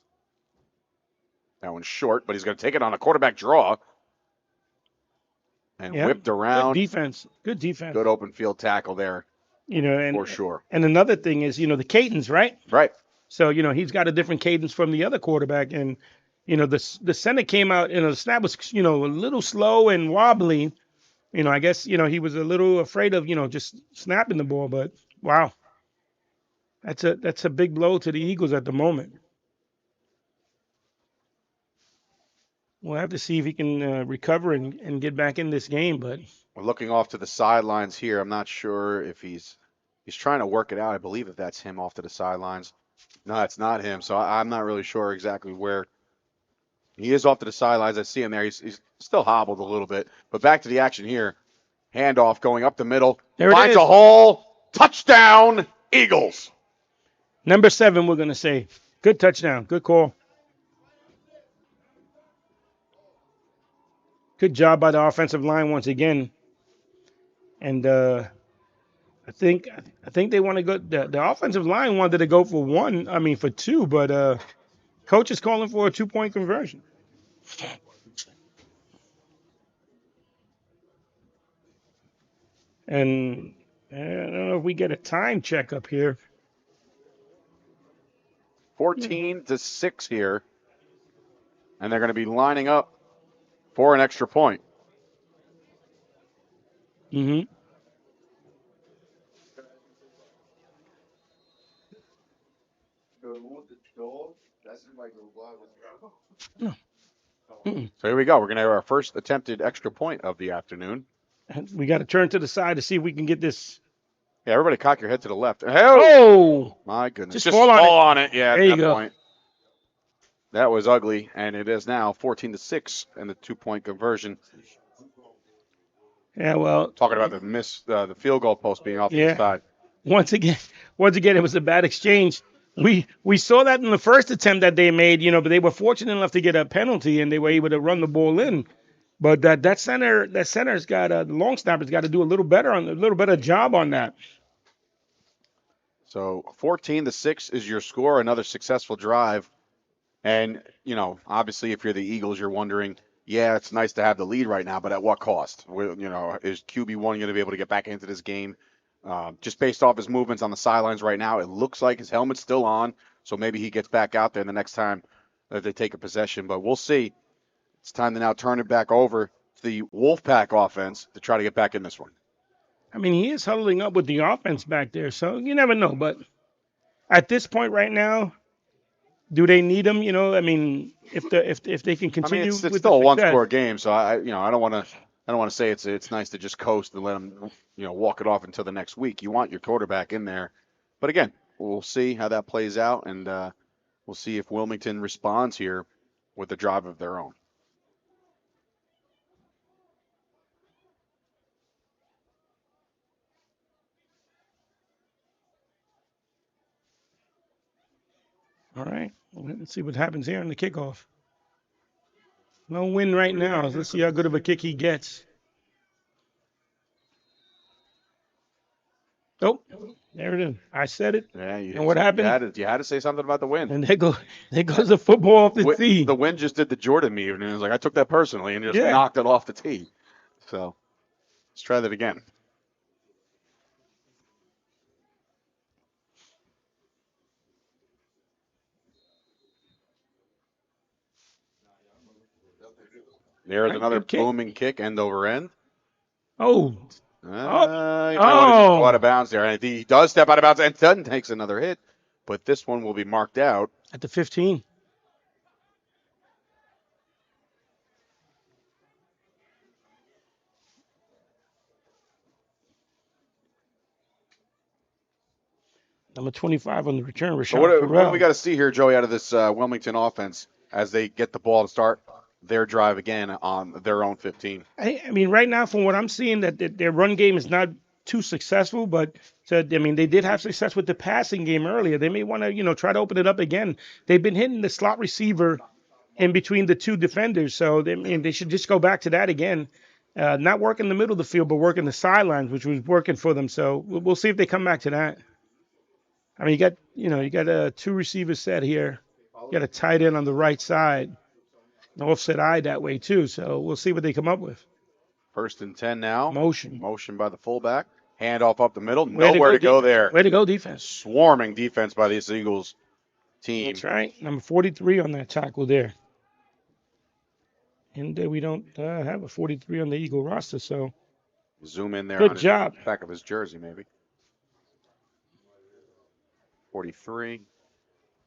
E: That one's short, but he's going to take it on a quarterback draw. And whipped around.
D: Good defense.
E: Good open field tackle there. For sure.
D: And another thing is, the cadence, right?
E: Right.
D: So, he's got a different cadence from the other quarterback. And, the center came out, the snap was, a little slow and wobbly. I guess, he was a little afraid of, just snapping the ball. But, wow. That's a big blow to the Eagles at the moment. We'll have to see if he can recover and get back in this game. But
E: we're looking off to the sidelines here. I'm not sure if he's trying to work it out. I believe if that's him off to the sidelines. No, it's not him. So I'm not really sure exactly where he is off to the sidelines. I see him there. He's still hobbled a little bit. But back to the action here. Handoff going up the middle. Finds a hole. Touchdown, Eagles.
D: Number 7, we're going to say. Good touchdown. Good call. Good job by the offensive line once again. And I think they want to go. The offensive line wanted to go for 2, but coach is calling for a 2-point conversion. And I don't know if we get a time check up here.
E: 14-6 here. And they're going to be lining up for an extra point.
D: Mm-hmm.
E: So here we go. We're going to have our first attempted extra point of the afternoon.
D: We got to turn to the side to see if we can get this.
E: Yeah, everybody cock your head to the left.
D: Oh!
E: My goodness.
D: Just fall
E: on it. Yeah,
D: there
E: at
D: you
E: that
D: go.
E: point. That was ugly, and it is now 14-6 and the 2-point conversion.
D: Yeah, well.
E: Talking about the field goal post being off the side.
D: Once again, it was a bad exchange. We saw that in the first attempt that they made, but they were fortunate enough to get a penalty and they were able to run the ball in. But that center's got the long snapper's got to do a little better job on that.
E: So 14-6 is your score. Another successful drive, and obviously, if you're the Eagles, you're wondering, yeah, it's nice to have the lead right now, but at what cost? Is QB1 going to be able to get back into this game? Just based off his movements on the sidelines right now, it looks like his helmet's still on, so maybe he gets back out there the next time that they take a possession. But we'll see. It's time to now turn it back over to the Wolfpack offense to try to get back in this one.
D: I mean, he is huddling up with the offense back there, so you never know. But at this point right now, do they need him? I mean, if they can continue,
E: it's
D: with
E: still a
D: the
E: one-score game, so I don't want to say it's nice to just coast and let him walk it off until the next week. You want your quarterback in there, but again, we'll see how that plays out, and we'll see if Wilmington responds here with a drive of their own.
D: All right. Let's see what happens here on the kickoff. No win right now. Let's see how good of a kick he gets. Oh, there it is. I said it.
E: Yeah,
D: And what happened?
E: You had to say something about the win.
D: And there goes the football off the tee.
E: The wind just did the Jordan meme, and it was like, I took that personally and just
D: Yeah.
E: knocked it off the tee. So let's try that again. There's
D: Right,
E: another
D: good kick.
E: booming kick, end over end.
D: Oh.
E: He might want to go out of bounds there. And he does step out of bounds and then takes another hit, but this one will be marked out.
D: At the 15. Number 25 on the return, Rashad
E: So what do
D: Farrell.
E: we got to see here, Joey, out of this Wilmington offense as they get the ball to start their drive again on their own 15?
D: I mean, right now, from what I'm seeing, that their run game is not too successful, but they did have success with the passing game earlier. They may want to, try to open it up again. They've been hitting the slot receiver in between the two defenders, so they should just go back to that again. Not work in the middle of the field, but work in the sidelines, which was working for them. So we'll see if they come back to that. I mean, you got two receivers set here. You got a tight end on the right side. An offset eye that way too. So we'll see what they come up with.
E: 1st and 10 now.
D: Motion
E: by the fullback. Handoff up the middle.
D: Way
E: Nowhere to go there.
D: Way to go, defense.
E: Swarming defense by this Eagles team.
D: That's right. Number 43 on that tackle there. And we don't have a 43 on the Eagle roster, so.
E: Zoom in there.
D: Good
E: on
D: job.
E: The back of his jersey, maybe. 43.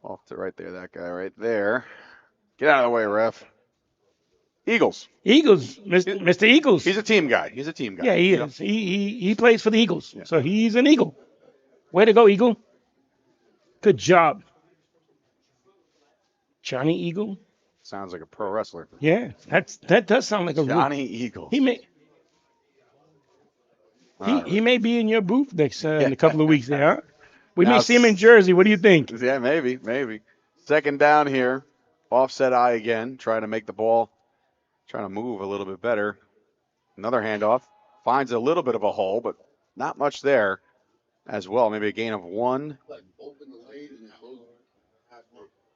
E: Off to right there, that guy right there. Get out of the way, ref. Eagles,
D: Mr. Eagles.
E: He's a team guy.
D: Yeah, he is. He plays for the Eagles, so he's an Eagle. Way to go, Eagle. Good job. Johnny Eagle.
E: Sounds like a pro wrestler.
D: Yeah, that does sound like a
E: Johnny Eagle.
D: He may be in your booth next in a couple of weeks there. Huh? We may see him in Jersey. What do you think?
E: Yeah, maybe. 2nd down here. Offset eye again. Trying to make the ball. Trying to move a little bit better. Another handoff. Finds a little bit of a hole, but not much there as well. Maybe a gain of 1.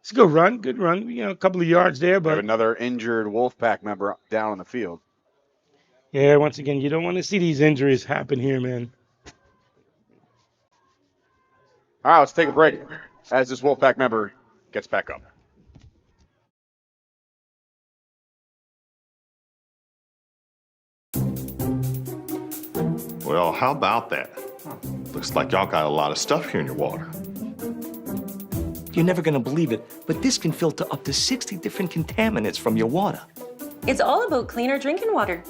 D: It's a good run. Good run. A couple of yards there, but.
E: We have another injured Wolfpack member down on the field.
D: Yeah, once again, you don't want to see these injuries happen here, man.
E: All right, let's take a break as this Wolfpack member gets back up.
G: Well, how about that? Looks like y'all got a lot of stuff here in your water.
H: You're never gonna believe it, but this can filter up to 60 different contaminants from your water.
I: It's all about cleaner drinking water.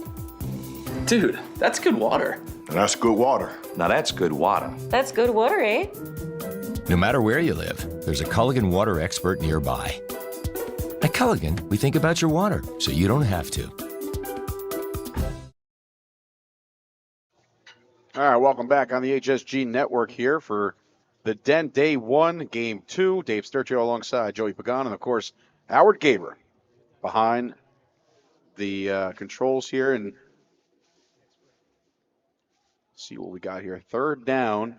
H: Dude, that's good water.
G: And that's good water.
H: Now that's good water.
I: That's good water, eh?
J: No matter where you live, there's a Culligan water expert nearby. At Culligan, we think about your water so you don't have to.
E: All right, welcome back on the HSG Network here for the Den Day 1, Game 2. Dave Sturcio alongside Joey Pagan and, of course, Howard Gaber behind the controls here. And see what we got here. 3rd down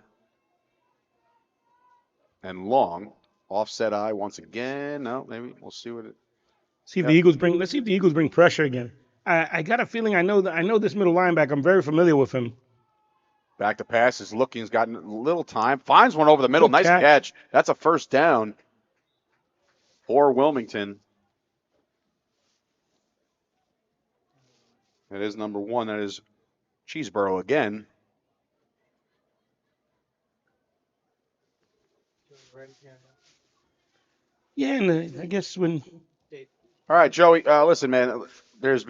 E: and long. Offset eye once again. No, maybe we'll see what it.
D: See if the Eagles bring. Let's see if the Eagles bring pressure again. I got a feeling I know this middle linebacker. I'm very familiar with him.
E: Back to pass is looking. He's gotten a little time. Finds one over the middle. Nice catch. That's a 1st down for Wilmington. That is number 1. That is Cheeseborough again.
D: Yeah, and I guess when.
E: All right, Joey. Listen, man. There's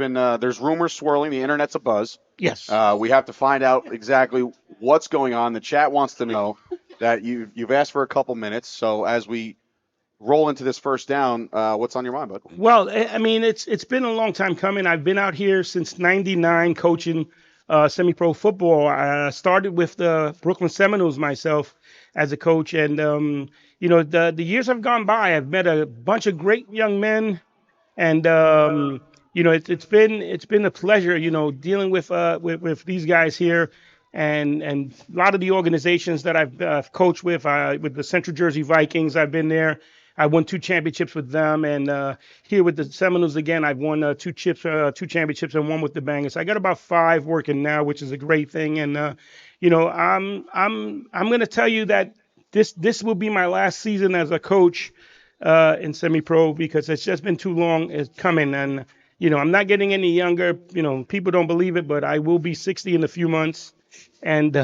E: rumors swirling. The internet's abuzz.
D: Yes.
E: We have to find out exactly what's going on. The chat wants to know that you've asked for a couple minutes. So as we roll into this 1st down, what's on your mind, bud?
D: Well, I mean, it's been a long time coming. I've been out here since '99 coaching semi-pro football. I started with the Brooklyn Seminoles myself as a coach, and the years have gone by. I've met a bunch of great young men, and it's been a pleasure, dealing with these guys here, and a lot of the organizations that I've coached with the Central Jersey Vikings. I've been there. I won 2 championships with them, and here with the Seminoles again, I've won 2 championships, and 1 with the Bengals. I got about 5 working now, which is a great thing. And I'm going to tell you that this will be my last season as a coach in semi-pro, because it's just been too long. It's coming, and I'm not getting any younger. People don't believe it, but I will be 60 in a few months, and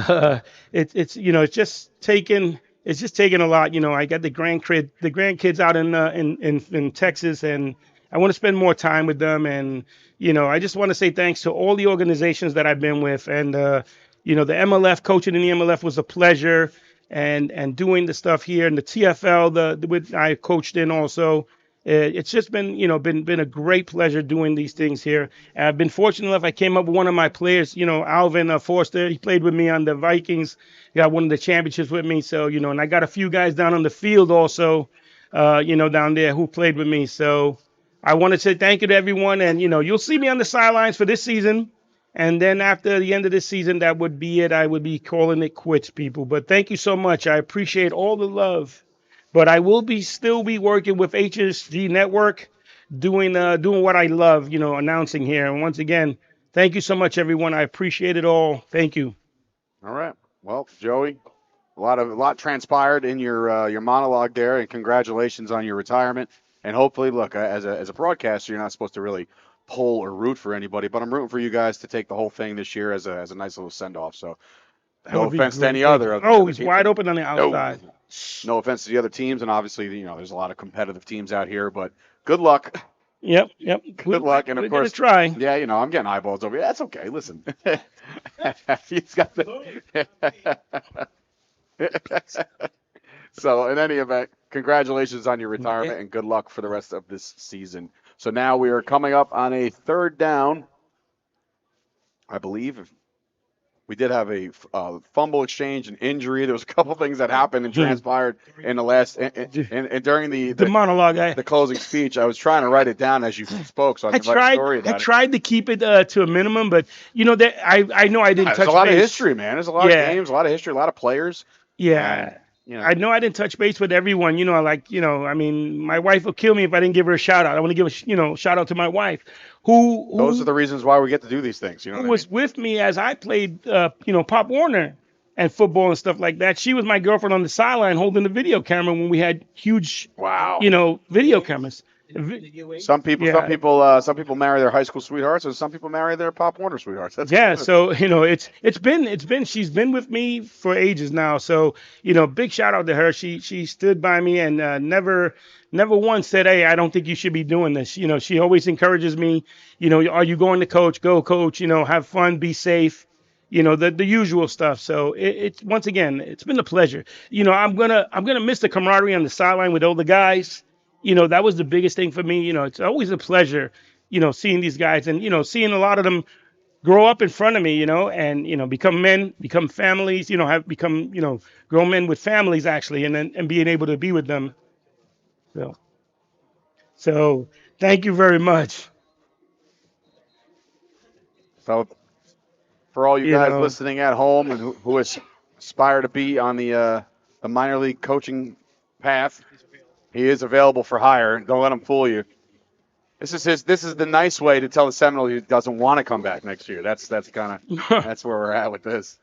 D: it's just taking a lot. I got the grandkids out in Texas, and I want to spend more time with them. And I just want to say thanks to all the organizations that I've been with, and the MLF, coaching in the MLF was a pleasure, and doing the stuff here, and the TFL, I coached in also. It's just been been a great pleasure doing these things here. And I've been fortunate enough. I came up with one of my players, Alvin Forster. He played with me on the Vikings. He got one of the championships with me. So and I got a few guys down on the field also, down there who played with me. So I want to say thank you to everyone. And you'll see me on the sidelines for this season. And then after the end of this season, that would be it. I would be calling it quits, people. But thank you so much. I appreciate all the love. But I will still be working with HSG Network, doing what I love, announcing here. And once again, thank you so much, everyone. I appreciate it all. Thank you.
E: All right. Well, Joey, a lot transpired in your monologue there, and congratulations on your retirement. And hopefully, look, as a broadcaster, you're not supposed to really pull or root for anybody, but I'm rooting for you guys to take the whole thing this year as a nice little send off. So, no offense to any other.
D: Oh, he's wide open on the outside.
E: No offense to the other teams, and obviously, there's a lot of competitive teams out here, but good luck.
D: Yep.
E: Good luck, and of
D: We're
E: course,
D: gonna try.
E: Yeah, I'm getting eyeballs over here. That's okay. Listen, he's got the. So, in any event, congratulations on your retirement, and good luck for the rest of this season. So now we are coming up on a 3rd down. I believe we did have a fumble exchange, an injury. There was a couple things that happened and transpired in the last and during the
D: monologue,
E: the closing speech. I was trying to write it down as you spoke, so I could write a story about it.
D: I tried to keep it to a minimum, but I know I didn't touch base.
E: There's a lot of history, man. There's a lot of games, a lot of history, a lot of players.
D: Yeah. I know I didn't touch base with everyone. I mean, my wife will kill me if I didn't give her a shout out. I want to give a shout out to my wife, who
E: those are the reasons why we get to do these things.
D: Who was with me as I played, Pop Warner and football and stuff like that. She was my girlfriend on the sideline holding the video camera when we had huge, video cameras.
E: Some people marry their high school sweethearts, and some people marry their Pop Warner sweethearts. That's
D: so she's been with me for ages now. So big shout out to her. She stood by me and never once said, "Hey, I don't think you should be doing this." She always encourages me. Are you going to coach? Go coach. Have fun, be safe. The usual stuff. So it's once again, it's been a pleasure. I'm gonna miss the camaraderie on the sideline with all the guys. That was the biggest thing for me. It's always a pleasure, seeing these guys and, seeing a lot of them grow up in front of me, and, become men, become families, have become, grown men with families actually, and being able to be with them. So thank you very much.
E: So for all you guys listening at home and who aspire to be on the minor league coaching path, he is available for hire. Don't let him fool you. This is the nice way to tell the Seminole he doesn't want to come back next year. That's kind of that's where we're at with this.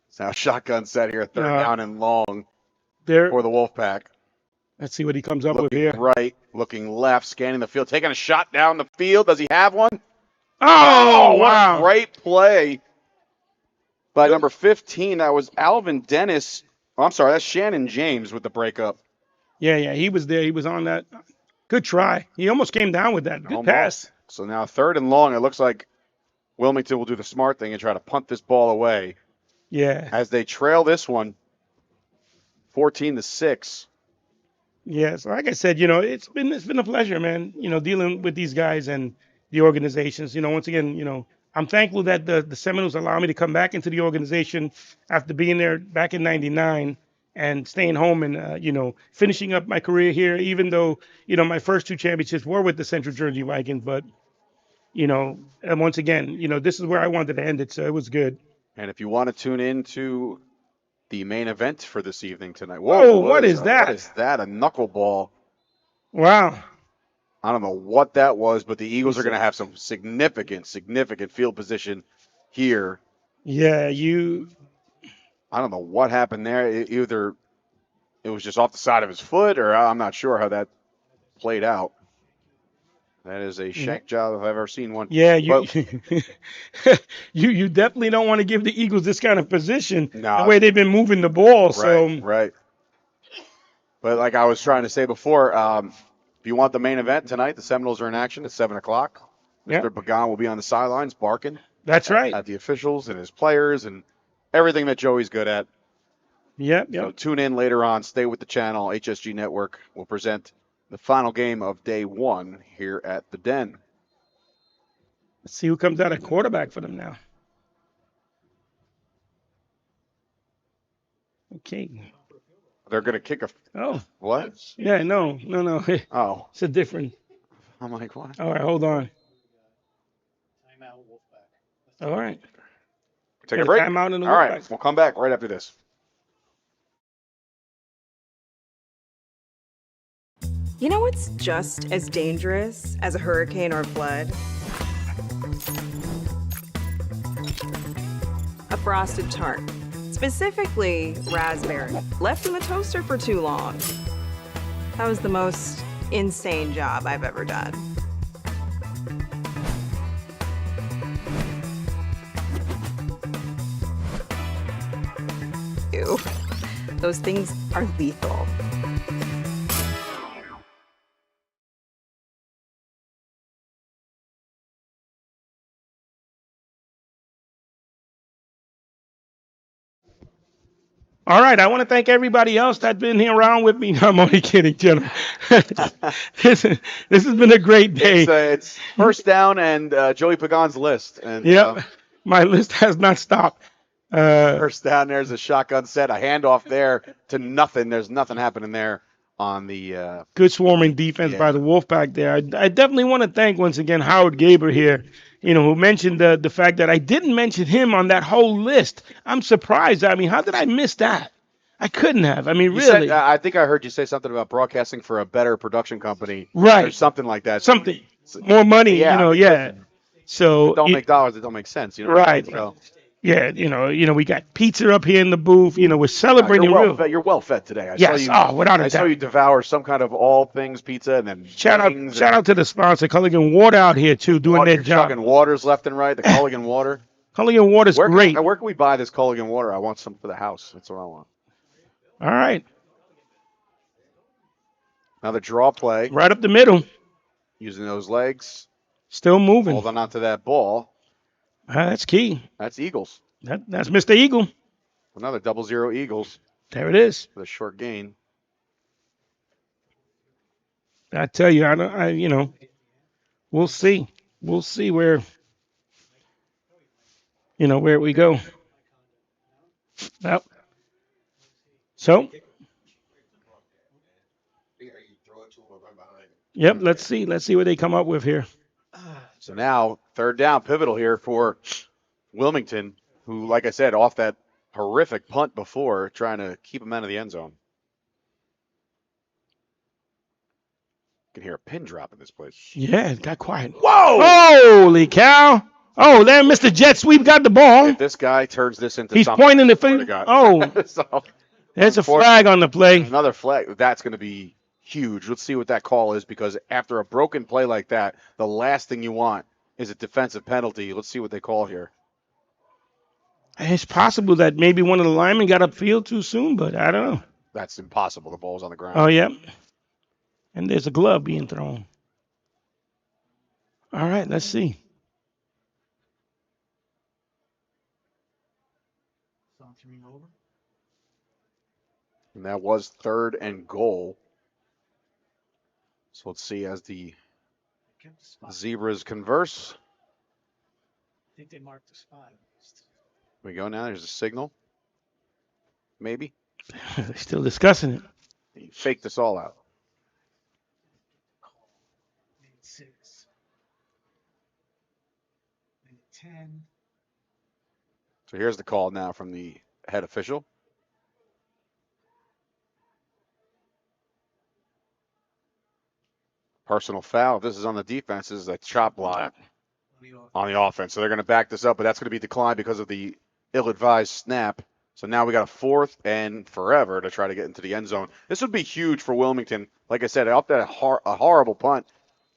E: It's now shotgun set here, 3rd down and long for the Wolfpack.
D: Let's see what he comes up with here.
E: Right, looking left, scanning the field, taking a shot down the field. Does he have one?
D: Oh, wow.
E: What a great play by number 15. That was Alvin Dennis. Oh, I'm sorry, that's Shannon James with the breakup.
D: Yeah, he was there. He was on that. Good try. He almost came down with that. Good pass.
E: So now 3rd and long. It looks like Wilmington will do the smart thing and try to punt this ball away.
D: Yeah.
E: As they trail this one, 14-6.
D: Yeah. So like I said, it's been a pleasure, man. Dealing with these guys and the organizations. Once again, I'm thankful that the Seminoles allow me to come back into the organization after being there back in '99 and staying home and finishing up my career here. Even though my first 2 championships were with the Central Jersey Vikings, but and once again, this is where I wanted to end it, so it was good.
E: And if you want to tune in to the main event for this evening tonight.
D: Whoa, what is that?
E: What is that? A knuckleball.
D: Wow.
E: I don't know what that was, but the Eagles are going to have some significant field position here.
D: Yeah,
E: I don't know what happened there. Either it was just off the side of his foot, or I'm not sure how that played out. That is a shank job if I've ever seen one.
D: Yeah,
E: But,
D: you definitely don't want to give the Eagles this kind of position
E: No.
D: the way they've been moving the ball. So
E: Right. But like I was trying to say before, if you want the main event tonight, the Seminoles are in action at 7 o'clock.
D: Yep.
E: Mr. Pagan will be on the sidelines barking.
D: That's right.
E: At the officials and his players and everything that Joey's good at.
D: Yep.
E: So tune in later on. Stay with the channel. HSG Network will present the final game of day 1 here at the Den.
D: Let's see who comes out at quarterback for them now. Okay.
E: They're going to kick a.
D: Oh.
E: What?
D: Yeah, no.
E: Oh.
D: It's a different.
E: I'm like, what?
D: All right, hold on. All right.
E: Take a break.
D: Timeout in the
E: All right,
D: Wolfpack.
E: we'll come back right after this.
K: You know what's just as dangerous as a hurricane or flood? A frosted tart. Specifically, raspberry. Left in the toaster for too long. That was the most insane job I've ever done. Ew. Those things are lethal.
D: All right, I want to thank everybody else that's been here around with me. No, I'm only kidding, gentlemen. this has been a great day.
E: It's first down and Joey Pagan's list. And
D: Yep, my list has not stopped.
E: First down, there's a shotgun set, a handoff there to nothing. There's nothing happening there on the
D: Good swarming defense by the Wolfpack there. I definitely want to thank once again Howard Gaber here, who mentioned the fact that I didn't mention him on that whole list. I'm surprised. I mean, how did I miss that? I couldn't have. I mean,
E: You
D: really.
E: said, I think I heard you say something about broadcasting for a better production company.
D: Right.
E: Or something like that.
D: Something. More money,
E: Yeah.
D: So
E: If it don't make dollars, it don't make sense.
D: Right.
E: So,
D: yeah, we got pizza up here in the booth. We're celebrating
E: you're well fed today. I
D: Yes,
E: saw you,
D: without a
E: I saw
D: doubt.
E: you devour some kind of all things pizza and then
D: Shout
E: wings
D: out to the sponsor, Culligan Water out here too, doing their
E: You're
D: job.
E: chugging waters left and right. The Culligan water.
D: Culligan Water's great.
E: Where can we buy this Culligan water? I want some for the house. That's what I want.
D: All right.
E: Another draw play.
D: Right up the middle.
E: Using those legs.
D: Still moving.
E: Holding on to that ball.
D: That's key.
E: That's Eagles.
D: That's Mr. Eagle.
E: Another 0-0 Eagles.
D: There it is.
E: With a short gain.
D: I tell you, we'll see. We'll see where we go. Yep. So. Yep. Let's see. Let's see what they come up with here.
E: So now, third down, pivotal here for Wilmington, who, like I said, off that horrific punt before, trying to keep him out of the end zone. You can hear a pin drop in this place.
D: Yeah, it got quiet. Whoa! Holy cow! Oh, there, Mr. Jet Sweep got the ball.
E: If this guy turns this into
D: He's
E: something,
D: pointing the
E: swear to
D: finger.
E: God.
D: Oh,
E: So,
D: there's a flag on the play.
E: Another flag. That's going to be huge. Let's see what that call is, because after a broken play like that, the last thing you want is a defensive penalty. Let's see what they call here.
D: It's possible that maybe one of the linemen got upfield too soon, but I don't know.
E: That's impossible. The ball's on the ground.
D: Oh, yeah. And there's a glove being thrown. All right, let's see.
E: And that was 3rd and goal. So let's see as the
R: kept the spot.
E: Zebras converse.
R: I think they marked the spot.
E: Here we go now. There's a signal. Maybe.
D: They're still discussing it.
E: He faked this all out.
R: Minute 6. Minute 10.
E: So here's the call now from the head official. Personal foul. If this is on the defense, this is a chop block on the offense. So they're going to back this up, but that's going to be declined because of the ill-advised snap. So now we got a 4th and forever to try to get into the end zone. This would be huge for Wilmington. Like I said, off that a horrible punt,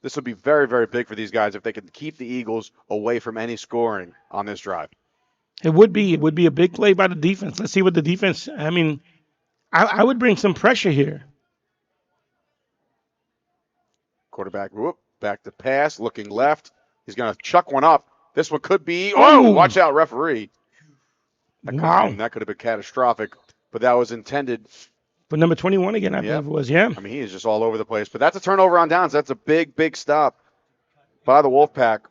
E: this would be very, very big for these guys if they could keep the Eagles away from any scoring on this drive.
D: It would be a big play by the defense. Let's see what the defense. I mean, I would bring some pressure here.
E: Quarterback, back to pass, looking left. He's going to chuck one up. This one could be. Oh, watch out, referee. That could have been catastrophic, but that was intended.
D: But number 21 again, I believe it was. Yeah.
E: I mean, he is just all over the place. But that's a turnover on downs. That's a big, big stop by the Wolfpack.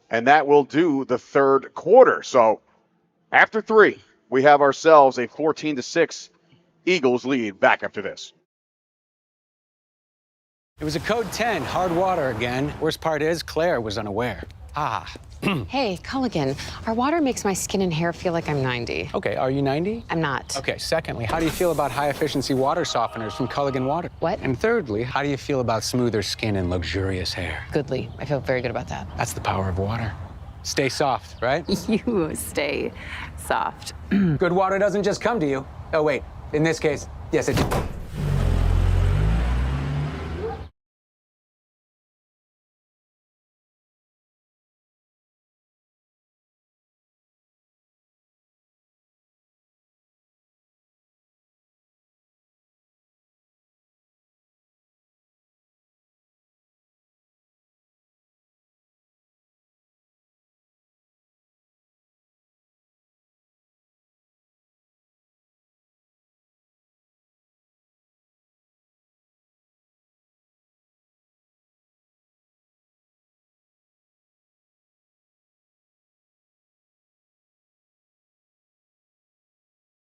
E: And that will do the third quarter. So after 3, we have ourselves a 14-6 Eagles lead. Back after this.
B: It was a code 10, hard water again. Worst part is Claire was unaware. Ah.
L: Hey, Culligan, our water makes my skin and hair feel like I'm 90.
B: Okay, are you 90?
L: I'm not.
B: Okay, secondly, how do you feel about high-efficiency water softeners from Culligan Water?
L: What?
B: And thirdly, how do you feel about smoother skin and luxurious hair?
L: Goodly. I feel very good about that.
B: That's the power of water. Stay soft, right?
L: You stay soft.
B: Good water doesn't just come to you. Oh, wait. In this case, yes, it did.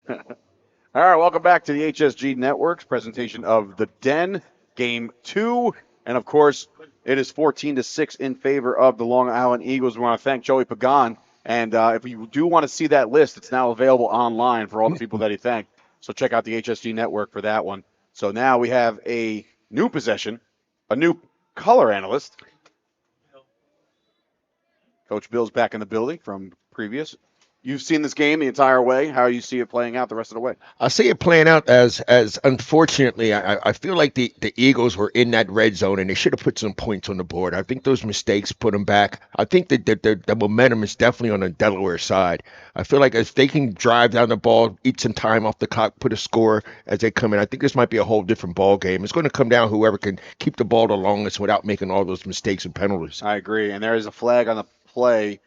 E: All right, welcome back to the HSG Network's presentation of The Den, Game 2. And, of course, it is 14-6 in favor of the Long Island Eagles. We want to thank Joey Pagan. And if you do want to see that list, it's now available online for all the people that he thanked. So check out the HSG Network for that one. So now we have a new possession, a new color analyst. Coach Bill's back in the building from previous. You've seen this game the entire way. How you see it playing out the rest of the way?
Q: I see it playing out as unfortunately, I feel like the Eagles were in that red zone and they should have put some points on the board. I think those mistakes put them back. I think that the momentum is definitely on the Delaware side. I feel like if they can drive down the ball, eat some time off the clock, put a score as they come in, I think this might be a whole different ball game. It's going to come down whoever can keep the ball the longest without making all those mistakes and penalties.
E: I agree. And there is a flag on the play.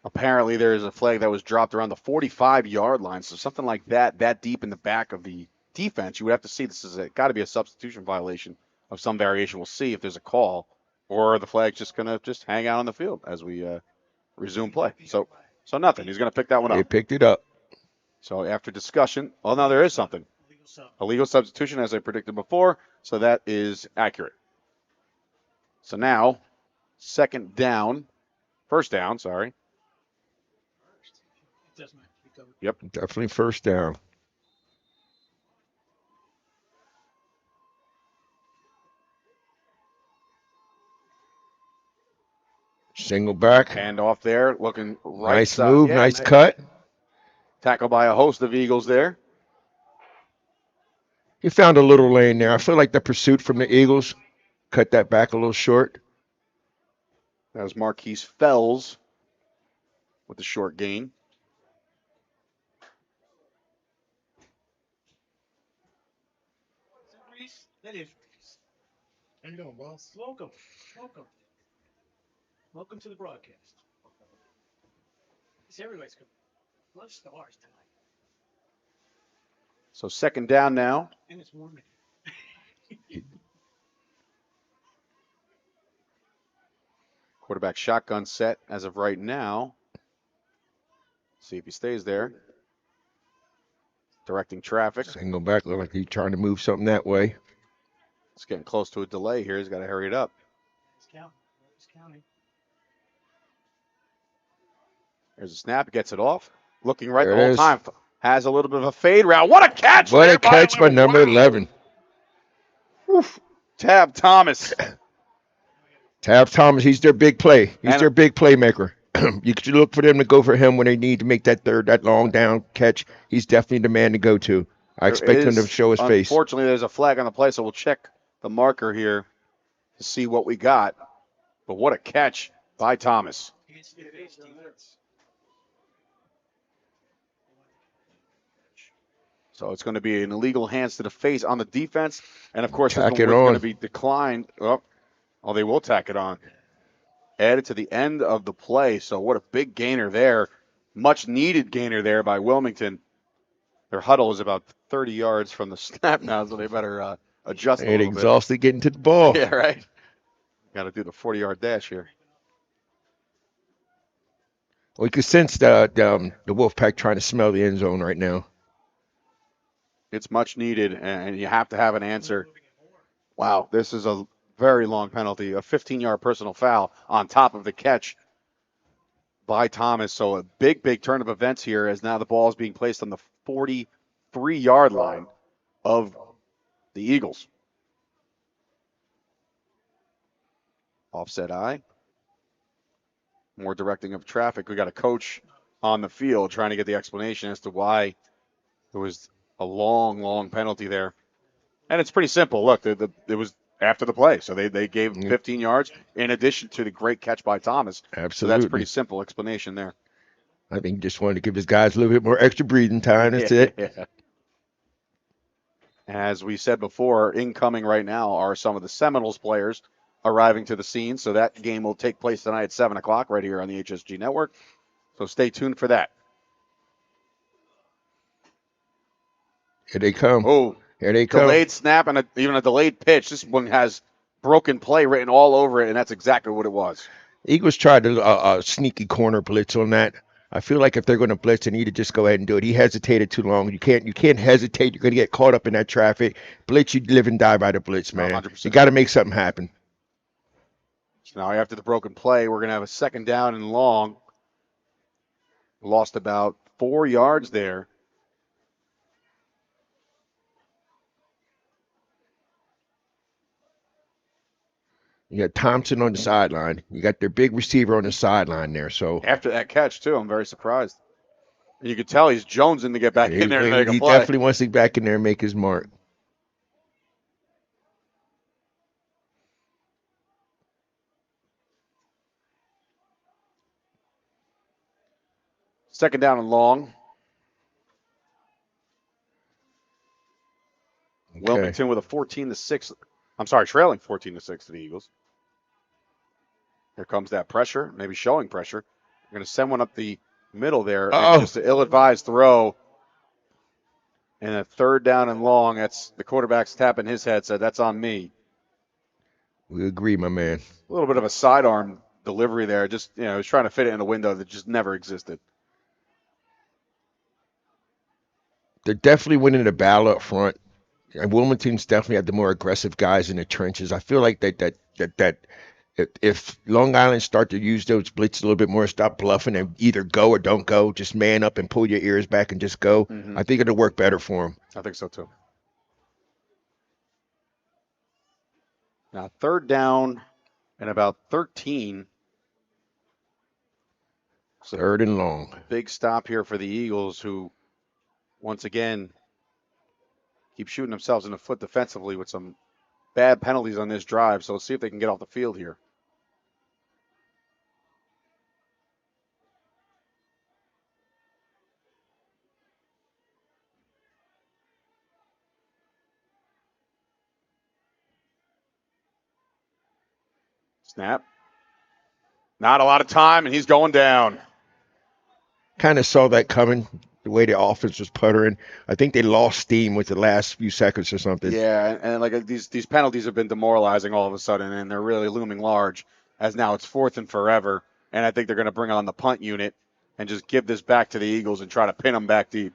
E: Apparently, there is a flag that was dropped around the 45-yard line. So something like that deep in the back of the defense, you would have to see this is got to be a substitution violation of some variation. We'll see if there's a call, or the flag's just going to just hang out on the field as we resume play. So nothing. He's going to pick that one up.
Q: They picked it up.
E: So after discussion, well, now there is something. A legal substitution, as I predicted before. So that is accurate. So now, first down, sorry. Yep.
Q: Definitely first down. Single back.
E: Hand off there, looking right
Q: Nice
E: side.
Q: move,
E: Yeah,
Q: nice cut.
E: Tackled by a host of Eagles there.
Q: He found a little lane there. I feel like the pursuit from the Eagles cut that back a little short.
E: That was Marquise Fells with the short gain.
R: That is Reese. How you doing, boss? Welcome. Welcome to the broadcast. It's everybody's coming. Love stars tonight.
E: So second down now.
R: And it's warm.
E: Quarterback shotgun set as of right now. See if he stays there. Directing traffic.
Q: Single back, look like he's trying to move something that way.
E: It's getting close to a delay here. He's got to hurry it up. There's a snap. Gets it off. Looking right the whole time. Has a little bit of a fade route. What a catch!
Q: What a catch by number 11.
E: Oof. Tab Thomas.
Q: Tab Thomas, he's their big play. He's their big playmaker. You should look for them to go for him when they need to make that long down catch. He's definitely the man to go to. I expect him to show his face.
E: Unfortunately, there's a flag on the play, so we'll check the marker here to see what we got. But what a catch by Thomas. So it's going to be an illegal hands to the face on the defense. And, of course, this one's going to be declined. Oh, they will tack it on. Added to the end of the play. So what a big gainer there. Much needed gainer there by Wilmington. Their huddle is about 30 yards from the snap now, so they better adjust a little bit.
Q: Exhausted getting to the ball.
E: Yeah, right. Got to do the 40-yard dash here.
Q: We can sense the Wolfpack trying to smell the end zone right now.
E: It's much needed, and you have to have an answer. Wow, this is a very long penalty, a 15-yard personal foul on top of the catch by Thomas. So a big, big turn of events here as now the ball is being placed on the 43-yard line of the Eagles. Offset eye. More directing of traffic. We got a coach on the field trying to get the explanation as to why there was a long, long penalty there. And it's pretty simple. Look, it was after the play. So they gave 15 yards in addition to the great catch by Thomas.
Q: Absolutely.
E: So that's a pretty simple explanation there.
Q: I think he just wanted to give his guys a little bit more extra breathing time. That's it.
E: Yeah. As we said before, incoming right now are some of the Seminoles players arriving to the scene. So that game will take place tonight at 7 o'clock right here on the HSG Network. So stay tuned for that.
Q: Here they come.
E: Oh,
Q: here they come.
E: Delayed snap and even a delayed pitch. This one has broken play written all over it, and that's exactly what it was.
Q: Eagles tried a sneaky corner blitz on that. I feel like if they're going to blitz, they need to just go ahead and do it. He hesitated too long. You can't hesitate. You're going to get caught up in that traffic. Blitz, you live and die by the blitz, man.
E: 100%.
Q: You got to make something happen.
E: So now after the broken play, we're going to have a second down and long. Lost about 4 yards there.
Q: You got Thompson on the sideline. You got their big receiver on the sideline there. So
E: after that catch, too, I'm very surprised. And you could tell he's jonesing to get back in there and make a play.
Q: He definitely wants to get back in there and make his mark.
E: Second down and long. Okay. Wilmington with a 14-6. I'm sorry, trailing 14-6 to the Eagles. Here comes that pressure, maybe showing pressure. They're going to send one up the middle there. It's just an ill-advised throw. And a third down and long. That's the quarterback's tapping his head, said, that's on me.
Q: We agree, my man.
E: A little bit of a sidearm delivery there. Just, he was trying to fit it in a window that just never existed.
Q: They're definitely winning the battle up front. And Wilmington's definitely had the more aggressive guys in the trenches. I feel like that if Long Island start to use those blitz a little bit more, stop bluffing and either go or don't go, just man up and pull your ears back and just go, I think it'll work better for them.
E: I think so too. Now third down and about 13.
Q: So third and long.
E: Big stop here for the Eagles, who once again keep shooting themselves in the foot defensively with some bad penalties on this drive. So let's see if they can get off the field here. Snap. Not a lot of time, and he's going down.
Q: Kind of saw that coming, the way the offense was puttering. I think they lost steam with the last few seconds or something.
E: Yeah, and like these penalties have been demoralizing all of a sudden, and they're really looming large as now it's 4th and forever. And I think they're going to bring on the punt unit and just give this back to the Eagles and try to pin them back deep,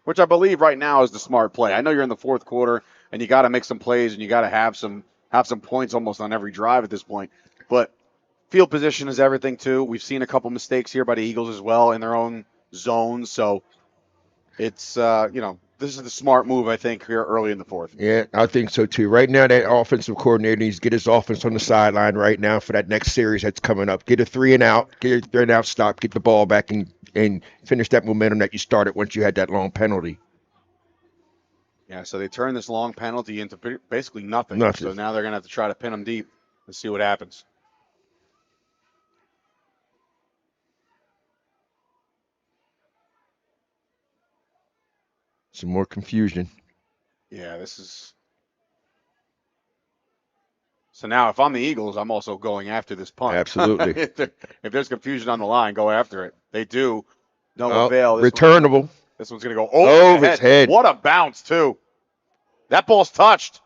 E: which I believe right now is the smart play. I know you're in the fourth quarter and you got to make some plays and you got to have some points almost on every drive at this point. But field position is everything too. We've seen a couple mistakes here by the Eagles as well in their own zones. So it's, this is the smart move, I think, here early in the fourth.
Q: Yeah, I think so too. Right now, that offensive coordinator needs to get his offense on the sideline right now for that next series that's coming up. Get a 3 and out, get a 3 and out stop, get the ball back and finish that momentum that you started once you had that long penalty.
E: Yeah, so they turned this long penalty into basically nothing.
Q: Nothing.
E: So now they're going to have to try to pin them deep and see what happens.
Q: Some more confusion.
E: Yeah, this is. So now if I'm the Eagles, I'm also going after this punt.
Q: Absolutely.
E: if there's confusion on the line, go after it. They do. No avail.
Q: Returnable.
E: This one's going to go over
Q: his head.
E: What a bounce, too. That ball's touched.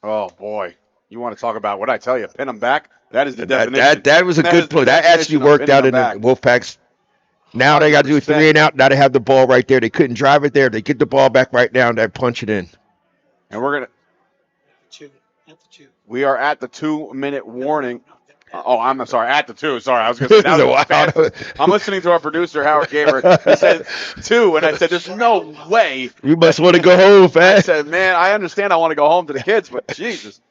E: Oh, boy. You want to talk about what I tell you, pin them back? That is the definition.
Q: That was a good play. That actually worked out in the Wolfpacks. Now they got to do 3 and out. Now they have the ball right there. They couldn't drive it there. They get the ball back right now and they punch it in.
E: And we're going to. We are at the 2-minute warning. I'm sorry, at the 2. Sorry, I was going to say that was fast. I'm listening to our producer, Howard Gaber. He said 2, and I said, there's no way.
Q: You must want to go home, fast.
E: I said, man, I understand I want to go home to the kids, but Jesus.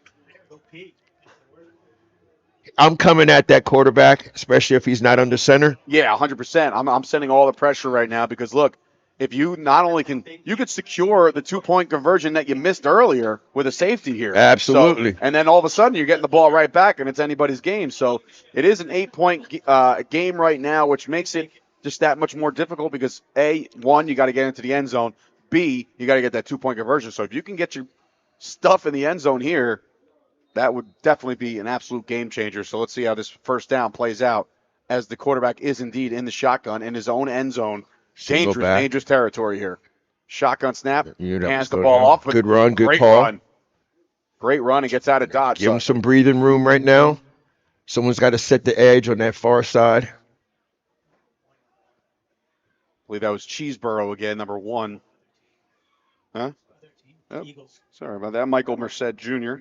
Q: I'm coming at that quarterback, especially if he's not under center.
E: Yeah, 100%. I'm sending all the pressure right now because, look, if you not only you could secure the 2-point conversion that you missed earlier with a safety here.
Q: Absolutely.
E: So, and then all of a sudden you're getting the ball right back and it's anybody's game. So it is an 8-point game right now, which makes it just that much more difficult because one, you got to get into the end zone. B, you got to get that 2-point conversion. So if you can get your stuff in the end zone here, that would definitely be an absolute game changer. So let's see how this first down plays out as the quarterback is indeed in the shotgun in his own end zone. Dangerous territory here. Shotgun snap, hands the ball off.
Q: Good run, good call.
E: Run. Great run and gets out of dodge.
Q: Give him some breathing room right now. Someone's got to set the edge on that far side.
E: I believe that was Cheeseborough again, number 1. Huh? Oh, sorry about that. Michael Merced Jr.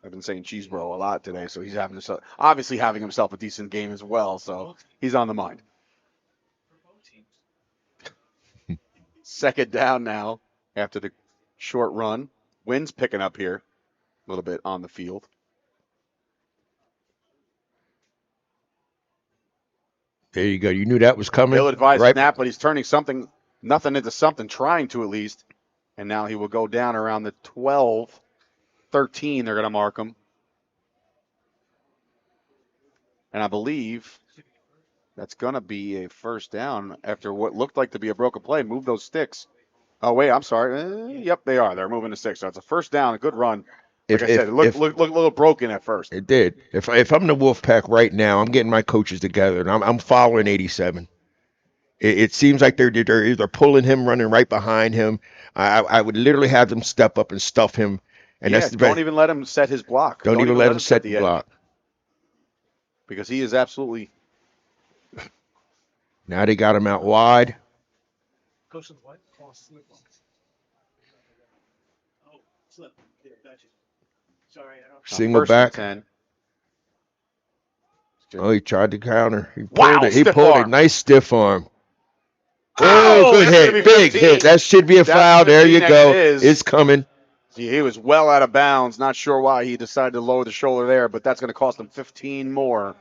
E: I've been saying Cheeseborough a lot today, so he's obviously having himself a decent game as well, so he's on the mind. Second down now after the short run. Wind's picking up here a little bit on the field.
Q: There you go. You knew that was coming.
E: Bill advised snap, but he's turning nothing into something, trying to at least. And now he will go down around the 12. 13, they're going to mark him. And I believe that's going to be a first down after what looked like to be a broken play. Move those sticks. Oh, wait, I'm sorry. Yep, they are. They're moving the sticks. So it's a first down, a good run. Like I said, it looked a little broken at first.
Q: It did. If I'm the Wolfpack right now, I'm getting my coaches together, and I'm following 87. It seems like they're either pulling him, running right behind him. I would literally have them step up and stuff him. And that's
E: don't even let him set his block.
Q: Don't even let him set the block.
E: Because he is absolutely.
Q: Now they got him out wide.
R: Goes to the white. Slip. Oh, slip. Yeah, gotcha. Sorry, I don't.
Q: Single back.
E: 10.
Q: Oh, he tried to counter. He pulled
E: wow,
Q: it. He pulled it. Nice stiff arm. Oh, good hit. Big hit. That should be a foul. There you go. It's coming.
E: He was well out of bounds. Not sure why he decided to lower the shoulder there, but that's going to cost him 15 more.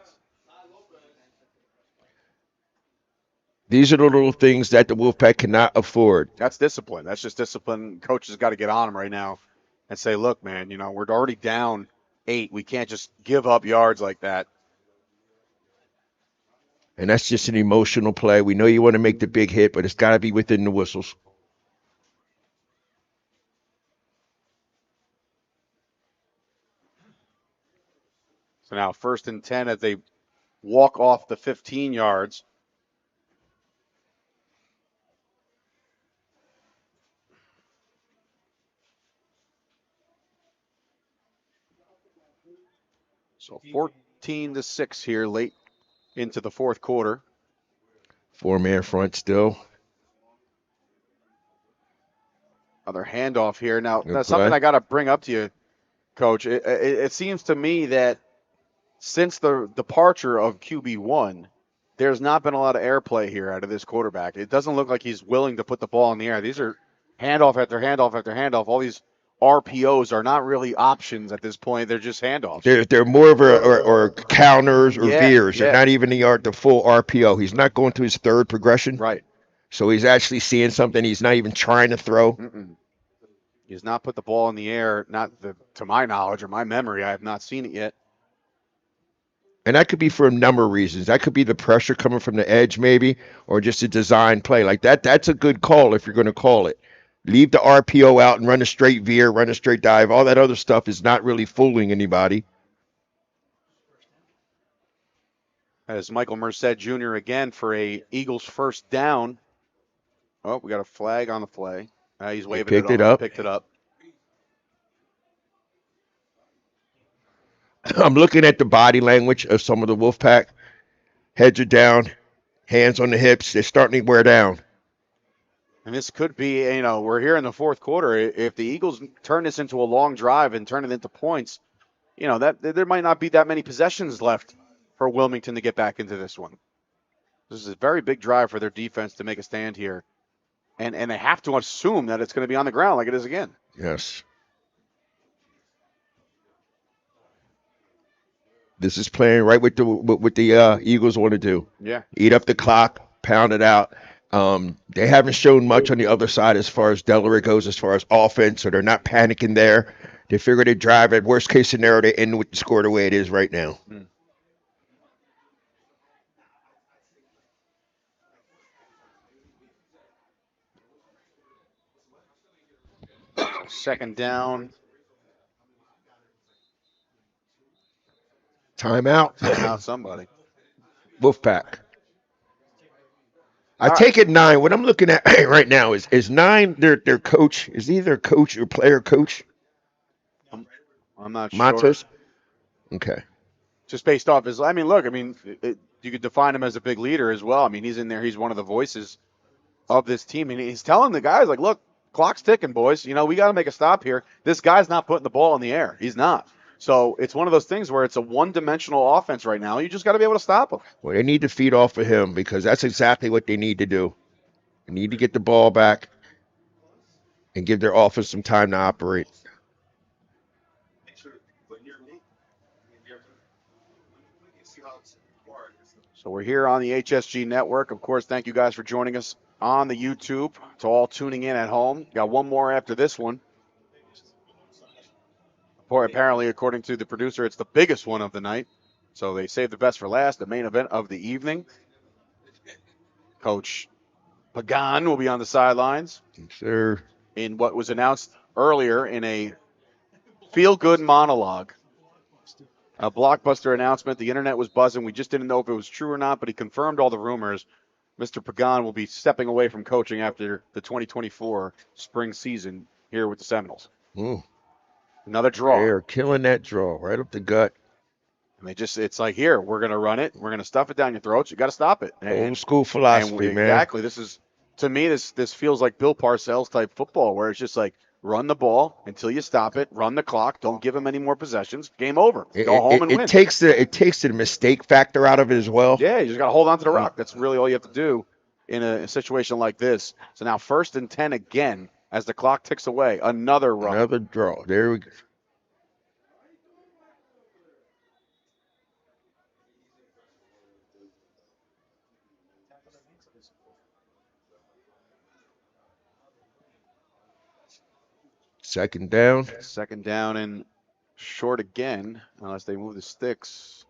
Q: These are the little things that the Wolfpack cannot afford.
E: That's discipline. That's just discipline. Coaches got to get on him right now and say, look, man, we're already down 8. We can't just give up yards like that.
Q: And that's just an emotional play. We know you want to make the big hit, but it's got to be within the whistles.
E: So now 1st and 10 as they walk off the 15 yards. So 14-6 here late into the fourth quarter.
Q: 4-man front still.
E: Another handoff here. Now,
Q: Good
E: that's something
Q: play.
E: I got to bring up to you, Coach. It seems to me that since the departure of QB1, there's not been a lot of airplay here out of this quarterback. It doesn't look like he's willing to put the ball in the air. These are handoff after handoff after handoff. All these RPOs are not really options at this point. They're just handoffs.
Q: They're more of or counters or veers. They're
E: Yeah.
Q: not even the full RPO. He's not going to his third progression.
E: Right.
Q: So he's actually seeing something he's not even trying to throw.
E: He has not put the ball in the air, to my knowledge or my memory. I have not seen it yet.
Q: And that could be for a number of reasons. That could be the pressure coming from the edge, maybe, or just a design play. Like that, that's a good call if you're going to call it. Leave the RPO out and run a straight veer, run a straight dive. All that other stuff is not really fooling anybody.
E: As Michael Merced Jr. again for a Eagles first down. Oh, we got a flag on the play. He's waving
Q: picked it
E: off.
Q: up.
E: Picked it up.
Q: I'm looking at the body language of some of the Wolfpack. Heads are down, hands on the hips. They're starting to wear down.
E: And this could be, we're here in the fourth quarter. If the Eagles turn this into a long drive and turn it into points, that there might not be that many possessions left for Wilmington to get back into this one. This is a very big drive for their defense to make a stand here. And they have to assume that it's going to be on the ground like it is again.
Q: Yes. This is playing right with the Eagles want to do.
E: Yeah.
Q: Eat up the clock, pound it out. They haven't shown much on the other side as far as Delaware goes, as far as offense, so they're not panicking there. They figure they drive at worst case scenario, they end with the score the way it is right now.
E: Second down.
Q: Timeout.
E: Timeout somebody.
Q: Wolfpack. I take it 9. What I'm looking at right now is 9 their coach. Is he their coach or player coach?
E: I'm not
Q: Matos?
E: sure.
Q: Okay.
E: Just based off his, you could define him as a big leader as well. I mean, he's in there. He's one of the voices of this team. And he's telling the guys, like, look, clock's ticking, boys. We got to make a stop here. This guy's not putting the ball in the air. He's not. So it's one of those things where it's a one-dimensional offense right now. You just got to be able to stop him.
Q: Well, they need to feed off of him because that's exactly what they need to do. They need to get the ball back and give their offense some time to operate.
E: So we're here on the HSG Network. Of course, thank you guys for joining us on the YouTube. To all tuning in at home. Got one more after this one. Apparently, according to the producer, it's the biggest one of the night. So they saved the best for last, the main event of the evening. Coach Pagan will be on the sidelines.
Q: Sure.
E: In what was announced earlier in a feel-good monologue. A blockbuster announcement. The internet was buzzing. We just didn't know if it was true or not, but he confirmed all the rumors. Mr. Pagan will be stepping away from coaching after the 2024 spring season here with the Seminoles. Another draw.
Q: They're killing that draw right up the gut.
E: And it's like, here, we're going to run it. We're going to stuff it down your throats. You got to stop it.
Q: Old school philosophy, man.
E: Exactly. To me, this feels like Bill Parcells type football, where it's just like, run the ball until you stop it, run the clock, don't give him any more possessions, game over. Go home and win.
Q: It takes the mistake factor out of it as well.
E: Yeah, you just got to hold on to the rock. That's really all you have to do in a situation like this. So now 1st and 10 again as the clock ticks away. Another run.
Q: Another draw. There we go. Second down.
E: Second down and short again, unless they move the sticks.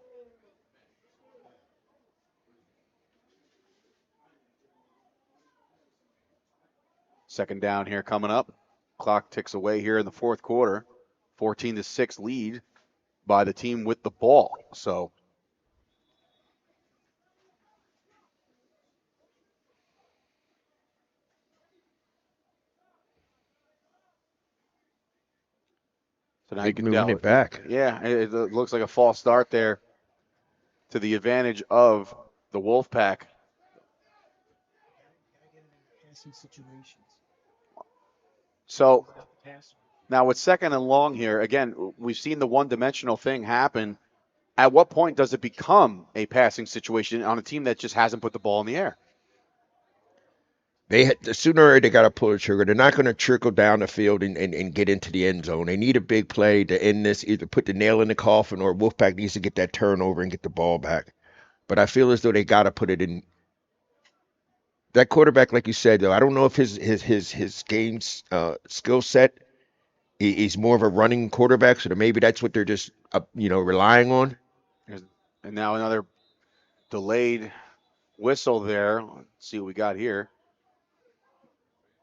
E: Second down here coming up. Clock ticks away here in the fourth quarter. 14-6 lead by the team with the ball. So So now
Q: They're
E: you can
Q: moving
E: tell.
Q: it back.
E: Yeah, it looks like a false start there to the advantage of the Wolfpack. So now with 2nd and long here, again, we've seen the one-dimensional thing happen. At what point does it become a passing situation on a team that just hasn't put the ball in the air?
Q: Sooner or later they got to pull the trigger. They're not going to trickle down the field and get into the end zone. They need a big play to end this, either put the nail in the coffin or Wolfpack needs to get that turnover and get the ball back. But I feel as though they got to put it in. That quarterback, like you said, though, I don't know if his game skill set is more of a running quarterback, so maybe that's what they're just relying on.
E: And now another delayed whistle there. Let's see what we got here.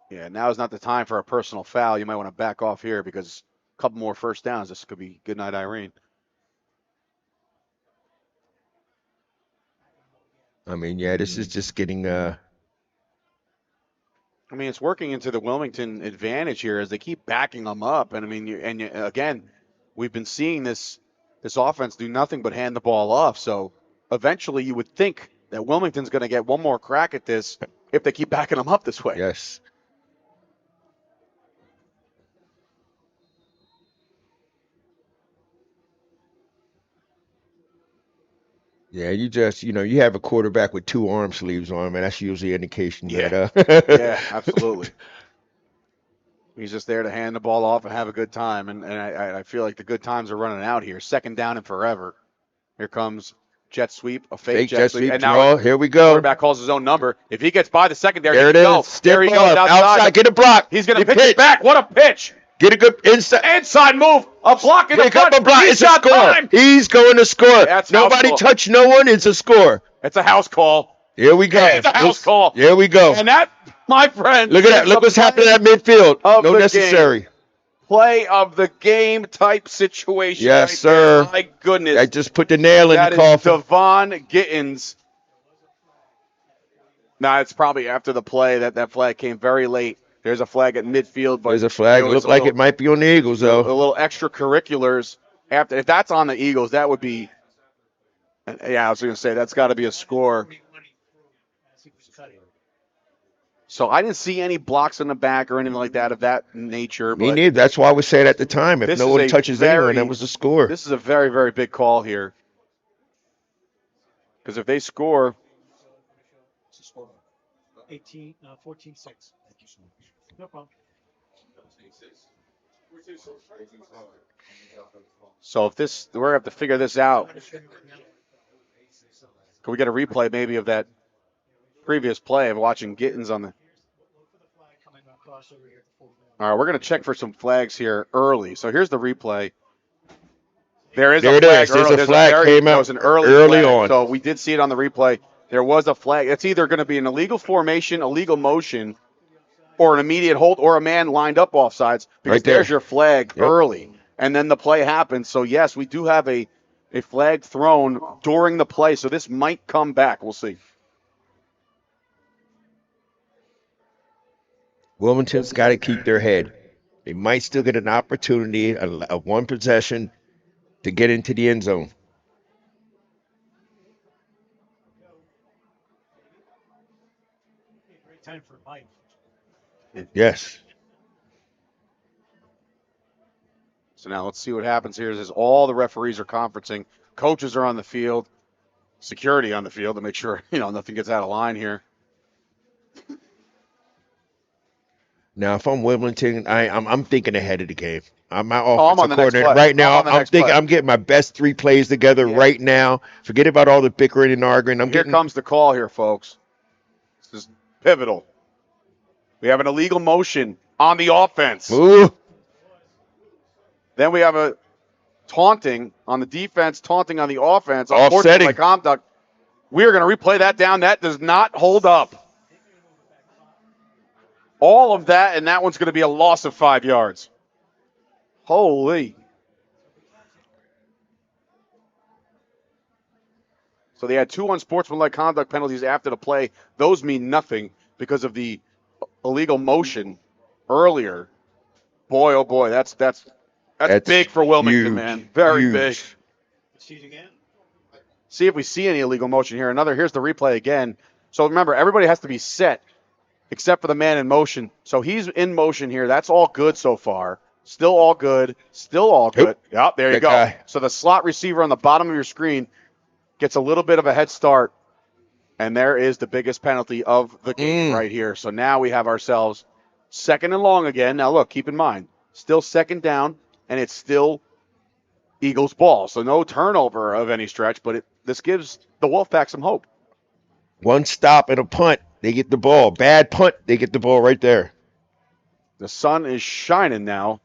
E: Yeah, now is not the time for a personal foul. You might want to back off here because a couple more first downs. This could be good night, Irene.
Q: I mean, yeah, this is just getting.
E: I mean, it's working into the Wilmington advantage here as they keep backing them up. And I mean, again, we've been seeing this offense do nothing but hand the ball off. So eventually, you would think that Wilmington's going to get one more crack at this if they keep backing them up this way.
Q: Yes. Yeah, you have a quarterback with 2 arm sleeves on, man. That's usually an indication that.
E: Yeah, absolutely. He's just there to hand the ball off and have a good time, and I feel like the good times are running out here. 2nd down and forever. Here comes jet sweep, a fake jet sweep, and
Q: draw.
E: now
Q: Here we go.
E: Quarterback calls his own number. If he gets by the secondary,
Q: There it is.
E: There he goes
Q: outside. Get a block.
E: He's going to pitch it back. What a pitch!
Q: Get a good inside
E: move. A block in the front.
Q: Up a block. It's a score.
E: Time.
Q: He's going to score.
E: That's
Q: Nobody touched no one. It's a score.
E: It's a house call.
Q: Here we go.
E: It's a house call.
Q: Here we go.
E: And that, my friend.
Q: Look at that. Look what's happening at midfield. No necessary.
E: Game. Play of the game type situation.
Q: Yes,
E: right
Q: sir.
E: There. My goodness.
Q: I just put the nail in the coffin.
E: That is Devon Gittins. Now, it's probably after the play that flag came very late. There's a flag at midfield. But
Q: there's a flag. It looked like it might be on the Eagles, though.
E: A little extracurriculars. If that's on the Eagles, that would be. Yeah, I was going to say that's got to be a score. So I didn't see any blocks in the back or anything like that of that nature.
Q: Me neither. That's why we said at the time, if no one touches anyone, that was the score.
E: This is a very, very big call here. Because if they score.
R: 14-6. No problem.
E: So if we're going to have to figure this out. Can we get a replay maybe of that previous play of watching Gittins on the. All right, we're going to check for some flags here early. So here's the replay. There is a flag.
Q: There's a flag came out.
E: It was an early flag.
Q: On.
E: So we did see it on the replay. There was a flag. It's either going to be an illegal formation, illegal motion, or an immediate hold, or a man lined up offsides. Because
Q: right
E: there's your flag early. And then the play happens. So, yes, we do have a flag thrown during the play. So this might come back. We'll see.
Q: Wilmington's got to keep their head. They might still get an opportunity, a one possession, to get into the end zone.
R: Time for a bite.
Q: Yes.
E: So now let's see what happens here. As all the referees are conferencing, coaches are on the field, security on the field to make sure nothing gets out of line here.
Q: Now, if I'm Wilmington, I'm thinking ahead of the game. I'm my
E: I'm
Q: offensive coordinator right now. I'm thinking I'm getting my best 3 plays together right now. Forget about all the bickering and arguing.
E: Here comes the call here, folks. This is pivotal. We have an illegal motion on the offense.
Q: Ooh.
E: Then we have a taunting on the defense, taunting on the offense.
Q: Offsetting.
E: Conduct. We're going to replay that down. That does not hold up. All of that, and that one's going to be a loss of 5 yards. Holy. So they had 2 unsportsmanlike conduct penalties after the play. Those mean nothing because of the illegal motion earlier. Boy, oh boy, that's That's big for Wilmington,
Q: huge,
E: man. Very
Q: huge.
E: big. See if we see any illegal motion here. Here's the replay again. So remember, everybody has to be set except for the man in motion. So he's in motion here. That's all good so far. Still all good. Still all good. Yep, there you go.
Q: Guy.
E: So the slot receiver on the bottom of your screen gets a little bit of a head start. And there is the biggest penalty of the game right here. So now we have ourselves second and long again. Now look, keep in mind, still second down, and it's still Eagles ball. So no turnover of any stretch, but this gives the Wolfpack some hope.
Q: One stop and a punt, they get the ball. Bad punt, they get the ball right there.
E: The sun is shining now.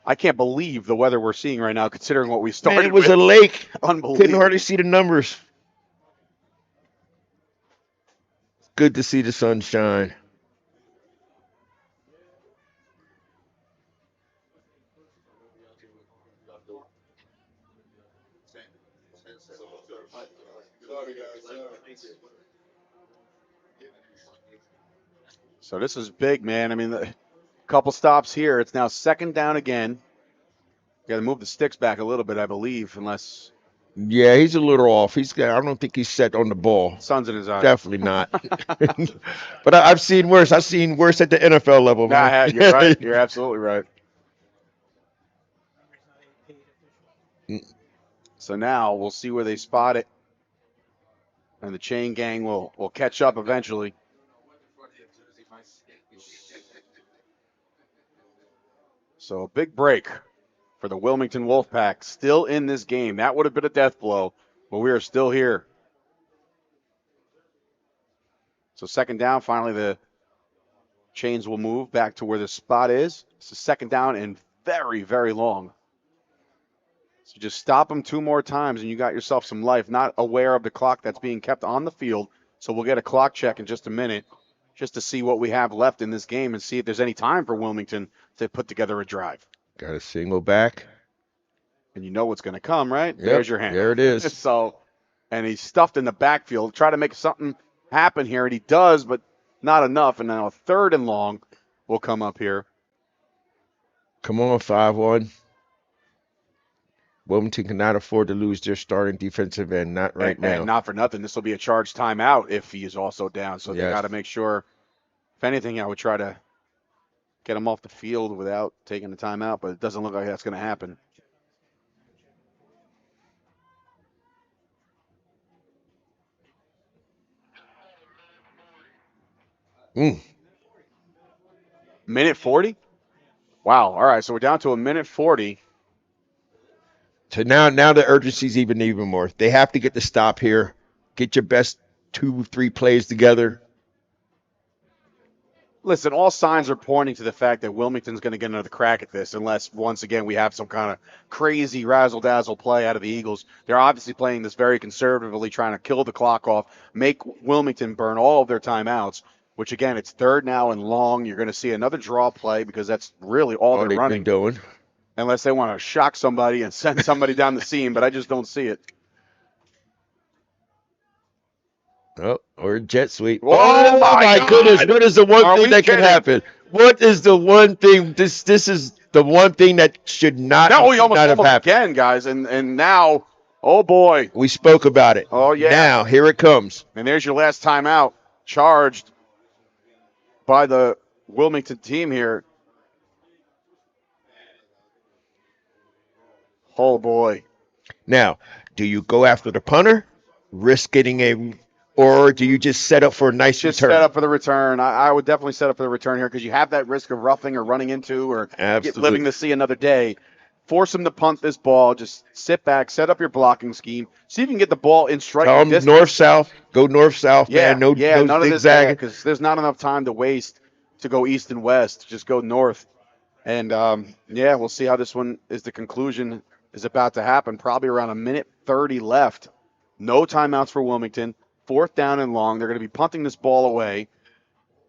E: I can't believe the weather we're seeing right now, considering what we started
Q: Man, it was
E: with.
Q: a lake.
E: Unbelievable.
Q: Couldn't hardly see the numbers. Good to see the sun shine.
E: So this is big, man. I mean, a couple stops here. It's now second down again. Got to move the sticks back a little bit, I believe, unless.
Q: Yeah, he's a little off. I don't think he's set on the ball.
E: Sun's in his eyes.
Q: Definitely not. But I've seen worse. I've seen worse at the NFL level, man.
E: You're right. You're absolutely right. So now we'll see where they spot it. And the chain gang will catch up eventually. So a big break for the Wilmington Wolfpack. Still in this game. That would have been a death blow, but we are still here. So second down, finally the chains will move back to where the spot is. It's a second down and very, very long. So just stop them 2 more times and you got yourself some life. Not aware of the clock that's being kept on the field. So we'll get a clock check in just a minute just to see what we have left in this game and see if there's any time for Wilmington to put together a drive.
Q: Got a single back.
E: And you know what's going to come, right?
Q: Yep,
E: There's your hand.
Q: there it is.
E: So, and he's stuffed in the backfield. Try to make something happen here, and he does, but not enough. And now a third and long will come up here.
Q: Come on, 5-1. Wilmington cannot afford to lose their starting defensive end, not right now.
E: And not for nothing. This will be a charged timeout if he is also down. So they got to make sure, if anything, I would try to get him off the field without taking the timeout, but it doesn't look like that's going to happen. Minute 40? Wow. All right, so we're down to a minute 40.
Q: So now the urgency's even more. They have to get the stop here. Get your best 2-3 plays together.
E: Listen, all signs are pointing to the fact that Wilmington's going to get another crack at this unless, once again, we have some kind of crazy razzle-dazzle play out of the Eagles. They're obviously playing this very conservatively, trying to kill the clock off, make Wilmington burn all of their timeouts, which, again, it's third now and long. You're going to see another draw play because that's really all they're running.
Q: Been doing.
E: Unless they want to shock somebody and send somebody down the seam, but I just don't see it.
Q: Oh, or a jet sweep.
E: Oh
Q: my goodness. What is the one thing that can happen? What is the one thing? This is the one thing that should not,
E: No, we almost
Q: have happened.
E: again, guys. And now, oh boy.
Q: We spoke about it.
E: Oh, yeah.
Q: Now, here it comes.
E: And there's your last timeout, charged by the Wilmington team here. Oh, boy.
Q: Now, do you go after the punter, risk getting or do you just set up for a nice return?
E: Set up for the return. I would definitely set up for the return here because you have that risk of roughing or running into or living to see another day. Force him to punt this ball. Just sit back, set up your blocking scheme. See if you can get the ball in striking distance.
Q: North-south. Go north-south,
E: yeah,
Q: man. No
E: none of this
Q: zigzagging.
E: because there's not enough time to waste to go east and west. Just go north. And, we'll see how this one is the conclusion is about to happen. Probably around a minute 30 left. No timeouts for Wilmington. Fourth down and long. They're going to be punting this ball away,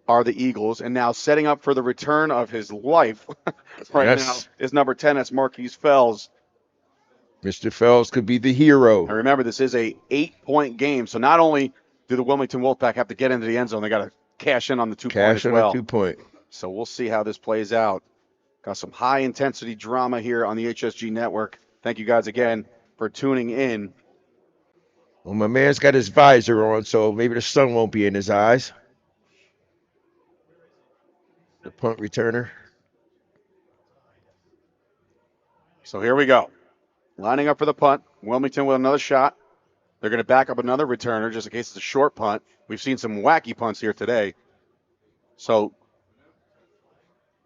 E: are the Eagles. And now setting up for the return of his life now is number 10. That's Marquise Fells.
Q: Mr. Fells could be the hero.
E: And remember, this is a 8-point game. So not only do the Wilmington Wolfpack have to get into the end zone, they got to cash in on the 2-point as well.
Q: Cash on the 2-point.
E: So we'll see how this plays out. Got some high-intensity drama here on the HSG Network. Thank you guys again for tuning in.
Q: Well, my man's got his visor on, so maybe the sun won't be in his eyes. The punt returner.
E: So here we go. Lining up for the punt. Wilmington with another shot. They're going to back up another returner just in case it's a short punt. We've seen some wacky punts here today. So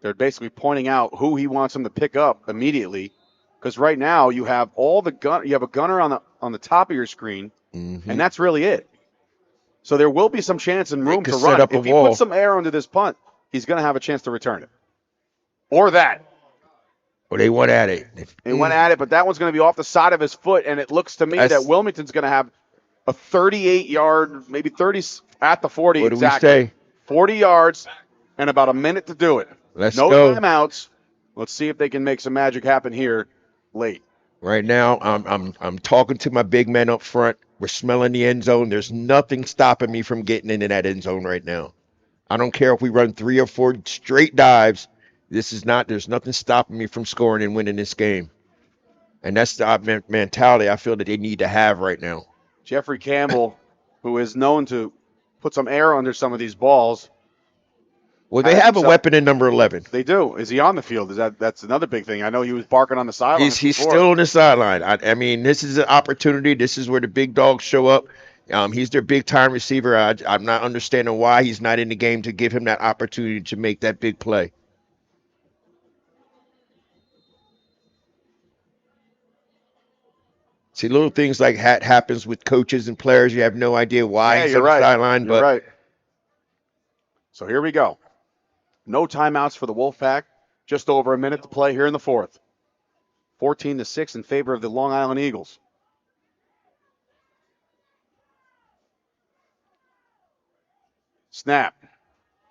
E: they're basically pointing out who he wants him to pick up immediately. Because right now you have you have a gunner on the top of your screen, and that's really it. So there will be some chance and room to
Q: set
E: run.
Q: up a
E: If he
Q: wall.
E: puts some air under this punt, he's going to have a chance to return it. Or that.
Q: Well, they went at it.
E: They went at it, but that one's going to be off the side of his foot, and it looks to me that Wilmington's going to have a 38-yard, maybe 30 at the 40
Q: What do
E: exactly.
Q: we say?
E: 40 yards and about a minute to do it.
Q: Let's
E: no
Q: go.
E: timeouts. Let's see if they can make some magic happen here late.
Q: Right now, I'm talking to my big men up front. We're smelling the end zone. There's nothing stopping me from getting into that end zone right now. I don't care if we run 3 or 4 straight dives. There's nothing stopping me from scoring and winning this game. And that's the mentality I feel that they need to have right now.
E: Jeffrey Campbell, who is known to put some air under some of these balls.
Q: Well, they have a weapon in number 11.
E: They do. Is he on the field? That's another big thing. I know he was barking on the sideline.
Q: He's still on the sideline. I mean, this is an opportunity. This is where the big dogs show up. He's their big-time receiver. I'm not understanding why he's not in the game to give him that opportunity to make that big play. See, little things like that happens with coaches and players. You have no idea why he's on the sideline.
E: You're right. So here we go. No timeouts for the Wolfpack. Just over a minute to play here in the fourth. 14-6 in favor of the Long Island Eagles. Snap.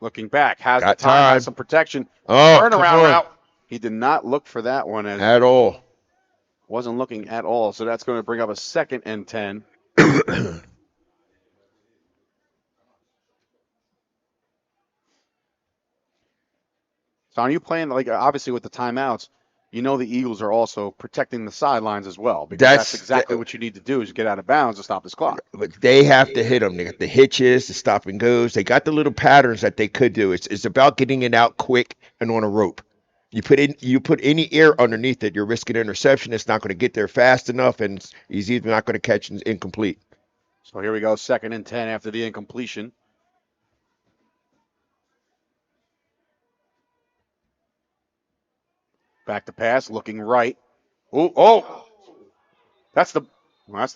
E: Looking back. Has the time. Has some protection. Turnaround route. He did not look for that one
Q: at all.
E: Wasn't looking at all. So that's going to bring up a 2nd and 10. So are you playing, like, obviously with the timeouts, you know the Eagles are also protecting the sidelines as well. Because that's exactly what you need to do is get out of bounds to stop this clock.
Q: But they have to hit them. They got the hitches, the stop and goes. They got the little patterns that they could do. It's about getting it out quick and on a rope. You put any air underneath it, you're risking interception. It's not going to get there fast enough, and he's either not going to catch it incomplete.
E: So here we go, 2nd and 10 after the incompletion. Back to pass, looking right. Oh! That's the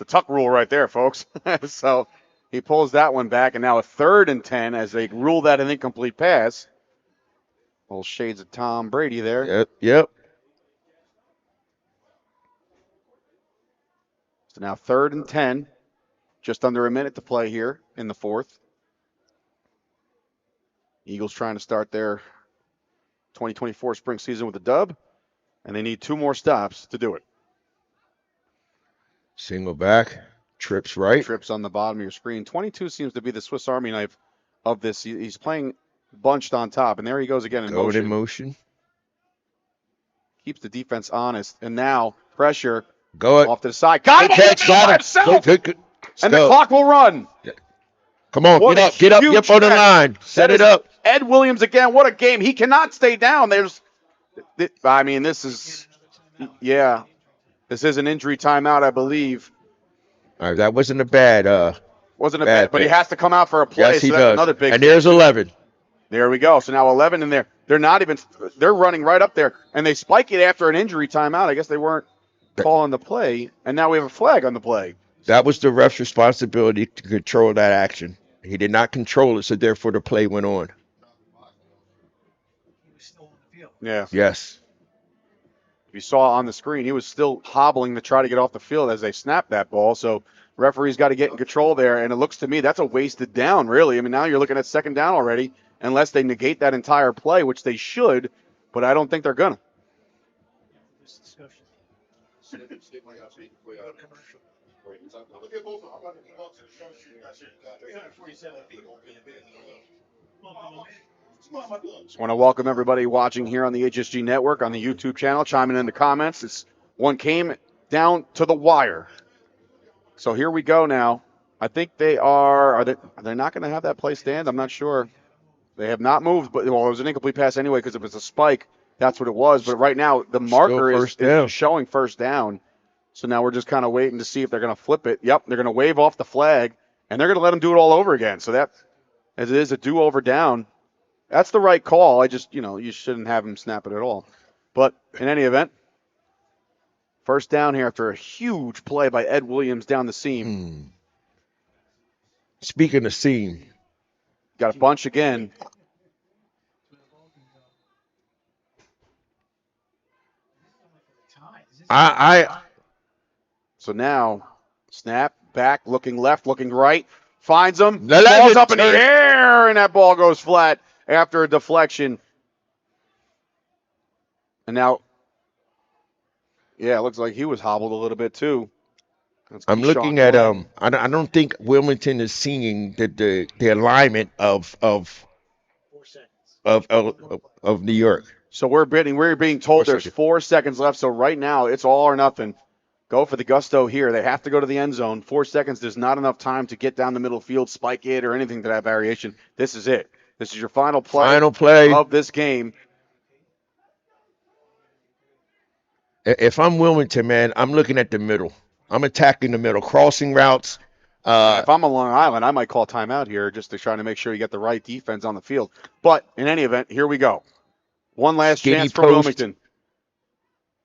E: tuck rule right there, folks. So he pulls that one back, and now a 3rd and 10 as they rule that an incomplete pass. Little shades of Tom Brady there.
Q: Yep.
E: So now 3rd and 10. Just under a minute to play here in the fourth. Eagles trying to start their 2024 spring season with a dub, and they need 2 more stops to do it.
Q: Single back, trips right.
E: Trips on the bottom of your screen. 22 seems to be the Swiss Army knife of this. He's playing bunched on top, and there he goes again in
Q: Going
E: motion.
Q: in motion.
E: Keeps the defense honest, and now pressure.
Q: Go
E: off to the side. Got him!
Q: Catch, got him. Good.
E: And the clock will run.
Q: Come on, get up on the line. Set it up.
E: Ed Williams again. What a game. He cannot stay down. This is an injury timeout, I believe.
Q: All right, that wasn't a bad.
E: Wasn't a bad, but he has to come out for a play.
Q: Yes, he
E: so that's
Q: does.
E: Another big.
Q: And there's 11.
E: There we go. So now 11 in there. They're running right up there, and they spike it after an injury timeout. I guess they weren't calling the play, and now we have a flag on the play.
Q: That was the ref's responsibility to control that action. He did not control it, so therefore the play went on.
E: Yeah.
Q: Yes.
E: If you saw on the screen, he was still hobbling to try to get off the field as they snapped that ball. So referee's got to get in control there, and it looks to me that's a wasted down, really. I mean, now you're looking at 2nd down already, unless they negate that entire play, which they should, but I don't think they're going to. Just want to welcome everybody watching here on the HSG Network on the YouTube channel, chiming in the comments. This one came down to the wire. So here we go now. I think they are they not going to have that play stand? I'm not sure. They have not moved, but well, it was an incomplete pass anyway because it was a spike. That's what it was. But right now the marker is showing first down. So now we're just kind of waiting to see if they're going to flip it. Yep, they're going to wave off the flag, and they're going to let them do it all over again. So that, as it is a do-over down, that's the right call. I just, you shouldn't have him snap it at all. But in any event, first down here after a huge play by Ed Williams down the seam.
Q: Speaking of seam.
E: Got a bunch again. So now, snap, back, looking left, looking right, finds him, ball's up in the air, and that ball goes flat after a deflection. And now, yeah, it looks like he was hobbled a little bit too.
Q: I'm looking at I don't think Wilmington is seeing the alignment of New York.
E: So we're being told there's 4 seconds left. So right now it's all or nothing. Go for the gusto here. They have to go to the end zone. 4 seconds. There's not enough time to get down the middle field, spike it, or anything to that variation. This is it. This is your final play of this game.
Q: If I'm Wilmington, man, I'm looking at the middle. I'm attacking the middle, crossing routes.
E: If I'm on Long Island, I might call timeout here just to try to make sure you get the right defense on the field. But in any event, here we go. One last chance for Wilmington.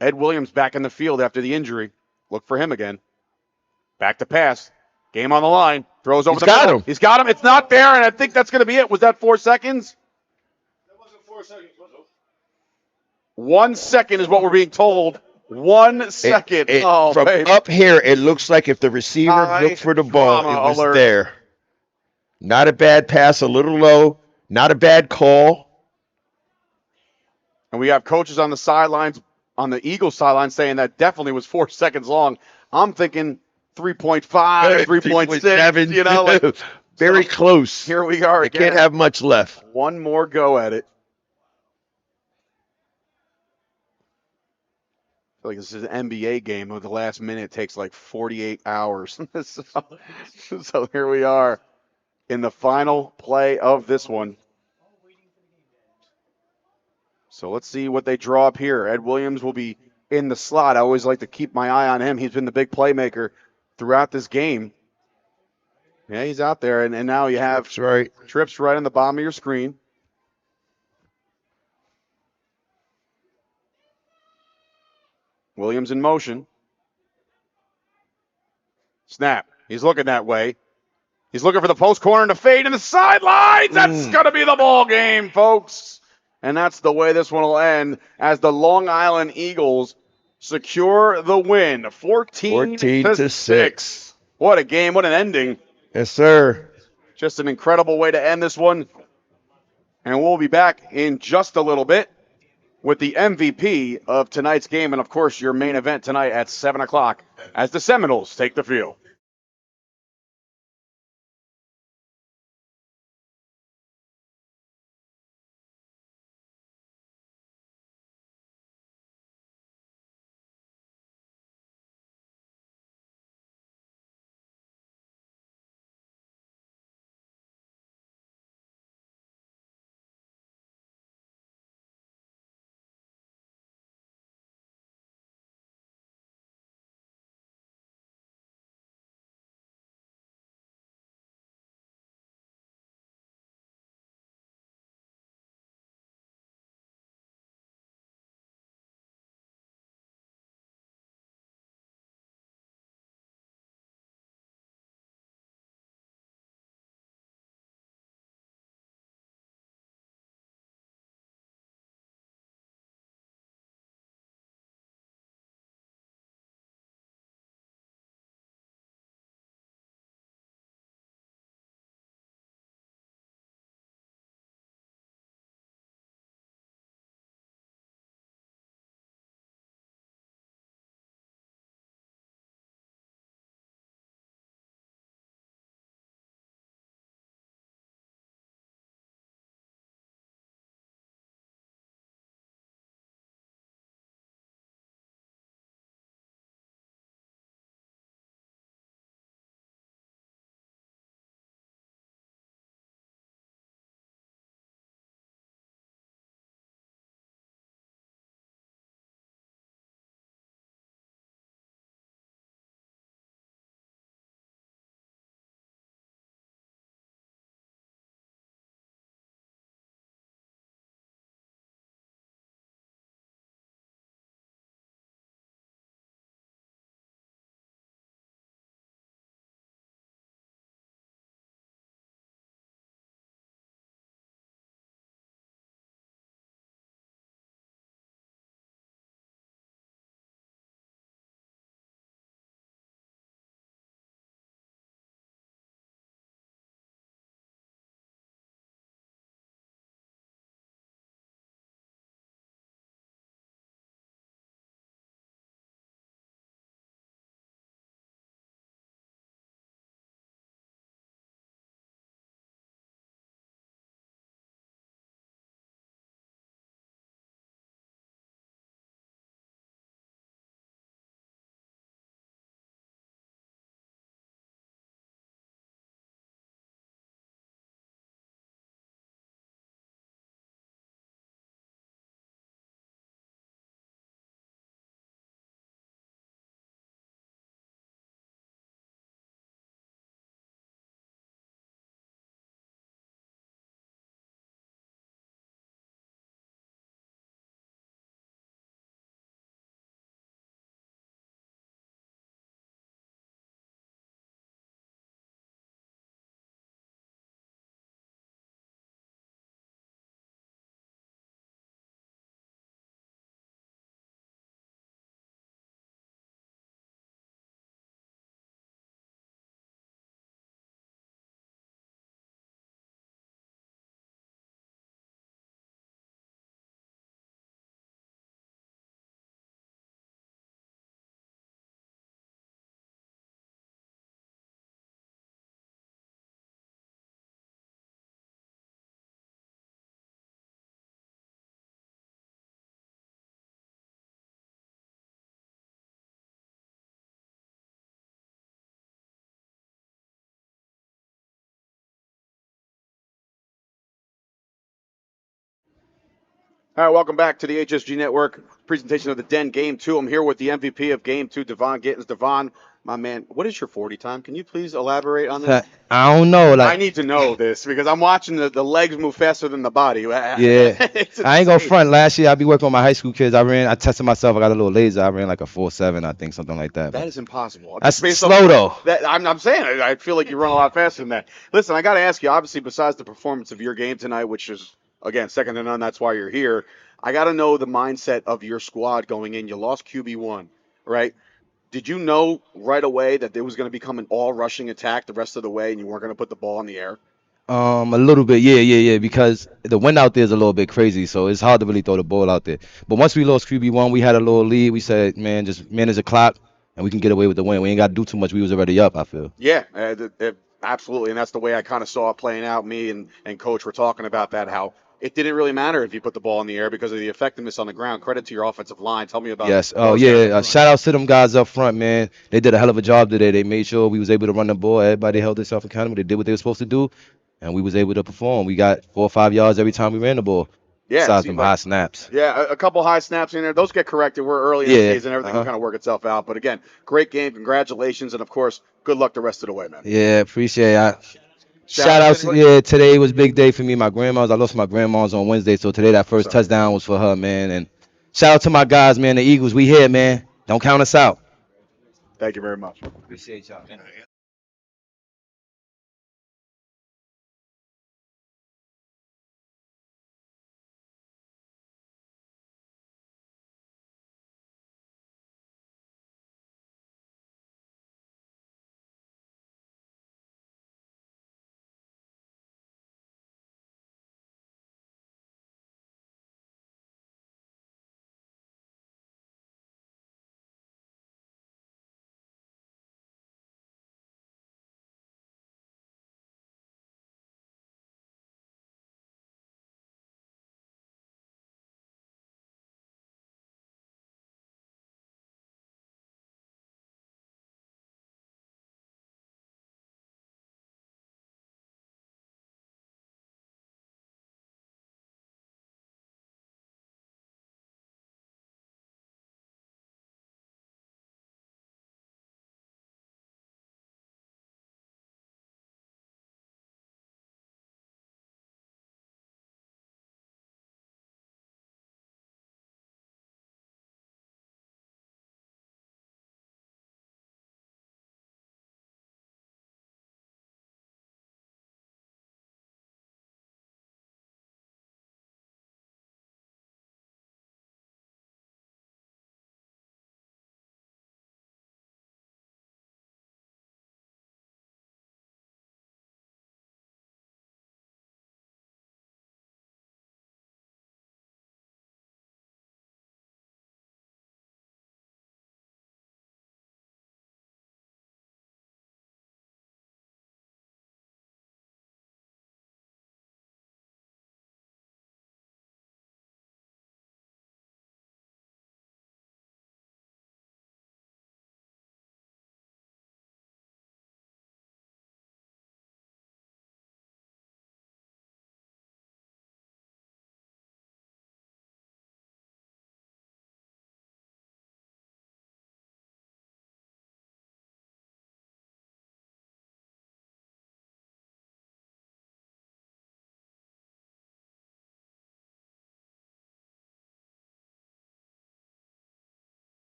E: Ed Williams back in the field after the injury. Look for him again. Back to pass. Game on the line. Throws over the middle. He's got him. It's not there, and I think that's going to be it. Was that 4 seconds? That wasn't 4 seconds, was it? 1 second is what we're being told. 1 second.
Q: From up here, it looks like if the receiver looked for the ball, it was there. Not a bad pass, a little low. Not a bad call.
E: And we have coaches on the sidelines, on the Eagles sideline, saying that definitely was 4 seconds long. I'm thinking 3.5, 3.6,
Q: very close.
E: Here we are again.
Q: They can't have much left.
E: One more go at it. I feel like this is an NBA game where the last minute takes like 48 hours. So here we are in the final play of this one. So let's see what they draw up here. Ed Williams will be in the slot. I always like to keep my eye on him. He's been the big playmaker throughout this game. Yeah, he's out there. And now you have trips right on the bottom of your screen. Williams in motion. Snap. He's looking that way. He's looking for the post corner and the fade in the sidelines. That's going to be the ball game, folks. And that's the way this one will end as the Long Island Eagles secure the win, 14-6. What a game. What an ending.
Q: Yes, sir.
E: Just an incredible way to end this one. And we'll be back in just a little bit with the MVP of tonight's game and, of course, your main event tonight at 7 o'clock as the Seminoles take the field. All right, welcome back to the HSG Network presentation of the Den Game 2. I'm here with the MVP of Game 2, Devon Gittins. Devon, my man, what is your 40 time? Can you please elaborate on this?
P: I don't know.
E: I need to know this because I'm watching the legs move faster than the body.
P: Yeah,
E: It's
P: I ain't gonna
E: insane.
P: front. Last year, I be working with my high school kids. I tested myself. I got a little laser. I ran like a 4.7, I think, something like that.
E: That is impossible.
P: That's
E: Based
P: slow
E: off-
P: though.
E: I'm saying I feel like you run a lot faster than that. Listen, I got to ask you. Obviously, besides the performance of your game tonight, which is again second to none, that's why you're here. I got to know the mindset of your squad going in. You lost QB1, right? Did you know right away that there was going to become an all rushing attack the rest of the way, and you weren't going to put the ball in the air?
P: A little bit, yeah, because the wind out there is a little bit crazy, so it's hard to really throw the ball out there. But once we lost QB1, we had a little lead. We said, man, just manage the clock, and we can get away with the win. We ain't got to do too much. We was already up, I feel.
E: Yeah, absolutely, and that's the way I kind of saw it playing out. Me and Coach were talking about that, how it didn't really matter if you put the ball in the air because of the effectiveness on the ground. Credit to your offensive line. Tell me about
P: Yes. Oh,
E: those guys
P: yeah.
E: up front.
P: Shout outs to them guys up front, man. They did a hell of a job today. They made sure we was able to run the ball. Everybody held themselves accountable. They did what they were supposed to do, and we was able to perform. We got 4 or 5 yards every time we ran the ball.
E: Yeah,
P: Besides
E: see,
P: them
E: like-
P: high snaps.
E: Yeah, a couple high snaps in there. Those get corrected. We're early in the
P: Yeah,
E: season. Everything will kind of work itself out. But again, great game. Congratulations. And, of course, good luck the rest of the way, man.
P: Yeah, appreciate it.
E: Shout
P: Shout
E: out
P: outs.
E: to anybody?
P: Yeah, today was a big day for me. My grandma's. I lost my grandma's on Wednesday, so today that first touchdown was for her, man. And shout out to my guys, man. The Eagles, we here, man. Don't count us out.
E: Thank you very much.
P: Appreciate y'all, man.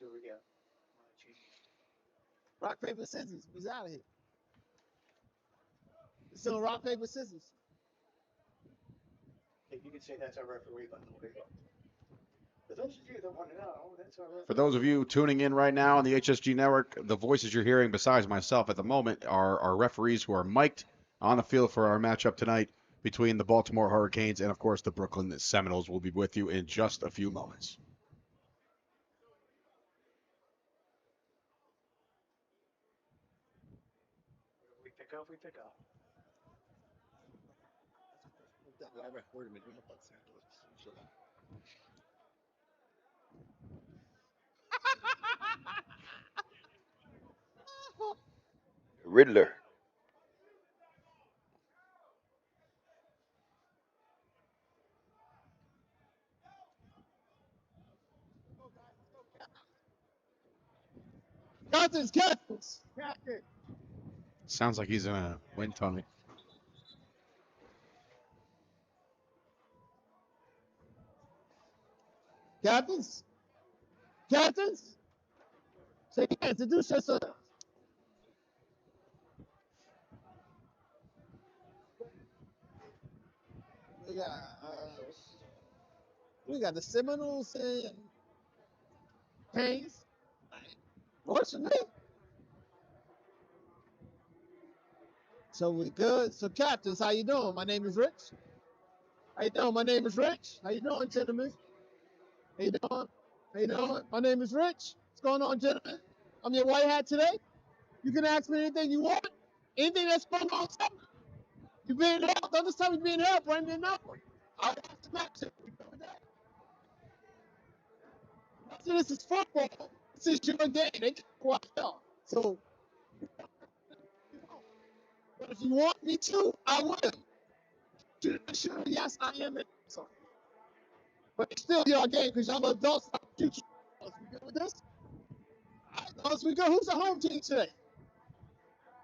R: Here we go.
A: Rock, paper, scissors. Who's out of here? So rock, paper, scissors.
R: Hey, you can say that's our referee, by the way. For those of you that want to know, that's our referee.
E: For those of you tuning in right now on the HSG Network, the voices you're hearing besides myself at the moment are our referees who are mic'd on the field for our matchup tonight between the Baltimore Hurricanes and, of course, the Brooklyn Seminoles. We'll be with you in just a few moments.
R: We pick up, we pick up.
A: Wait a minute.
S: Riddler.
A: Captains, captains.
E: Sounds like he's in a wind tunnel.
A: Captains. Captains. Say hands. Introduce yourself. We got the Seminoles and Hayes. What's your name? So we good. So captains, how you doing? My name is Rich. How you doing? My name is Rich. How you doing, gentlemen? How you doing? How you doing? My name is Rich. What's going on, gentlemen? I'm your white hat today. You can ask me anything you want. Anything that's going on. You being helped. Don't just tell me being helped. Bring me a number. I'll have to match it. So this is football. This is your game. They can watch out. So, but if you want me to, I will. Sure, yes, I am. So, but it's still your game because y'all adults. We good with this? As we go, who's the home team today?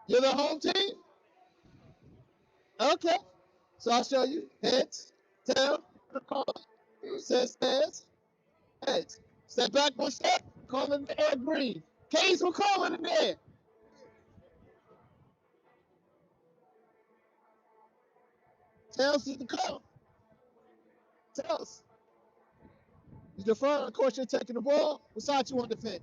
A: You're the home team? Okay. So I'll show you. Heads, tail, says heads, heads. Step back one step, call in the air green. Canes will call in the air. Tails is the call. Tails. You defer, of course you're taking the ball. What side you want to defend?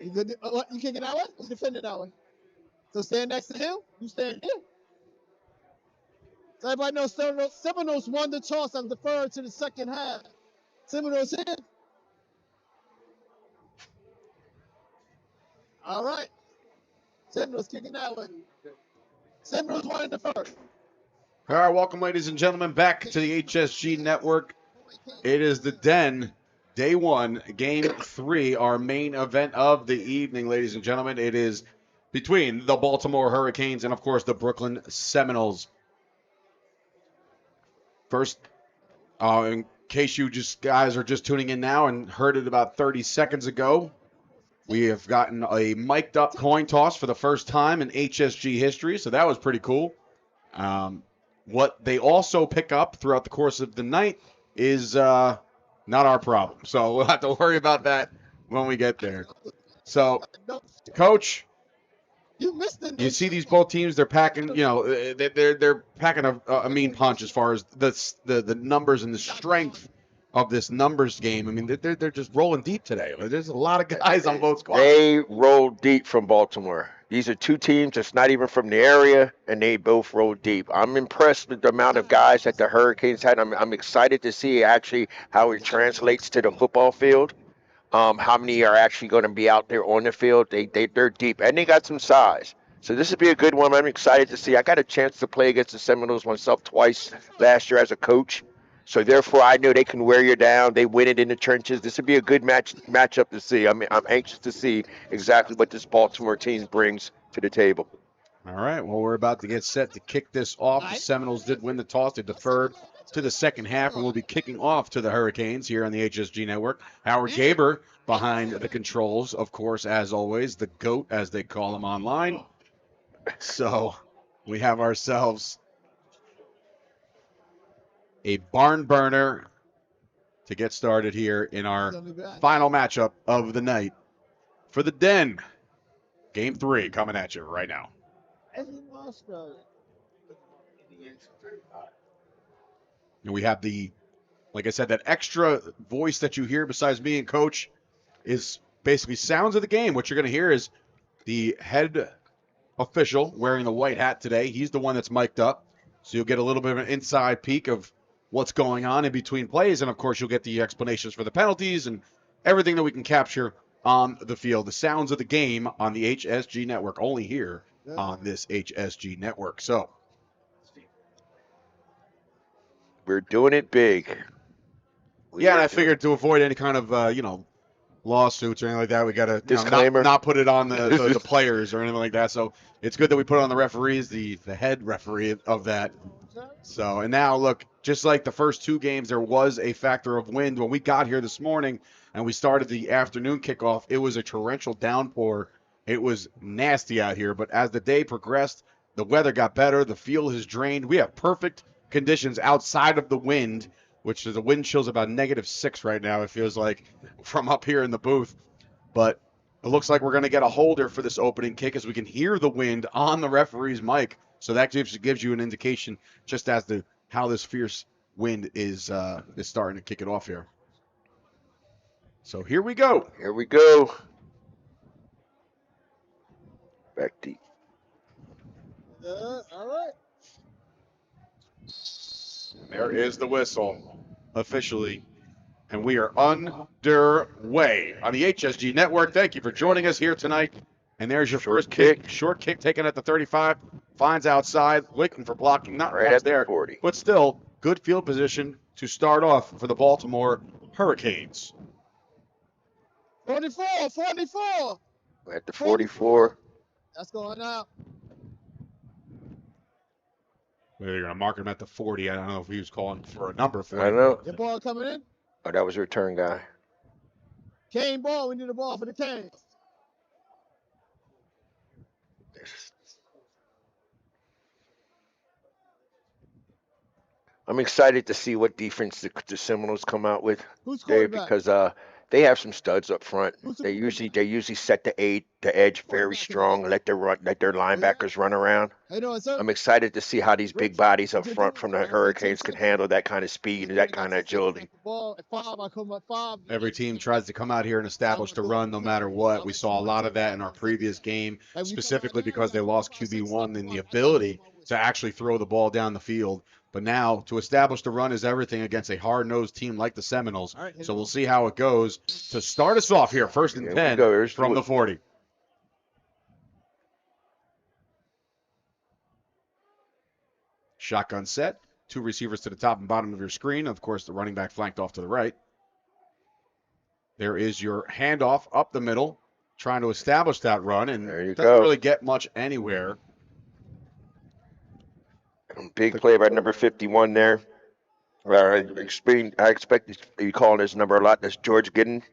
A: You good? You kick it that way? You defend it that way. So stand next to him. You stand here. So everybody knows Seminoles won the toss and deferred to the second half. Seminoles in. All right. Seminoles kicking that way. Seminoles won the first.
E: All right, welcome, ladies and gentlemen, back to the HSG Network. It is the Den, day one, game 3, our main event of the evening, ladies and gentlemen. It is between the Baltimore Hurricanes and, of course, the Brooklyn Seminoles. First, in case you guys are just tuning in now and heard it about 30 seconds ago, we have gotten a mic'd up coin toss for the first time in HSG history, so that was pretty cool. What they also pick up throughout the course of the night is not our problem. So we'll have to worry about that when we get there. So, Coach, you see these both teams, they're packing, they're packing a mean punch as far as the numbers and the strength of this numbers game. I mean, they're just rolling deep today. There's a lot of guys on both squads.
S: They rolled deep from Baltimore. These are two teams that's not even from the area, and they both rolled deep. I'm impressed with the amount of guys that the Hurricanes had. I'm excited to see actually how it translates to the football field. How many are actually going to be out there on the field? They're deep, and they got some size. So this would be a good one. I'm excited to see. I got a chance to play against the Seminoles myself twice last year as a coach. So therefore, I know they can wear you down. They win it in the trenches. This would be a good matchup to see. I'm anxious to see exactly what this Baltimore team brings to the table.
E: All right, well, we're about to get set to kick this off. The Seminoles did win the toss. They deferred to the second half, and we'll be kicking off to the Hurricanes here on the HSG Network. Howard Gaber behind the controls, of course, as always, the GOAT, as they call him online. So we have ourselves a barn burner to get started here in our final matchup of the night for the Den. Game 3 coming at you right now. And we have like I said, that extra voice that you hear besides me and Coach is basically sounds of the game. What you're going to hear is the head official wearing the white hat today. He's the one that's mic'd up. So you'll get a little bit of an inside peek of what's going on in between plays. And, of course, you'll get the explanations for the penalties and everything that we can capture on the field. The sounds of the game on the HSG network, only here on this HSG network. So
S: we're doing it big.
E: And I figured to avoid any kind of, lawsuits or anything like that, we got to
S: disclaimer,
E: not put it on the players or anything like that. So it's good that we put it on the referees, the head referee of that. So, and now look, just like the first 2 games, there was a factor of wind. When we got here this morning and we started the afternoon kickoff, it was a torrential downpour. It was nasty out here. But as the day progressed, the weather got better. The field has drained. We have perfect conditions outside of the wind, which is the wind chill's about -6 right now, it feels like, from up here in the booth. But it looks like we're going to get a holder for this opening kick as we can hear the wind on the referee's mic. So that gives you an indication just as to how this fierce wind is starting to kick it off here. So here we go.
S: Here we go. Back deep.
A: All right.
E: There is the whistle officially. And we are underway on the HSG network. Thank you for joining us here tonight. And there's your first kick. Short kick taken at the 35. Finds outside, looking for blocking. Not
S: right
E: much
S: at
E: there,
S: the 40.
E: but still good field position to start off for the Baltimore Hurricanes.
A: 44.
S: At the 44.
A: That's going out.
E: They're going to mark him at the 40. I don't know if he was calling for a number for
S: I know.
A: Your ball coming in.
S: Oh, that was a return guy.
A: Kane ball. We need a ball for the Canes.
S: I'm excited to see what defense the Seminoles come out with,
A: Who's
S: Dave,
A: quarterback?
S: because they have some studs up front. They usually set the edge very strong, let their linebackers run around.
A: How you doing, sir?
S: I'm excited to see how these big bodies up front from the Hurricanes can handle that kind of speed and that kind of agility.
A: Ball at 5. I come at 5.
E: Every team tries to come out here and establish the run no matter what. We saw a lot of that in our previous game, specifically because they lost QB1 and the ability to actually throw the ball down the field. But now, to establish the run is everything against a hard-nosed team like the Seminoles. So we'll see how it goes. To start us off here, 1st and 10 from the 40. Shotgun set. 2 receivers to the top and bottom of your screen. Of course, the running back flanked off to the right. There is your handoff up the middle, trying to establish that run, and doesn't really get much anywhere.
S: Big play by number 51 there. I expect you calling his number a lot. That's George Giddens.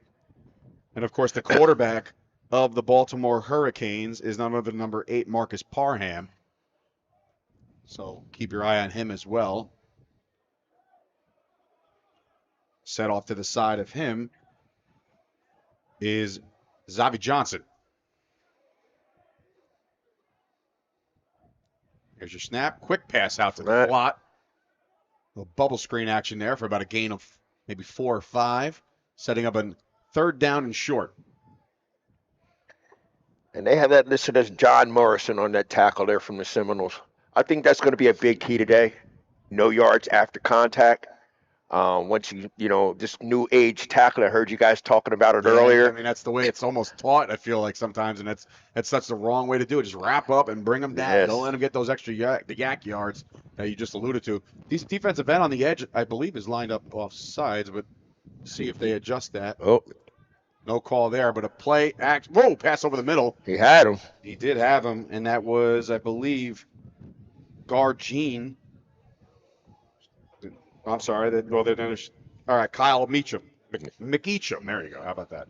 E: And, of course, the quarterback of the Baltimore Hurricanes is none other than number 8, Marcus Parham. So keep your eye on him as well. Set off to the side of him is Zavi Johnson. Here's your snap. Quick pass out to the slot. A little bubble screen action there for about a gain of maybe 4 or 5. Setting up a 3rd down and short.
S: And they have that listed as John Morrison on that tackle there from the Seminoles. I think that's going to be a big key today. No yards after contact. Once this new age tackle, I heard you guys talking about it earlier.
E: I mean, that's the way it's almost taught, I feel like sometimes, and that's such the wrong way to do it. Just wrap up and bring them down.
S: Yes.
E: Don't let them get those extra yak yards that you just alluded to. These defensive end on the edge, I believe, is lined up off sides, but see if they adjust that.
S: Oh.
E: No call there, but a play act. Whoa, pass over the middle.
S: He had him.
E: He did have him, and that was, I believe, guard Gene. I'm sorry. All right, Kyle Meacham. McEacham. There you go. How about that?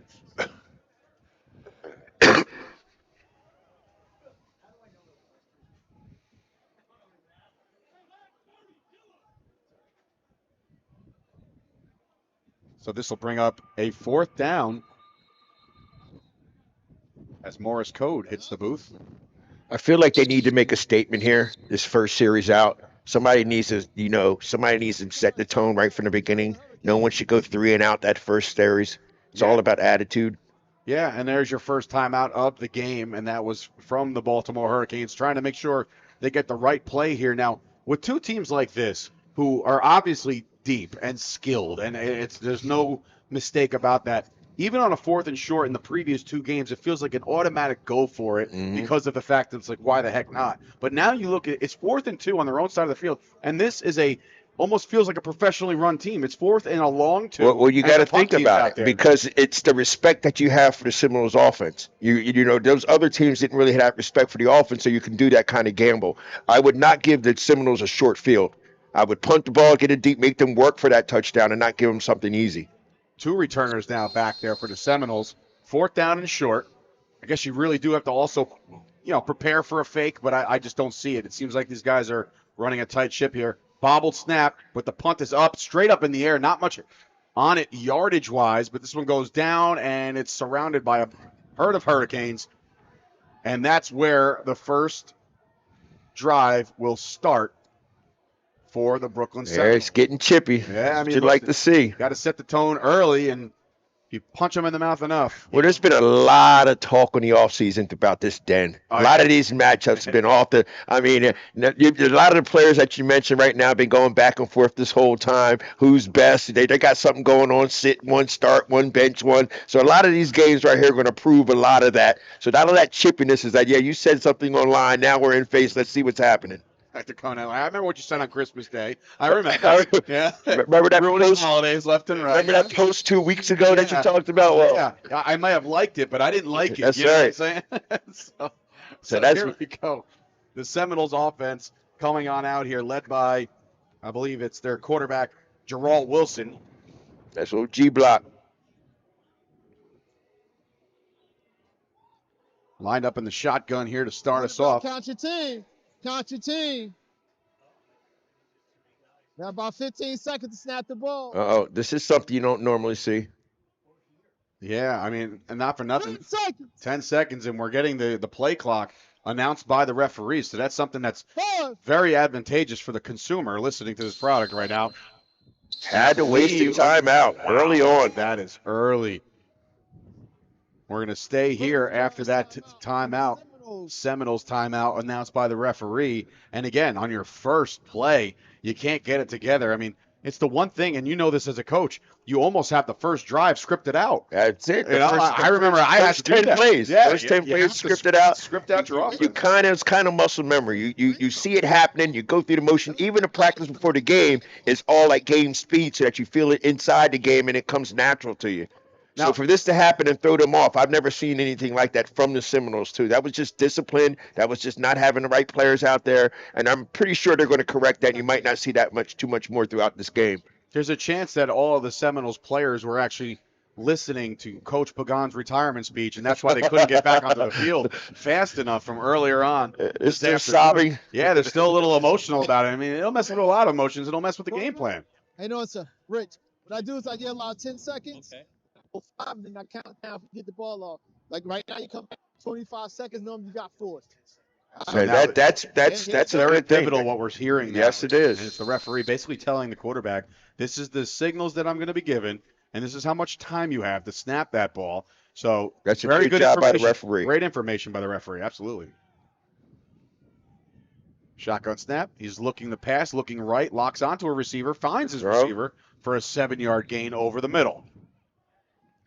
E: So this will bring up a 4th down as Morris Code hits the booth.
S: I feel like they need to make a statement here. This first series out, somebody needs to set the tone right from the beginning. No one should go 3 and out that first series. It's all about attitude.
E: Yeah, and there's your first time out of the game, and that was from the Baltimore Hurricanes, trying to make sure they get the right play here. Now, with two teams like this, who are obviously deep and skilled, and there's no mistake about that. Even on a 4th and short in the previous 2 games, it feels like an automatic go for it because of the fact that it's like, why the heck not? But now you look at it's 4th and 2 on their own side of the field, and this is almost feels like a professionally run team. It's 4th and a long 2.
S: Well, you got to think about it because it's the respect that you have for the Seminoles offense. You know, those other teams didn't really have respect for the offense, so you can do that kind of gamble. I would not give the Seminoles a short field. I would punt the ball, get it deep, make them work for that touchdown, and not give them something easy.
E: 2 returners now back there for the Seminoles. 4th down and short. I guess you really do have to also, prepare for a fake, but I just don't see it. It seems like these guys are running a tight ship here. Bobbled snap, but the punt is up, straight up in the air. Not much on it yardage-wise, but this one goes down, and it's surrounded by a herd of Hurricanes. And that's where the first drive will start for the Brooklyn Seminoles.
S: Yeah, it's getting chippy.
E: Yeah, I mean,
S: you'd like to see.
E: Got to set the tone early, and you punch them in the mouth enough.
S: Well, there's been a lot of talk in the offseason about this den. A lot of these matchups have been off the – I mean, a lot of the players that you mentioned right now have been going back and forth this whole time. Who's best? They got something going on. Sit one, start one, bench one. So a lot of these games right here are going to prove a lot of that. So not all that chippiness is that, yeah, you said something online. Now we're in face. Let's see what's happening.
E: Dr. Conan, I remember what you said on Christmas Day. I remember. Yeah.
S: Remember that
E: ruining
S: post?
E: Holidays left and right.
S: Remember that post 2 weeks ago that you talked about? Well,
E: yeah, I might have liked it, but I didn't like it.
S: That's
E: you know
S: right.
E: What I'm saying? so
S: that's
E: here we go. The Seminoles offense coming on out here, led by, I believe it's their quarterback, Gerald Wilson.
S: That's OG block.
E: Lined up in the shotgun here to start us off.
A: Count your team. Count your team. Got about 15 seconds to snap the ball.
S: Uh-oh, this is something you don't normally see.
E: Yeah, I mean, and not for nothing.
A: 10 seconds.
E: 10 seconds, and we're getting the play clock announced by the referees. So that's something that's very advantageous for the consumer listening to this product right now.
S: Had to waste the timeout early on.
E: That is early. We're going to stay here after that timeout. Seminoles timeout announced by the referee. And again, on your first play, you can't get it together. I mean, it's the one thing, and you know this as a coach, you almost have the first drive scripted out.
S: That's it.
E: I remember I had to do
S: 10
E: that.
S: plays.
E: Yeah,
S: first 10 plays scripted out.
E: Script out your offense.
S: It's kind of muscle memory. You see it happening. You go through the motion. Even the practice before the game is all at game speed so that you feel it inside the game and it comes natural to you. So for this to happen and throw them off, I've never seen anything like that from the Seminoles, too. That was just discipline. That was just not having the right players out there. And I'm pretty sure they're going to correct that. You might not see that too much more throughout this game.
E: There's a chance that all of the Seminoles players were actually listening to Coach Pagan's retirement speech, and that's why they couldn't get back onto the field fast enough from earlier on.
S: It's still sobbing.
E: Yeah, they're still a little emotional about it. I mean, it'll mess with a lot of emotions. It'll mess with the game plan.
A: Hey, no, sir. Rich, what I do is I get about 10 seconds. Okay. 5, then I count down to get the ball off. Like right now, you come back 25 seconds, normally you got 4.
S: So that's
E: very pivotal what we're hearing now.
S: Yes, it is.
E: And it's the referee basically telling the quarterback, this is the signals that I'm going to be given, and this is how much time you have to snap that ball. So
S: that's a
E: very
S: good job by the
E: information.
S: referee.
E: Great information by the referee, absolutely. Shotgun snap. He's looking the pass, looking right, locks onto a receiver, finds his receiver for a 7-yard gain over the middle.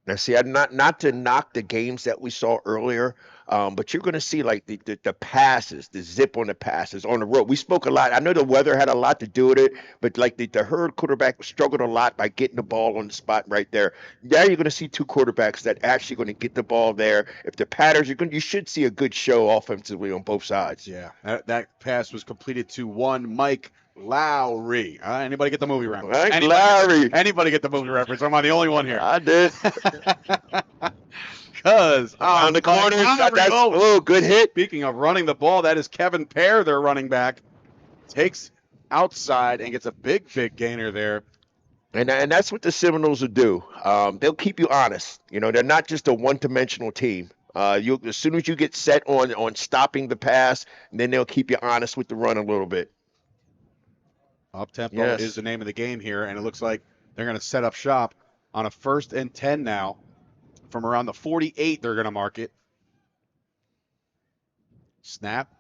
S: Now, see, not to knock the games that we saw earlier, but you're going to see like the passes, the zip on the passes on the road. We spoke a lot. I know the weather had a lot to do with it, but like the Herd quarterback struggled a lot by getting the ball on the spot right there. Now you're going to see 2 quarterbacks that actually going to get the ball there. If the patterns, you should see a good show offensively on both sides.
E: Yeah, that pass was completed to one Mike Lowry. Anybody get the movie reference? Anybody get the movie reference? Am I the only one here?
S: I did.
E: Because
S: on the corner, good hit.
E: Speaking of running the ball, that is Kevin Pear, their running back. Takes outside and gets a big gainer there.
S: And that's what the Seminoles will do. They'll keep you honest. You know, they're not just a one-dimensional team. As soon as you get set on stopping the pass, then they'll keep you honest with the run a little bit.
E: Up tempo
S: Yes.
E: is the name of the game here, and it looks like they're going to set up shop on a 1st and 10 now. From around the 48, they're going to mark it. Snap,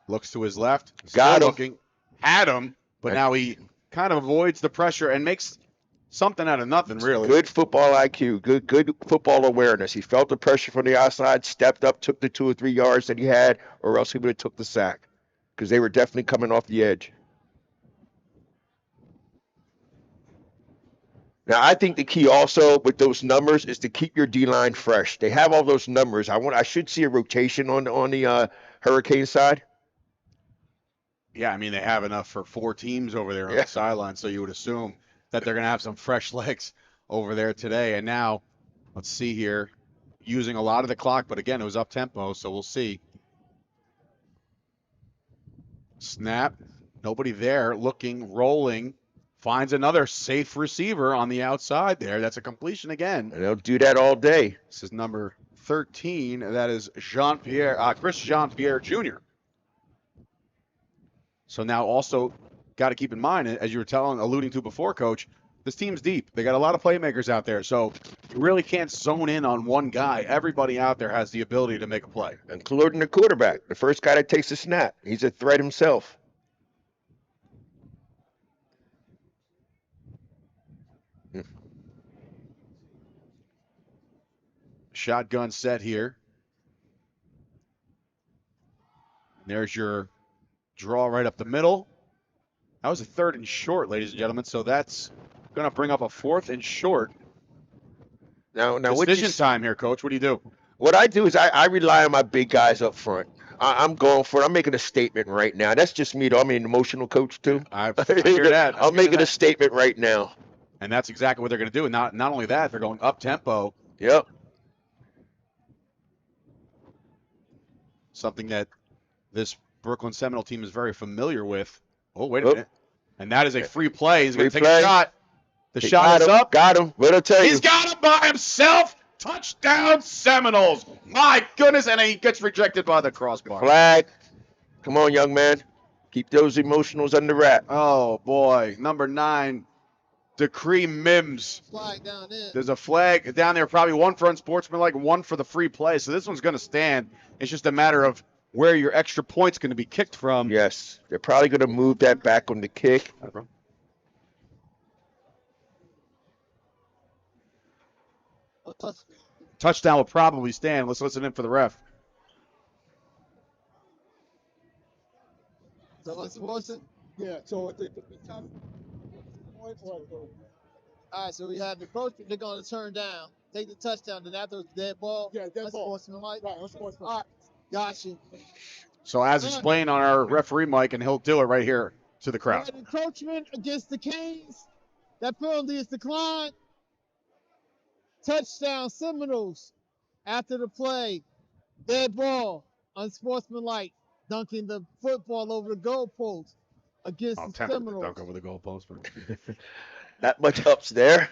E: looks to his left,
S: Got
E: still
S: him.
E: looking, had him, but now he kind of avoids the pressure and makes something out of nothing, really.
S: Good football IQ, good football awareness. He felt the pressure from the outside, stepped up, took the 2 or 3 yards that he had, or else he would have took the sack because they were definitely coming off the edge. Now, I think the key also with those numbers is to keep your D-line fresh. They have all those numbers. I should see a rotation on the Hurricane side.
E: Yeah, I mean, they have enough for 4 teams over there on the sideline, so you would assume that they're going to have some fresh legs over there today. And now, let's see here, using a lot of the clock, but again, it was up-tempo, so we'll see. Snap, nobody there, looking, rolling, finds another safe receiver on the outside there. That's a completion again.
S: And they'll do that all day.
E: This is number 13. That is Chris Jean-Pierre Jr. So now also got to keep in mind, as you were alluding to before, Coach, this team's deep. They got a lot of playmakers out there, so you really can't zone in on one guy. Everybody out there has the ability to make a play.
S: Including the quarterback, the first guy that takes the snap. He's a threat himself.
E: Shotgun set here. And there's your draw right up the middle. That was a 3rd and short, ladies and gentlemen. So that's going to bring up a 4th and short.
S: Now,
E: decision time here, Coach. What do you do?
S: What I do is I rely on my big guys up front. I'm going for it. I'm making a statement right now. That's just me, though. I'm an emotional coach, too.
E: I hear that.
S: I'm making a statement right now.
E: And that's exactly what they're going to do. And not only that, they're going up-tempo.
S: Yep.
E: Something that this Brooklyn Seminole team is very familiar with. Oh, wait a minute. And that is a free play. He's going to take a shot. The shot is up.
S: Got him. What'll tell you?
E: He's got him by himself. Touchdown, Seminoles. My goodness. And he gets rejected by the crossbar.
S: Flag. Come on, young man. Keep those emotionals under wrap.
E: Oh, boy. Number 9, Decree Mims.
A: Flag down there.
E: There's a flag down there, probably one for unsportsmanlike, one for the free play. So this one's going to stand. It's just a matter of where your extra point's going to be kicked from.
S: Yes. They're probably going to move that back on the kick.
E: Touchdown will probably stand. Let's listen in for the ref.
A: So what's it? Yeah, so the top points. All right, so we have the coach, they're going to turn down, take the touchdown, then after it's dead ball. Yeah, dead ball. Unsportsmanlike. Right, unsportsmanlike. All right, gotcha.
E: So as explained on our referee mic, and he'll do it right here to the crowd.
A: Encroachment against the Canes. That penalty is declined. Touchdown, Seminoles. After the play, dead ball, unsportsmanlike, dunking the football over the goalpost against the Seminoles.
E: Dunk over the goalpost.
S: Not much ups there.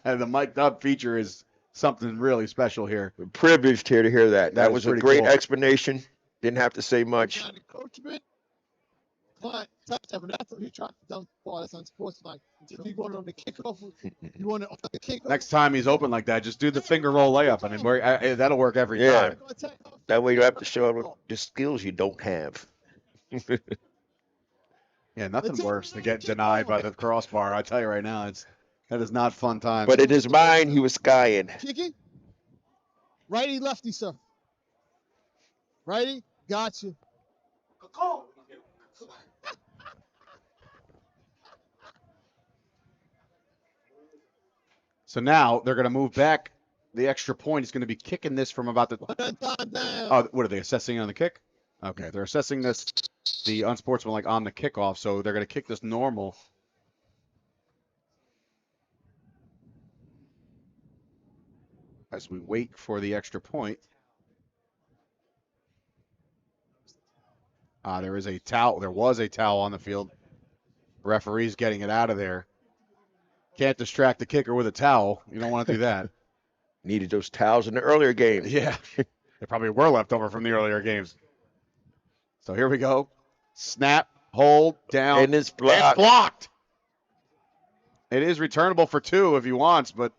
E: The mic'd up feature is something really special here.
S: We're privileged here to hear that. That was a great
E: cool
S: explanation. Didn't have to say much.
A: Encroachment. Touchdown, but that's what he tried to dunk the ball. That's unsportsmanlike. If you want on the kickoff, you want on the kickoff.
E: Next time he's open like that, just do the finger roll layup. I mean, that'll work every time.
S: That way you don't have to show the skills you don't have.
E: Yeah, nothing worse than getting denied by the crossbar. I tell you right now, that is not fun times.
S: But in his mind, he was skying.
A: Kicking. Righty, lefty, sir. Righty, got you.
E: So now they're going to move back. The extra point is going to be kicking this from about the. Oh, what are they assessing on the kick? Okay, they're assessing the unsportsmanlike on the kickoff, so they're going to kick this normal. As we wait for the extra point. There is a towel. There was a towel on the field. Referee's getting it out of there. Can't distract the kicker with a towel. You don't want to do that.
S: Needed those towels in the earlier game.
E: Yeah. They probably were left over from the earlier games. So here we go. Snap, hold, down.
S: And it's blocked.
E: It's blocked. It is returnable for 2 if he wants, but.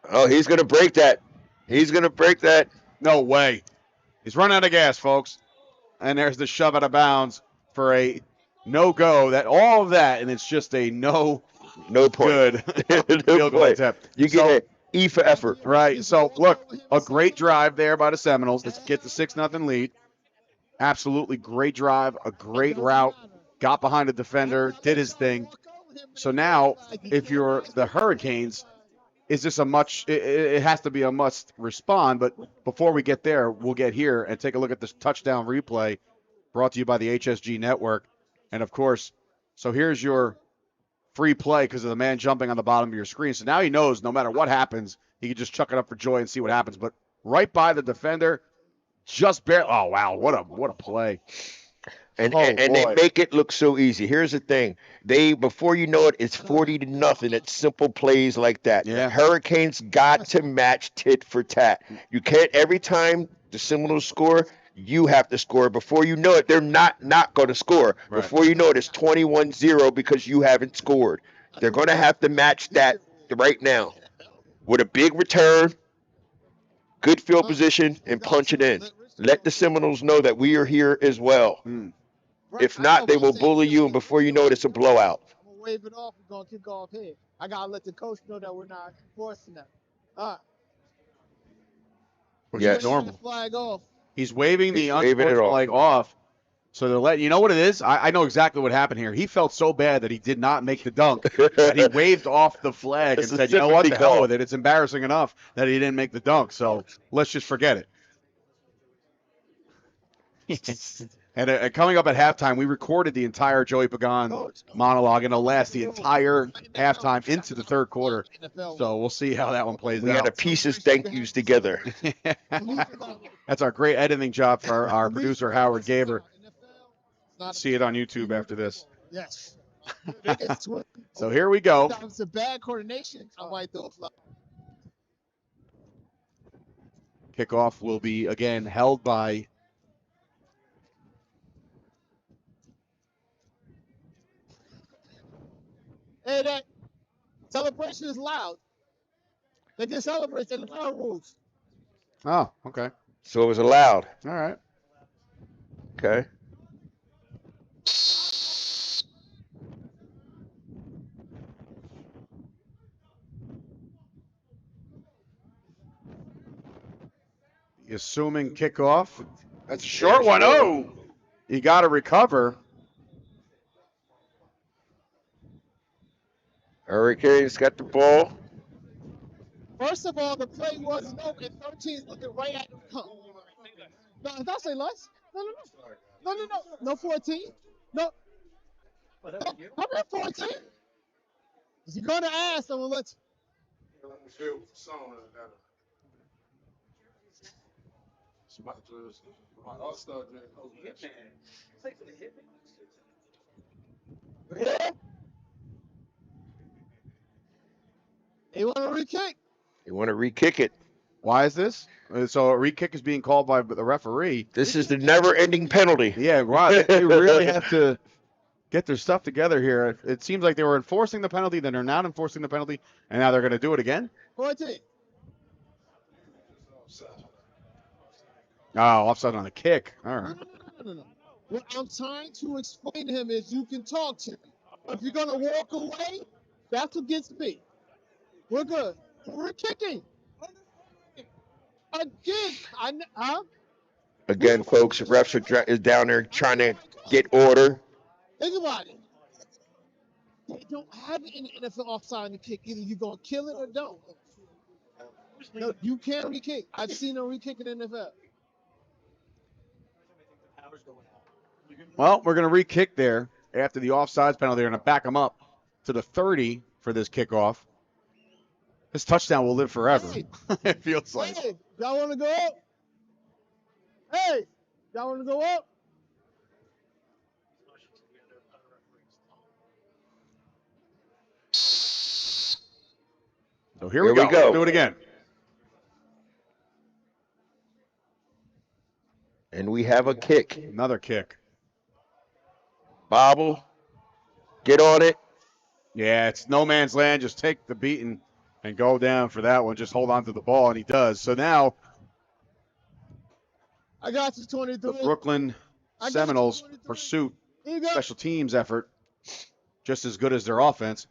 S: Oh, he's going to break that. He's going to break that.
E: No way. He's running out of gas, folks. And there's the shove out of bounds for a no-go. That all of that, and it's just a no
S: point.
E: Good field goal attempt.
S: You get an E for effort.
E: Right. So, look, a great drive there by the Seminoles. Let's get the 6-0 lead. Absolutely great drive, a great route. Got behind the defender, did his thing. So now, if you're the Hurricanes, is this a it has to be a must respond. But before we get there, we'll get here and take a look at this touchdown replay brought to you by the HSG Network. And, of course, so here's your free play because of the man jumping on the bottom of your screen. So now he knows no matter what happens, he can just chuck it up for joy and see what happens. But right by the defender, just barely. Oh, wow, what a play.
S: And they make it look so easy. Here's the thing. Before you know it, it's 40-0. It's simple plays like that.
E: Yeah.
S: The Hurricanes got to match tit for tat. You can't, every time the Seminoles score, you have to score. Before you know it, they're not going to score.
E: Right.
S: Before you know it, it's 21-0 because you haven't scored. They're going to have to match that right now with a big return, good field position, and punch it in. Let the Seminoles know that we are here as well. If not, they will bully you, and before you know it, it's a blowout.
A: I'm going to wave it off. We're going to kick off here. I got to let the coach know that we're not forcing that. All right.
E: Which
S: Yes.
E: is normal.
A: Flag off.
E: He's waving the
S: waving it
E: unsports
S: off.
E: flag off. So they're letting you know what it is. I know exactly what happened here. He felt so bad that he did not make the dunk that he waved off the flag and
S: It's a
E: said, "You know what? The
S: sympathy
E: hell
S: call.
E: with it. It's embarrassing enough that he didn't make the dunk. So let's just forget it." And coming up at halftime, we recorded the entire Joey Pagan monologue, and it'll last the entire halftime into the third quarter. So we'll see how that one plays
S: We
E: out.
S: got to piece his thank yous together.
E: That's our great editing job for our producer, Howard Gaber. See it on YouTube after this.
A: Yes.
E: So here we go.
A: It's a bad coordination. I might throw a flag.
E: Kickoff will be, again, held by
A: Hey, that celebration is loud. They can celebrate the loud rules.
E: Oh, okay.
S: So it was allowed.
E: All right.
S: Okay.
E: Assuming kickoff. That's a short one. Oh, you got to recover.
S: Hurricanes got the ball.
A: First of all, the play wasn't open. 13's looking right at him. No, don't say less. No. No 14. No. I'm at 14. If you're going to ask, I'm going to let you. They want to re-kick.
S: They want to re-kick it.
E: Why is this? So a re-kick is being called by the referee.
S: This is the never-ending penalty.
E: Yeah, right. They really have to get their stuff together here. It seems like they were enforcing the penalty, then they're not enforcing the penalty, and now they're going to do it again?
A: 14.
E: Oh, offside on the kick. All right.
A: No. What I'm trying to explain to him is you can talk to me. If you're going to walk away, that's against me. We're good. We're kicking. Again.
S: Again, folks, refs is down there trying to get order.
A: Think about it. They don't have it in the NFL offside on the kick. Either you're going to kill it or don't. No, you can't re-kick. I've seen them re-kick in the NFL.
E: Well, we're going to re-kick there after the offsides penalty. They're going to back them up to the 30 for this kickoff. This touchdown will live forever.
A: Hey.
E: It feels like.
A: Hey, y'all want to go up? Hey, y'all want to go up?
E: So here we go. Let's do it again.
S: And we have a kick.
E: Another kick.
S: Bobble. Get on it.
E: Yeah, it's no man's land. Just take the beating and go down for that one. Just hold on to the ball, and he does. So now
A: I got you, 23.
E: the Brooklyn Seminoles pursuit, special teams effort, just as good as their offense.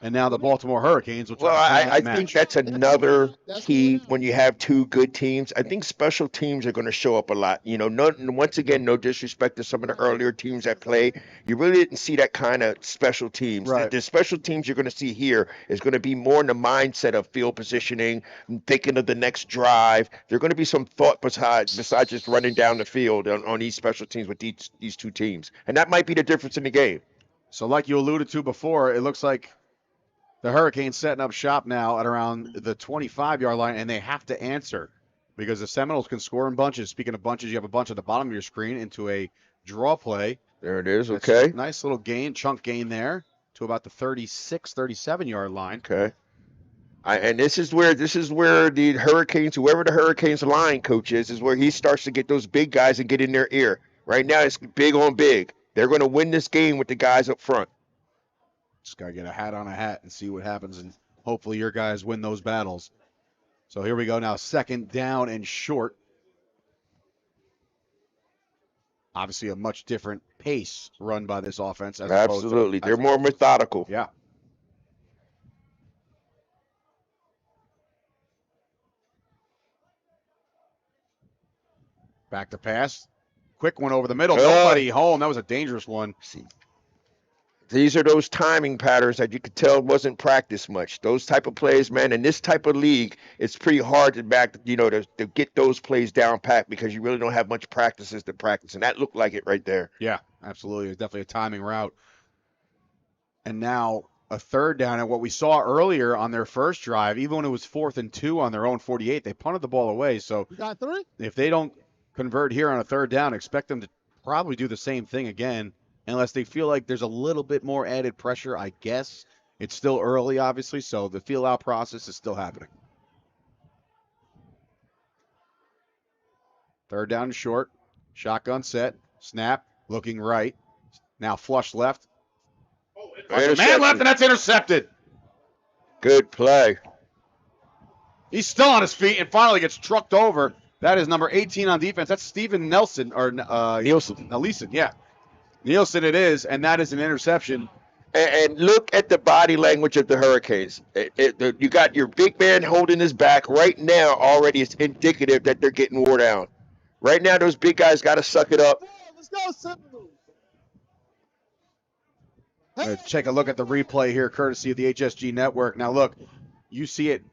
E: And now the Baltimore Hurricanes, which
S: Well, I think that's another
A: That's
S: key when you have two good teams. I think special teams are going to show up a lot. You know, once again, no disrespect to some of the earlier teams that play. You really didn't see that kind of special teams.
E: Right.
S: The special teams you're going to see here is going to be more in the mindset of field positioning, thinking of the next drive. There's going to be some thought besides just running down the field on these special teams with these two teams. And that might be the difference in the game.
E: So like you alluded to before, it looks like the Hurricanes setting up shop now at around the 25-yard line, and they have to answer because the Seminoles can score in bunches. Speaking of bunches, you have a bunch at the bottom of your screen into a draw play.
S: There it is,
E: That's
S: okay.
E: a nice little gain, chunk gain there to about the 36, 37-yard line.
S: Okay. And this is where the Hurricanes, whoever the Hurricanes line coach is where he starts to get those big guys and get in their ear. Right now, it's big on big. They're going to win this game with the guys up front.
E: Just got to get a hat on a hat and see what happens, and hopefully your guys win those battles. So here we go now, second down and short. Obviously a much different pace run by this offense.
S: Absolutely. They're more methodical.
E: Yeah. Back to pass. Quick one over the middle. Nobody home. That was a dangerous one.
S: These are those timing patterns that you could tell wasn't practiced much. Those type of plays, man, in this type of league, it's pretty hard to get those plays down pat because you really don't have much practices to practice. And that looked like it right there.
E: Yeah, absolutely. It's definitely a timing route. And now a third down. And what we saw earlier on their first drive, even when it was 4th and 2 on their own 48, they punted the ball away. So
A: You got 3?
E: if they don't convert here on a third down, expect them to probably do the same thing again. Unless they feel like there's a little bit more added pressure, I guess. It's still early, obviously, so the feel-out process is still happening. Third down and short. Shotgun set. Snap. Looking right. Now flush left. Man left, and that's intercepted.
S: Good play.
E: He's still on his feet and finally gets trucked over. That is number 18 on defense. That's Steven Nelson, or
S: Nielsen.
E: Nielsen, yeah. Nielsen it is, and that is an interception.
S: And look at the body language of the Hurricanes. You got your big man holding his back right now already. It's indicative that they're getting wore down. Right now, those big guys got to suck it up.
A: Let's go, Seminoles.
E: Let's take a look at the replay here, courtesy of the HSG Network. Now, look, you see it.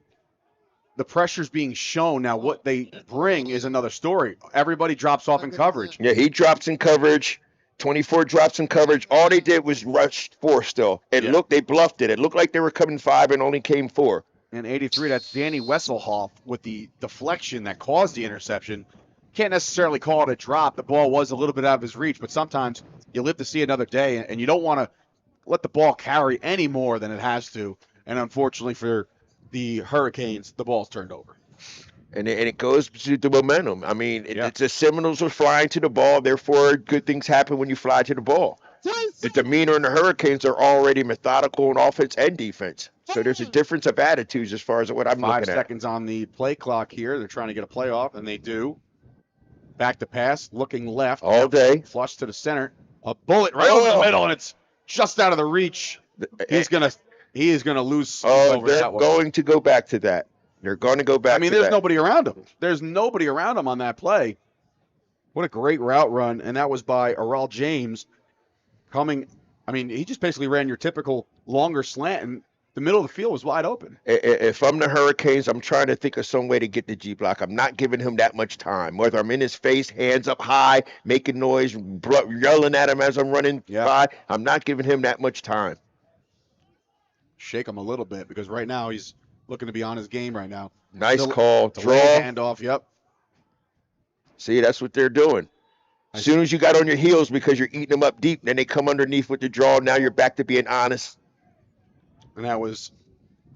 E: The pressure's being shown. Now, what they bring is another story. Everybody drops off in coverage.
S: Yeah, he drops in coverage. 24 drops in coverage. All they did was rush 4 still. They bluffed it. It looked like they were coming 5 and only came 4.
E: And 83, that's Danny Wesselhoff with the deflection that caused the interception. Can't necessarily call it a drop. The ball was a little bit out of his reach, but sometimes you live to see another day, and you don't want to let the ball carry any more than it has to. And unfortunately for the Hurricanes, the ball's turned over.
S: And it goes to the momentum. I mean, it's the Seminoles were flying to the ball. Therefore, good things happen when you fly to the ball. The demeanor in the Hurricanes are already methodical on offense and defense. So there's a difference of attitudes as far as what I'm looking at.
E: 5 seconds on the play clock here. They're trying to get a playoff, and they do. Back to pass, looking left.
S: All day.
E: Flush to the center. A bullet right over the middle, and it's just out of the reach. He is gonna lose over
S: they're
E: that one.
S: going to go back to that. They're going to go back to that.
E: There's nobody around him. There's nobody around him on that play. What a great route run, and that was by Aral James coming. He just basically ran your typical longer slant, and the middle of the field was wide open.
S: If I'm the Hurricanes, I'm trying to think of some way to get the G block. I'm not giving him that much time. Whether I'm in his face, hands up high, making noise, yelling at him as I'm running by, I'm not giving him that much time.
E: Shake him a little bit because right now he's looking to be on his game right now.
S: Nice call. Draw.
E: Handoff, yep.
S: See, that's what they're doing. As soon as you got on your heels because you're eating them up deep, then they come underneath with the draw. Now you're back to being honest.
E: And that was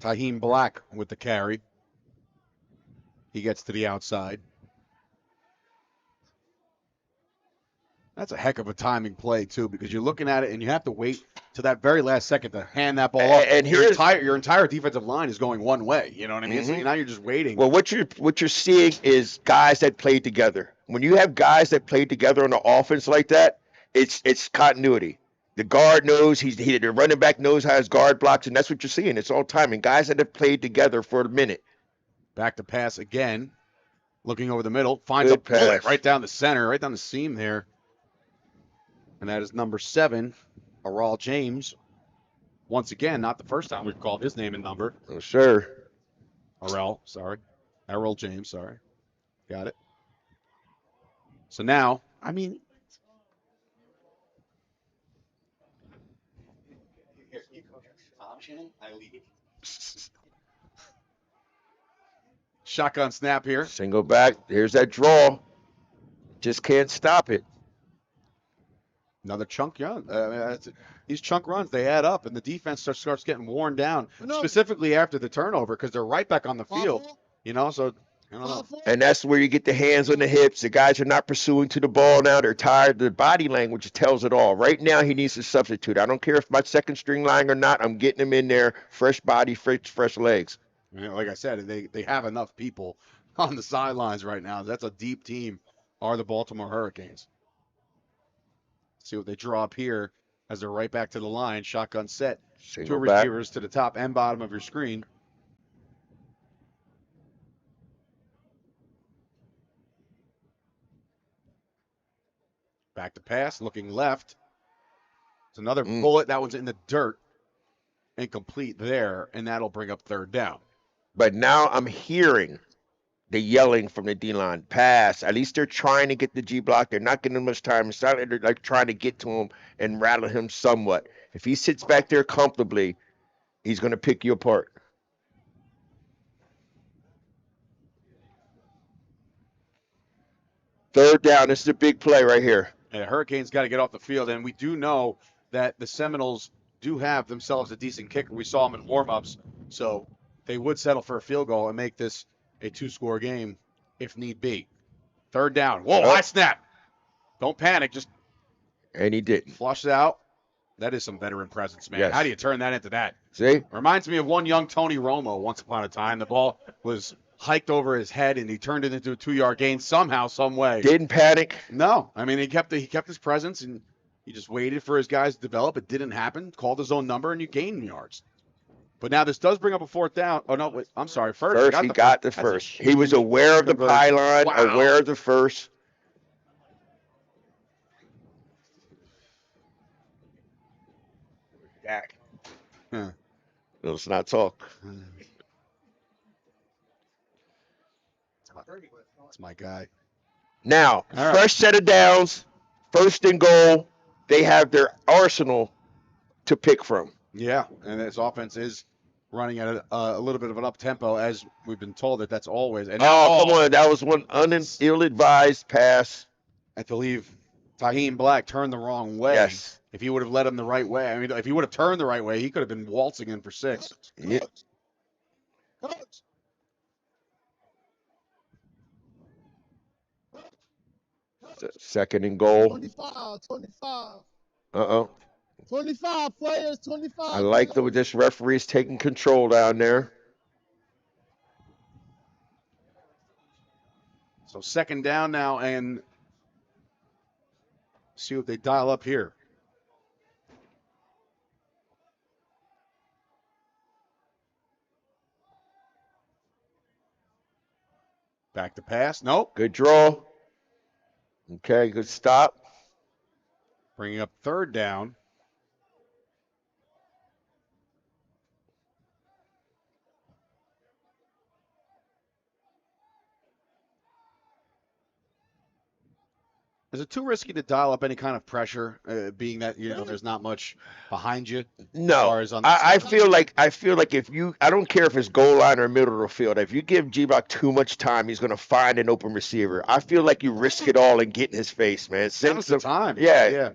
E: Taheem Black with the carry. He gets to the outside. That's a heck of a timing play, too, because you're looking at it and you have to wait to that very last second to hand that ball off.
S: And
E: your entire defensive line is going one way. You know what I mean? So now you're just waiting.
S: Well, what you're seeing is guys that play together. When you have guys that play together on the offense like that, it's continuity. The guard knows the running back knows how his guard blocks, and that's what you're seeing. It's all timing. Guys that have played together for a minute.
E: Back to pass again. Looking over the middle. Finds a bullet right down the center, right down the seam there. And that is number 7, Aral James. Once again, not the first time we've called his name and number.
S: Oh, sure.
E: Aral James, sorry. Got it. So now, I mean, shotgun snap here.
S: Single back. Here's that draw. Just can't stop it.
E: Another chunk run. These chunk runs, they add up, and the defense starts getting worn down, specifically after the turnover, because they're right back on the field. You know, so I don't know.
S: And that's where you get the hands on the hips. The guys are not pursuing to the ball now. They're tired. The body language tells it all. Right now, he needs to substitute. I don't care if my second string lying or not. I'm getting him in there. Fresh body, fresh legs.
E: You know, like I said, they have enough people on the sidelines right now. That's a deep team, are the Baltimore Hurricanes. See what they draw up here as they're right back to the line. Shotgun set.
S: Single
E: 2
S: back.
E: receivers to the top and bottom of your screen. Back to pass, looking left. It's another bullet. That one's in the dirt. Incomplete there, and that'll bring up 3rd down.
S: But now I'm hearing the yelling from the D-line. Pass. At least they're trying to get the G-block. They're not getting him much time. It's not like they're like trying to get to him and rattle him somewhat. If he sits back there comfortably, he's going to pick you apart. Third down. This is a big play right here.
E: And the Hurricanes got to get off the field, and we do know that the Seminoles do have themselves a decent kicker. We saw them in warm-ups, so they would settle for a field goal and make this a 2-score game if need be. 3rd down. Whoa, high snap. Don't panic. Just
S: and he didn't.
E: Flush it out. That is some veteran presence, man.
S: Yes.
E: How do you turn that into that?
S: See?
E: Reminds me of one young Tony Romo once upon a time. The ball was hiked over his head, and he turned it into a 2-yard gain somehow, some way.
S: Didn't panic.
E: No. I mean, he kept his presence, and he just waited for his guys to develop. It didn't happen. Called his own number, and you gained yards. But now this does bring up a 4th down. Oh, no, wait, I'm sorry. First,
S: he got the first. He was aware of the pylon, aware of the first.
E: Dak.
S: Let's not talk.
E: That's my guy.
S: Now,
E: All right.
S: fresh set of downs, 1st and goal. They have their arsenal to pick from.
E: Yeah, and his offense is running at a little bit of an up-tempo, as we've been told that's always. And now,
S: come on. That was one ill-advised pass.
E: I believe Taheem Black turned the wrong way.
S: Yes.
E: If he would have led him the right way, I mean, if he would have turned the right way, he could have been waltzing in for 6.
S: Yeah. Second and goal.
A: 25. 25 players, 25.
S: I like the way this referee is taking control down there.
E: So 2nd down now, and see what they dial up here. Back to pass. Nope.
S: Good draw. Okay, good stop.
E: Bringing up 3rd down. Is it too risky to dial up any kind of pressure, being that there's not much behind you?
S: No, I feel like if you, I don't care if it's goal line or middle of the field. If you give G-Block too much time, he's going to find an open receiver. I feel like you risk it all and get in his face, man.
E: Now's the time.
S: Yeah.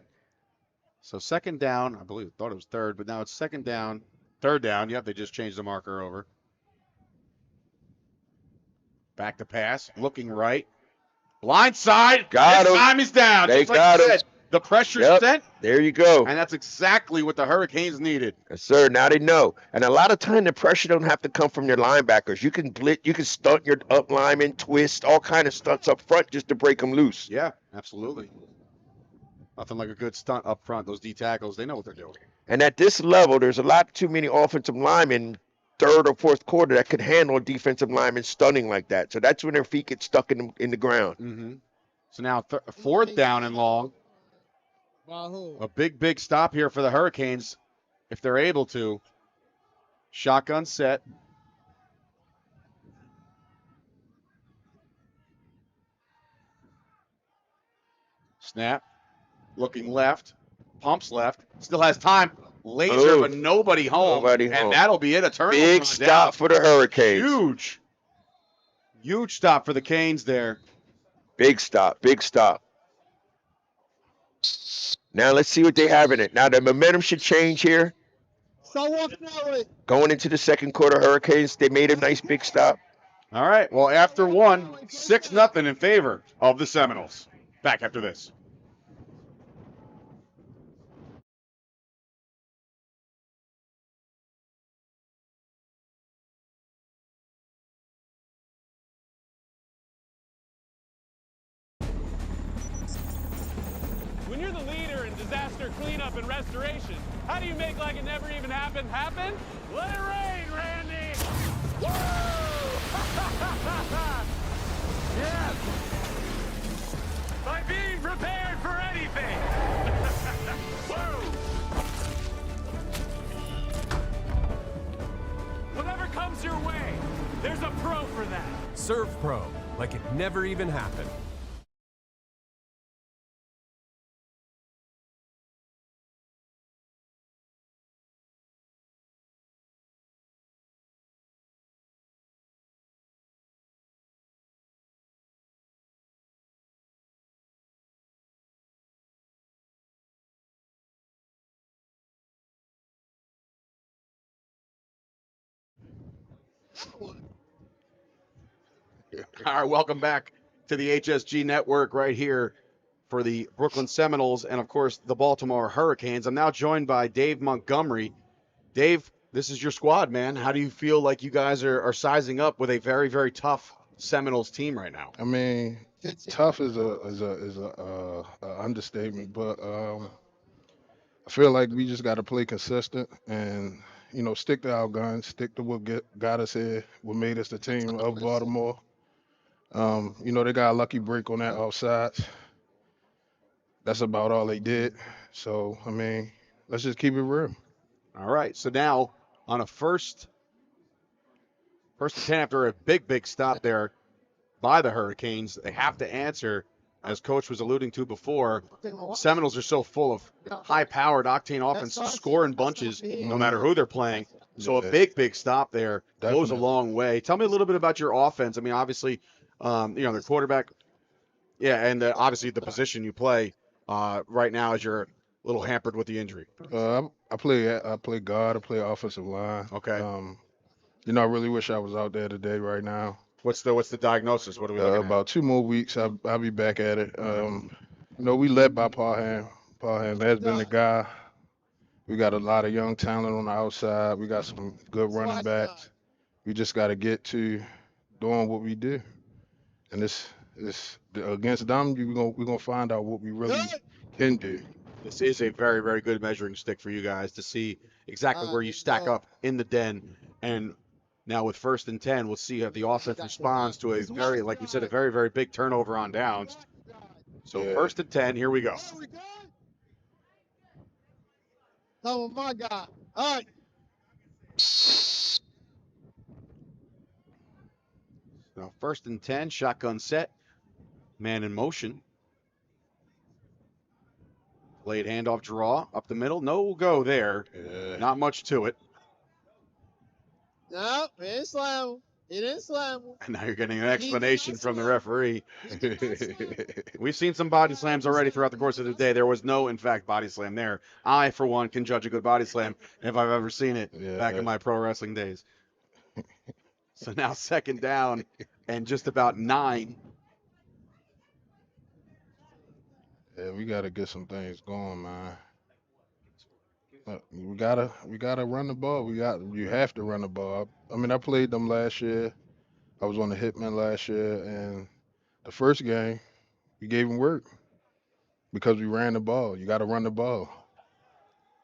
E: So 2nd down, thought it was 3rd, but now it's 2nd down Third down. Yep, they just changed the marker over. Back to pass. Looking right. Blind side.
S: Got
E: This
S: him.
E: time he's down.
S: They
E: Just like
S: got
E: you
S: him.
E: said. The pressure's
S: Yep.
E: sent.
S: There you go.
E: And that's exactly what the Hurricanes needed.
S: Yes, sir. Now they know. And a lot of time the pressure don't have to come from your linebackers. You can blitz, you can stunt your up lineman, twist, all kind of stunts up front just to break them loose.
E: Yeah, absolutely. Nothing like a good stunt up front. Those D tackles, they know what they're doing.
S: And at this level, there's a lot too many offensive linemen, third or fourth quarter, that could handle a defensive lineman stunning like that. So that's when their feet get stuck in the ground.
E: Mm-hmm. So now fourth down and long. A big stop here for the Hurricanes if they're able to. Shotgun set. Snap. Looking left. Pumps left. Still has time. Laser, but nobody home. And that'll be it. A turnover.
S: Big stop for the Hurricanes.
E: Huge. Huge stop for the Canes there.
S: Big stop. Big stop. Now let's see what they have in it. Now the momentum should change here. Going into the second quarter, Hurricanes, they made a nice big stop.
E: All right. Well, after one, 6-0 in favor of the Seminoles. Back after this.
M: When you're the leader in disaster cleanup and restoration, how do you make like it never even happened happen? Let it rain, Randy! Woo! Yes! By being prepared for anything! Woo! Whatever comes your way, there's a pro for that.
N: Serve Pro, like it never even happened.
E: All right, welcome back to the HSG Network right here for the Brooklyn Seminoles and, of course, the Baltimore Hurricanes. I'm now joined by Dave Montgomery. Dave, this is your squad, man. How do you feel like you guys are sizing up with a very, very tough Seminoles team right now?
C: I mean, tough is a understatement, but I feel like we just got to play consistent and stick to our guns, stick to what got us here, what made us the team of Baltimore. They got a lucky break on that offside. That's about all they did. So, I mean, let's just keep it real.
E: All right. So now on a first and 10 after a big stop there by the Hurricanes, they have to answer, as Coach was alluding to before. Seminoles are so full of high-powered octane offense, score in bunches, no matter who they're playing. So a big stop there goes a long way. Tell me a little bit about your offense. I mean, obviously, their quarterback, and obviously the position you play right now as you're a little hampered with the injury.
C: I play guard. I play offensive line.
E: Okay.
C: I really wish I was out there today right now.
E: What's the diagnosis? What are we looking at?
C: About 2 more weeks, I'll be back at it. We led by Parham. Parham has been the guy. We got a lot of young talent on the outside. We got some good running backs. We just got to get to doing what we do. And this against them, we're gonna find out what we really can do.
E: This is a very, very good measuring stick for you guys to see exactly where you stack up in the den. And now with 1st and 10, we'll see if the offense responds to a very, like we said, a very, very big turnover on downs. So 1st and 10, here we go.
A: Oh my God! All right.
E: Now 1st and 10, shotgun set, man in motion. Played handoff draw up the middle. No go there. Not much to it.
A: No, it's slow. He didn't slam him.
E: And now you're getting an explanation from the referee. We've seen some body slams already throughout the course of the day. There was no, in fact, body slam there. I, for one, can judge a good body slam if I've ever seen it back in my pro wrestling days. So now 2nd down and just about 9.
C: Yeah, we gotta get some things going, man. We gotta run the ball. You have to run the ball. I mean, I played them last year. I was on the Hitman last year, and the first game we gave them work because we ran the ball. You got to run the ball.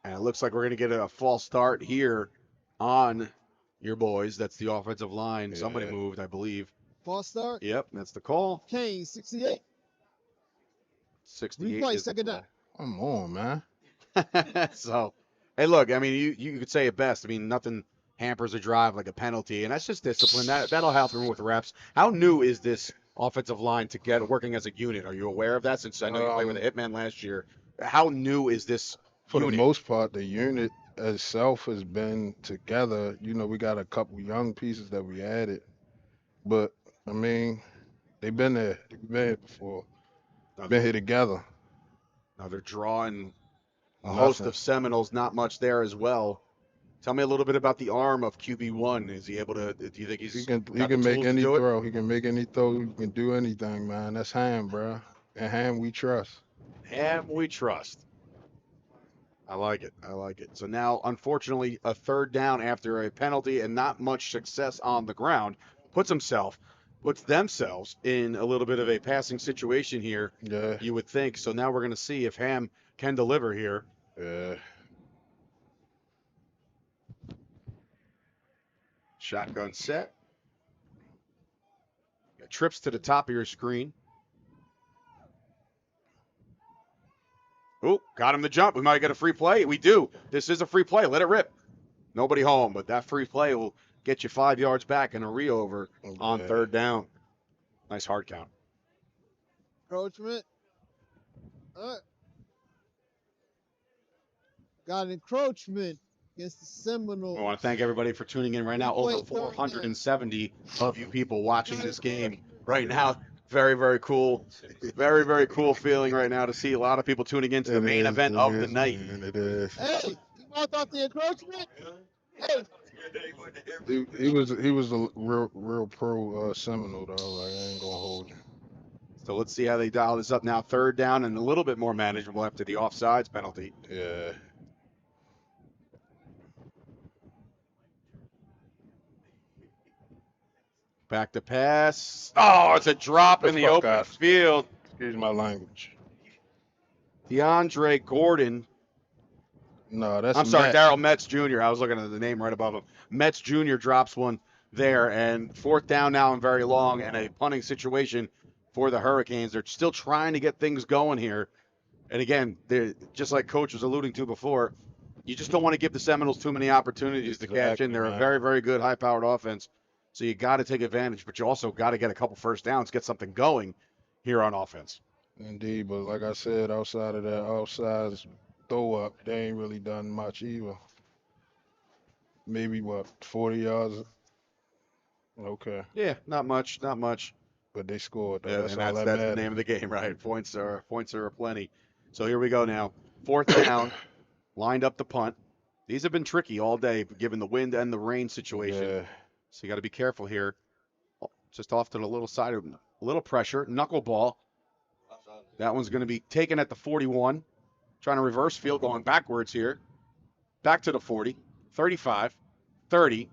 E: And it looks like we're going to get a false start here on your boys. That's the offensive line. Somebody moved, I believe.
A: False start.
E: Yep, that's the call.
A: Kane, 68.
E: 68.
A: Replay, 2nd down.
C: Come on, man.
E: So, hey, look, I mean, you could say it best. I mean, nothing hampers a drive like a penalty, and that's just discipline. That'll happen with reps. How new is this offensive line to get working as a unit? Are you aware of that? Since I know you played with the Hitman last year. How new is this
C: For
E: unit?
C: the most part, the unit itself has been together. You know, we got a couple young pieces that we added, but I mean, they've been there. They've been here before. Been here together.
E: Now they're drawing a host of Seminoles, not much there as well. Tell me a little bit about the arm of QB1. Is he able to? Do you think
C: He can make any throw. He can make any throw. He can do anything, man. That's Ham, bro. And Ham we trust.
E: Ham we trust. I like it. I like it. So now, unfortunately, a 3rd down after a penalty and not much success on the ground puts themselves in a little bit of a passing situation here.
C: Yeah.
E: You would think. So now we're going to see if Ham can deliver here.
C: Yeah.
E: Shotgun set. Got trips to the top of your screen. Oh, got him the jump. We might get a free play. We do. This is a free play. Let it rip. Nobody home, but that free play will get you 5 yards back and a re-over on 3rd down. Nice hard count.
A: Encroachment. All right. Got an encroachment against the Seminoles.
E: I want to thank everybody for tuning in right now. Over 470 of you people watching this game right now. Very, very cool. Very, very cool feeling right now to see a lot of people tuning into the main event of the night.
C: And it is.
A: Hey, you marked off the encroachment? Hey.
C: He was a real pro Seminole though. Like, I ain't gonna hold you.
E: So let's see how they dial this up now. 3rd down and a little bit more manageable after the offsides penalty.
C: Yeah.
E: Back to pass. Oh, it's a drop in the open field.
C: Excuse my language.
E: DeAndre Gordon.
C: No, that's
E: I'm sorry,
C: Metz.
E: Darryl Metz Jr. I was looking at the name right above him. Metz Jr. drops one there, and 4th down now and very long, and a punting situation for the Hurricanes. They're still trying to get things going here. And again, they're just like Coach was alluding to before, you just don't want to give the Seminoles too many opportunities to catch in. They're a very, very good, high-powered offense. So you got to take advantage, but you also got to get a couple first downs, get something going here on offense.
C: Indeed, but like I said, outside of that outside throw up, they ain't really done much either. Maybe 40 yards. Okay.
E: Yeah, not much.
C: But they scored. Though.
E: Yeah,
C: That's
E: and
C: all
E: that's
C: that
E: the
C: matters.
E: name of the game, right? Points are plenty. So here we go now. 4th down, lined up the punt. These have been tricky all day, given the wind and the rain situation.
C: Yeah.
E: So you got to be careful here. Just off to the little side of a little pressure. Knuckleball. That one's going to be taken at the 41. Trying to reverse field, going backwards here. Back to the 40, 35, 30.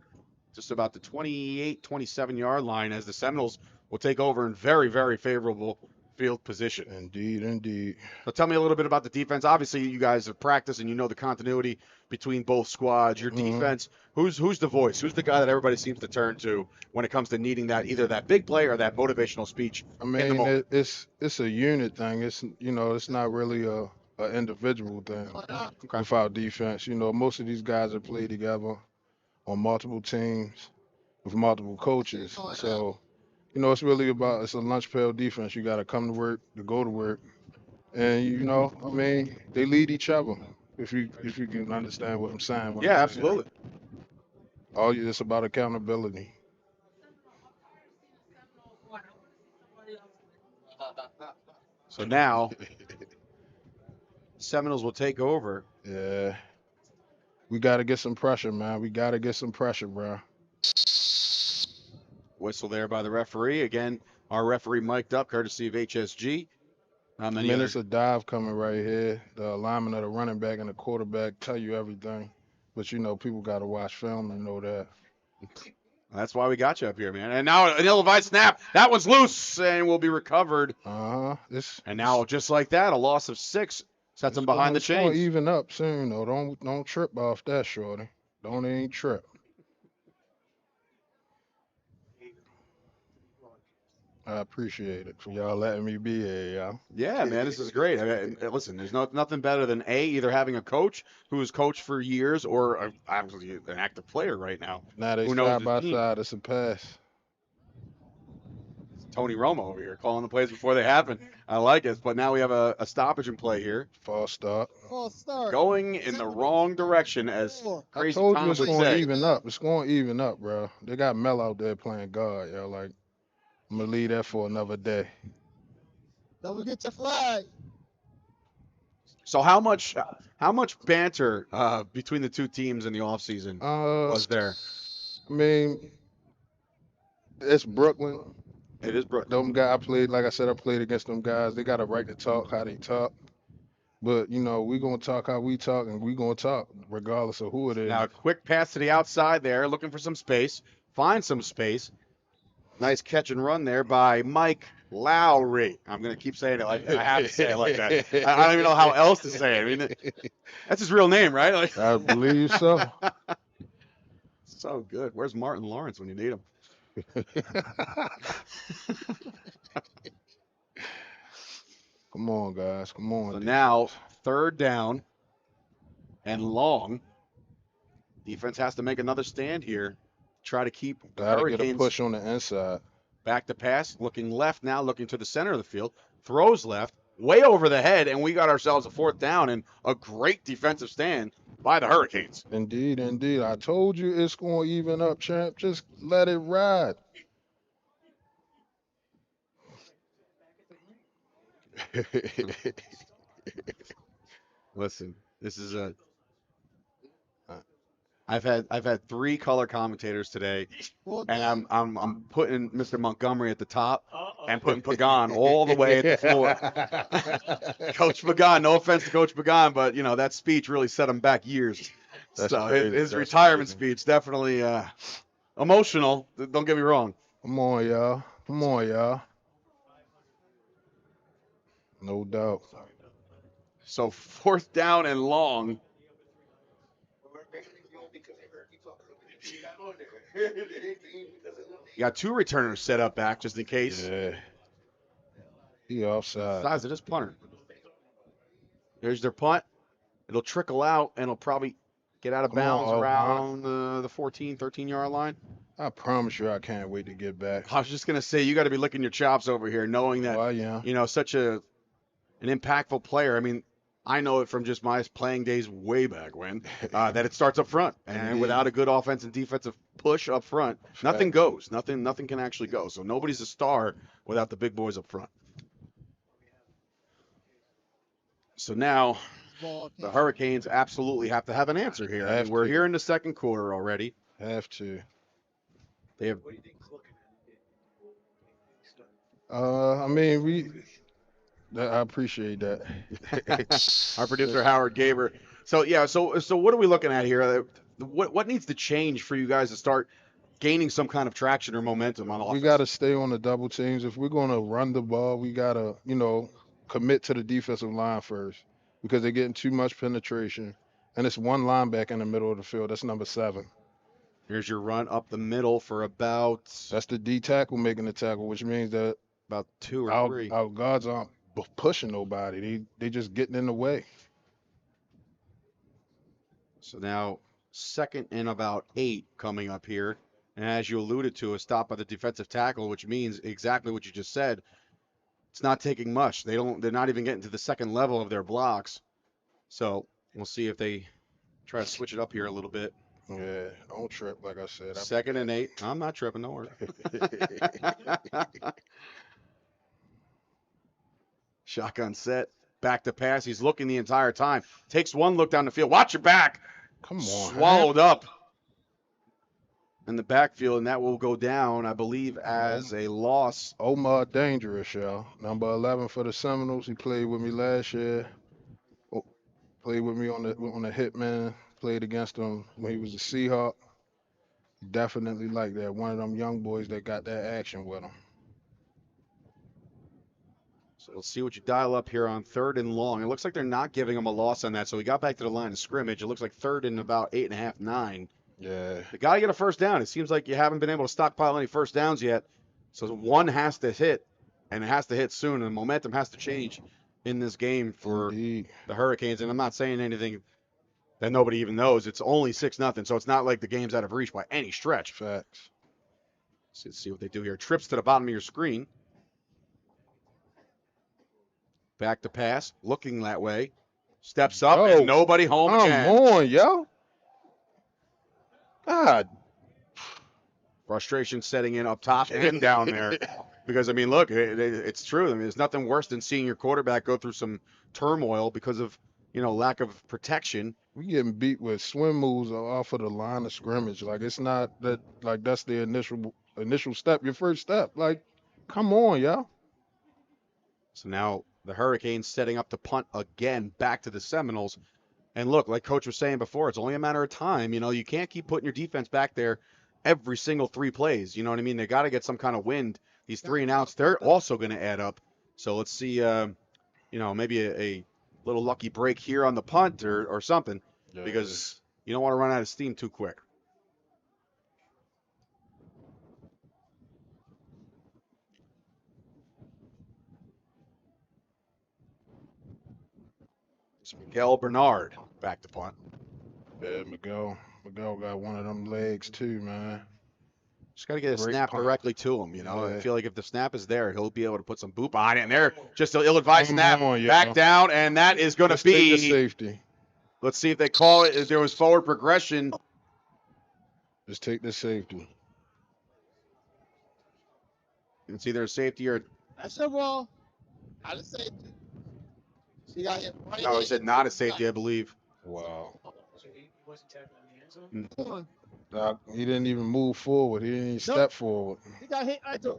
E: Just about the 28, 27-yard line as the Seminoles will take over in very, very favorable field position.
C: Indeed.
E: So tell me a little bit about the defense. Obviously, you guys have practiced and you know the continuity between both squads. Your defense, who's the voice? Who's the guy that everybody seems to turn to when it comes to needing that, either that big play or that motivational speech?
C: I mean, it's a unit thing. It's not really a individual thing with our defense. You know, most of these guys have played together on multiple teams with multiple coaches. So, you know, it's a lunch pail defense. You got to come to work, to go to work. And, you know, I mean, they lead each other, if you can understand what I'm saying.
E: Yeah, absolutely.
C: It's about accountability.
E: So now Seminoles will take over.
C: Yeah. We got to get some pressure, man. We got to get some pressure, bro.
E: Whistle there by the referee. Again, our referee mic'd up, courtesy of HSG. How many
C: It's a dive coming right here. The alignment of the running back and the quarterback tell you everything. But, people got to watch film and know that.
E: That's why we got you up here, man. And now an ill-advised snap. That one's loose and will be recovered. And now, just like that, a loss of 6 sets them behind the
C: It's going to
E: chains.
C: even up soon, though. Don't trip off that, shorty. Don't even trip. I appreciate it for y'all letting me be here, y'all.
E: Yeah, man, this is great. I mean, listen, there's nothing better than either having a coach who has coached for years or obviously an active player right now.
C: Now they
E: who knows
C: side
E: his
C: by
E: team.
C: side. It's a pass.
E: Tony Romo over here calling the plays before they happen. I like it. But now we have a stoppage in play here.
C: False start.
A: False start.
E: Going in the wrong direction, as
C: I
E: Crazy
C: told
E: Tom
C: you it's
E: would
C: going to
E: say.
C: even up. It's going to even up, bro. They got Mel out there playing guard, yo. Like, I'm going to leave that for another day.
A: Don't get your flag.
E: So how much banter between the two teams in the offseason was there?
C: I mean, it's Brooklyn.
E: It is Brooklyn.
C: Them guys like I said, I played against them guys. They got a right to talk how they talk. But, we going to talk how we talk, and we going to talk regardless of who it is.
E: Now, a quick pass to the outside there, looking for some space. Find some space. Nice catch and run there by Mike Lowry. I'm going to keep saying it like that. I have to say it like that. I don't even know how else to say it. I mean, that's his real name, right? Like,
C: I believe so.
E: So good. Where's Martin Lawrence when you need him?
C: Come on, guys. Come on.
E: So now, 3rd down and long. Defense has to make another stand here. Try to keep the
C: Gotta
E: Hurricanes
C: get a push on the inside.
E: back to pass. Looking left now, looking to the center of the field. Throws left, way over the head, and we got ourselves a 4th down and a great defensive stand by the Hurricanes.
C: Indeed, indeed. I told you it's going to even up, champ. Just let it ride.
E: Listen, this is I've had 3 color commentators today, and I'm putting Mr. Montgomery at the top and putting Pagan all the way at the floor. Coach Pagan, no offense to Coach Pagan, but that speech really set him back years.
C: That's
E: so
C: crazy.
E: his
C: That's
E: retirement
C: crazy.
E: speech definitely emotional. Don't get me wrong.
C: Come on, y'all. Come on, y'all. No doubt.
E: So 4th down and long. You got 2 returners set up back just in case.
C: Yeah. He offside.
E: Size of this punter. There's their punt. It'll trickle out and it'll probably get out of bounds around the 14, 13-yard line.
C: I promise you I can't wait to get back.
E: I was just going to say, you got to be licking your chops over here knowing that, such an impactful player. I mean, I know it from just my playing days way back when, that it starts up front. And without a good offense and defensive push up front, nothing goes. Nothing can actually go. So nobody's a star without the big boys up front. So now the Hurricanes absolutely have to have an answer here. I mean, we're here in the 2nd quarter already.
C: Have to.
E: They have.
C: I mean, I appreciate that.
E: Our producer Howard Gaber. So yeah, so what are we looking at here? What needs to change for you guys to start gaining some kind of traction or momentum on offense?
C: We got to stay on the double teams. If we're going to run the ball, we got to, commit to the defensive line first because they're getting too much penetration. And it's one linebacker in the middle of the field. That's number 7.
E: Here's your run up the middle for about.
C: That's the D tackle making the tackle, which means that
E: about 2 or 3.
C: Our guards aren't pushing nobody. They just getting in the way.
E: So now 2nd and about 8 coming up here. And as you alluded to, a stop by the defensive tackle, which means exactly what you just said. It's not taking much. They're not even getting to the 2nd level of their blocks. So we'll see if they try to switch it up here a little bit.
C: Yeah, don't trip, like I said.
E: 2nd and 8. I'm not tripping, don't worry. Shotgun set. Back to pass. He's looking the entire time. Takes one look down the field. Watch your back.
C: Come on.
E: Swallowed up in the backfield, and that will go down, I believe, as a loss.
C: Omar Dangerous, y'all. Number 11 for the Seminoles. He played with me last year. Played with me on the Hitman. Played against him when he was a Seahawk. Definitely like that. One of them young boys that got that action with him.
E: So let's see what you dial up here on 3rd and long. It looks like they're not giving him a loss on that, so he got back to the line of scrimmage. It looks like 3rd and about 8.5, 9.
C: Yeah.
E: They got to get a first down. It seems like you haven't been able to stockpile any first downs yet. So one has to hit, and it has to hit soon, and momentum has to change in this game for the Hurricanes. And I'm not saying anything that nobody even knows. It's only 6-0, so it's not like the game's out of reach by any stretch.
C: Facts.
E: Let's see what they do here. Trips to the bottom of your screen. Back to pass, looking that way. Steps up, and nobody home again.
C: Come on, yo. God.
E: Frustration setting in up top and down there. Because, I mean, look, it's true. I mean, there's nothing worse than seeing your quarterback go through some turmoil because of, lack of protection.
C: We getting beat with swim moves off of the line of scrimmage. Like, it's not that, like, that's the initial step, your first step. Like, come on, yo.
E: So now the Hurricanes setting up to punt again back to the Seminoles. And look, like Coach was saying before, it's only a matter of time. You can't keep putting your defense back there every single 3 plays. You know what I mean? They got to get some kind of wind. These 3 and outs, they're also going to add up. So let's see, maybe a little lucky break here on the punt or something, because you don't want to run out of steam too quick. It's Miguel Bernard back to punt.
C: Yeah, Miguel got one of them legs too, man.
E: Just got to get a
C: Great
E: snap
C: punt.
E: directly to him,
C: Yeah.
E: I feel like if the snap is there, he'll be able to put some boop on it. And there, just an ill-advised
C: Come
E: snap,
C: on, yo.
E: back down, and that is going to
C: Let's take
E: be
C: the safety.
E: Let's see if they call it. If there was forward progression.
C: Just take the safety.
E: It's either a safety or.
A: That's a ball. Not a safety. She got hit right
E: No, he said not a safety, I believe.
C: Wow.
R: So he wasn't tackling in the end zone?
C: He didn't even move forward. He didn't even step forward.
A: He got hit at the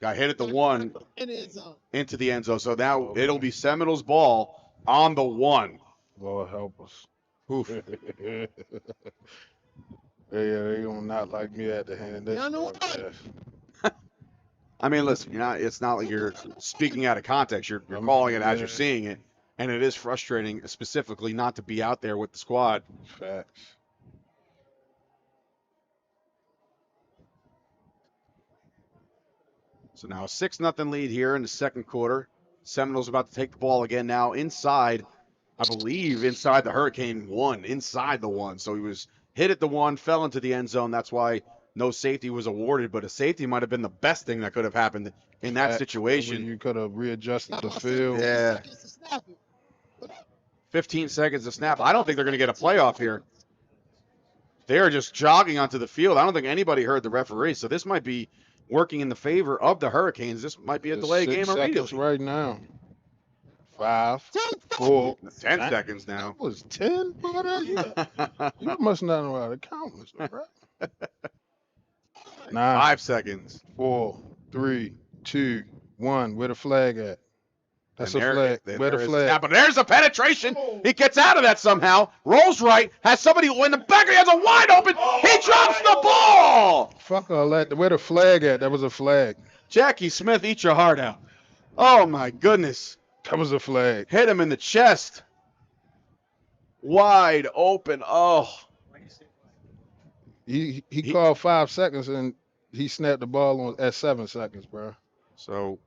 E: Got hit at the 1
A: in the end zone.
E: into the end zone. So now it'll be Seminoles ball on the 1.
C: Lord help us.
E: Oof.
C: They gonna not like me at the hand.
A: Yeah, I know.
E: I mean, listen, it's not like you're speaking out of context. You're calling it as you're seeing it. And it is frustrating, specifically, not to be out there with the squad.
C: Facts.
E: So now a 6-0 lead here in the second quarter. Seminoles about to take the ball again now inside, I believe, inside the Hurricane 1, inside the 1. So he was hit at the 1, fell into the end zone. That's why no safety was awarded, but a safety might have been the best thing that could have happened in that situation.
C: You could have readjusted the field.
E: Yeah. 15 seconds to snap. I don't think they're going to get a playoff here. They're just jogging onto the field. I don't think anybody heard the referee, so this might be working in the favor of the Hurricanes. This might be a delay game immediately.
C: Right now. 5, 4,
E: 10 seconds now.
C: That was 10, brother. You must not know how to count, Mr. Right? 9,
E: 5 seconds.
C: 4, 3, 2, 1. Where the flag at? That's a flag. Where the flag?
E: Yeah, but there's a penetration. He gets out of that somehow. Rolls right. Has somebody in the back. He has a wide open. He drops the ball.
C: Fuck all that. Where the flag at? That was a flag.
E: Jackie Smith, eat your heart out. Oh, my goodness.
C: That was a flag.
E: Hit him in the chest. Wide open. Oh.
C: He called 5 seconds, and he snapped the ball at 7 seconds, bro.
E: So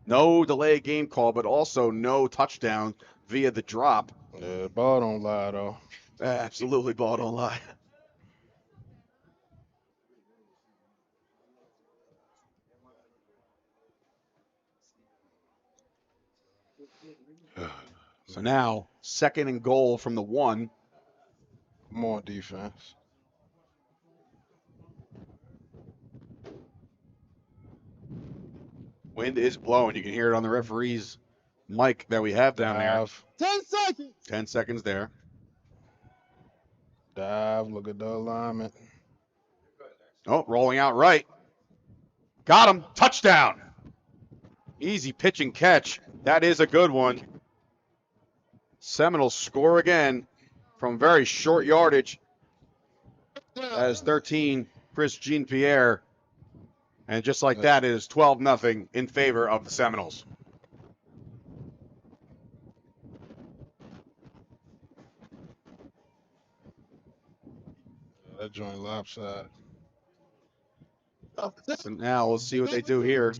E: no delay game call, but also no touchdown via the drop.
C: Yeah, ball don't lie, though.
E: Absolutely, ball don't lie. So now, 2nd and goal from the 1.
C: Come on, defense.
E: Wind is blowing. You can hear it on the referee's mic that we have down there.
A: 10 seconds.
E: 10 seconds there.
C: Dive. Look at the alignment.
E: Oh, rolling out right. Got him. Touchdown. Easy pitch and catch. That is a good one. Seminoles score again from very short yardage. That is 13, Chris Jean-Pierre. And just like that, it is 12-0 in favor of the Seminoles.
C: That joint lopsided.
E: So now we'll see what they do here.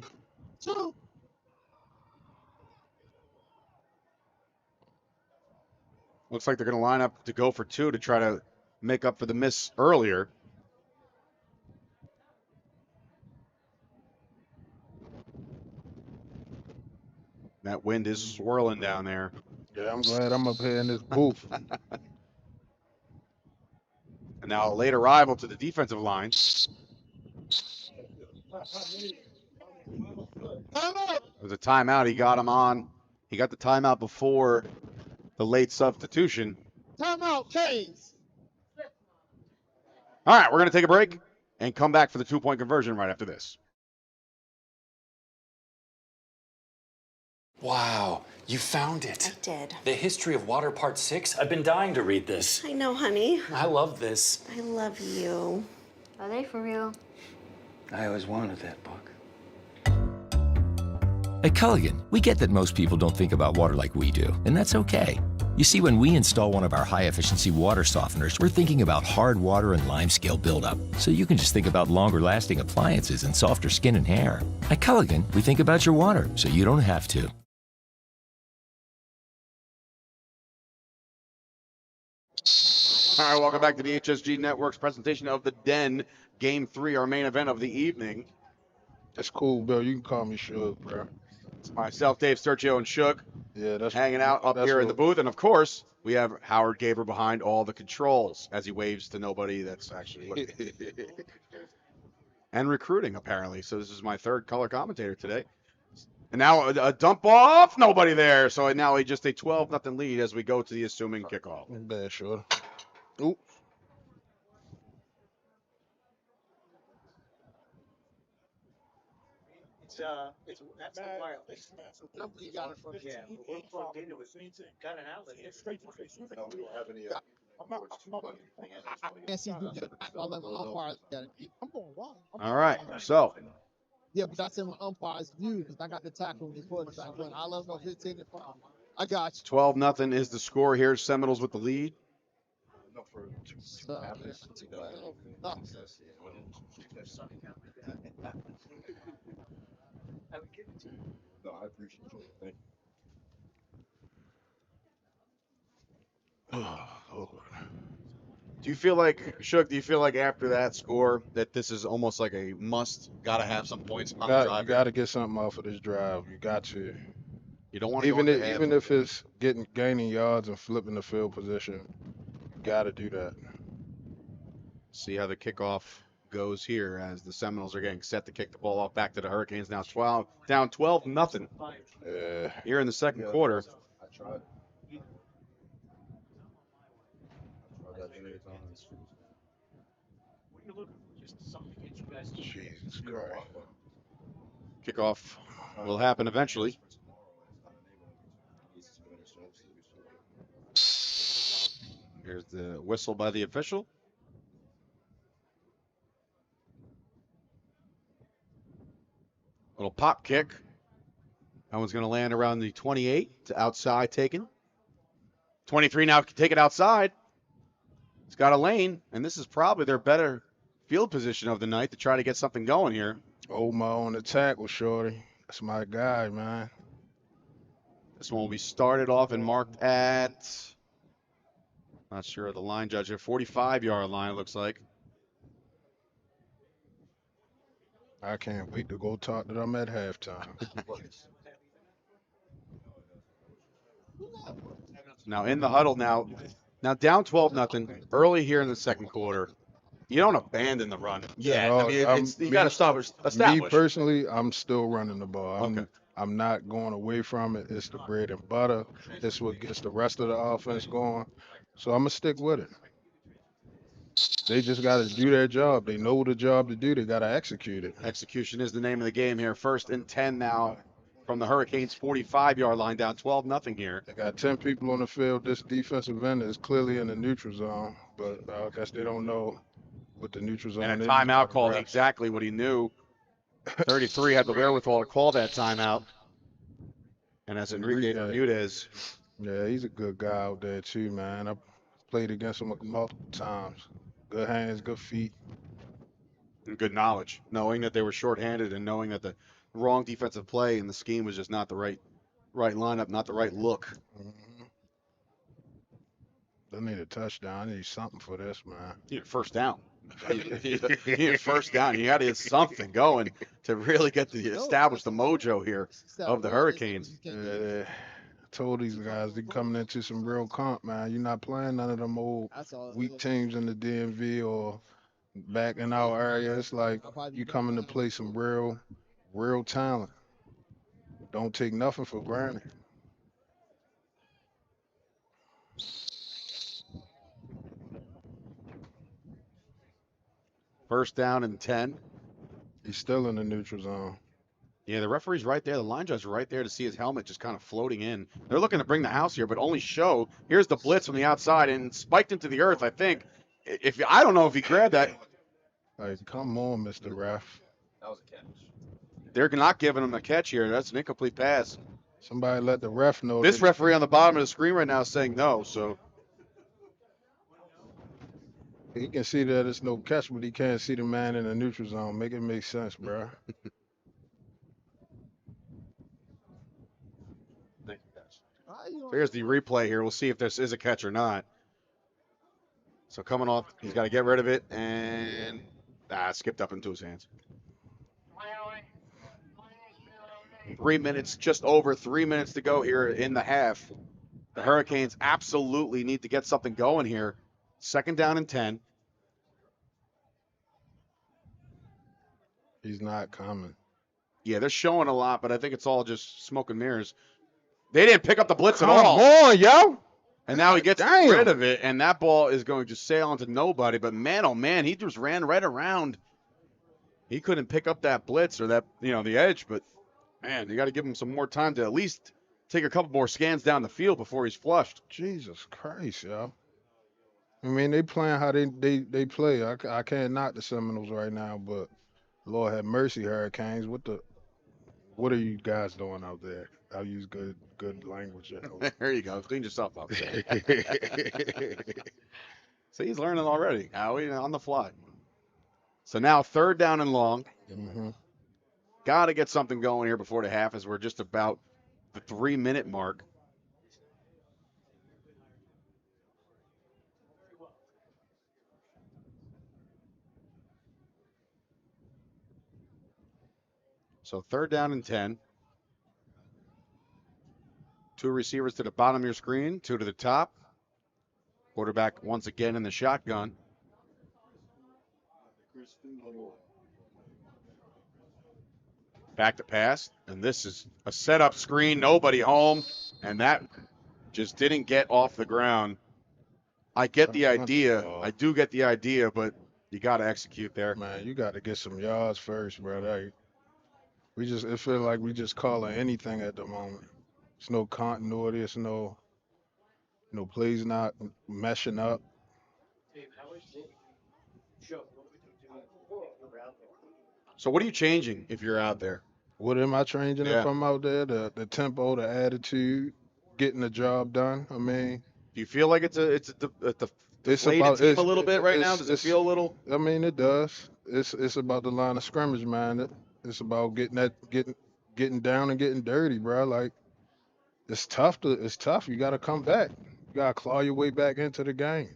E: Looks like they're going to line up to go for 2 to try to make up for the miss earlier. That wind is swirling down there.
C: Yeah, I'm glad I'm up here in this booth.
E: And now a late arrival to the defensive line. There's a timeout. He got him on. He got the timeout before the late substitution.
A: Timeout, Canes.
E: All right, we're going to take a break and come back for the 2-point conversion right after this.
T: Wow, you found it.
U: I did.
T: The History of Water Part 6. I've been dying to read this.
U: I know, honey.
T: I love this.
U: I love you.
W: Are they for real?
B: I always wanted that book.
J: At Culligan, we get that most people don't think about water like we do, and that's okay. You see, when we install one of our high-efficiency water softeners, we're thinking about hard water and lime scale buildup, so you can just think about longer-lasting appliances and softer skin and hair. At Culligan, we think about your water, so you don't have to.
E: All right, welcome back to the HSG Network's presentation of the Den, Game 3, our main event of the evening.
C: That's cool, Bill. You can call me Shug, bro.
E: It's myself, Dave Sturcio, and Shug.
C: Yeah, that's
E: hanging out up here in the booth. And, of course, we have Howard Gaber behind all the controls as he waves to nobody that's actually looking. And recruiting, apparently. So this is my third color commentator today. And now a dump off, nobody there. So now just a 12-0 lead as we go to the assuming kickoff.
C: Bad, sure. Ooh.
R: That's the wireless. You got it from we're plugged into it. Got an outlet. It's straight to face. No, we don't have any.
E: All right, so.
A: Yeah, but that's in my umpire's view because I got the tackle before the back when I love no 15 and 5. I got you.
E: 12-0 is the score here. Seminoles with the lead.
Q: No, I appreciate it. Thank
E: you. Do you feel like, Shug, after that score that this is almost like a must, got to have some points on the drive?
C: You got to get something off of this drive. You got to.
E: You don't want to
C: even if it's gaining yards and flipping the field position, you got to do that.
E: See how the kickoff goes here as the Seminoles are getting set to kick the ball off back to the Hurricanes. Now down 12-0 here in the second quarter.
C: Jesus Christ.
E: Kickoff will happen eventually. Here's the whistle by the official. Little pop kick. That one's going to land around the 28 to outside taken. 23 now can take it outside. It's got a lane, and this is probably their better field position of the night to try to get something going here.
C: Omar on the tackle, shorty. That's my guy, man.
E: This one will be started off and marked at, not sure of the line judge here, 45-yard line, it looks like.
C: I can't wait to go talk to them at halftime.
E: Now in the huddle now down 12-0 early here in the second quarter. You don't abandon the run. Yeah,
C: No,
E: I mean, it's, you
C: me,
E: got to stop
C: me
E: establish.
C: personally, I'm still running the ball.
E: Okay.
C: I'm not going away from it. It's the bread and butter. It's what gets the rest of the offense going. So I'm gonna stick with it. They just got to do their job. They know the job to do. They got to execute it.
E: Execution is the name of the game here. 1st and 10 now from the Hurricanes' 45-yard line, down 12-0 here.
C: They got 10 people on the field. This defensive end is clearly in the neutral zone, but I guess they don't know what the neutral zone
E: And a
C: is. by
E: timeout
C: the
E: call,
C: refs.
E: exactly what he knew. 33 had the wherewithal to call that timeout. And that's Enrique Bermudez.
C: Yeah, he's a good guy out there too, man. I played against him multiple times. Good hands, good feet.
E: And good knowledge, knowing that they were shorthanded and knowing that the wrong defensive play and the scheme was just not the right lineup, not the right look.
C: They need a touchdown. I need something for this, man.
E: You need a first down. You need a first down. You got to get something going to really get the establish the mojo here of the Hurricanes.
C: I told these guys they coming into some real comp, man. You're not playing none of them old weak teams in the DMV or back in our area. It's like you coming to play some real talent. Don't take nothing for granted.
E: First down and 10.
C: He's still in the neutral zone.
E: Yeah, the referee's right there. The line judge's right there to see his helmet just kind of floating in. They're looking to bring the house here, but only show. Here's the blitz from the outside and spiked into the earth, I think. I don't know if he grabbed that.
C: Like, come on, Mr. Ref.
E: That was a catch. They're not giving him a catch here. That's an incomplete pass.
C: Somebody let the ref know.
E: This referee on the bottom of the screen right now is saying no, so.
C: He can see that it's no catch, but he can't see the man in the neutral zone. Make it make sense, bro.
E: So here's the replay here. We'll see if this is a catch or not. So coming off, he's got to get rid of it, and skipped up into his hands. 3 minutes, just over 3 minutes to go here in the half. The Hurricanes absolutely need to get something going here. 2nd down and 10.
C: He's not coming.
E: Yeah, they're showing a lot, but I think it's all just smoke and mirrors. They didn't pick up the blitz at
C: Come
E: all.
C: on, yo.
E: And now he gets rid of it, and that ball is going to sail into nobody. But man, oh man, he just ran right around. He couldn't pick up that blitz or that, the edge. But man, you got to give him some more time to at least take a couple more scans down the field before he's flushed.
C: Jesus Christ, yo. I mean, they playing how they play. I can't knock the Seminoles right now, but Lord have mercy, Hurricanes. What are you guys doing out there? I'll use good language.
E: There you go. Clean yourself up. See, he's learning already. Howie, on the fly. So now 3rd down and long.
C: Mm-hmm.
E: Got to get something going here before the half as we're just about the 3-minute mark. So 3rd down and 10. 2 receivers to the bottom of your screen, 2 to the top. Quarterback once again in the shotgun. Back to pass, and this is a setup screen, nobody home, and that just didn't get off the ground. I get the idea. I do get the idea, but you got to execute there.
C: Man, you got to get some yards first, brother. It feels like we just calling anything at the moment. It's no continuity. It's no plays not meshing up.
E: So what are you changing if you're out there?
C: What am I changing if I'm out there? The tempo, the attitude, getting the job done. I mean,
E: do you feel like it's a deflated team a little bit right now? Does it feel a little?
C: I mean, it does. It's about the line of scrimmage, man. It's about getting down and getting dirty, bro. Like it's tough. You got to come back. You got to claw your way back into the game.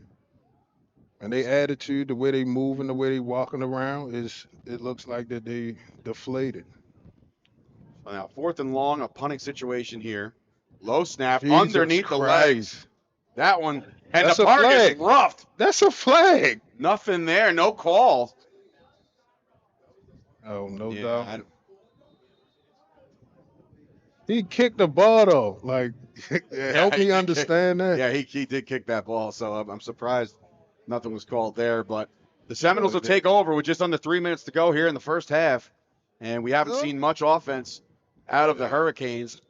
C: And their attitude, the way they move and the way they walking around, it looks like that they deflated.
E: Now 4th and long, a punting situation here. Low snap
C: Jesus
E: underneath the
C: Christ.
E: legs. That one, and
C: That's
E: the
C: a
E: punter
C: flag.
E: gets roughed.
C: That's a flag.
E: Nothing there. No call.
C: Oh, no
E: Yeah,
C: doubt. He kicked the ball though. Like, help me understand that.
E: Yeah, he did kick that ball, so I'm surprised nothing was called there. But the Seminoles will take over with just under 3 minutes to go here in the first half, and we haven't seen much offense out of the Hurricanes.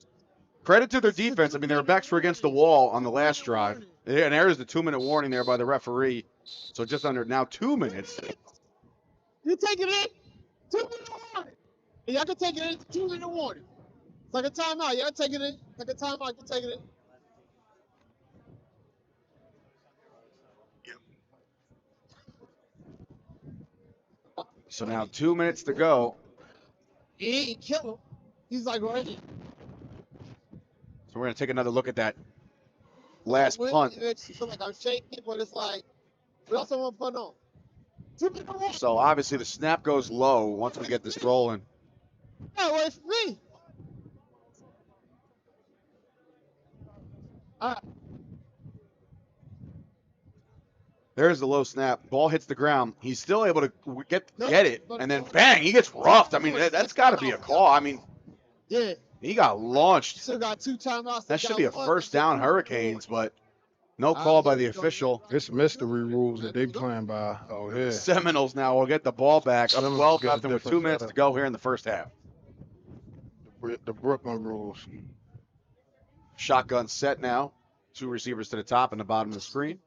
E: Credit to their defense. I mean, their backs were against the wall on the last drive. And there's the 2-minute warning there by the referee. So just under now 2 minutes.
A: You take it in. 2-minute warning. And y'all can take it in. 2-minute warning. It's like a timeout. Y'all take it in. Like a timeout. You can take it in.
E: So now 2 minutes to go.
A: He ain't kill him. He's like right here.
E: So we're going to take another look at that last punt.
A: It makes you feel like I'm shaking, but it's like, we also want to put on. 2-minute warning.
E: So obviously the snap goes low once we get this rolling.
A: Yeah, wait for me. All right.
E: There's the low snap. Ball hits the ground. He's still able to get it, and then bang, he gets roughed. I mean, that's got to be a call. I mean,
A: yeah,
E: he got launched.
A: Still got 2 timeouts.
E: That should be a first down Hurricanes, but no call by the official.
C: It's mystery rules that they playing by. Oh, yeah.
E: Seminoles now will get the ball back. Up 12-0 with 2 minutes to go here in the first half.
C: The Brooklyn rules.
E: Shotgun set now. 2 receivers to the top and the bottom of the screen.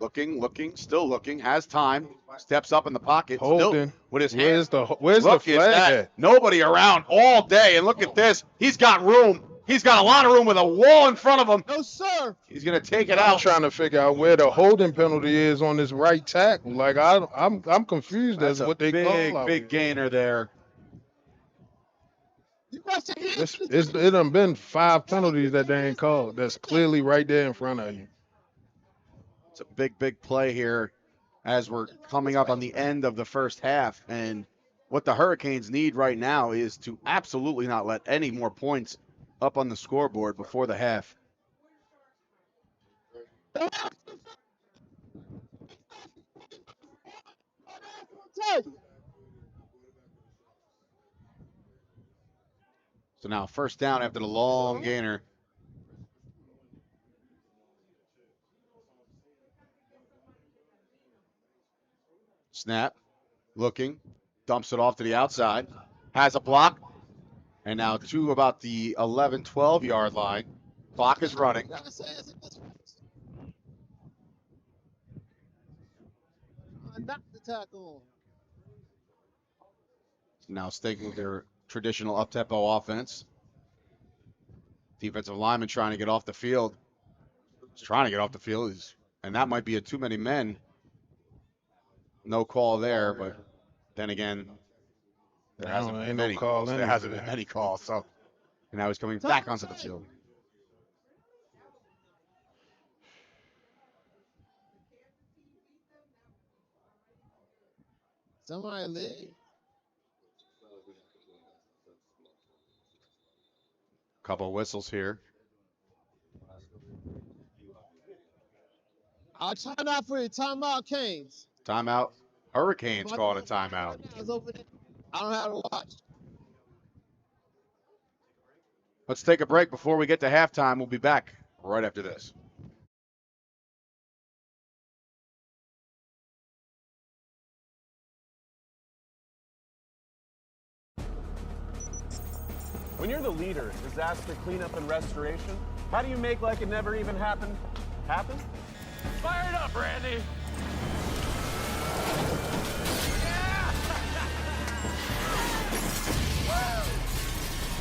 E: Looking, still looking, has time, steps up in the pocket,
C: Holding.
E: Still with his
C: Where's
E: hands.
C: Where's
E: Look,
C: the
E: it's
C: flag
E: that.
C: at?
E: Nobody around all day, and look at this. He's got room. He's got a lot of room with a wall in front of him.
A: No, sir.
E: He's going to take it
C: I'm
E: out.
C: trying to figure out where the holding penalty is on this right tackle. Like, I'm confused
E: That's
C: as what they call out.
E: big gainer there.
C: It done been 5 penalties that they ain't called. That's clearly right there in front of you.
E: It's a big play here as we're coming up on the end of the first half. And what the Hurricanes need right now is to absolutely not let any more points up on the scoreboard before the half. So now first down after the long gainer. Snap, looking, dumps it off to the outside, has a block, and now to about the 11, 12-yard line. Clock is running.
A: Knock the tackle.
E: Now sticking with their traditional up-tempo offense. Defensive lineman trying to get off the field. He's trying to get off the field, and that might be a too many men. No call there, but then again, there hasn't been many calls. There hasn't been many calls, so and now he's coming back onto the field.
A: Somebody leave.
E: Couple whistles here.
A: I'll time out for you. Timeout, Canes.
E: Timeout. Hurricanes calling a timeout.
A: I don't have to watch.
E: Let's take a break before we get to halftime. We'll be back right after this.
M: When you're the leader in disaster cleanup and restoration, how do you make like it never even happened happen? Fire it up, Randy!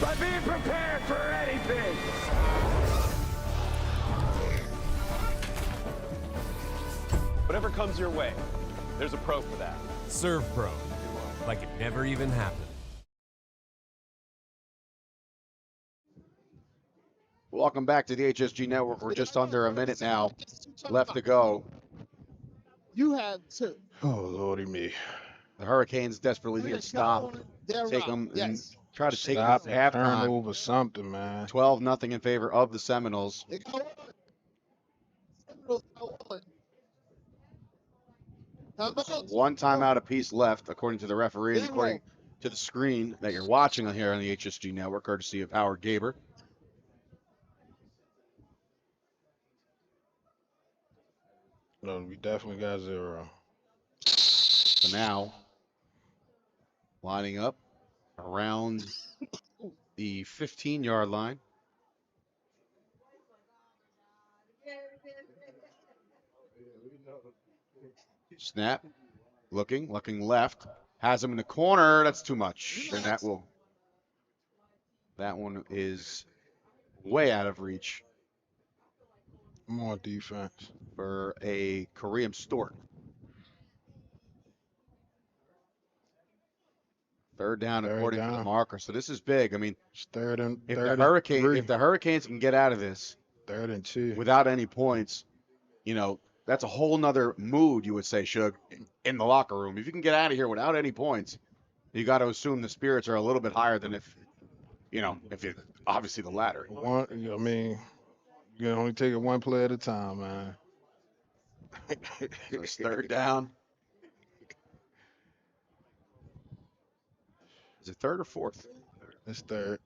M: By being prepared for anything! Whatever comes your way, there's a pro for that.
N: Serve Pro, like it never even happened.
E: Welcome back to the HSG Network. We're just under a minute now left to go.
A: You have 2.
C: Oh, Lordy me.
E: The Hurricanes desperately need a stop.
A: They're
E: Take
A: right.
E: them
A: Yes.
E: Try to take
C: Stop
E: this
C: the
E: halftime.
C: turnover, something, man.
E: 12-0 in favor of the Seminoles. One timeout apiece left, according to the referee, and according to the screen that you're watching on here on the HSG network, courtesy of Howard Gaber.
C: No, we definitely got 0.
E: So now, lining up around the 15-yard line. Snap, looking left, has him in the corner. That's too much, and that one is way out of reach.
C: More defense
E: for a Kareem Stewart. Third down according to the marker. So this is big. I mean,
C: it's third and
E: if
C: three.
E: the Hurricanes can get out of this
C: 3rd and 2
E: without any points, that's a whole nother mood, you would say, Shug, in the locker room. If you can get out of here without any points, you got to assume the spirits are a little bit higher than if obviously the latter.
C: You can only take it one play at a time, man.
E: So it's 3rd down. Is it 3rd or 4th?
C: It's 3rd.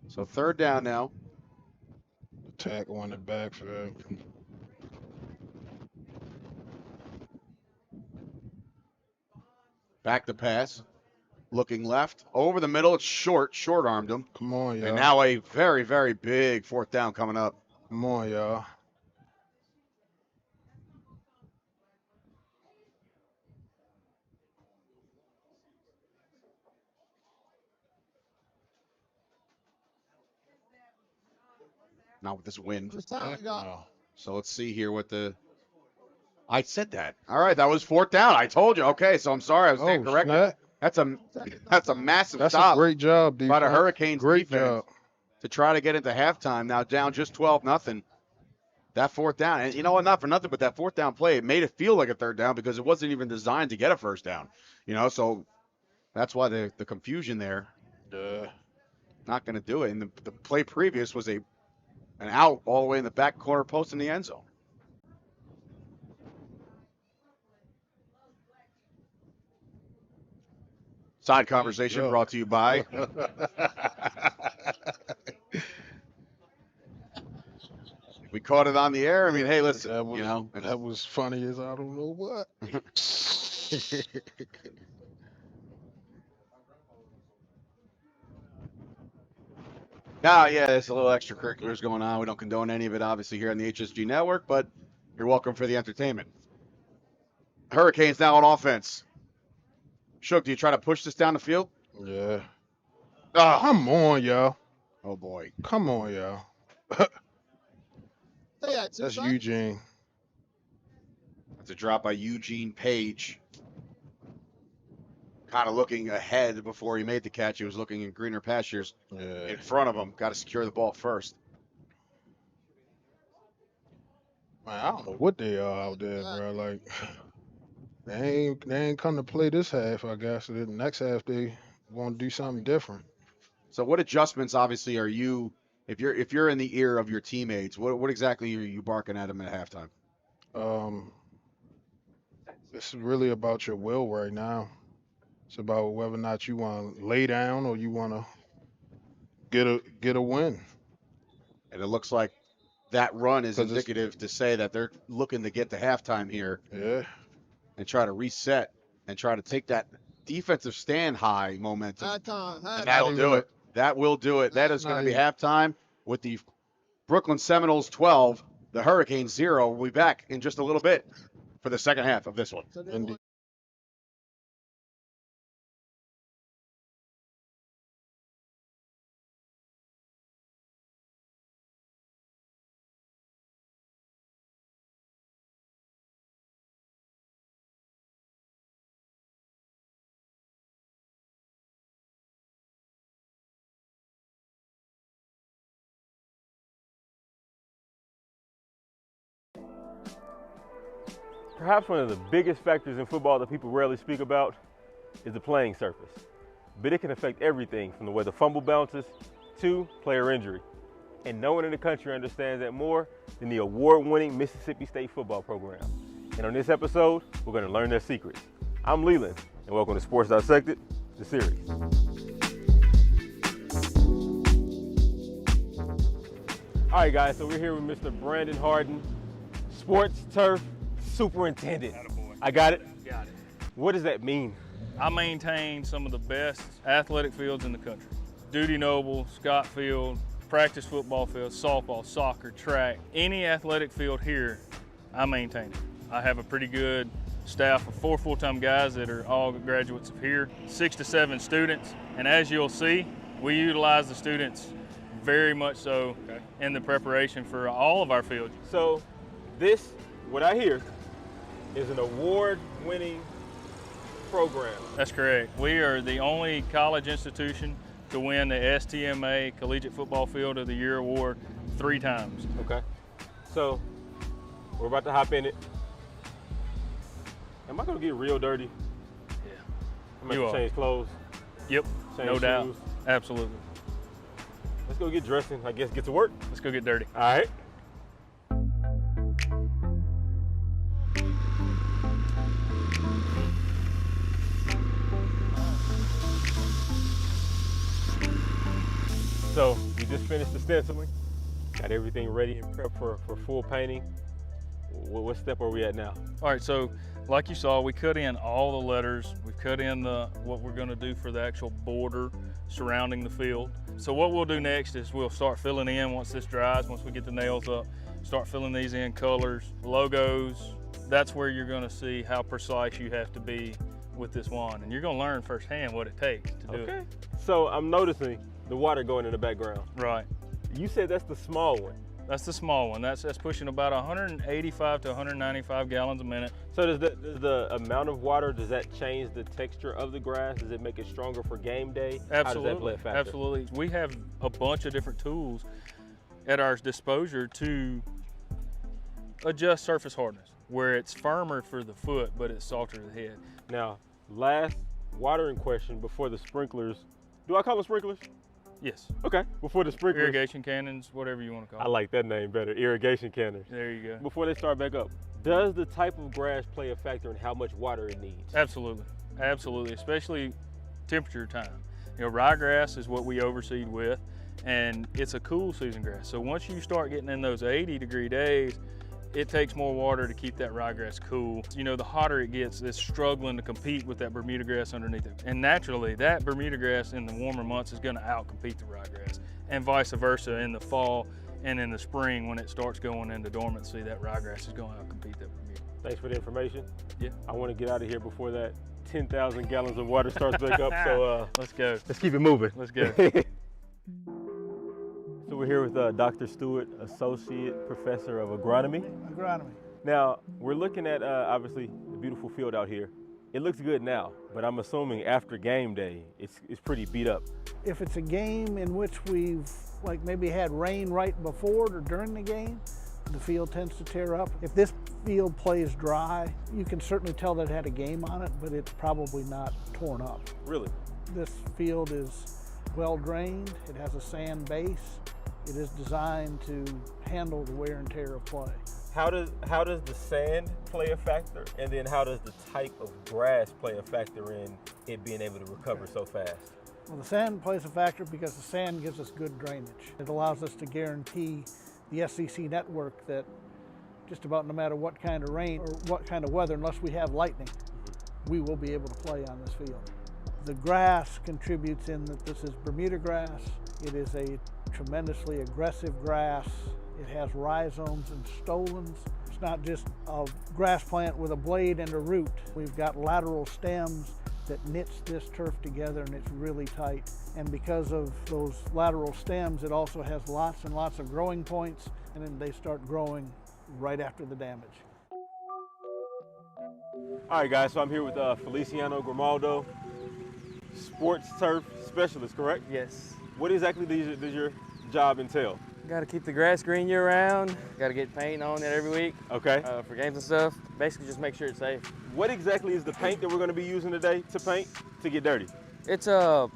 E: So 3rd down now.
C: Tackle on the backfield.
E: Back to pass. Looking left. Over the middle. It's short-armed him.
C: Come on, y'all.
E: And now a very, very big 4th down coming up.
C: Come on, y'all.
E: Not with this wind.
C: No.
E: So let's see here what I said that. All right, that was 4th down. I told you. Okay, so I'm sorry. I was saying correct.
C: Snap.
E: That's a massive
C: That's
E: stop.
C: a great job, defense.
E: By the Hurricanes
C: Great
E: defense
C: job.
E: to try to get into halftime. Now down just 12-0. That 4th down, and you know what? Not for nothing, but that 4th down play, it made it feel like a 3rd down because it wasn't even designed to get a 1st down. So that's why the confusion there. Not going to do it. And the play previous was an out all the way in the back corner post in the end zone. Side conversation brought to you by. We caught it on the air. I mean, hey, listen,
C: that was funny as I don't know what.
E: Yeah, there's a little extracurriculars going on. We don't condone any of it, obviously, here on the HSG network, but you're welcome for the entertainment. Hurricanes now on offense. Shook, do you try to push this down the field?
C: Yeah.
E: Oh.
C: Come on, y'all.
E: Oh, boy.
C: Come on, y'all. That's Eugene.
E: That's a drop by Eugene Page. Kind of looking ahead before he made the catch. He was looking in greener pastures in front of him. Got to secure the ball first.
C: Man, I don't know what they are out there, bro. Like, they ain't come to play this half, I guess. The next half, they want to do something different.
E: So what adjustments, obviously, are you, if you're in the ear of your teammates, what exactly are you barking at them at halftime?
C: It's really about your will right now. It's about whether or not you want to lay down or you want to get a win.
E: And it looks like that run is indicative to say that they're looking to get to halftime here.
C: Yeah.
E: And try to reset and try to take that defensive stand high momentum. And that'll do it. That will do it. That is going to be halftime with the Brooklyn Seminoles 12, the Hurricanes 0. We'll be back in just a little bit for the second half of this one.
O: Perhaps one of the biggest factors in football that people rarely speak about is the playing surface. but it can affect everything from the way the fumble bounces to player injury. And no one in the country understands that more than the award-winning Mississippi State football program. And on this episode, we're going to learn their secrets. I'm Leland, and welcome to Sports Dissected, the series. All right, guys, so we're here with Mr. Brandon Harden, Sports Turf Superintendent.
F: Attaboy.
O: I got it?
F: Got it.
O: What does that mean?
F: I maintain some of the best athletic fields in the country. Duty Noble, Scott Field, practice football field, softball, soccer, track, any athletic field here, I maintain it. I have a pretty good staff of 4 full-time guys that are all graduates of here, 6 to 7 students, and as you'll see, we utilize the students very much so in the preparation for all of our fields.
O: So this, what I hear, is an award-winning program.
F: That's correct. We are the only college institution to win the STMA Collegiate Football Field of the Year award 3 times.
O: Okay. So we're about to hop in it. Am I gonna get real dirty?
F: Yeah.
O: I'm gonna have to change clothes.
F: Yep.
O: Change
F: No doubt.
O: shoes.
F: Absolutely.
O: Let's go get dressed and I guess get to work.
F: Let's go get dirty.
O: All right. So we just finished the stenciling, got everything ready and prepped for full painting. What step are we at now?
F: All right, so like you saw, we cut in all the letters. We've cut in what we're gonna do for the actual border surrounding the field. So what we'll do next is we'll start filling in once this dries, once we get the nails up, start filling these in, colors, logos. That's where you're gonna see how precise you have to be with this wand. And you're gonna learn firsthand what it takes to do it.
O: So I'm noticing the water going in the background.
F: Right.
O: You said that's the small one.
F: That's the small one. That's pushing about 185 to 195 gallons a minute.
O: So does the amount of water, does that change the texture of the grass? Does it make it stronger for game day?
F: Absolutely.
O: How does that play a factor?
F: Absolutely. We have a bunch of different tools at our disposal to adjust surface hardness, where it's firmer for the foot, but it's softer to the head.
O: Now, last watering question before the sprinklers. Do I call them sprinklers?
F: Yes.
O: Okay, before the sprinklers.
F: Irrigation cannons, whatever you want to call
O: I
F: it.
O: like that name better, irrigation cannons.
F: There you go.
O: Before they start back up, does the type of grass play a factor in how much water it needs?
F: Absolutely, absolutely, especially temperature time. You know, ryegrass is what we overseed with, and it's a cool season grass. So once you start getting in those 80-degree days, it takes more water to keep that ryegrass cool. You know, the hotter it gets, it's struggling to compete with that Bermuda grass underneath it. And naturally, that Bermuda grass in the warmer months is gonna outcompete the ryegrass, and vice versa in the fall and in the spring when it starts going into dormancy, that ryegrass is gonna outcompete that Bermuda.
O: Thanks for the information.
F: Yeah.
O: I want to get out of here before that 10,000 gallons of water starts back up, so
F: let's go.
O: Let's keep it moving.
F: Let's go.
O: So we're here with Dr. Stewart, Associate Professor of Agronomy.
V: Agronomy.
O: Now, we're looking at, obviously, the beautiful field out here. It looks good now, but I'm assuming after game day, it's pretty beat up.
V: If it's a game in which we've like maybe had rain right before it or during the game, the field tends to tear up. If this field plays dry, you can certainly tell that it had a game on it, but it's probably not torn up.
O: Really?
V: This field is well drained. It has a sand base. It is designed to handle the wear and tear of play.
O: How does the sand play a factor? And then how does the type of grass play a factor in it being able to recover so fast?
V: Well, the sand plays a factor because the sand gives us good drainage. It allows us to guarantee the SEC network that just about no matter what kind of rain or what kind of weather, unless we have lightning, we will be able to play on this field. The grass contributes in that this is Bermuda grass. It is a tremendously aggressive grass. It has rhizomes and stolons. It's not just a grass plant with a blade and a root. We've got lateral stems that knits this turf together, and it's really tight. And because of those lateral stems, it also has lots and lots of growing points, and then they start growing right after the damage.
O: All right, guys, so I'm here with Feliciano Grimaldo, sports turf specialist, correct?
W: Yes.
O: What exactly does your job entail?
W: Got to keep the grass green year round. Got to get paint on it every week.
O: Okay.
W: For games and stuff. Basically just make sure it's safe.
O: What exactly is the paint that we're going to be using today to paint to get dirty?
W: It's a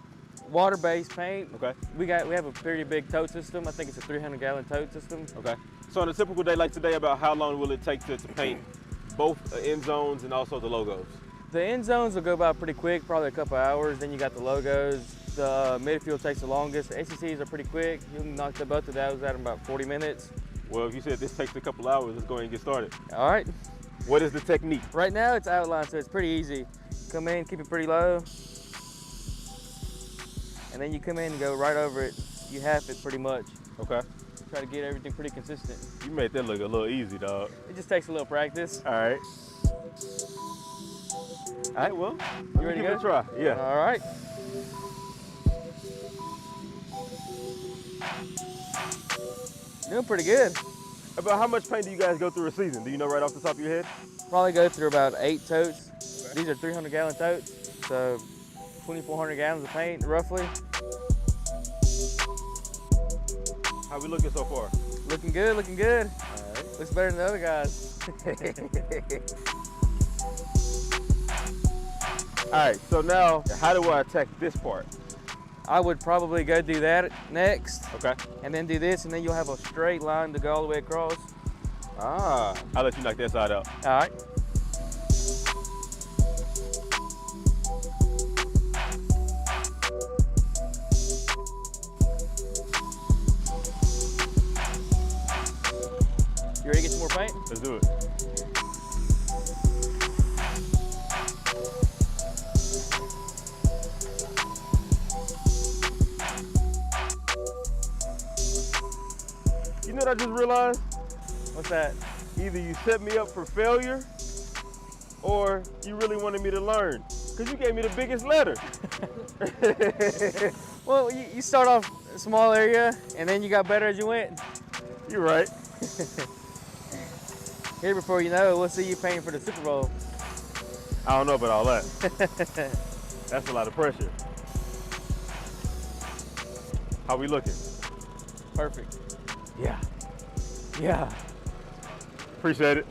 W: water-based paint.
O: Okay.
W: We have a pretty big tote system. I think it's a 300-gallon tote system.
O: Okay. So on a typical day like today, about how long will it take to paint both end zones and also the logos?
W: The end zones will go by pretty quick, probably a couple hours. Then you got the logos. The midfield takes the longest. The ACCs are pretty quick. You can knock both of those out in about 40 minutes.
O: Well, if you said this takes a couple hours, let's go ahead and get started.
W: All right.
O: What is the technique?
W: Right now it's outlined, so it's pretty easy. Come in, keep it pretty low. And then you come in and go right over it. You half it pretty much.
O: Okay.
W: Try to get everything pretty consistent.
O: You made that look a little easy, dog.
W: It just takes a little practice.
O: All right. All right, well,
W: you ready to
O: give
W: go?
O: it a try. Yeah.
W: All right. Doing pretty good.
O: About how much paint do you guys go through a season? Do you know right off the top of your head?
W: Probably go through about 8 totes. Okay. These are 300-gallon totes, so 2,400 gallons of paint, roughly.
O: How we looking so far?
W: Looking good, looking good.
O: All right.
W: Looks better than the other guys.
O: All right, so now how do I attack this part?
W: I would probably go do that next.
O: Okay.
W: And then do this, and then you'll have a straight line to go all the way across.
O: Ah, I'll let you knock that side out.
W: All right. You ready to get some more paint?
O: Let's do it. You know what I just realized?
W: What's that?
O: Either you set me up for failure or you really wanted me to learn. Because you gave me the biggest letter.
W: Well, you start off a small area and then you got better as you went.
O: You're right.
W: Here, before you know it, we'll see you painting for the Super Bowl.
O: I don't know about all that. That's a lot of pressure. How we looking?
W: Perfect.
O: Yeah. Yeah. Appreciate it.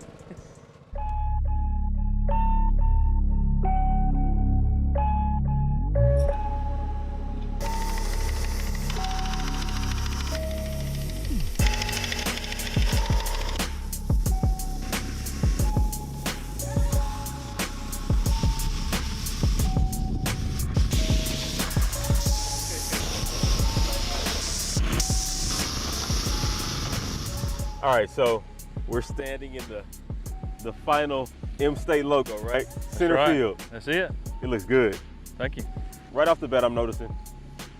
O: All right, so we're standing in the final M-State logo, right? Center
F: right.
O: field.
F: That's it.
O: It looks good.
F: Thank you.
O: Right off the bat, I'm noticing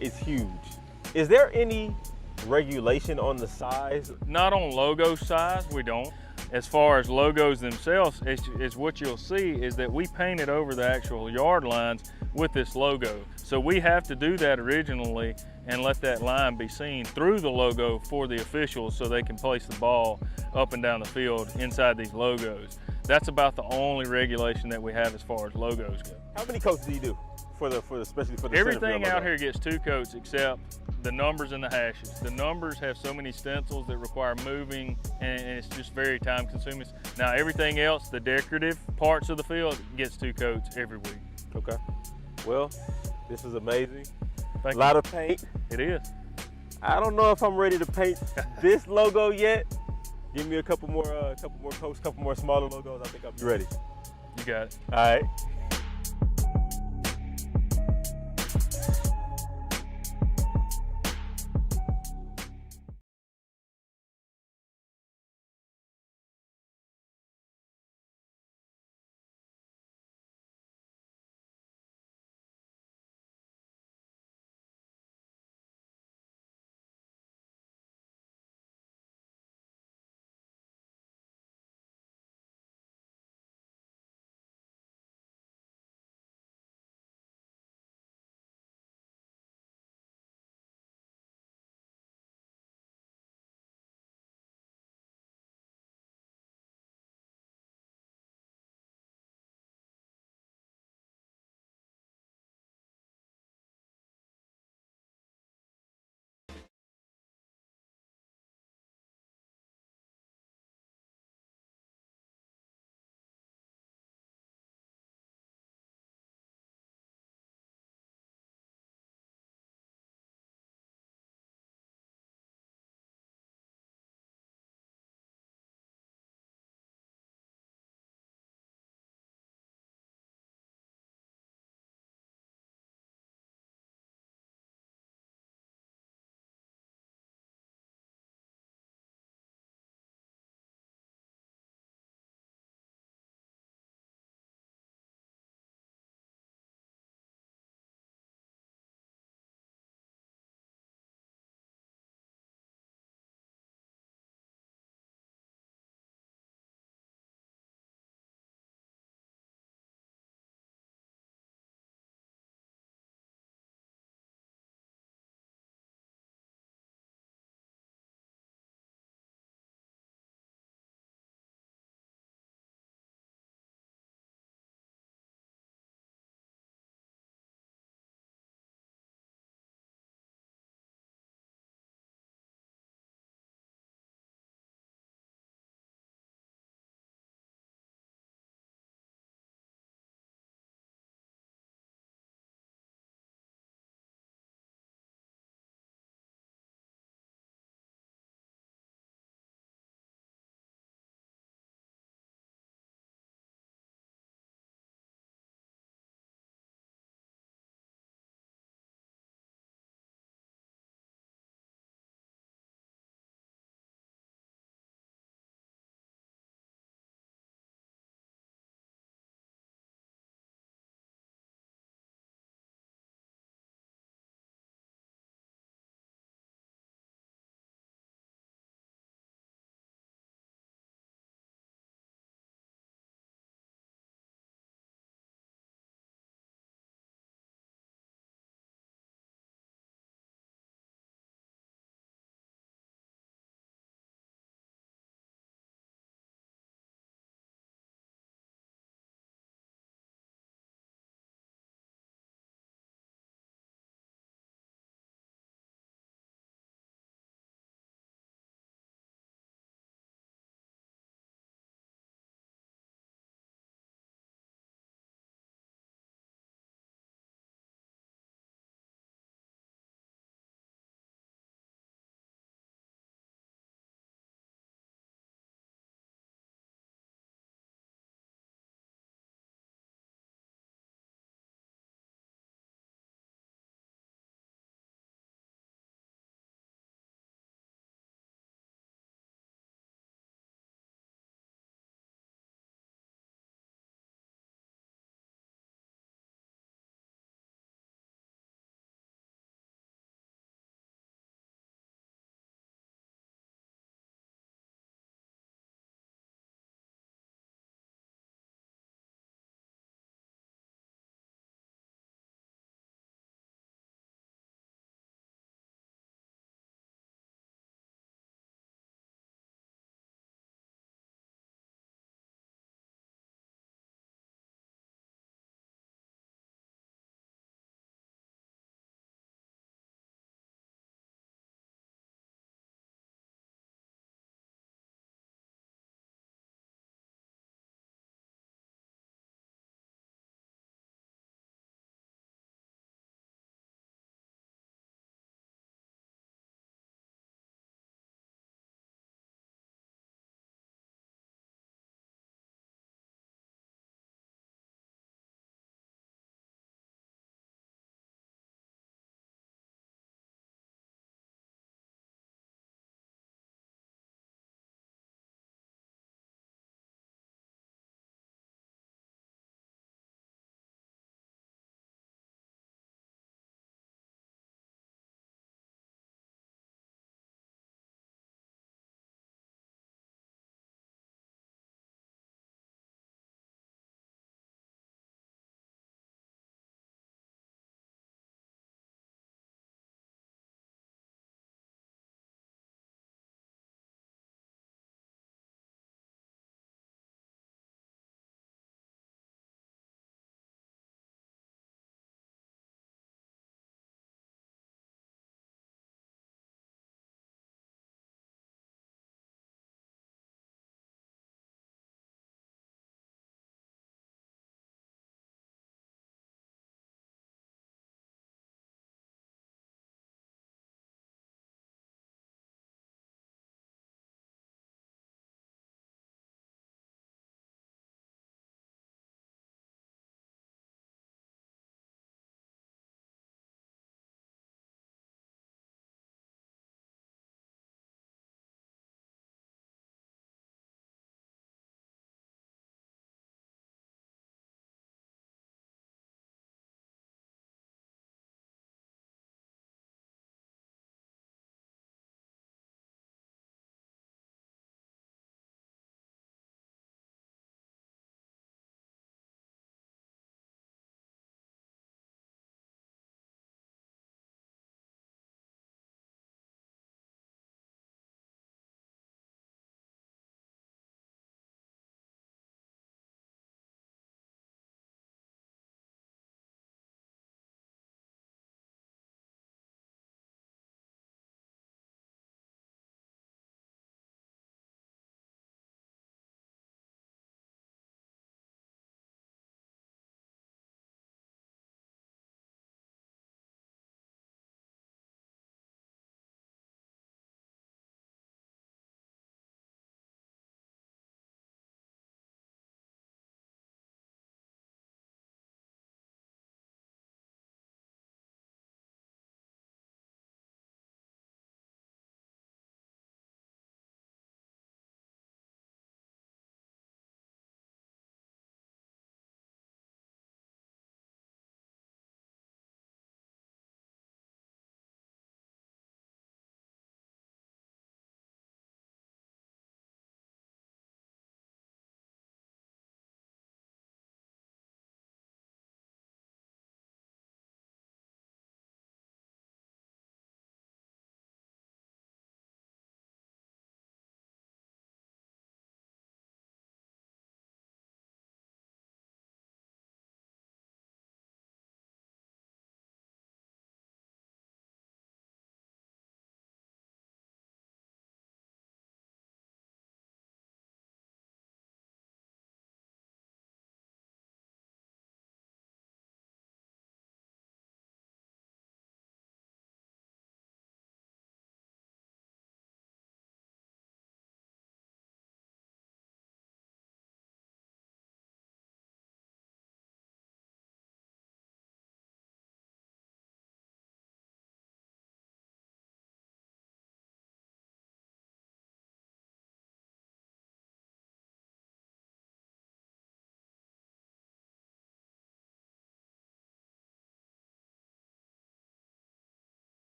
O: it's huge. Is there any regulation on the size?
F: Not on logo size, we don't. As far as logos themselves, it's what you'll see is that we painted over the actual yard lines with this logo. So we have to do that originally and let that line be seen through the logo for the officials so they can place the ball up and down the field inside these logos. That's about the only regulation that we have as far as logos go.
O: How many coats do you do especially for the
F: Everything
O: center
F: out
O: field
F: here gets 2 coats except the numbers and the hashes. The numbers have so many stencils that require moving and it's just very time consuming. Now everything else, the decorative parts of the field, gets 2 coats every week.
O: Okay. Well, this is amazing.
F: Thank
O: a lot
F: you.
O: of paint.
F: It is.
O: I don't know if I'm ready to paint this logo yet. Give me a couple more coats, couple more smaller logos. I think I'll be ready.
F: You got it.
O: All right.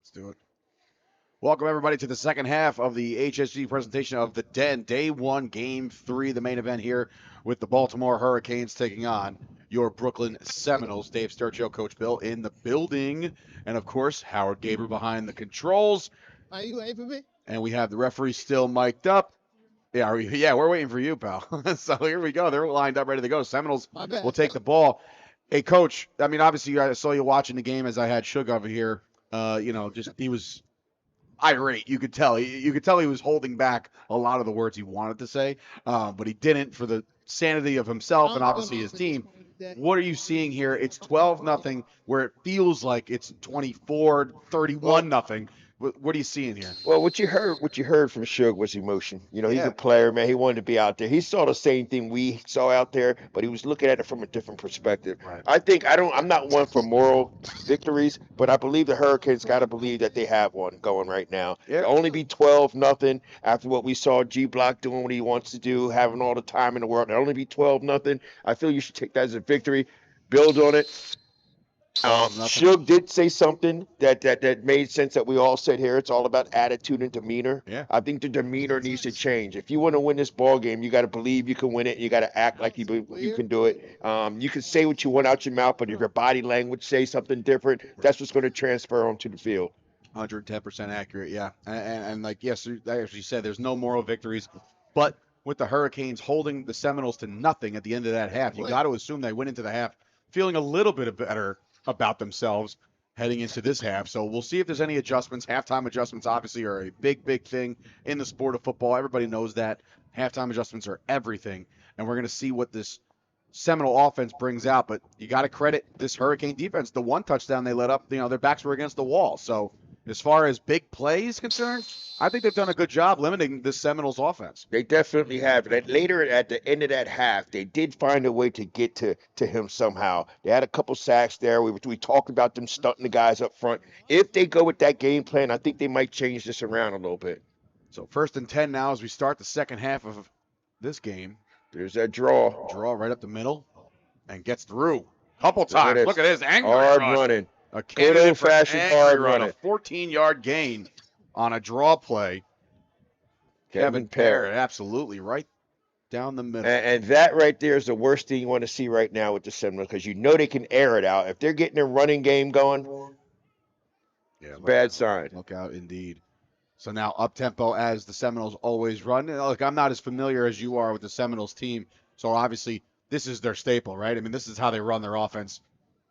E: Let's do it. Welcome, everybody, to the second half of the HSG presentation of the Den. Day 1, Game 3, the main event here with the Baltimore Hurricanes taking on your Brooklyn Seminoles. Dave Sturgio, Coach Bill in the building. And, of course, Howard Gaber behind the controls.
A: Are you waiting for me?
E: And we have the referee still mic'd up. Yeah, we're waiting for you, pal. So here we go. They're lined up, ready to go. Seminoles will take the ball. Hey, Coach, I mean, obviously, I saw you watching the game as I had Suge over here. He was irate. You could tell. You could tell he was holding back a lot of the words he wanted to say, but he didn't for the sanity of himself and obviously his team. What are you seeing here? It's 12-0, where it feels like it's 24-31-0. What are you seeing here?
S: Well, what you heard from Suge was emotion. You know, he's
E: Yeah.
S: a player, man. He wanted to be out there. He saw the same thing we saw out there, but he was looking at it from a different perspective.
E: Right.
S: I'm not one for moral victories, but I believe the Hurricanes got to believe that they have one going right now.
E: Yeah.
S: To only be 12-0 after what we saw G Block doing what he wants to do, having all the time in the world. To only be 12-0. I feel you should take that as a victory, build on it. Suge did say something that made sense that we all said here. It's all about attitude and demeanor.
E: Yeah.
S: I think the demeanor needs to change. If you want to win this ball game, you got to believe you can win it. You got to act like you can do it. You can say what you want out your mouth, but if your body language says something different, that's what's going to transfer onto the field.
E: 110% accurate, yeah. And like, yes, as you said, there's no moral victories. But with the Hurricanes holding the Seminoles to nothing at the end of that half, you got to assume they went into the half feeling a little bit better about themselves heading into this half. So we'll see if there's any adjustments. Halftime adjustments obviously are a big, big thing in the sport of football. Everybody knows that. Halftime adjustments are everything. And we're going to see what this Seminole offense brings out. But you got to credit this Hurricane defense. The one touchdown they let up, their backs were against the wall. So as far as big play is concerned, I think they've done a good job limiting this Seminoles offense.
S: They definitely have. And later at the end of that half, they did find a way to get to him somehow. They had a couple sacks there. We talked about them stunting the guys up front. If they go with that game plan, I think they might change this around a little bit.
E: So 1st and 10 now as we start the second half of this game.
S: There's that draw.
E: Draw right up the middle and gets through. Couple times. Look at this angry
S: hard
E: rush.
S: running.
E: A
S: Good old-fashioned hard
E: run.
S: running.
E: A 14-yard gain on a draw play. Kevin Pear, absolutely right down the middle.
S: And that right there is the worst thing you want to see right now with the Seminoles, because you know they can air it out. If they're getting a running game going, bad sign.
E: Look out, indeed. So now up-tempo as the Seminoles always run. Look, I'm not as familiar as you are with the Seminoles team, so obviously this is their staple, right? I mean, this is how they run their offense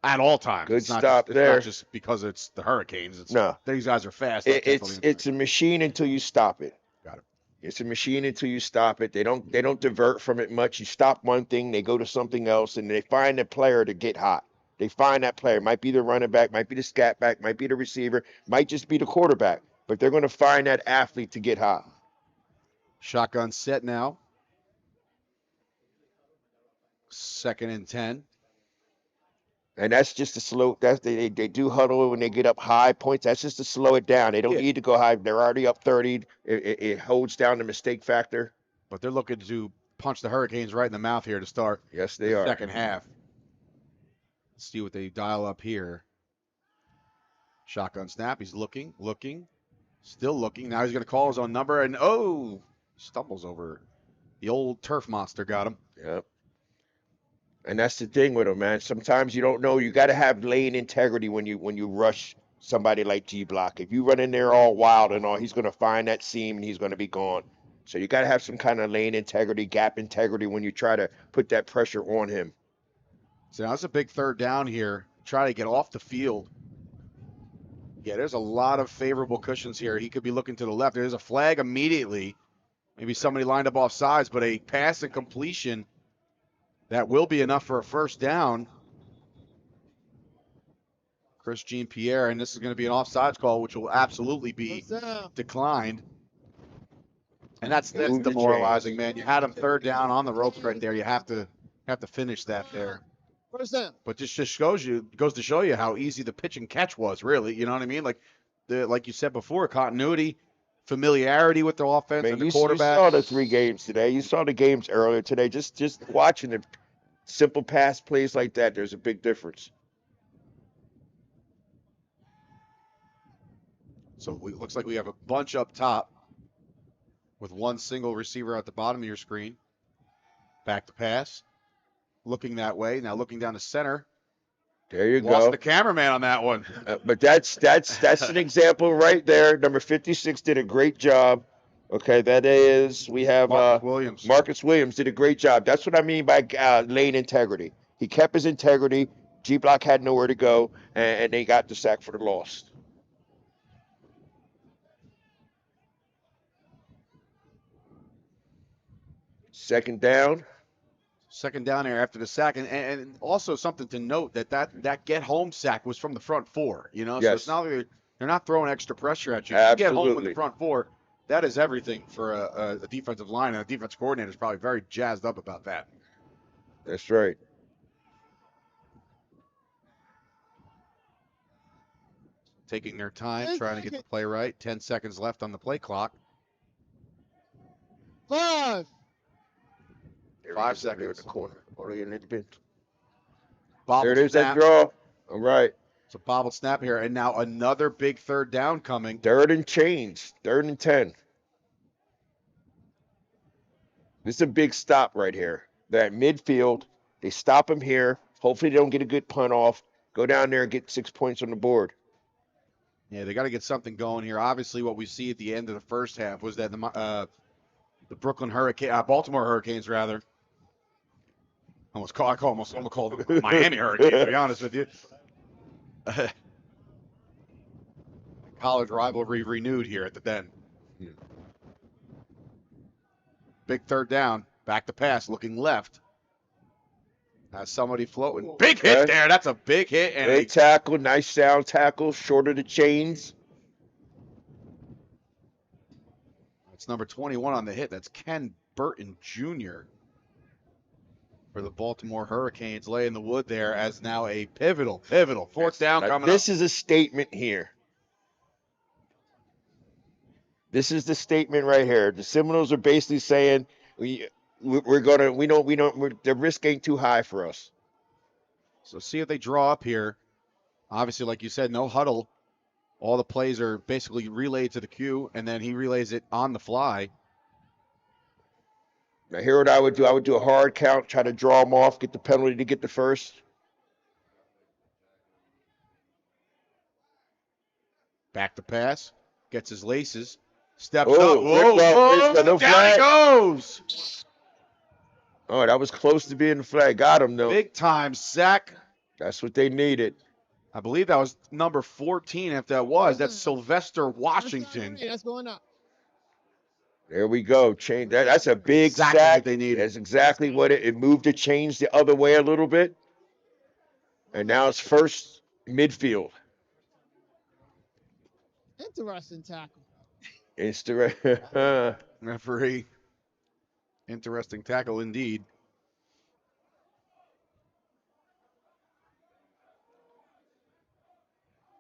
E: at all times.
S: Good
E: stop
S: stop there.
E: It's not just because it's the Hurricanes. These guys are fast.
S: It's a machine until you stop it.
E: Got it.
S: It's a machine until you stop it. They don't divert from it much. You stop one thing, they go to something else, and they find a player to get hot. They find that player. Might be the running back, might be the scat back, might be the receiver, might just be the quarterback. But they're going to find that athlete to get hot.
E: Shotgun set now. 2nd and 10.
S: And that's just to slow. They do huddle when they get up high points. That's just to slow it down. They don't need to go high. They're already up 30. It holds down the mistake factor.
E: But they're looking to punch the Hurricanes right in the mouth here to start.
S: Yes, they are.
E: Second half. Let's see what they dial up here. Shotgun snap. He's looking, still looking. Now he's going to call his own number, and stumbles over. The old turf monster got him.
S: Yep. And that's the thing with him, man. Sometimes you don't know. You got to have lane integrity when you rush somebody like G Block. If you run in there all wild and all, he's going to find that seam and he's going to be gone. So you got to have some kind of lane integrity, gap integrity when you try to put that pressure on him.
E: So now it's a big 3rd down here. Try to get off the field. Yeah, there's a lot of favorable cushions here. He could be looking to the left. There's a flag immediately. Maybe somebody lined up off sides, but a pass and completion that will be enough for a 1st down. Chris Jean-Pierre, and this is going to be an offsides call, which will absolutely be declined. And that's demoralizing, man. You had him 3rd down on the ropes right there. You have to finish that there.
A: 1st down.
E: But this just goes to show you how easy the pitch and catch was, really. You know what I mean? Like you said before, continuity, familiarity with the offense and the quarterback.
S: You saw the 3 games today. You saw the games earlier today. Just watching the simple pass plays like that, there's a big difference.
E: So it looks like we have a bunch up top with one single receiver at the bottom of your screen. Back to pass. Looking that way. Now looking down the center.
Q: There you
E: Lost
Q: go.
E: the cameraman on that one.
Q: But that's an example right there. Number 56 did a great job. Okay, that is, we have Marcus Williams did a great job. That's what I mean by lane integrity. He kept his integrity. G-Block had nowhere to go, and they got the sack for the loss. Second down.
E: Second down there after the sack, and also something to note that get home sack was from the front four. You know, so it's not like they're not throwing extra pressure at you. If you get home with the front four, that is everything for a defensive line, and a defense coordinator is probably very jazzed up about that.
Q: That's right.
E: Taking their time, trying to get the play right. 10 seconds left on the play clock.
A: 5.
E: 5 seconds.
Q: In the corner.
E: Bobble
Q: there it is,
E: snap.
Q: that draw. All right.
E: It's a bobble snap here, and now another big third down coming.
Q: Third and change. 3rd and 10. This is a big stop right here. They're at midfield. They stop him here. Hopefully they don't get a good punt off. Go down there and get 6 points on the board.
E: Yeah, they got to get something going here. Obviously, what we see at the end of the first half was that the Baltimore Hurricanes, rather. I almost called them Miami Hurricanes, to be honest with you. College rivalry renewed here at the Den. Big third down. Back to pass, looking left. Has somebody floating. Big hit there. That's a big hit. And
Q: Great tackle. Nice sound tackle. Short of the chains.
E: That's number 21 on the hit. That's Ken Burton Jr. for the Baltimore Hurricanes, laying the wood there as now a pivotal fourth down coming up.
Q: This is a statement here. This is the statement right here. The Seminoles are basically saying the risk ain't too high for us.
E: So see if they draw up here. Obviously, like you said, no huddle. All the plays are basically relayed to the queue, and then he relays it on the fly.
Q: Now, here what I would do. I would do a hard count, try to draw them off, get the penalty to get the first.
E: Back to pass. Gets his laces. Steps
Q: Oh,
E: up. Whoa,
Q: no
E: down
Q: flag.
E: he goes.
Q: Oh, that was close to being the flag. Got him, though.
E: Big time sack.
Q: That's what they needed.
E: I believe that was number 14, if that was. That's Sylvester Washington.
A: That's going up.
Q: There we go. Change that. That's a big
E: Exactly
Q: sack.
E: what they needed.
Q: That's exactly what it moved the change the other way a little bit. And now it's first midfield.
A: Interesting tackle.
Q: It's the
E: referee. Interesting tackle indeed.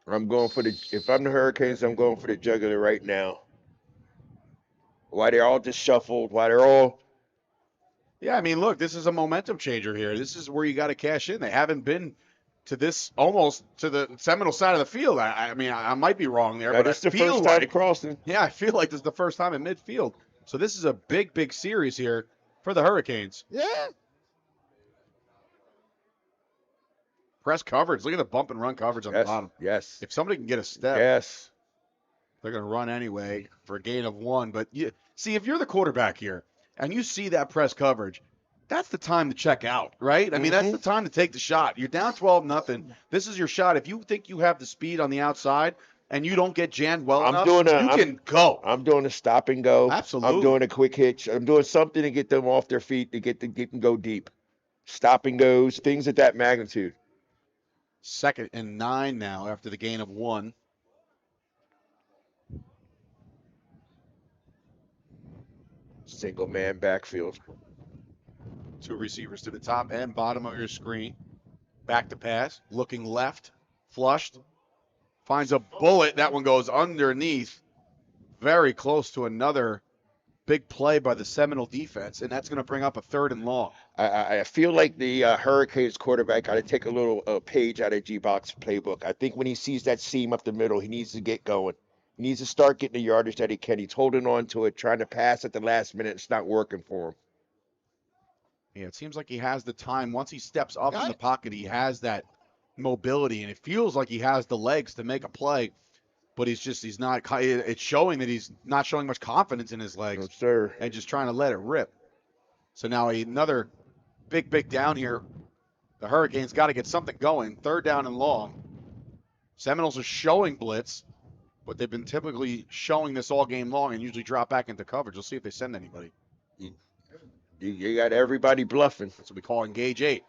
Q: If I'm the Hurricanes, I'm going for the jugular right now. Why they're all just shuffled, why they're all.
E: Yeah, I mean, look, this is a momentum changer here. This is where you got to cash in. They haven't been to this, almost to the Seminole side of the field. I mean, I might be wrong there, but
Q: That's
E: I
Q: the
E: feel
Q: first time
E: like
Q: crossing.
E: Yeah, I feel like this is the first time in midfield. So this is a big series here for the Hurricanes.
A: Yeah.
E: Press coverage. Look at the bump and run coverage on the bottom.
Q: Yes.
E: If somebody can get a step,
Q: yes,
E: they're going to run anyway for a gain of 1. But see, if you're the quarterback here and you see that press coverage, that's the time to check out, right? I mean, that's the time to take the shot. You're down 12-0. This is your shot. If you think you have the speed on the outside and you don't get jammed well enough, you can go.
Q: I'm doing a stop and go.
E: Absolutely.
Q: I'm doing a quick hitch. I'm doing something to get them off their feet, to get them go deep. Stop and goes, things at that magnitude.
E: 2nd and 9 now after the gain of 1.
Q: Single man backfield.
E: 2 receivers to the top and bottom of your screen. Back to pass, looking left, flushed. Finds a bullet. That one goes underneath. Very close to another big play by the Seminole defense, and that's going to bring up a 3rd and long.
Q: I feel like the Hurricanes quarterback got to take a little page out of G-Box playbook. I think when he sees that seam up the middle, he needs to get going.
S: He needs to start getting the yardage that he can. He's holding on to it, trying to pass at the last minute. It's not working for him.
E: Yeah, it seems like he has the time. Once he steps up in the pocket, he has that mobility, and it feels like he has the legs to make a play, but he's not. It's showing that he's not showing much confidence in his legs.
S: No, sir.
E: And just trying to let it rip. So now another big down here. The Hurricanes got to get something going. 3rd down and long. Seminoles are showing blitz, but they've been typically showing this all game long and usually drop back into coverage. We'll see if they send anybody.
S: You got everybody bluffing.
E: That's what we call engage 8.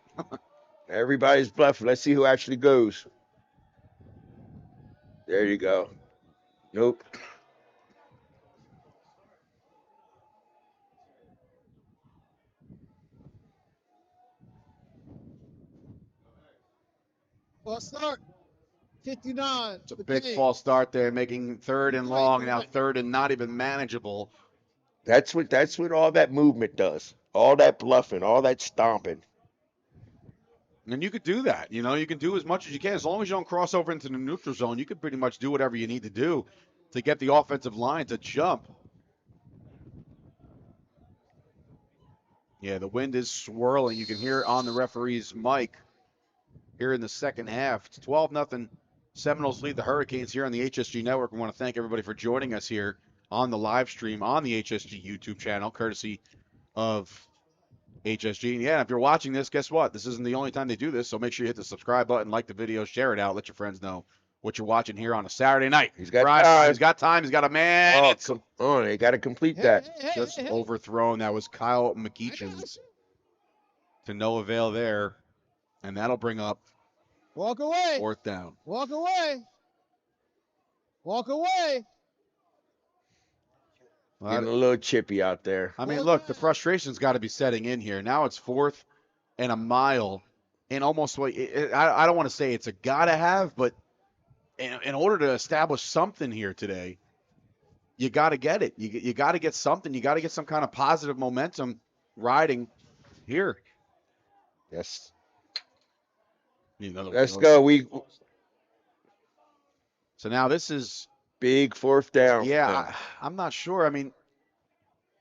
S: Everybody's bluffing. Let's see who actually goes. There you go. Nope.
A: False start. 59.
E: It's a big false start there, making 3rd and long, now 3rd and not even manageable.
S: That's what all that movement does. All that bluffing, all that stomping.
E: And you could do that. You know, you can do as much as you can. As long as you don't cross over into the neutral zone, you can pretty much do whatever you need to do to get the offensive line to jump. Yeah, the wind is swirling. You can hear it on the referee's mic here in the second half. It's 12-0. Seminoles lead the Hurricanes here on the HSG Network. We want to thank everybody for joining us here on the live stream on the HSG YouTube channel, courtesy of HSG. And yeah, if you're watching this, guess what? This isn't the only time they do this, so make sure you hit the subscribe button, like the video, share it out, let your friends know what you're watching here on a Saturday night.
S: He's got time.
E: He's got time. He's got a man.
S: Oh, come on. They got to complete that.
E: Just overthrown. That was Kyle McEachin's to no avail there. And that'll bring up
A: Walk away.
E: 4th down.
A: Walk away. Walk away.
S: Getting a little chippy out there.
E: I mean, look, the frustration's got to be setting in here. Now it's 4th and a mile. And almost, I don't want to say it's a gotta have, but in order to establish something here today, you got to get it. You got to get something. You got to get some kind of positive momentum riding here.
S: Yes.
E: Let's
S: Let's go.
E: So now this is
S: big 4th down.
E: Yeah, I'm not sure. I mean,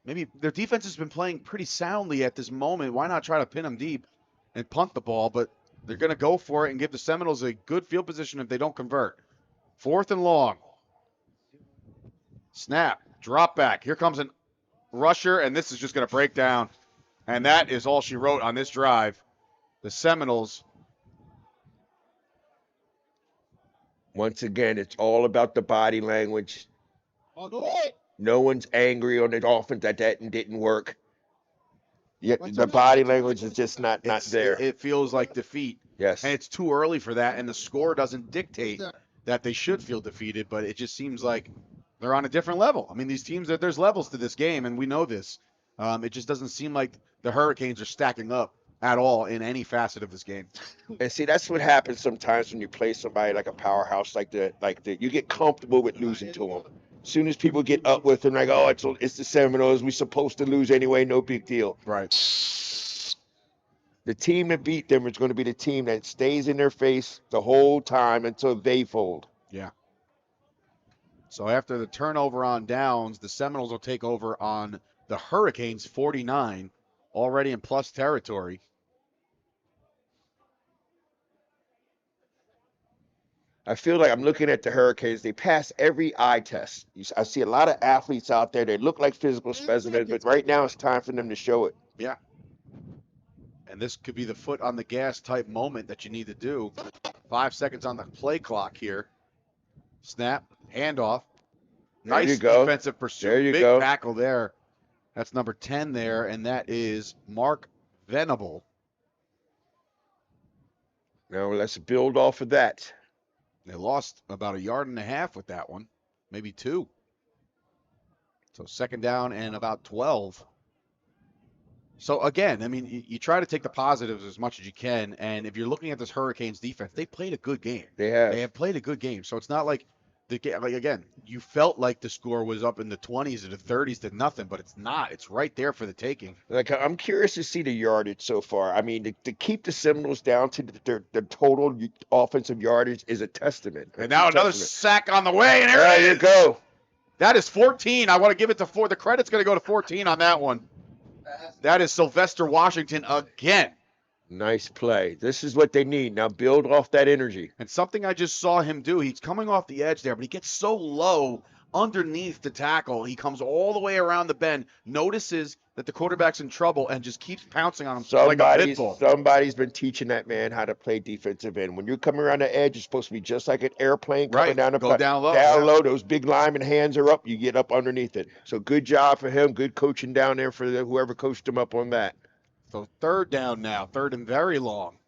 E: maybe their defense has been playing pretty soundly at this moment. Why not try to pin them deep and punt the ball? But they're going to go for it and give the Seminoles a good field position if they don't convert. 4th and long. Snap. Drop back. Here comes a rusher, and this is just going to break down. And that is all she wrote on this drive. The Seminoles.
S: Once again, it's all about the body language. No one's angry on the offense that didn't work. Yet the body language is just not there.
E: It feels like defeat.
S: Yes.
E: And it's too early for that, and the score doesn't dictate that they should feel defeated, but it just seems like they're on a different level. I mean, these teams, there's levels to this game, and we know this. It just doesn't seem like the Hurricanes are stacking up at all in any facet of this game.
S: And see, that's what happens sometimes when you play somebody like a powerhouse like that. You get comfortable with losing to them. As soon as people get up with them, like, oh, it's the Seminoles. We're supposed to lose anyway. No big deal.
E: Right.
S: The team that beat them is going to be the team that stays in their face the whole time until they fold.
E: Yeah. So after the turnover on downs, the Seminoles will take over on the Hurricanes 49, already in plus territory.
S: I feel like I'm looking at the Hurricanes. They pass every eye test. I see a lot of athletes out there. They look like physical specimens, but right now it's time for them to show it.
E: Yeah. And this could be the foot on the gas type moment that you need to do. 5 seconds on the play clock here. Snap, handoff.
S: There
E: Nice
S: you go.
E: defensive pursuit.
S: There you
E: Big
S: go.
E: tackle there. That's number 10 there, and that is Mark Venable.
S: Now let's build off of that.
E: They lost about 1.5 yards with that one, maybe 2. So 2nd down and about 12. So again, I mean, you try to take the positives as much as you can, and if you're looking at this Hurricanes defense, they played a good game.
S: They have.
E: They have played a good game. So it's not like like again, you felt like the score was up in the 20s or the 30s to nothing, but it's not. It's right there for the taking.
S: Like, I'm curious to see the yardage so far. I mean, to keep the Seminoles down to the total offensive yardage is a testament.
E: And now another sack on the way, and there
S: you go.
E: That is 14. I want to give it to 4. The credit's going to go to 14 on that one. That is Sylvester Washington again.
S: Nice play. This is what they need. Now build off that energy.
E: And something I just saw him do, he's coming off the edge there, but he gets so low underneath the tackle. He comes all the way around the bend, notices that the quarterback's in trouble, and just keeps pouncing on him like a pit bull.
S: Somebody's been teaching that man how to play defensive end. When you're coming around the edge, it's supposed to be just like an airplane coming down the
E: Go down low.
S: Down low, those big lineman hands are up, you get up underneath it. So good job for him. Good coaching down there for whoever coached him up on that.
E: So 3rd down now, 3rd and very long.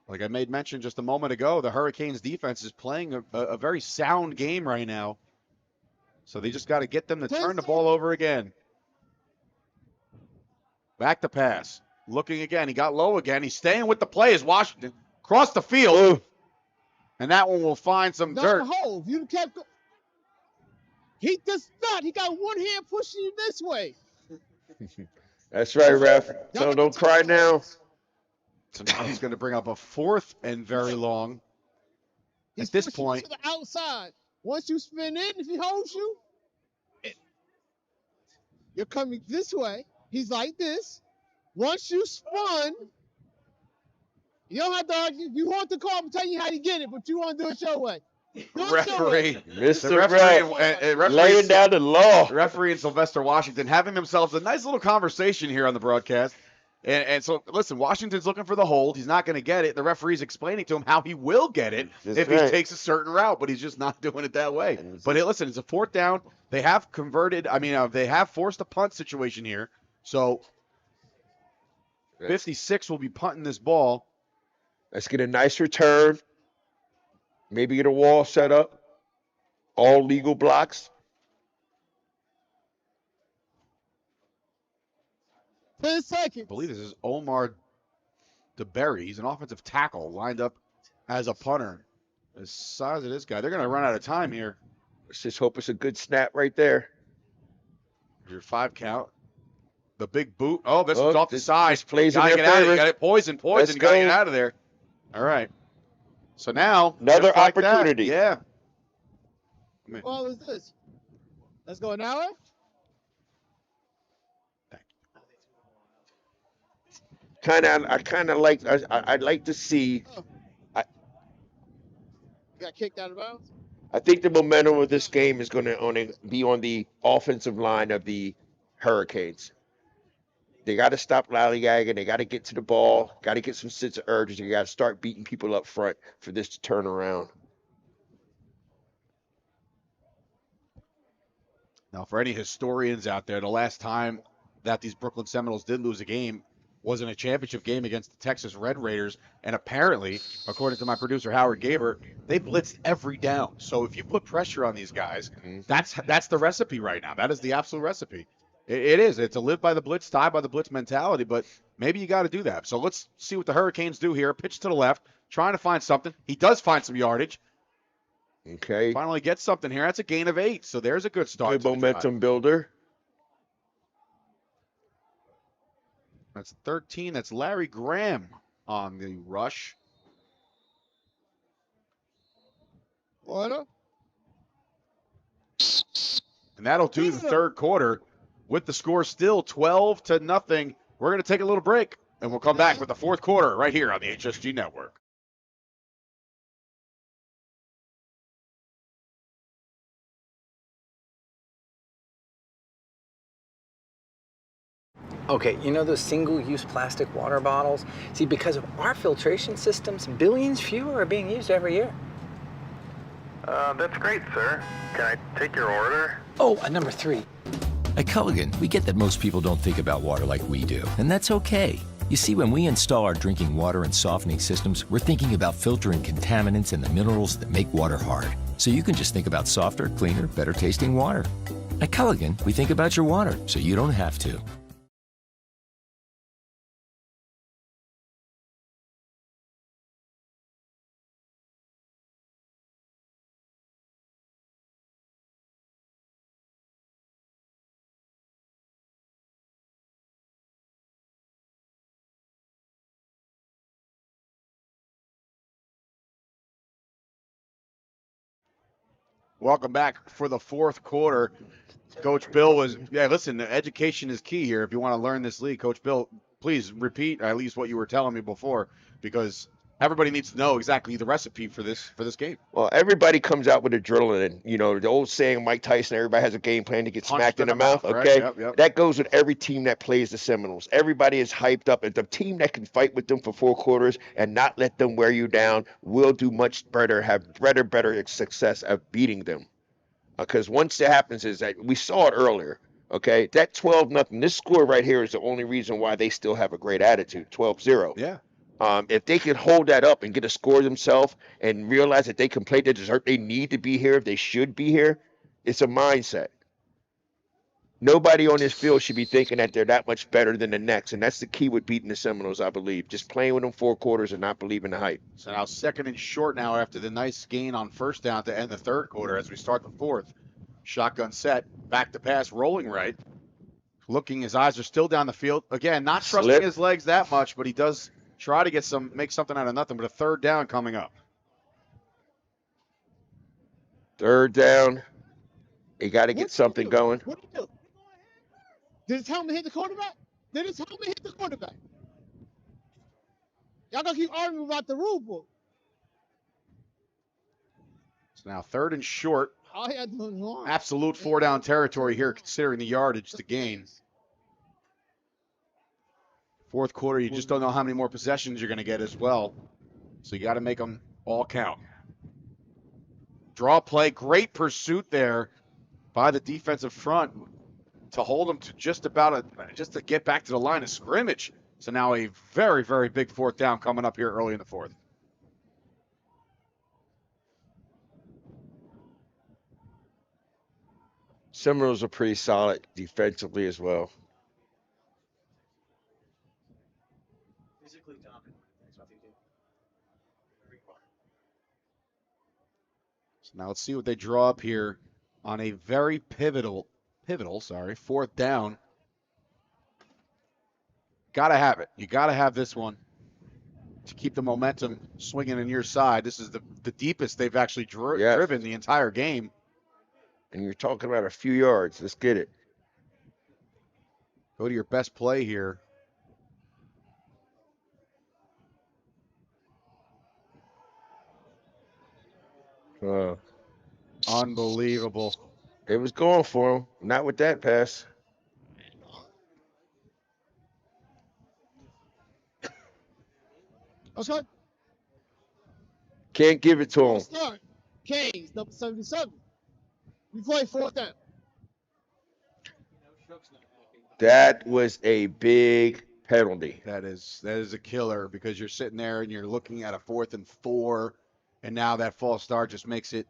E: Like I made mention just a moment ago, the Hurricanes defense is playing a very sound game right now. So they just got to get them to turn the ball over again. Back to pass. Looking again. He got low again. He's staying with the play as Washington cross the field.
S: Ooh.
E: And that one will find some dirt.
A: The hole. You kept he does not. He got one hand pushing you this way.
S: That's right, ref. So don't cry now.
E: So now he's going to bring up a 4th and very long. At this point,
A: to the outside. Once you spin in, if he holds you, you're coming this way. He's like this. Once you spun, you don't have to argue. You want the call to tell you how to get it, but you want to do it your way.
E: referee,
S: Mr. Ref, laying down the law.
E: Referee and Sylvester Washington having themselves a nice little conversation here on the broadcast. And so, listen, Washington's looking for the hold. He's not going to get it. The referee's explaining to him how he will get it if he takes a certain route, but he's just not doing it that way. But listen, it's a 4th down. They have they have forced a punt situation here. So 56 will be punting this ball.
S: Let's get a nice return. Maybe get a wall set up. All legal blocks.
A: 10 seconds.
E: I believe this is Omar DeBerry. He's an offensive tackle lined up as a punter. The size of this guy. They're going to run out of time here.
S: Let's just hope it's a good snap right there.
E: Your 5 count. The big boot. Oh, this one's off the side.
S: Plays
E: Gotta
S: in
E: get
S: their
E: out of
S: favor.
E: it. Got it. Poison.
S: Let's
E: You got to get
S: go.
E: out of there. All right. So now.
S: Another
E: just like
S: opportunity.
E: That, yeah.
A: What is this? Let's go an hour.
S: I'd like to see.
A: Got kicked out of bounds.
S: I think the momentum of this game is going to be on the offensive line of the Hurricanes. They got to stop lollygagging. They got to get to the ball. Got to get some sense of urgency. They got to start beating people up front for this to turn around.
E: Now, for any historians out there, the last time that these Brooklyn Seminoles did lose a game was in a championship game against the Texas Red Raiders, and apparently, according to my producer Howard Gaber, they blitzed every down. So if you put pressure on these guys, that's the recipe right now. That is the absolute recipe. It is. It's a live by the blitz, die by the blitz mentality, but maybe you got to do that. So let's see what the Hurricanes do here. Pitch to the left, trying to find something. He does find some yardage.
S: Okay.
E: Finally gets something here. That's a gain of 8, so there's a good start.
S: Good momentum builder.
E: That's 13. That's Larry Graham on the rush.
A: Order.
E: And that'll do the 3rd quarter with the score still 12-0. We're going to take a little break, and we'll come back with the 4th quarter right here on the HSG Network.
B: Okay, you know those single-use plastic water bottles? See, because of our filtration systems, billions fewer are being used every year.
G: That's great, sir. Can I take your order?
B: Oh, number 3.
J: At Culligan, we get that most people don't think about water like we do, and that's okay. You see, when we install our drinking water and softening systems, we're thinking about filtering contaminants and the minerals that make water hard. So you can just think about softer, cleaner, better tasting water. At Culligan, we think about your water, so you don't have to.
E: Welcome back for the fourth quarter. Coach Bill was, listen, education is key here. If you want to learn this league, Coach Bill, please repeat at least what you were telling me before, because everybody needs to know exactly the recipe for this game.
S: Well, everybody comes out with adrenaline. You know, the old saying, Mike Tyson, everybody has a game plan to get smacked in the mouth. Okay.
E: Right? Yep.
S: That goes with every team that plays the Seminoles. Everybody is hyped up. And the team that can fight with them for 4 quarters and not let them wear you down will do much better, have better success at beating them. Because once that happens is that we saw it earlier. Okay. That 12-0, this score right here is the only reason why they still have a great attitude, 12-0.
E: Yeah.
S: If they can hold that up and get a score themselves and realize that they can play the dessert, they need to be here, if they should be here, it's a mindset. Nobody on this field should be thinking that they're that much better than the next, and that's the key with beating the Seminoles, I believe. Just playing with them 4 quarters and not believing the hype.
E: So now 2nd and short now after the nice gain on first down to end the third quarter as we start the fourth. Shotgun set, back to pass, rolling right. Looking, his eyes are still down the field. Again, not trusting his legs that much, but he does try to make something out of nothing, but a 3rd down coming up.
S: 3rd down. You got to get something going.
A: What did he do? Did his helmet hit the quarterback? Did his helmet hit the quarterback? Y'all gonna keep arguing about the rule book.
E: So now 3rd and short.
A: All he had to do was run.
E: Absolute 4-down territory here, considering the yardage to gain. Fourth quarter, you just don't know how many more possessions you're going to get as well. So you got to make them all count. Draw play, great pursuit there by the defensive front to hold them to just to get back to the line of scrimmage. So now a very, very big 4th down coming up here early in the fourth.
S: Seminoles are pretty solid defensively as well.
R: Physically dominant. That's what they do.
E: So now let's see what they draw up here on a very pivotal, 4th down. Got to have it. You got to have this one to keep the momentum swinging in your side. This is the deepest they've actually driven the entire game.
S: And you're talking about a few yards. Let's get it.
E: Go to your best play here. Unbelievable.
S: It was going for him. Not with that pass.
A: Okay.
S: Can't give it to him.
A: Start. Canes, number 77. We play 4th down.
S: That was a big penalty.
E: That is a killer, because you're sitting there and you're looking at a 4th and 4, and now that false start just makes it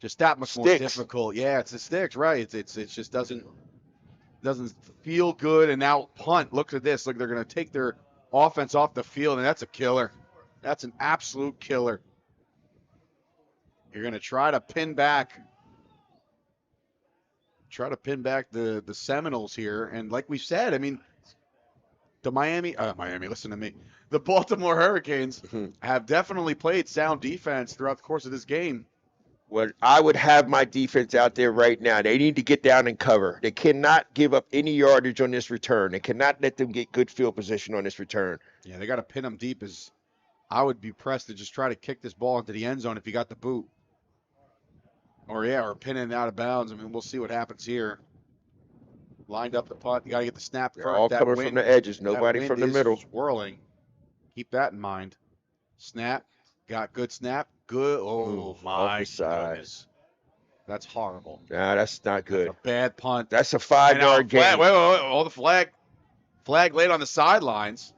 E: just that much more difficult. Yeah, it's the sticks, right? It just doesn't feel good. And now punt. Look at this. Look, they're going to take their offense off the field, and that's a killer. That's an absolute killer. You're going to try to pin back the Seminoles here. And like we said, I mean, the listen to me. The Baltimore Hurricanes have definitely played sound defense throughout the course of this game.
S: Well, I would have my defense out there right now. They need to get down and cover. They cannot give up any yardage on this return. They cannot let them get good field position on this return.
E: Yeah, they got to pin them deep. As I would be pressed to just try to kick this ball into the end zone if you got the boot. Or pin it out of bounds. I mean, we'll see what happens here. Lined up the punt. You got to get the snap.
S: They're all coming from the edges. Nobody from the middle.
E: Swirling. Keep that in mind. Snap. Got good snap. Good. Oh, my goodness. That's horrible.
S: Nah, that's not good.
E: That's a bad punt.
S: That's a 5-yard gain.
E: Wait. Oh, the flag laid on the sidelines.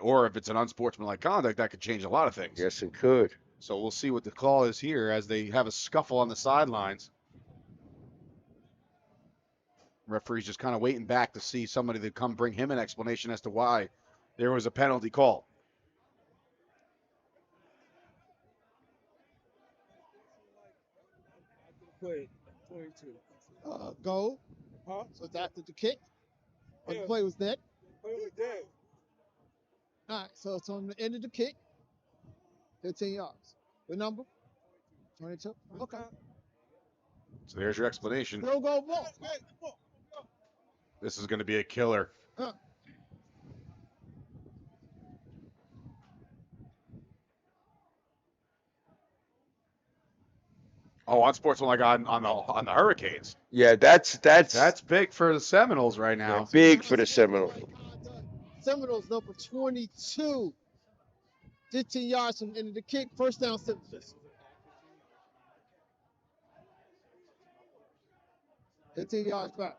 E: Or if it's an unsportsmanlike conduct, that could change a lot of things.
S: Yes, it could.
E: So we'll see what the call is here as they have a scuffle on the sidelines. Referee's just kind of waiting back to see somebody to come bring him an explanation as to why there was a penalty called.
A: Play 22. Goal. Huh? So it's after the kick. Or the play was dead.
H: Play was dead.
A: All right, so it's on the end of the kick. 15 yards. What number? 22. Okay.
E: So there's your explanation.
A: Field goal ball.
E: This is going to be a killer.
A: Huh.
E: Oh, on Sportsman on the Hurricanes.
S: Yeah, that's
E: big for the Seminoles right now.
S: big for the Seminoles.
A: Seminoles number 22. 15 yards from the end of the kick. First down, Seminoles. 15 yards back.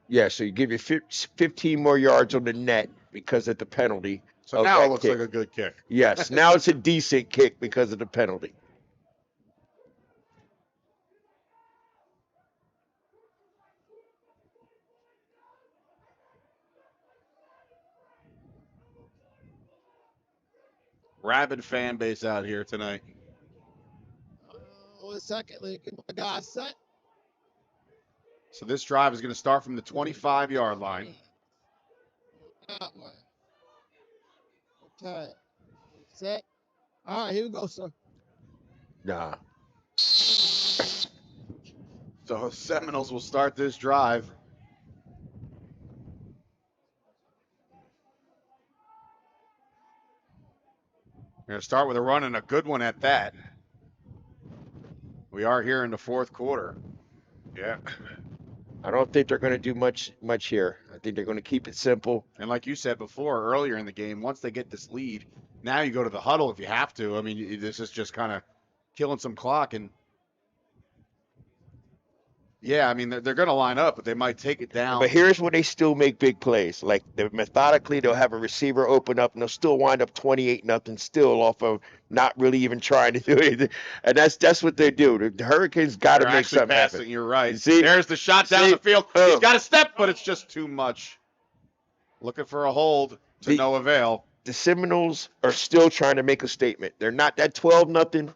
S: Yeah, so you give you 15 more yards on the net because of the penalty.
E: So now it looks like a good kick.
S: Yes, now it's a decent kick because of the penalty.
E: Rabid fan base out here tonight.
A: 1 second, Lincoln. My guy set.
E: So this drive is going to start from the 25-yard line.
A: That way. Okay. Set. All right, here we go, sir.
S: Nah.
E: So Seminoles will start this drive. We're going to start with a run and a good one at that. We are here in the fourth quarter. Yeah.
S: I don't think they're going to do much here. I think they're going to keep it simple.
E: And like you said before, earlier in the game, once they get this lead, now you go to the huddle if you have to. I mean, this is just kind of killing some clock. And yeah, I mean, they're going to line up, but they might take it down.
S: But here's where they still make big plays. Like methodically, they'll have a receiver open up, and they'll still wind up 28-0 still off of not really even trying to do anything. And that's what they do. The Hurricanes got to make something happen.
E: You're right.
S: See?
E: There's the shot down the field. He's got a step, but it's just too much. Looking for a hold to no avail.
S: The Seminoles are still trying to make a statement. They're not that 12-0.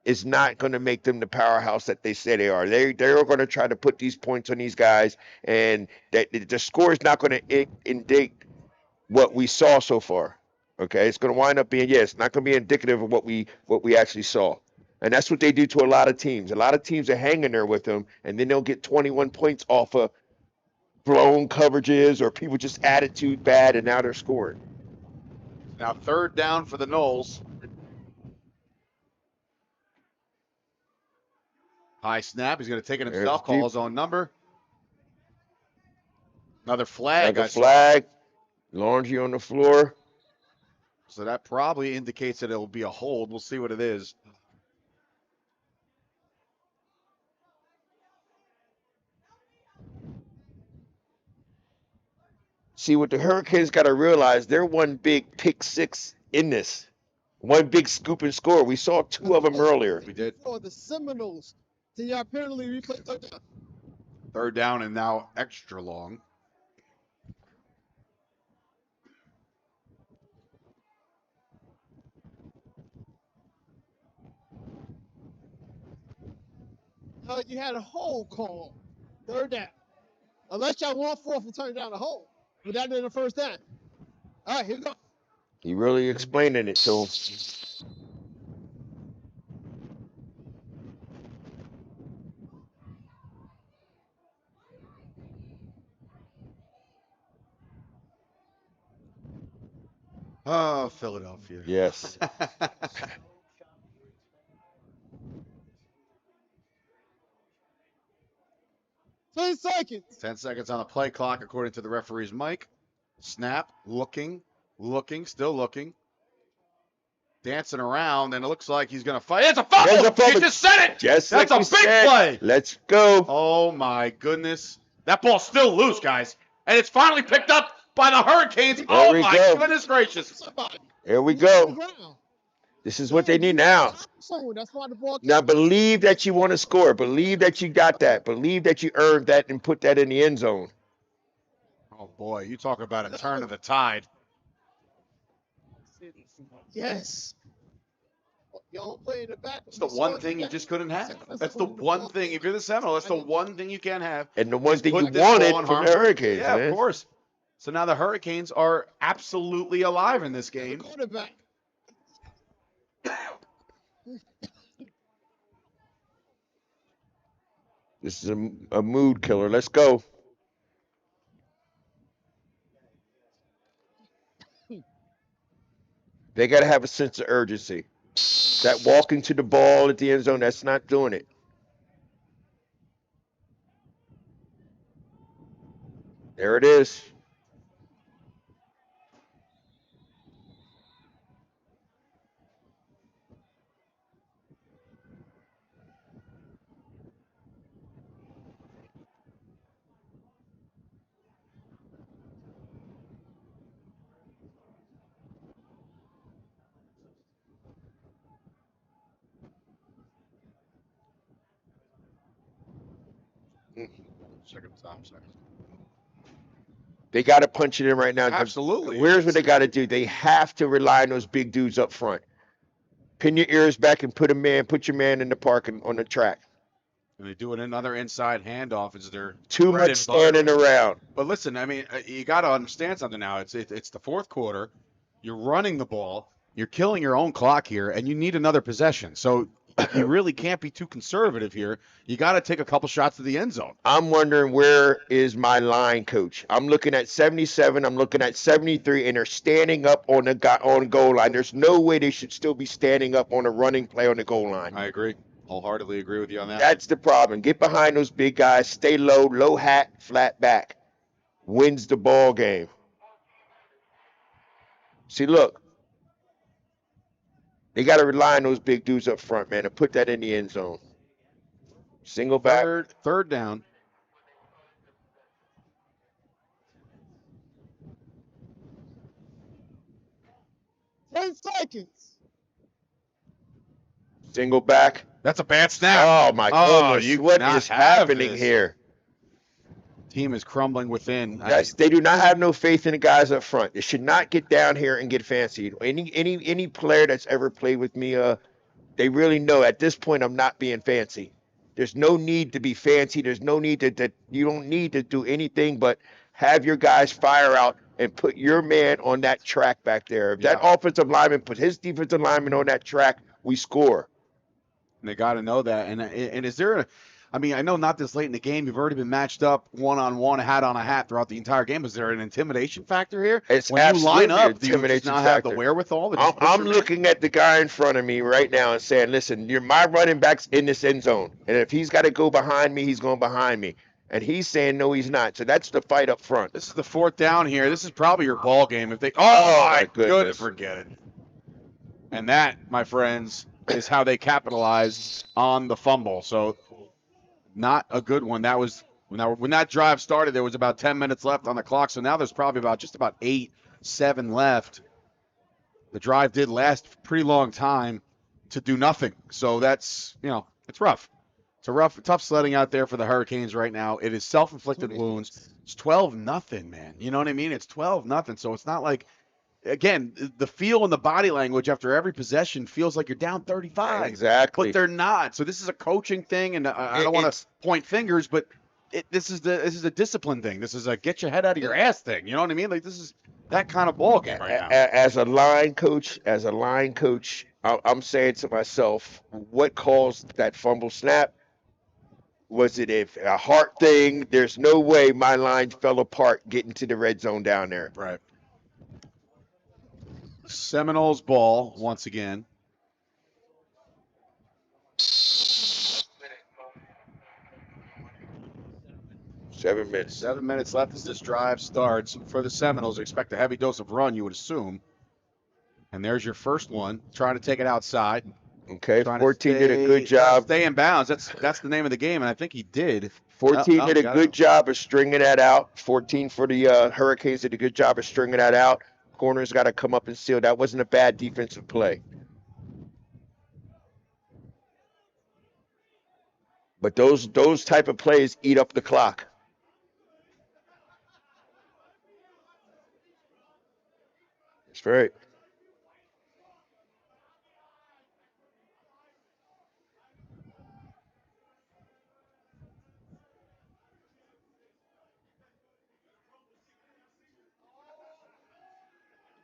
S: Is not going to make them the powerhouse that they say they are. They're going to try to put these points on these guys, and that the score is not going to indicate what we saw so far. Okay, it's going to wind up being it's not going to be indicative of what we actually saw, and that's what they do to a lot of teams. A lot of teams are hanging there with them, and then they'll get 21 points off of blown coverages or people just attitude bad, and now they're scoring.
E: Now third down for the Noles. High snap. He's going to take it himself. Call his own number. Another flag.
S: Another flag. Laundry on the floor.
E: So that probably indicates that it'll be a hold. We'll see what it is.
S: See, what the Hurricanes got to realize, they're one big pick six in this. One big scoop and score. We saw two of them earlier.
E: We did.
A: For the Seminoles. Penalty replay third down.
E: Third down and now extra long.
A: You had a hole call. Third down. Unless y'all want fourth and turn down the hole. But that in the first down. All right, here we go.
S: He really explaining it to him.
E: Oh, Philadelphia.
S: Yes.
A: 10 seconds.
E: 10 seconds on the play clock, according to the referee's mic. Snap, looking, still looking. Dancing around, and it looks like he's going to fight. It's a fumble! You just said it!
S: Just
E: That's
S: like
E: a big play!
S: Let's go.
E: Oh, my goodness. That ball's still loose, guys. And it's finally picked up by the Hurricanes. Oh, my goodness gracious.
S: Here we go. This is what they need now.
A: That's why the ball
S: Now believe that you want to score. Believe that you got that. Believe that you earned that and put that in the end zone.
E: Oh, boy. You talk about a turn of the tide.
A: Yes. Y'all play in the back.
E: That's the one thing you just couldn't have. That's the one thing. If you're the Seminoles, that's the one thing you can't have.
S: And the one thing you
E: put this ball
S: wanted
E: in
S: from
E: harm's
S: the
E: way.
S: Hurricanes,
E: Yeah,
S: man.
E: of course. So now the Hurricanes are absolutely alive in this game.
A: Quarterback.
Q: This is a mood killer. Let's go. They got to have a sense of urgency. That walking to the ball at the end zone, that's not doing it. There it is.
E: Second time, second.
Q: They got to punch it in right now.
E: Absolutely.
Q: Here's what they got to do. They have to rely on those big dudes up front. Pin your ears back and put your man in the park and on the track.
E: And they do another inside handoff as their
Q: Too
E: bread
Q: much
E: and butter.
Q: standing around.
E: But listen, I mean, you got to understand something now. It's the fourth quarter. You're running the ball. You're killing your own clock here, and you need another possession. So you really can't be too conservative here. You got to take a couple shots to the end zone.
Q: I'm wondering, where is my line coach? I'm looking at 77. I'm looking at 73, and they're standing up on the goal line. There's no way they should still be standing up on a running play on the goal line.
E: I agree. Wholeheartedly agree with you on that.
Q: That's the problem. Get behind those big guys. Stay low hat, flat back. Wins the ball game. See, look. They got to rely on those big dudes up front, man, and put that in the end zone. Single back.
E: Third down.
A: Ten seconds.
Q: Single back.
E: That's a bad snap.
Q: Oh, my goodness. What is happening here?
E: Team is crumbling within.
Q: Guys, they do not have no faith in the guys up front. They should not get down here and get fancy. Any player that's ever played with me, they really know at this point I'm not being fancy. There's no need to be fancy. There's no need you don't need to do anything but have your guys fire out and put your man on that track back there. If that offensive lineman put his defensive lineman on that track, we score.
E: And they got to know that. And is there I mean, I know not this late in the game. You've already been matched up one-on-one, hat on a hat throughout the entire game. Is there an intimidation factor here?
Q: It's
E: when you line up, do you
Q: intimidation
E: just not
Q: factor.
E: have the wherewithal?
Q: I'm looking at the guy in front of me right now and saying, listen, my running back's in this end zone. And if he's got to go behind me, he's going behind me. And he's saying, no, he's not. So that's the fight up front.
E: This is the fourth down here. This is probably your ball game. If they, my goodness, forget it. And that, my friends, is how they capitalized on the fumble. So not a good one. That was when that drive started, there was about 10 minutes left on the clock. So now there's probably just about 8, 7 left. The drive did last a pretty long time to do nothing. So that's, it's rough. It's a tough sledding out there for the Hurricanes right now. It is self-inflicted wounds. It's 12-0, man. You know what I mean? It's 12-0. So it's not like, again, the feel and the body language after every possession feels like you're down 35.
Q: Exactly.
E: But they're not. So this is a coaching thing, and I don't want to point fingers, but this is a discipline thing. This is a get your head out of your ass thing. You know what I mean? Like, this is that kind of ball game right now.
Q: As a line coach, I'm saying to myself, what caused that fumble snap? Was it a heart thing? There's no way my line fell apart getting to the red zone down there.
E: Right. Seminoles ball once again.
Q: Seven minutes.
E: 7 minutes left as this drive starts for the Seminoles. Expect a heavy dose of run, you would assume. And there's your first one, trying to take it outside.
Q: Okay, 14 did a good job.
E: Stay in bounds. That's the name of the game, and I think he did.
Q: 14 did a good job of stringing that out. 14 for the Hurricanes did a good job of stringing that out. Corners got to come up and seal. That wasn't a bad defensive play. But those type of plays eat up the clock. That's right.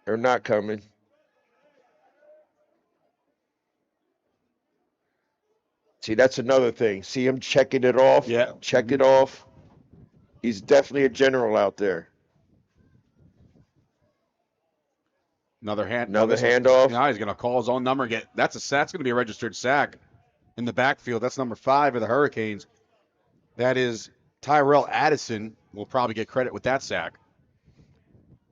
S: They're not coming. See, that's another thing. See him checking it off?
E: Yeah.
S: Check it off. He's definitely a general out there.
E: Another
S: Another
E: this was-
S: handoff.
E: Now he's going to call his own number and get. That's going to be a registered sack in the backfield. That's number 5 of the Hurricanes. That is Tyrell Addison will probably get credit with that sack.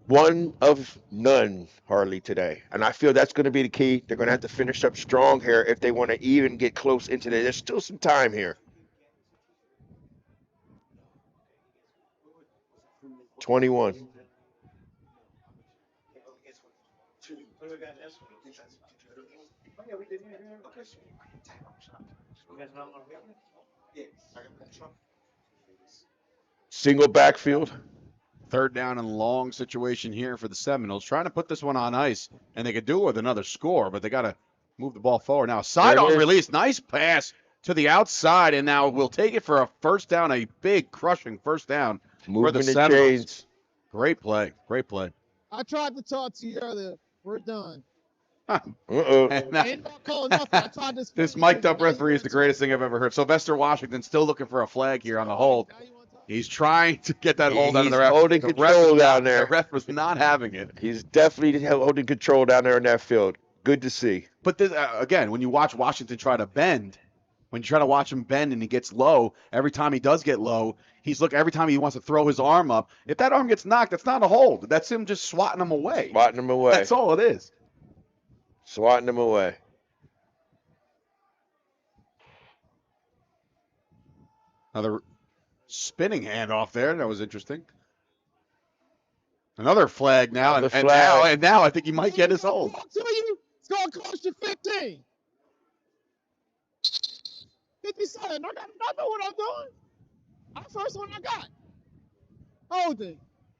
S: One of none, Harley, today. And I feel that's going to be the key. They're going to have to finish up strong here if they want to even get close into this. There's still some time here. 21. Single backfield.
E: Third down and long situation here for the Seminoles. Trying to put this one on ice, and they could do it with another score, but they got to move the ball forward. Now, sidearm release. Nice pass to the outside, and now we'll take it for a first down, a big, crushing first down for the Seminoles.
S: Chains.
E: Great play. Great play.
A: I tried to talk to you earlier. We're done.
S: Uh-oh.
A: Ain't no calling nothing. I tried to
E: This mic'd up referee is the greatest thing I've ever heard. Sylvester Washington still looking for a flag here on the hold. He's trying to get that hold out of the ref.
S: He's holding control down there.
E: The ref was not having it.
S: He's definitely holding control down there in that field. Good to see.
E: But this, again, when you watch Washington try to bend, when you try to watch him bend and he gets low, every time he does get low, every time he wants to throw his arm up, if that arm gets knocked, that's not a hold. That's him just swatting him away.
S: Swatting him away.
E: That's all it is.
S: Swatting him away.
E: Another spinning handoff there. That was interesting. Another flag now, and now I think he might get his hold.
A: It's going to cost you 15. 57. I know what I'm doing. I'm the first one I got. Holding.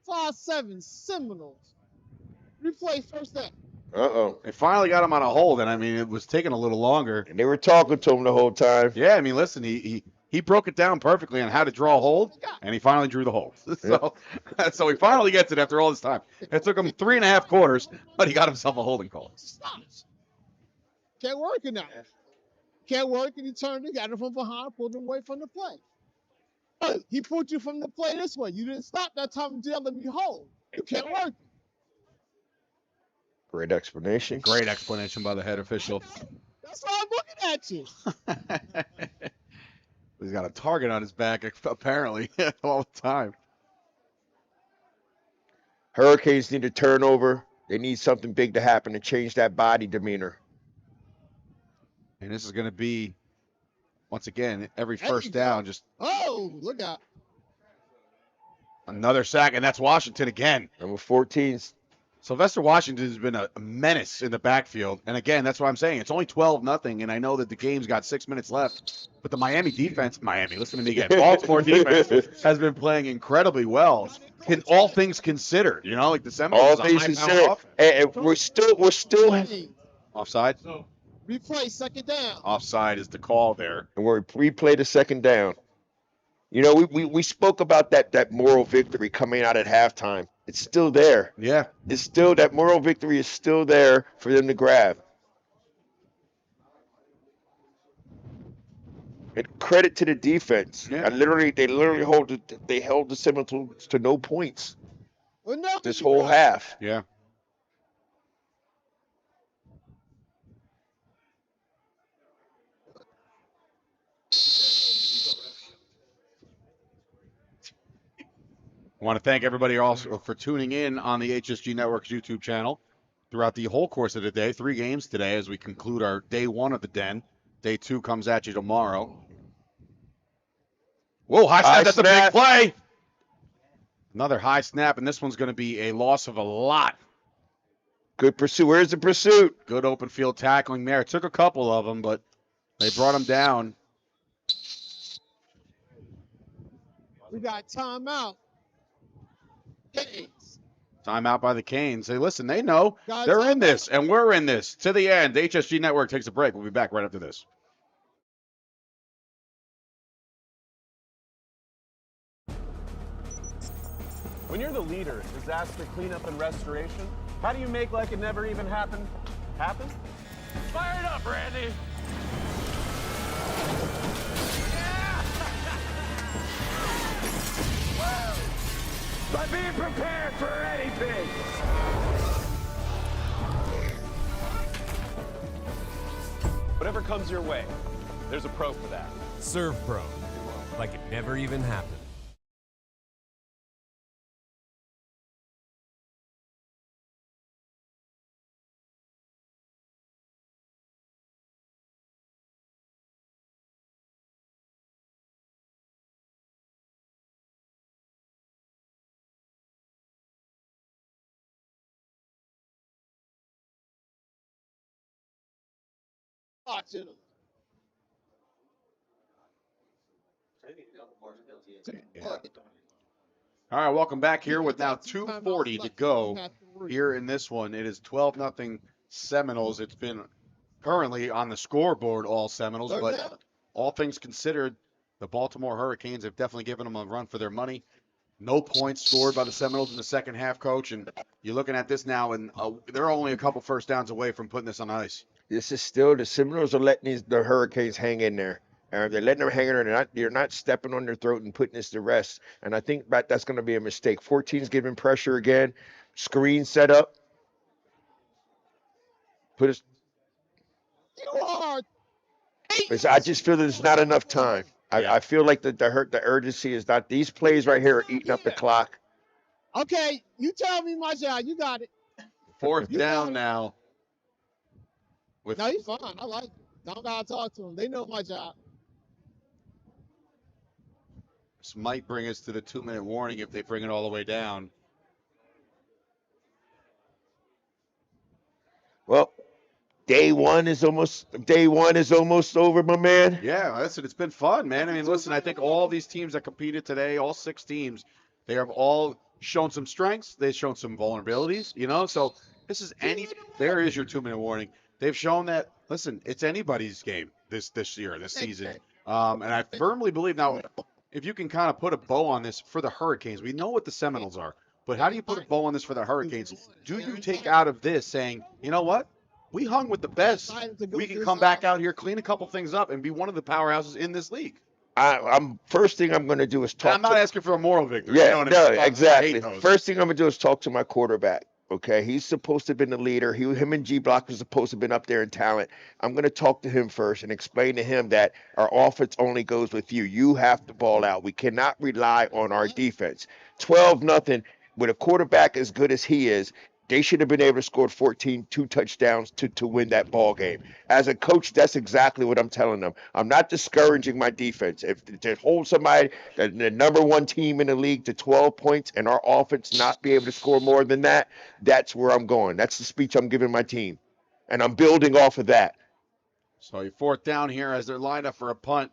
A: 5-7 Seminoles. Replay first down.
S: Uh-oh.
E: They finally got him on a hold, and I mean, it was taking a little longer.
S: And they were talking to him the whole time.
E: Yeah, I mean, listen, he broke it down perfectly on how to draw a hold, and he finally drew the hold. So he finally gets it after all this time. It took him 3.5 quarters, but he got himself a holding call.
A: Can't work it now. Can't work, and he turned it, got it from behind, pulled him away from the play. He pulled you from the play this way. You didn't stop that time to let me hold. You can't work it.
S: Great explanation.
E: Great explanation by the head official.
A: That's why I'm looking at you.
E: He's got a target on his back, apparently, all the time.
S: Hurricanes need a turnover. They need something big to happen to change that body demeanor.
E: And this is going to be, once again, every first down, just
A: look out.
E: Another sack, and that's Washington again.
S: Number 14.
E: Sylvester Washington has been a menace in the backfield. And again, that's what I'm saying. It's only 12-0, and I know that the game's got 6 minutes left. But the listen to me again. Baltimore defense has been playing incredibly well. All things considered, like the Seminoles.
S: All things considered. And we're still
E: offside.
A: Replay second down.
E: Offside is the call there.
S: And we replay the second down. We spoke about that moral victory coming out at halftime. It's still there.
E: Yeah.
S: It's still, that moral victory is still there for them to grab. And credit to the defense. Yeah. They held the Seminoles to no points. This whole half.
E: Yeah. I want to thank everybody also for tuning in on the HSG Network's YouTube channel throughout the whole course of the day. 3 games today as we conclude our day 1 of the Den. Day 2 comes at you tomorrow. Whoa, high snap. That's a big play. Another high snap, and this one's going to be a loss of a lot.
S: Good pursuit. Where's the pursuit?
E: Good open field tackling there. It took a couple of them, but they brought him down.
A: We got timeout. Canes.
E: Timeout by the Canes. Hey, listen, they know
A: Guys,
E: they're in this, and we're in this. To the end. The HSG Network takes a break. We'll be back right after this.
M: When you're the leader in disaster cleanup and restoration, How do you make like it never even happened happen?
G: Fire it up, Randy.
M: By being prepared for anything. Whatever comes your way, there's a pro for that.
N: Serve Pro, like it never even happened.
A: Watching them.
E: All right, welcome back here with now 2:40 to go here in this one. It is 12-0 Seminoles. It's been currently on the scoreboard all Seminoles, but all things considered, the Baltimore Hurricanes have definitely given them a run for their money. No points scored by the Seminoles in the second half, Coach, and you're looking at this now, and they're only a couple first downs away from putting this on ice.
S: This is still the Seminoles are letting the Hurricanes hang in there. They're letting them hang in there. They're not stepping on their throat and putting this to rest. And I think that's going to be a mistake. 14's giving pressure again. Screen set up. I just feel there's not enough time. I feel like the urgency is not. These plays right here are eating up the clock.
A: Okay, you tell me my job. You got it.
E: Fourth down now.
A: No, he's fine. I like it. Don't gotta talk to him. They know my job.
E: This might bring us to the 2-minute warning if they bring it all the way down.
S: Well, day one is almost over, my man.
E: Yeah, listen, it's been fun, man. I mean, listen, I think all these teams that competed today, all 6 teams, they have all shown some strengths. They've shown some vulnerabilities, you know. So this is there is your 2-minute warning. They've shown that, listen, it's anybody's game this year, this season. And I firmly believe now, if you can kind of put a bow on this for the Hurricanes, we know what the Seminoles are, but how do you put a bow on this for the Hurricanes? Do you take out of this saying, you know what? We hung with the best. We can come back out here, clean a couple things up, and be one of the powerhouses in this league.
S: First thing I'm going to do is talk.
E: I'm not asking for a moral victory.
S: Yeah,
E: you know what
S: no,
E: I mean?
S: exactly. First thing I'm going to do is talk to my quarterback. Okay, he's supposed to have been the leader. Him and G Block was supposed to have been up there in talent. I'm going to talk to him first and explain to him that our offense only goes with you. You have to ball out. We cannot rely on our defense. 12-0 with a quarterback as good as he is. They should have been able to score 2 touchdowns to win that ball game. As a coach, that's exactly what I'm telling them. I'm not discouraging my defense. If to hold somebody, the number 1 team in the league, to 12 points and our offense not be able to score more than that, that's where I'm going. That's the speech I'm giving my team. And I'm building off of that.
E: So your 4th down here as they're lined up for a punt.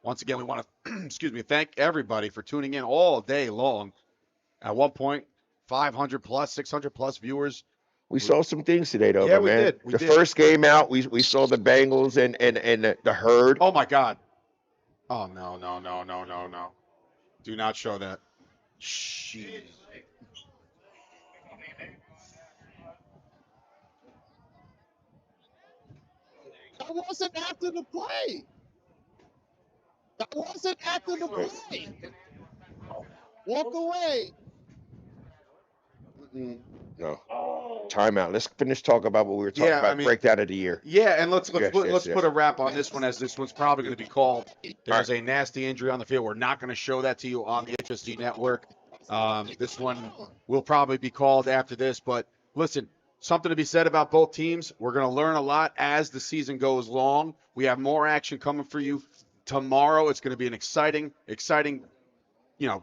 E: Once again, we want to thank everybody for tuning in all day long. At one point, 500 plus, 600 plus viewers.
S: We saw some things today, though,
E: yeah,
S: my man.
E: We
S: the
E: did.
S: First game out, we saw the Bengals and the herd.
E: Oh my God! Oh no! Do not show that. Jeez.
A: That wasn't after the play. That wasn't after the play. Walk away.
S: No. Timeout. Let's finish talking about what we were talking about. Breakdown of the year.
E: Yeah, and let's put a wrap on this one, as this one's probably going to be called. There's a nasty injury on the field. We're not going to show that to you on the HSD network. This one will probably be called after this. But listen, something to be said about both teams. We're going to learn a lot as the season goes long. We have more action coming for you tomorrow. It's going to be an exciting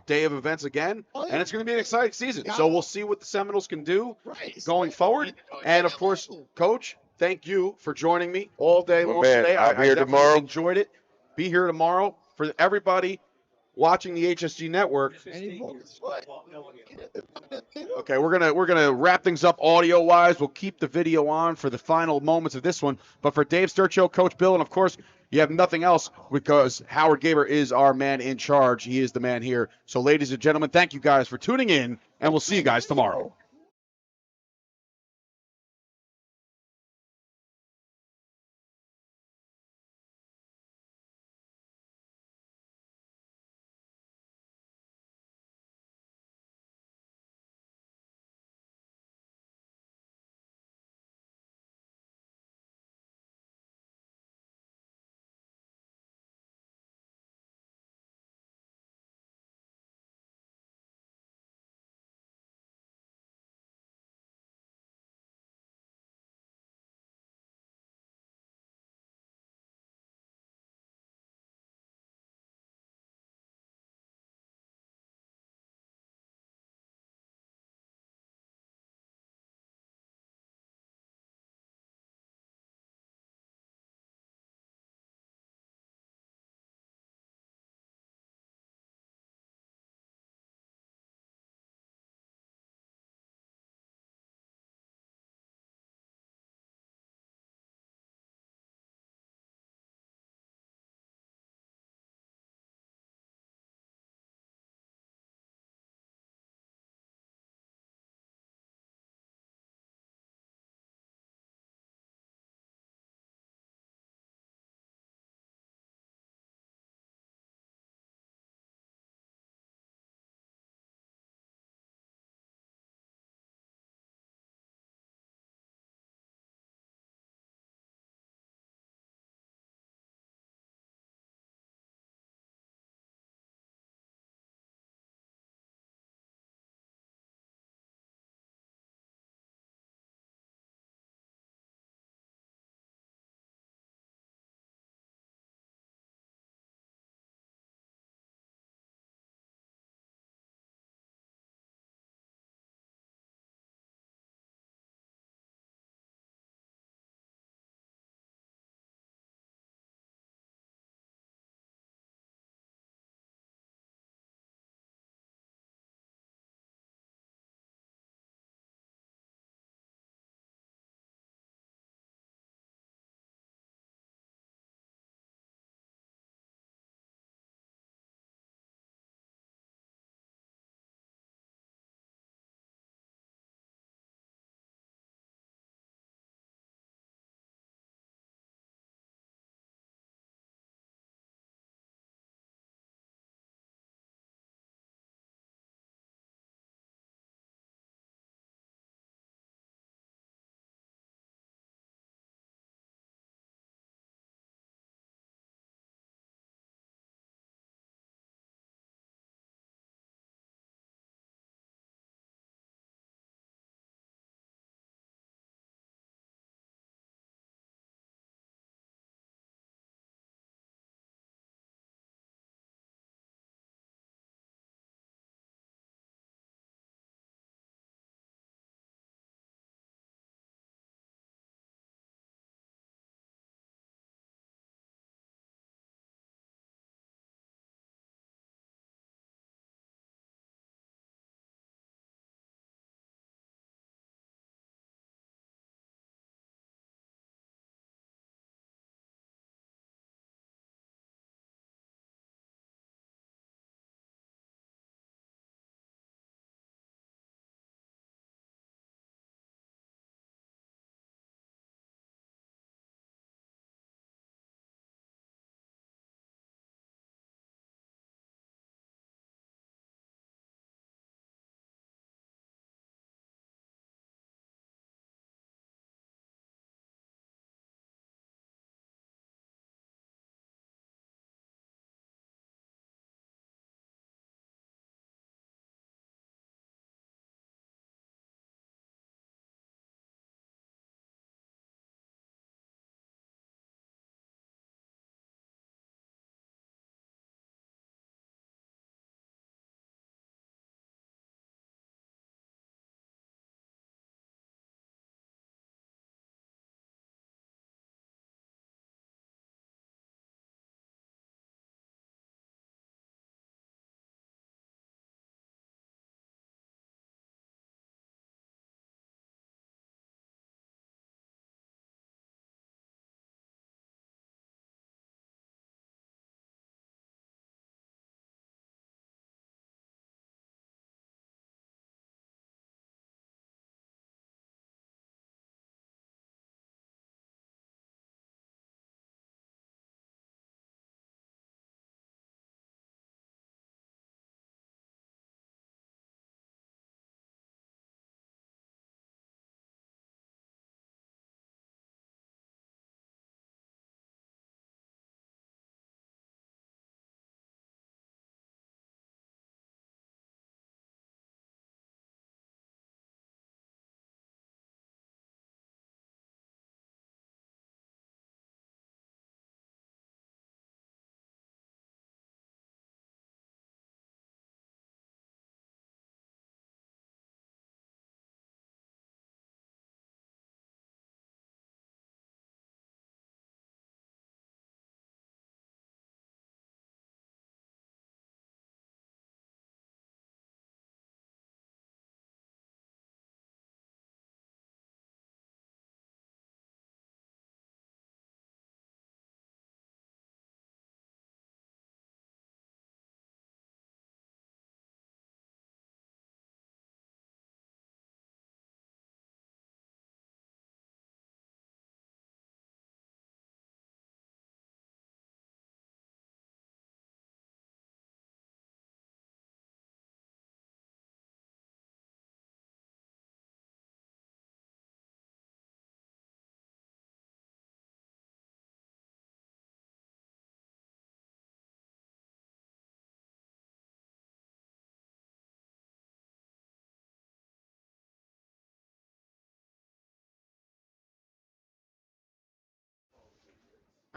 E: day of events again, and it's going to be an exciting season. So we'll see what the Seminoles can do going forward. And of course, Coach, thank you for joining me all day long today. I definitely enjoyed it. Be here tomorrow for everybody watching the HSG network. Okay, we're gonna wrap things up audio wise. We'll keep the video on for the final moments of this one. But for Dave Sturcho, Coach Bill, and of course, you have nothing else because Howard Gaber is our man in charge. He is the man here. So, ladies and gentlemen, thank you guys for tuning in, and we'll see you guys tomorrow.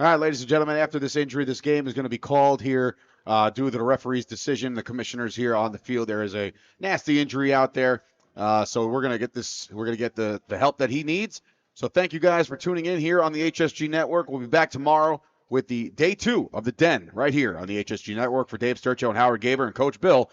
E: All right, ladies and gentlemen, after this injury, this game is going to be called here due to the referee's decision. The commissioners here on the field, there is a nasty injury out there. So we're going to get this. We're going to get the help that he needs. So thank you guys for tuning in here on the HSG Network. We'll be back tomorrow with the day 2 of the Den right here on the HSG Network. For Dave Sturcho and Howard Gaber and Coach Bill,